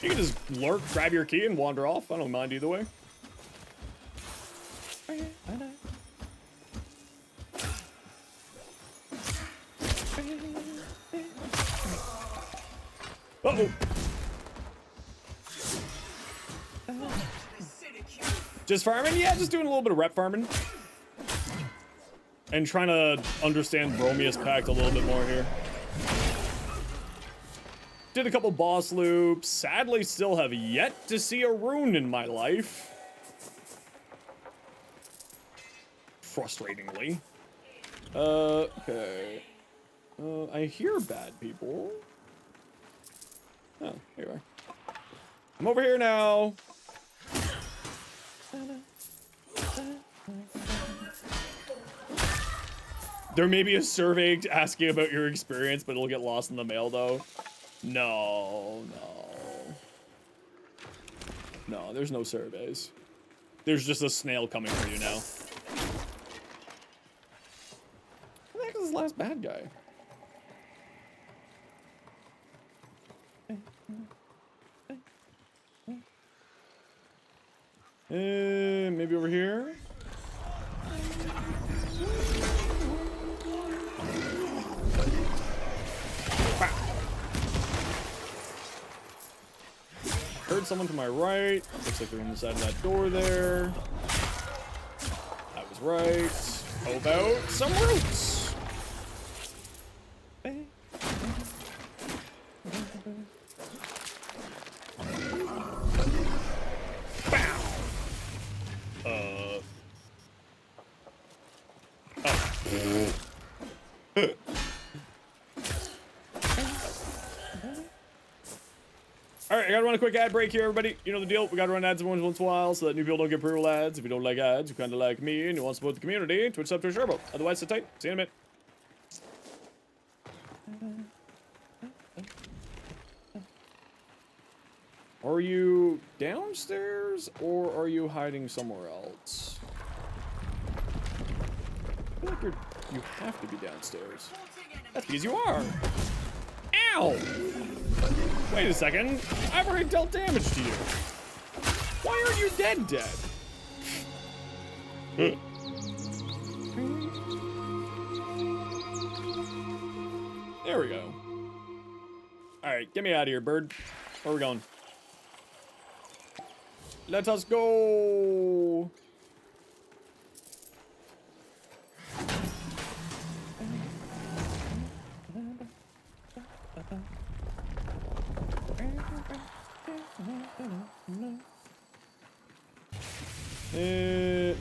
You can just lurk, grab your key, and wander off. I don't mind either way. Uh-oh. Just farming? Yeah, just doing a little bit of rep farming. And trying to understand Bromius Pact a little bit more here. Did a couple boss loops. Sadly, still have yet to see a rune in my life. Frustratingly. Okay. I hear bad people. Oh, here you are. I'm over here now. There may be a survey asking about your experience, but it'll get lost in the mail, though. No. No, there's no surveys. There's just a snail coming for you now. Who the heck is this last bad guy? Maybe over here? Heard someone to my right. Looks like they're on the side of that door there. I was right. How about some roots? Alright, I gotta run a quick ad break here, everybody. You know the deal. We gotta run ads once in a while so that new people don't get pre-roll ads. If you don't like ads, you're kinda like me and you want to support the community, Twitch sub to a Sherbo. Otherwise, sit tight. See you in a minute. Are you downstairs or are you hiding somewhere else? I feel like you have to be downstairs. That's because you are. Ow! Wait a second. I've already dealt damage to you. Why aren't you dead? There we go. Alright, get me out of here, bird. Where are we going? Let us go!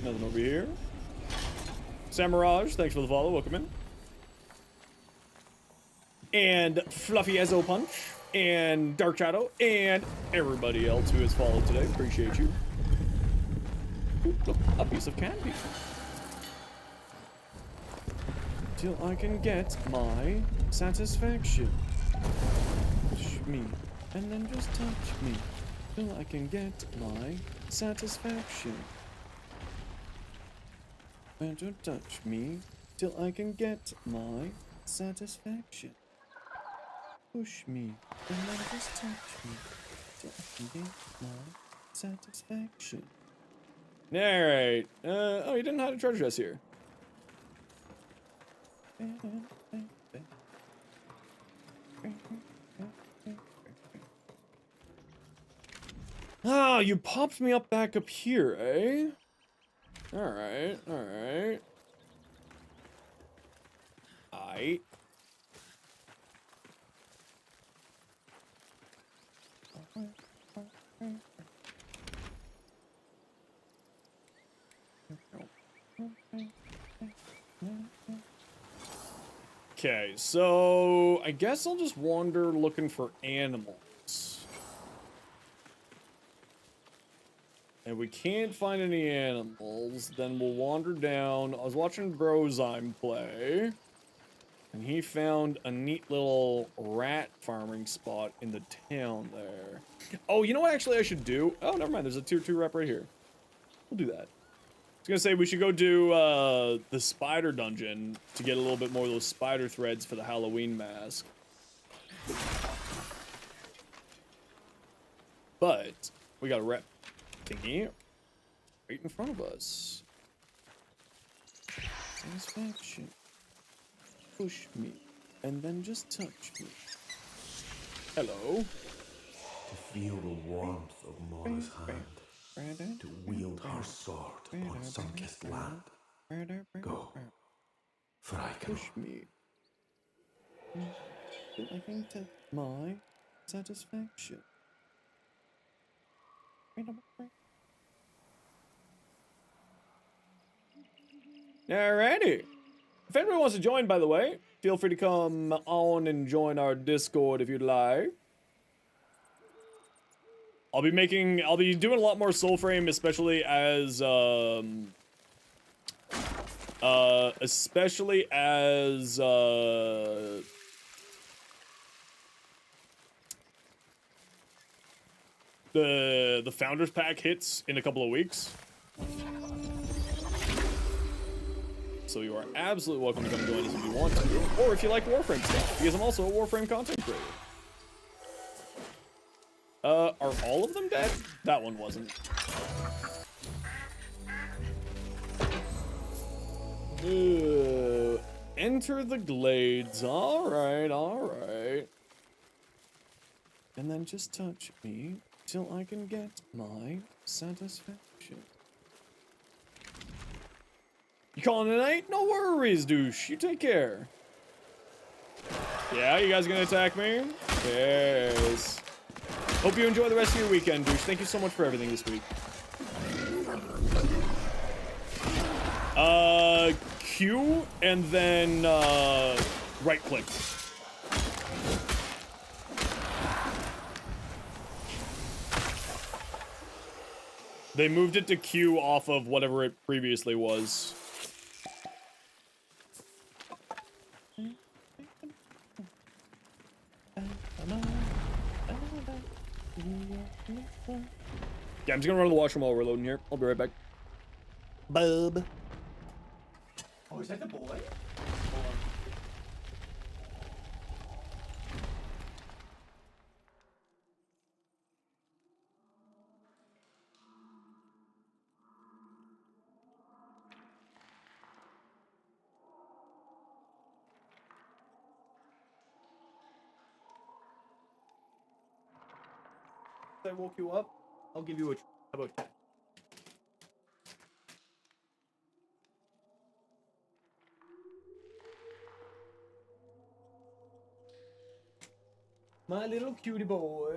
Nothing over here. Samiraj, thanks for the follow. Welcome in. And Fluffy Ezo Punch. And Dark Shadow. And everybody else who has followed today. Appreciate you. Ooh, look, a piece of candy. Till I can get my satisfaction. Push me, and then just touch me. Till I can get my satisfaction. And to touch me, till I can get my satisfaction. Push me, and then just touch me, till I can get my satisfaction. Alright, oh, you didn't hide a treasure chest here. Ah, you popped me up back up here, eh? Alright, alright. Aight. Okay, so I guess I'll just wander looking for animals. And we can't find any animals, then we'll wander down. I was watching Brozyme play, and he found a neat little rat farming spot in the town there. Oh, you know what actually I should do? Oh, never mind, there's a tier 2 rep right here. We'll do that. I was gonna say we should go do the spider dungeon to get a little bit more of those spider threads for the Halloween mask. But we got a rep thingy right in front of us. Satisfaction. Push me, and then just touch me. Hello. To feel the warmth of Mora's hand. To wield her sword upon sun-kissed land. Go, for I can. Push me. Till I can touch my satisfaction. Alrighty. If anyone wants to join, by the way, feel free to come on and join our Discord if you'd like. I'll be doing a lot more Soulframe, especially as, the Founders Pack hits in a couple of weeks. So you are absolutely welcome to come join us if you want to, or if you like Warframe stuff, because I'm also a Warframe content creator. Are all of them dead? That one wasn't. Enter the glades. Alright, alright. And then just touch me till I can get my satisfaction. You calling it a night? No worries, douche. You take care. Yeah, you guys gonna attack me? Yes. Hope you enjoy the rest of your weekend, douche. Thank you so much for everything this week. Q, and then, right click. They moved it to Q off of whatever it previously was. Yeah, I'm just gonna run to the washroom while we're loading here. I'll be right back. Bub. Oh, is that the boy? If I woke you up, I'll give you a. How about that? My little cutie boy.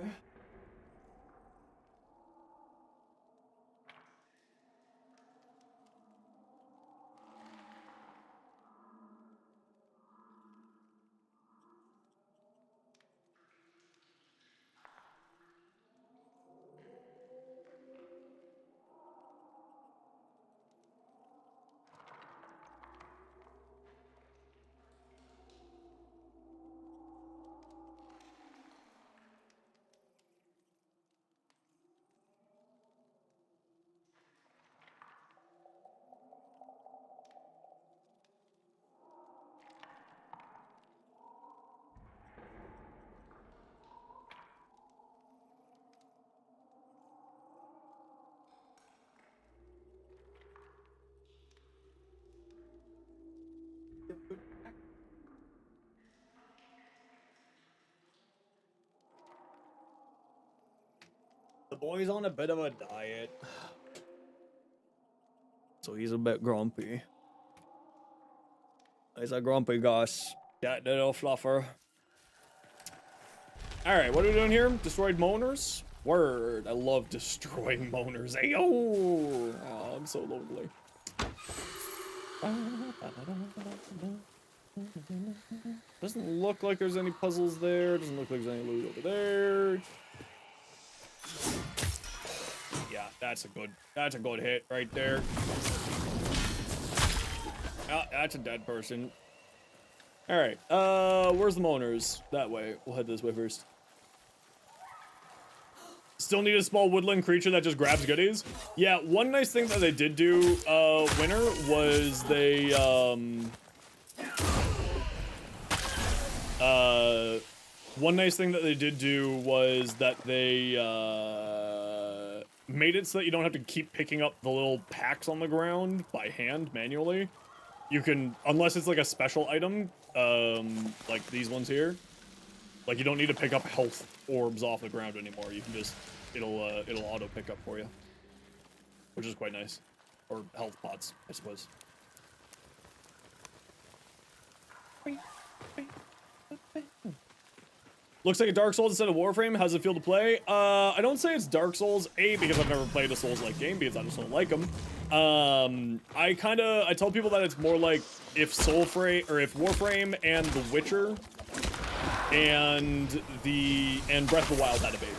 boy's on a bit of a diet. So he's a bit grumpy. He's a grumpy Gus. That little fluffer. Alright, what are we doing here? Destroyed Moaners? Word. I love destroying Moaners. Ayo! Oh, I'm so lonely. Doesn't look like there's any puzzles there. Doesn't look like there's any loot over there. Yeah, that's a good hit right there. Ah, that's a dead person. Alright, where's the Moaners? That way. We'll head this way first. Still need a small woodland creature that just grabs goodies? Yeah, one nice thing that they did do, Winter, was they, one nice thing that they did do was that they, made it so that you don't have to keep picking up the little packs on the ground by hand, manually. You can, unless it's like a special item, like these ones here, like you don't need to pick up health orbs off the ground anymore. You can just, it'll auto pick up for you, which is quite nice. Or health pots, I suppose. Looks like a Dark Souls instead of Warframe. How's it feel to play? I don't say it's Dark Souls, A, because I've never played a Souls-like game, because I just don't like them. I tell people that it's more like if Soulframe, or if Warframe and The Witcher and Breath of the Wild had a baby.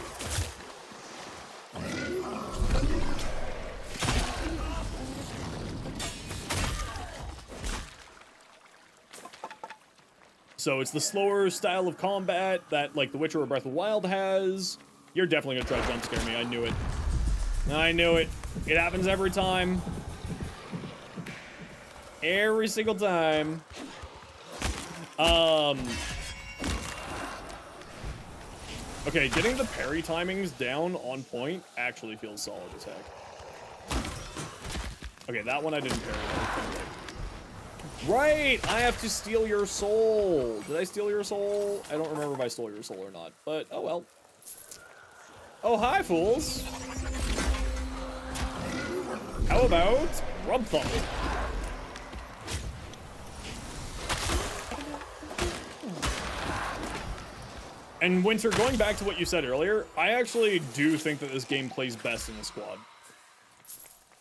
So it's the slower style of combat that, like, The Witcher or Breath of the Wild has. You're definitely gonna try to jump scare me. I knew it. I knew it. It happens every time. Every single time. Okay, getting the parry timings down on point actually feels solid as heck. Okay, that one I didn't parry. Right! I have to steal your soul. Did I steal your soul? I don't remember if I stole your soul or not, but oh well. Oh, hi, fools. How about Rub Thump? And Winter, going back to what you said earlier, I actually do think that this game plays best in a squad.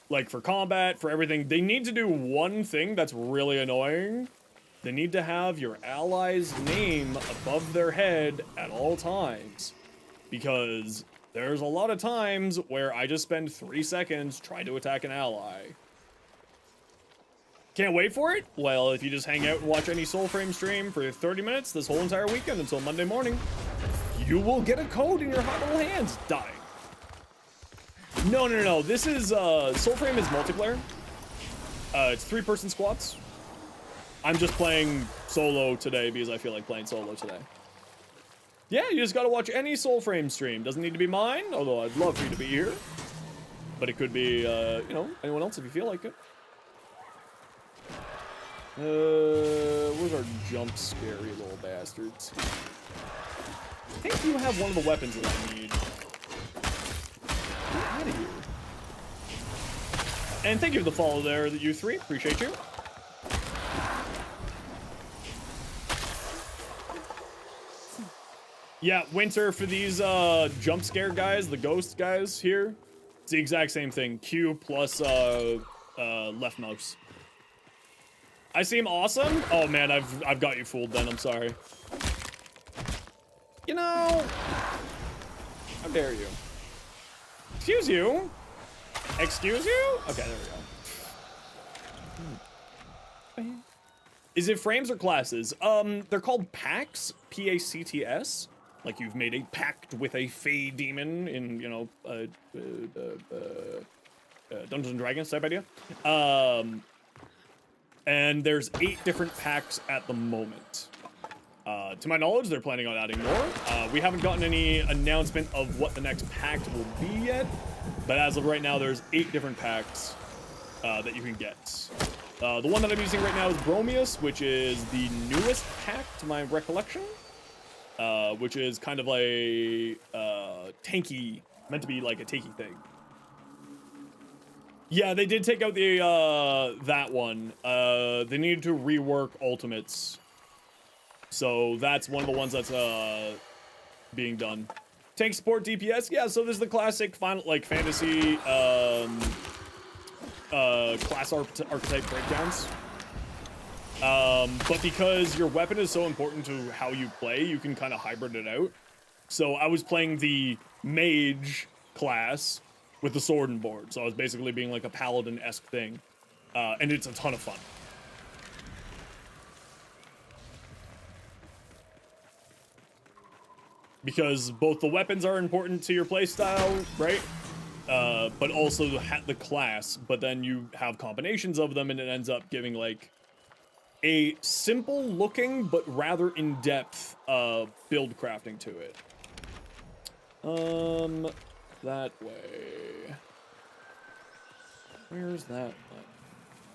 Like, for combat, for everything, they need to do one thing that's really annoying. They need to have your ally's name above their head at all times. Because there's a lot of times where I just spend 3 seconds trying to attack an ally. Can't wait for it? Well, if you just hang out and watch any Soulframe stream for 30 minutes this whole entire weekend until Monday morning, you will get a code in your hot little hands. Die. No. This is, Soulframe is multiplayer. It's 3-person squads. I'm just playing solo today because I feel like playing solo today. Yeah, you just gotta watch any Soulframe stream. Doesn't need to be mine, although I'd love for you to be here. But it could be, you know, anyone else if you feel like it. Where's our jump scary little bastards? I think you have one of the weapons that I need. Get out of here. And thank you for the follow there, you three. Appreciate you. Yeah, Winter, for these jump scare guys, the ghost guys here, it's the exact same thing. Q plus left mouse. I seem awesome? Oh man, I've got you fooled then, I'm sorry. You know, how dare you? Excuse you? Excuse you? Okay, there we go. Is it frames or classes? They're called pacts, P-A-C-T-S. Like you've made a pact with a fey demon in, you know, Dungeons and Dragons type idea. And there's 8 different packs at the moment. To my knowledge, they're planning on adding more. We haven't gotten any announcement of what the next pact will be yet, but as of right now, there's 8 different packs that you can get. The one that I'm using right now is Bromius, which is the newest pack to my recollection, which is kind of a tanky Meant to be like a takey thing. Yeah, they did take out the, that one. They needed to rework Ultimates. So that's one of the ones that's, being done. Tank support DPS, yeah, so there's the classic final, like, fantasy, class archetype breakdowns. But because your weapon is so important to how you play, you can kind of hybrid it out. So I was playing the mage class with the sword and board. So I was basically being like a paladin-esque thing. And it's a ton of fun. Because both the weapons are important to your playstyle, right? But also the class, but then you have combinations of them and it ends up giving like a simple looking but rather in-depth build crafting to it. That way. Where's that one?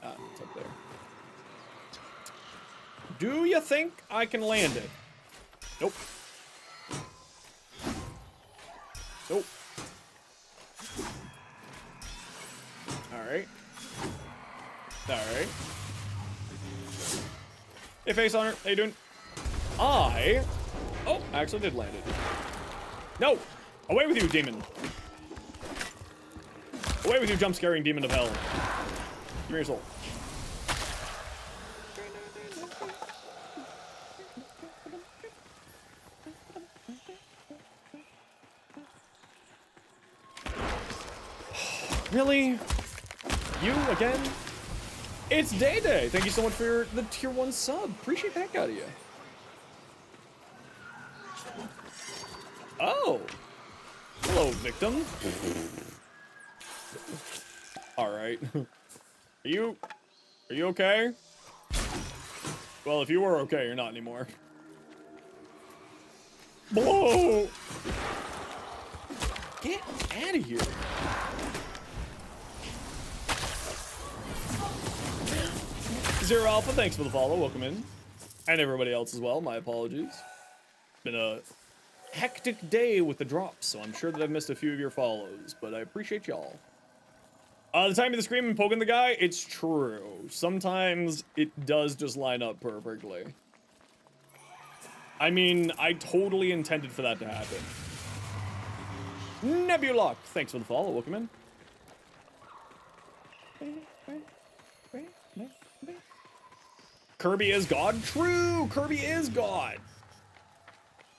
Ah, it's up there. Do you think I can land it? Nope. Nope. Alright. Alright. Hey, Face Hunter. How you doing? Oh, I actually did land it. No! Away with you, demon! Away with you, jump-scaring demon of hell. Give me your soul. Really? You again? It's Day Day. Thank you so much for the tier 1 sub. Appreciate the heck out of you. Oh. Hello, victim. All right. Are you okay? Well, if you were okay, you're not anymore. Blow. Get out of here. Zero Alpha, thanks for the follow. Welcome in. And everybody else as well. My apologies. Been a hectic day with the drops, so I'm sure that I've missed a few of your follows, but I appreciate y'all. The time of the scream and poking the guy, it's true. Sometimes it does just line up perfectly. I mean, I totally intended for that to happen. Nebulok, thanks for the follow. Welcome in. Kirby is God? True! Kirby is God!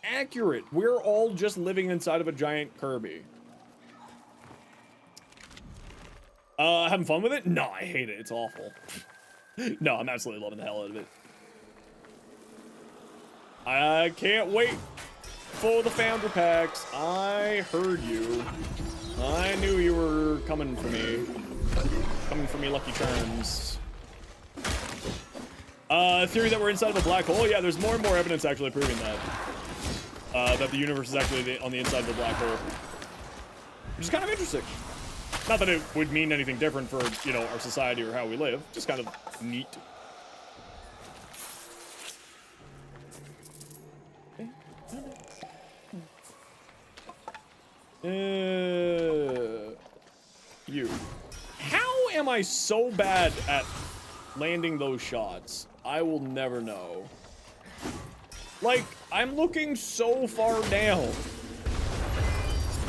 Accurate. We're all just living inside of a giant Kirby. Having fun with it? No, I hate it. It's awful. No, I'm absolutely loving the hell out of it. I can't wait for the founder packs. I heard you. I knew you were coming for me. Coming for me, Lucky Charms. Theory that we're inside of a black hole? Yeah, there's more and more evidence actually proving that. That the universe is actually on the inside of a black hole. Which is kind of interesting. Not that it would mean anything different for, you know, our society or how we live. Just kind of neat. You. How am I so bad at landing those shots? I will never know. Like, I'm looking so far down.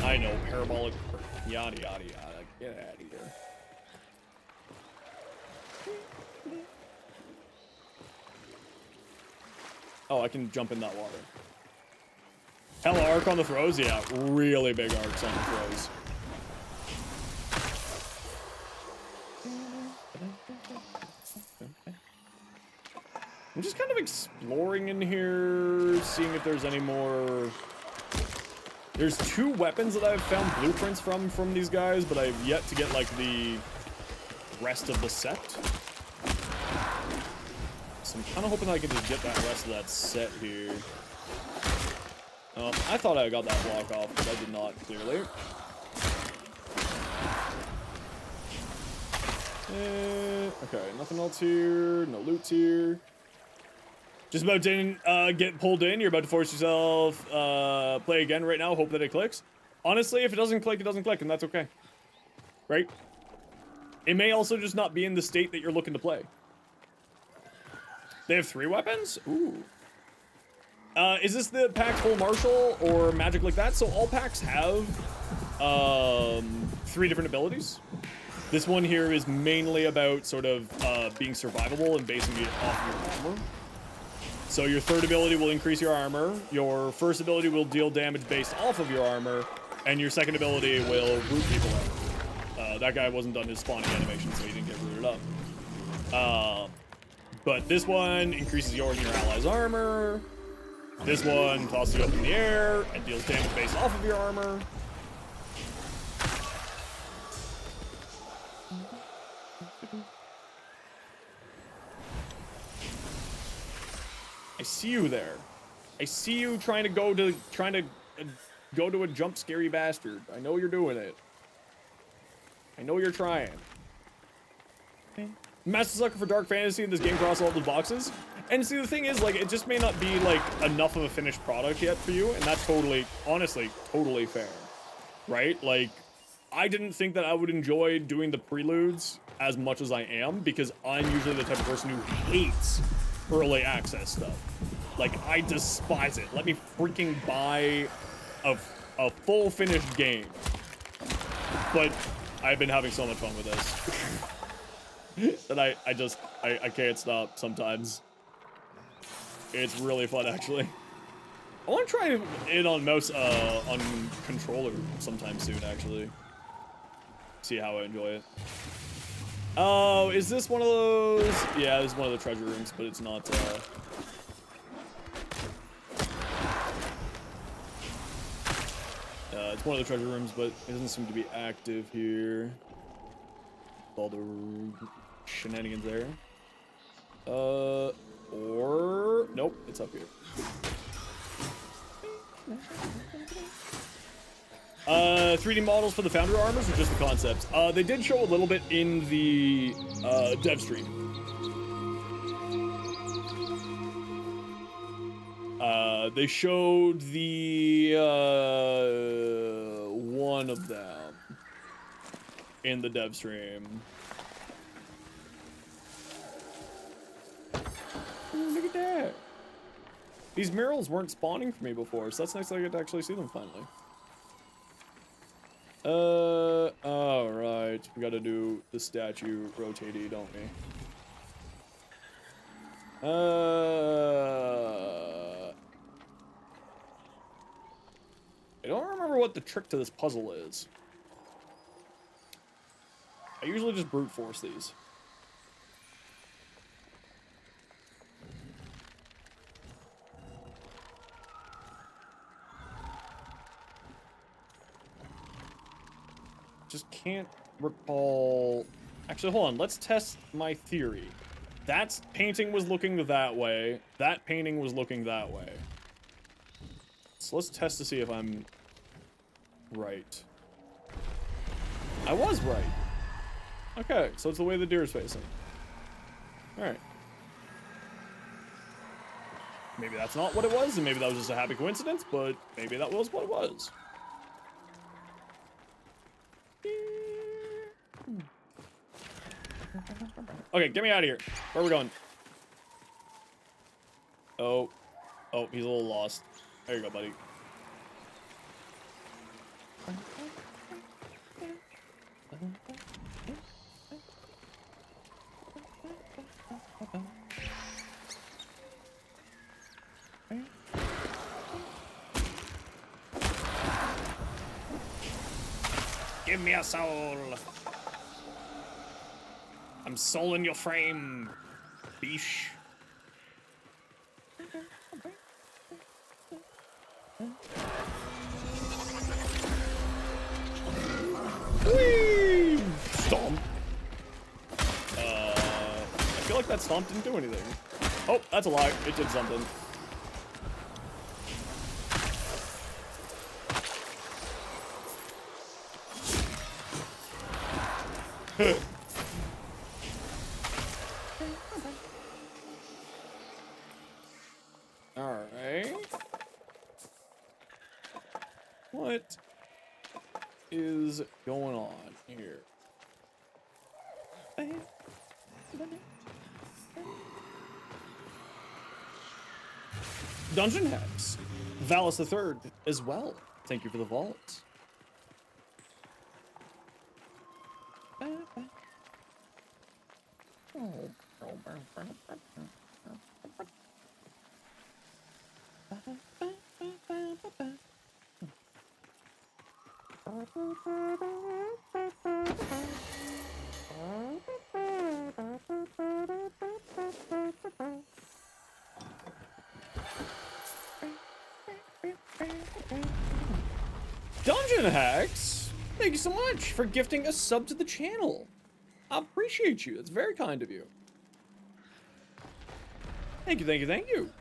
I know, parabolic, yada, yada, yada. Get out of here. Oh, I can jump in that water. Hella arc on the throws? Yeah, really big arcs on the throws. I'm just kind of exploring in here, seeing if there's any more. There's 2 weapons that I've found blueprints from these guys, but I've yet to get like the rest of the set. So I'm kind of hoping I can just get that rest of that set here. I thought I got that block off, but I did not, clearly. Okay, nothing else here. No loot here. Just about didn't get pulled in. You're about to force yourself play again right now. Hope that it clicks. Honestly, if it doesn't click, it doesn't click, and that's okay. Right? It may also just not be in the state that you're looking to play. They have 3 weapons? Ooh. Is this the pack full martial or magic like that? So all packs have 3 different abilities. This one here is mainly about sort of being survivable and basing it off your armor. So your 3rd ability will increase your armor, your 1st ability will deal damage based off of your armor, and your 2nd ability will root people out. That guy wasn't done his spawning animation, so he didn't get rooted up. But this one increases yours and your allies' armor. This one tosses you up in the air and deals damage based off of your armor. I see you there. I see you trying to go to a jump scary bastard. I know you're doing it. I know you're trying. Master sucker for dark fantasy in this game across all the boxes. And see, the thing is, like, it just may not be like enough of a finished product yet for you, and that's totally, honestly, totally fair, right? Like, I didn't think that I would enjoy doing the preludes as much as I am, because I'm usually the type of person who hates early access stuff. Like, I despise it. Let me freaking buy a full finished game. But I've been having so much fun with this that I can't stop sometimes. It's really fun, actually. I want to try it on mouse, on controller sometime soon, actually. See how I enjoy it. Oh, is this one of those? Yeah, this is one of the treasure rooms, but it's not, it's one of the treasure rooms, but it doesn't seem to be active here. All the shenanigans there. Or nope, it's up here. 3D models for the Founder armors or just the concepts? They did show a little bit in the dev stream. They showed the one of them in the dev stream. Ooh, look at that. These murals weren't spawning for me before, so that's nice that I get to actually see them finally. Alright. We gotta do the statue rotatey, don't we? I don't remember what the trick to this puzzle is. I usually just brute force these. Just can't recall. Actually, hold on. Let's test my theory. That painting was looking that way. That painting was looking that way. So let's test to see if I'm right. I was right. Okay, so it's the way the deer is facing. Alright. Maybe that's not what it was, and maybe that was just a happy coincidence, but maybe that was what it was. Okay, get me out of here. Where are we going? Oh. Oh, he's a little lost. There you go, buddy. Give me a soul. I'm souling your frame, bish. Whee! Stomp. I feel like that stomp didn't do anything. Oh, that's a lie. It did something. Alright. What on here? Dungeon Hex. Valis the Third as well. Thank you for the vault. Dungeon Hacks, thank you so much for gifting a sub to the channel. I appreciate you. That's very kind of you. Thank you, thank you, thank you.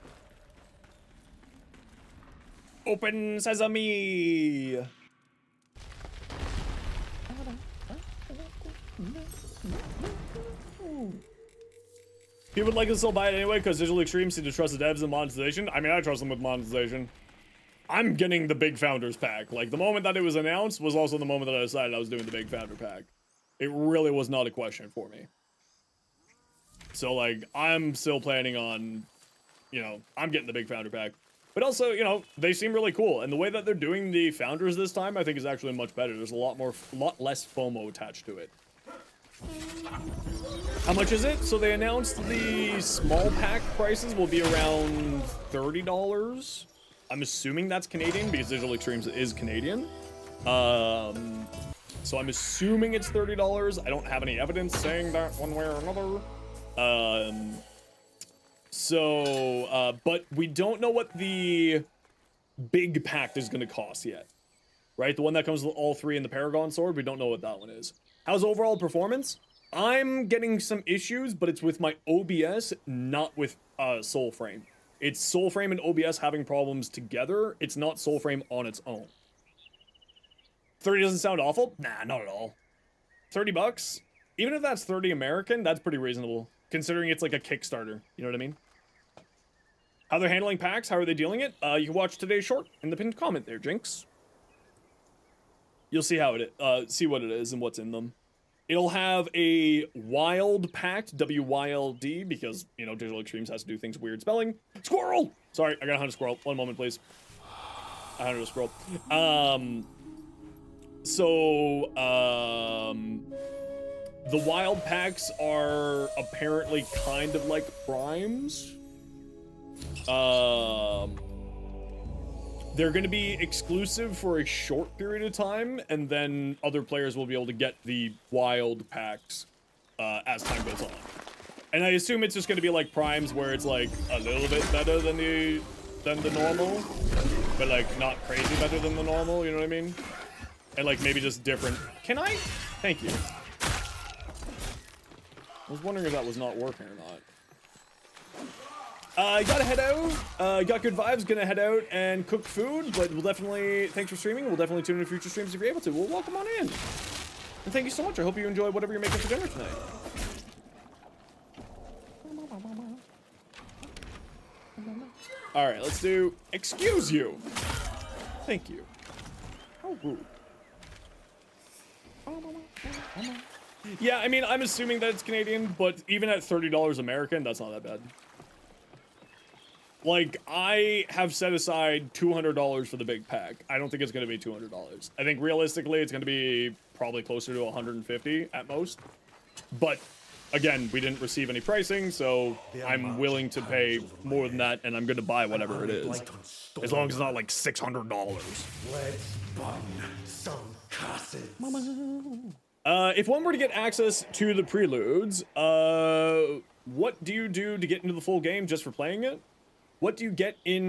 Open sesame. People would likely still buy it anyway because Digital Extremes seem to trust the devs and monetization. I mean, I trust them with monetization. I'm getting the big founders pack. Like, the moment that it was announced was also the moment that I decided I was doing the big founder pack. It really was not a question for me. So, like, I'm still planning on, you know, I'm getting the big founder pack. But also, you know, they seem really cool. And the way that they're doing the founders this time, I think is actually much better. There's a lot less FOMO attached to it. How much is it? So they announced the small pack prices will be around $30. I'm assuming that's Canadian because Digital Extremes is Canadian. So I'm assuming it's $30. I don't have any evidence saying that one way or another. But we don't know what the big pack is going to cost yet. Right? The one that comes with all three in the Paragon Sword, we don't know what that one is. How's overall performance? I'm getting some issues, but it's with my OBS, not with Soulframe. It's Soulframe and OBS having problems together. It's not Soulframe on its own. 30 doesn't sound awful? Nah, not at all. 30 bucks? Even if that's 30 American, that's pretty reasonable. Considering it's like a Kickstarter. You know what I mean? How they're handling packs? How are they dealing it? You can watch today's short in the pinned comment there, Jinx. You'll see how it see what it is and what's in them. It'll have a wild pact, W-Y-L-D, because, you know, Digital Extremes has to do things weird spelling. Squirrel! Sorry, I gotta hunt a squirrel. One moment, please. I hunted a squirrel. The wild packs are apparently kind of like primes. They're going to be exclusive for a short period of time, and then other players will be able to get the wild packs as time goes on. And I assume it's just going to be like primes, where it's like a little bit better than the normal, but like not crazy better than the normal. You know what I mean? And like maybe just different. Can I? Thank you. I was wondering if that was not working or not. Gotta head out. Got good vibes. Gonna head out and cook food, but we'll definitely, thanks for streaming. We'll definitely tune in to future streams if you're able to. Well, welcome on in. And thank you so much. I hope you enjoy whatever you're making for dinner tonight. All right, let's do excuse you. Thank you. How rude. Yeah, I mean, I'm assuming that it's Canadian, but even at $30 American, that's not that bad. Like, I have set aside $200 for the big pack. I don't think it's going to be $200. I think realistically, it's going to be probably closer to $150 at most. But again, we didn't receive any pricing, so I'm willing to pay more than that, and I'm going to buy whatever it is. As long as it's not like $600. Let's burn some castles. If one were to get access to the preludes, what do you do to get into the full game just for playing it? What do you get in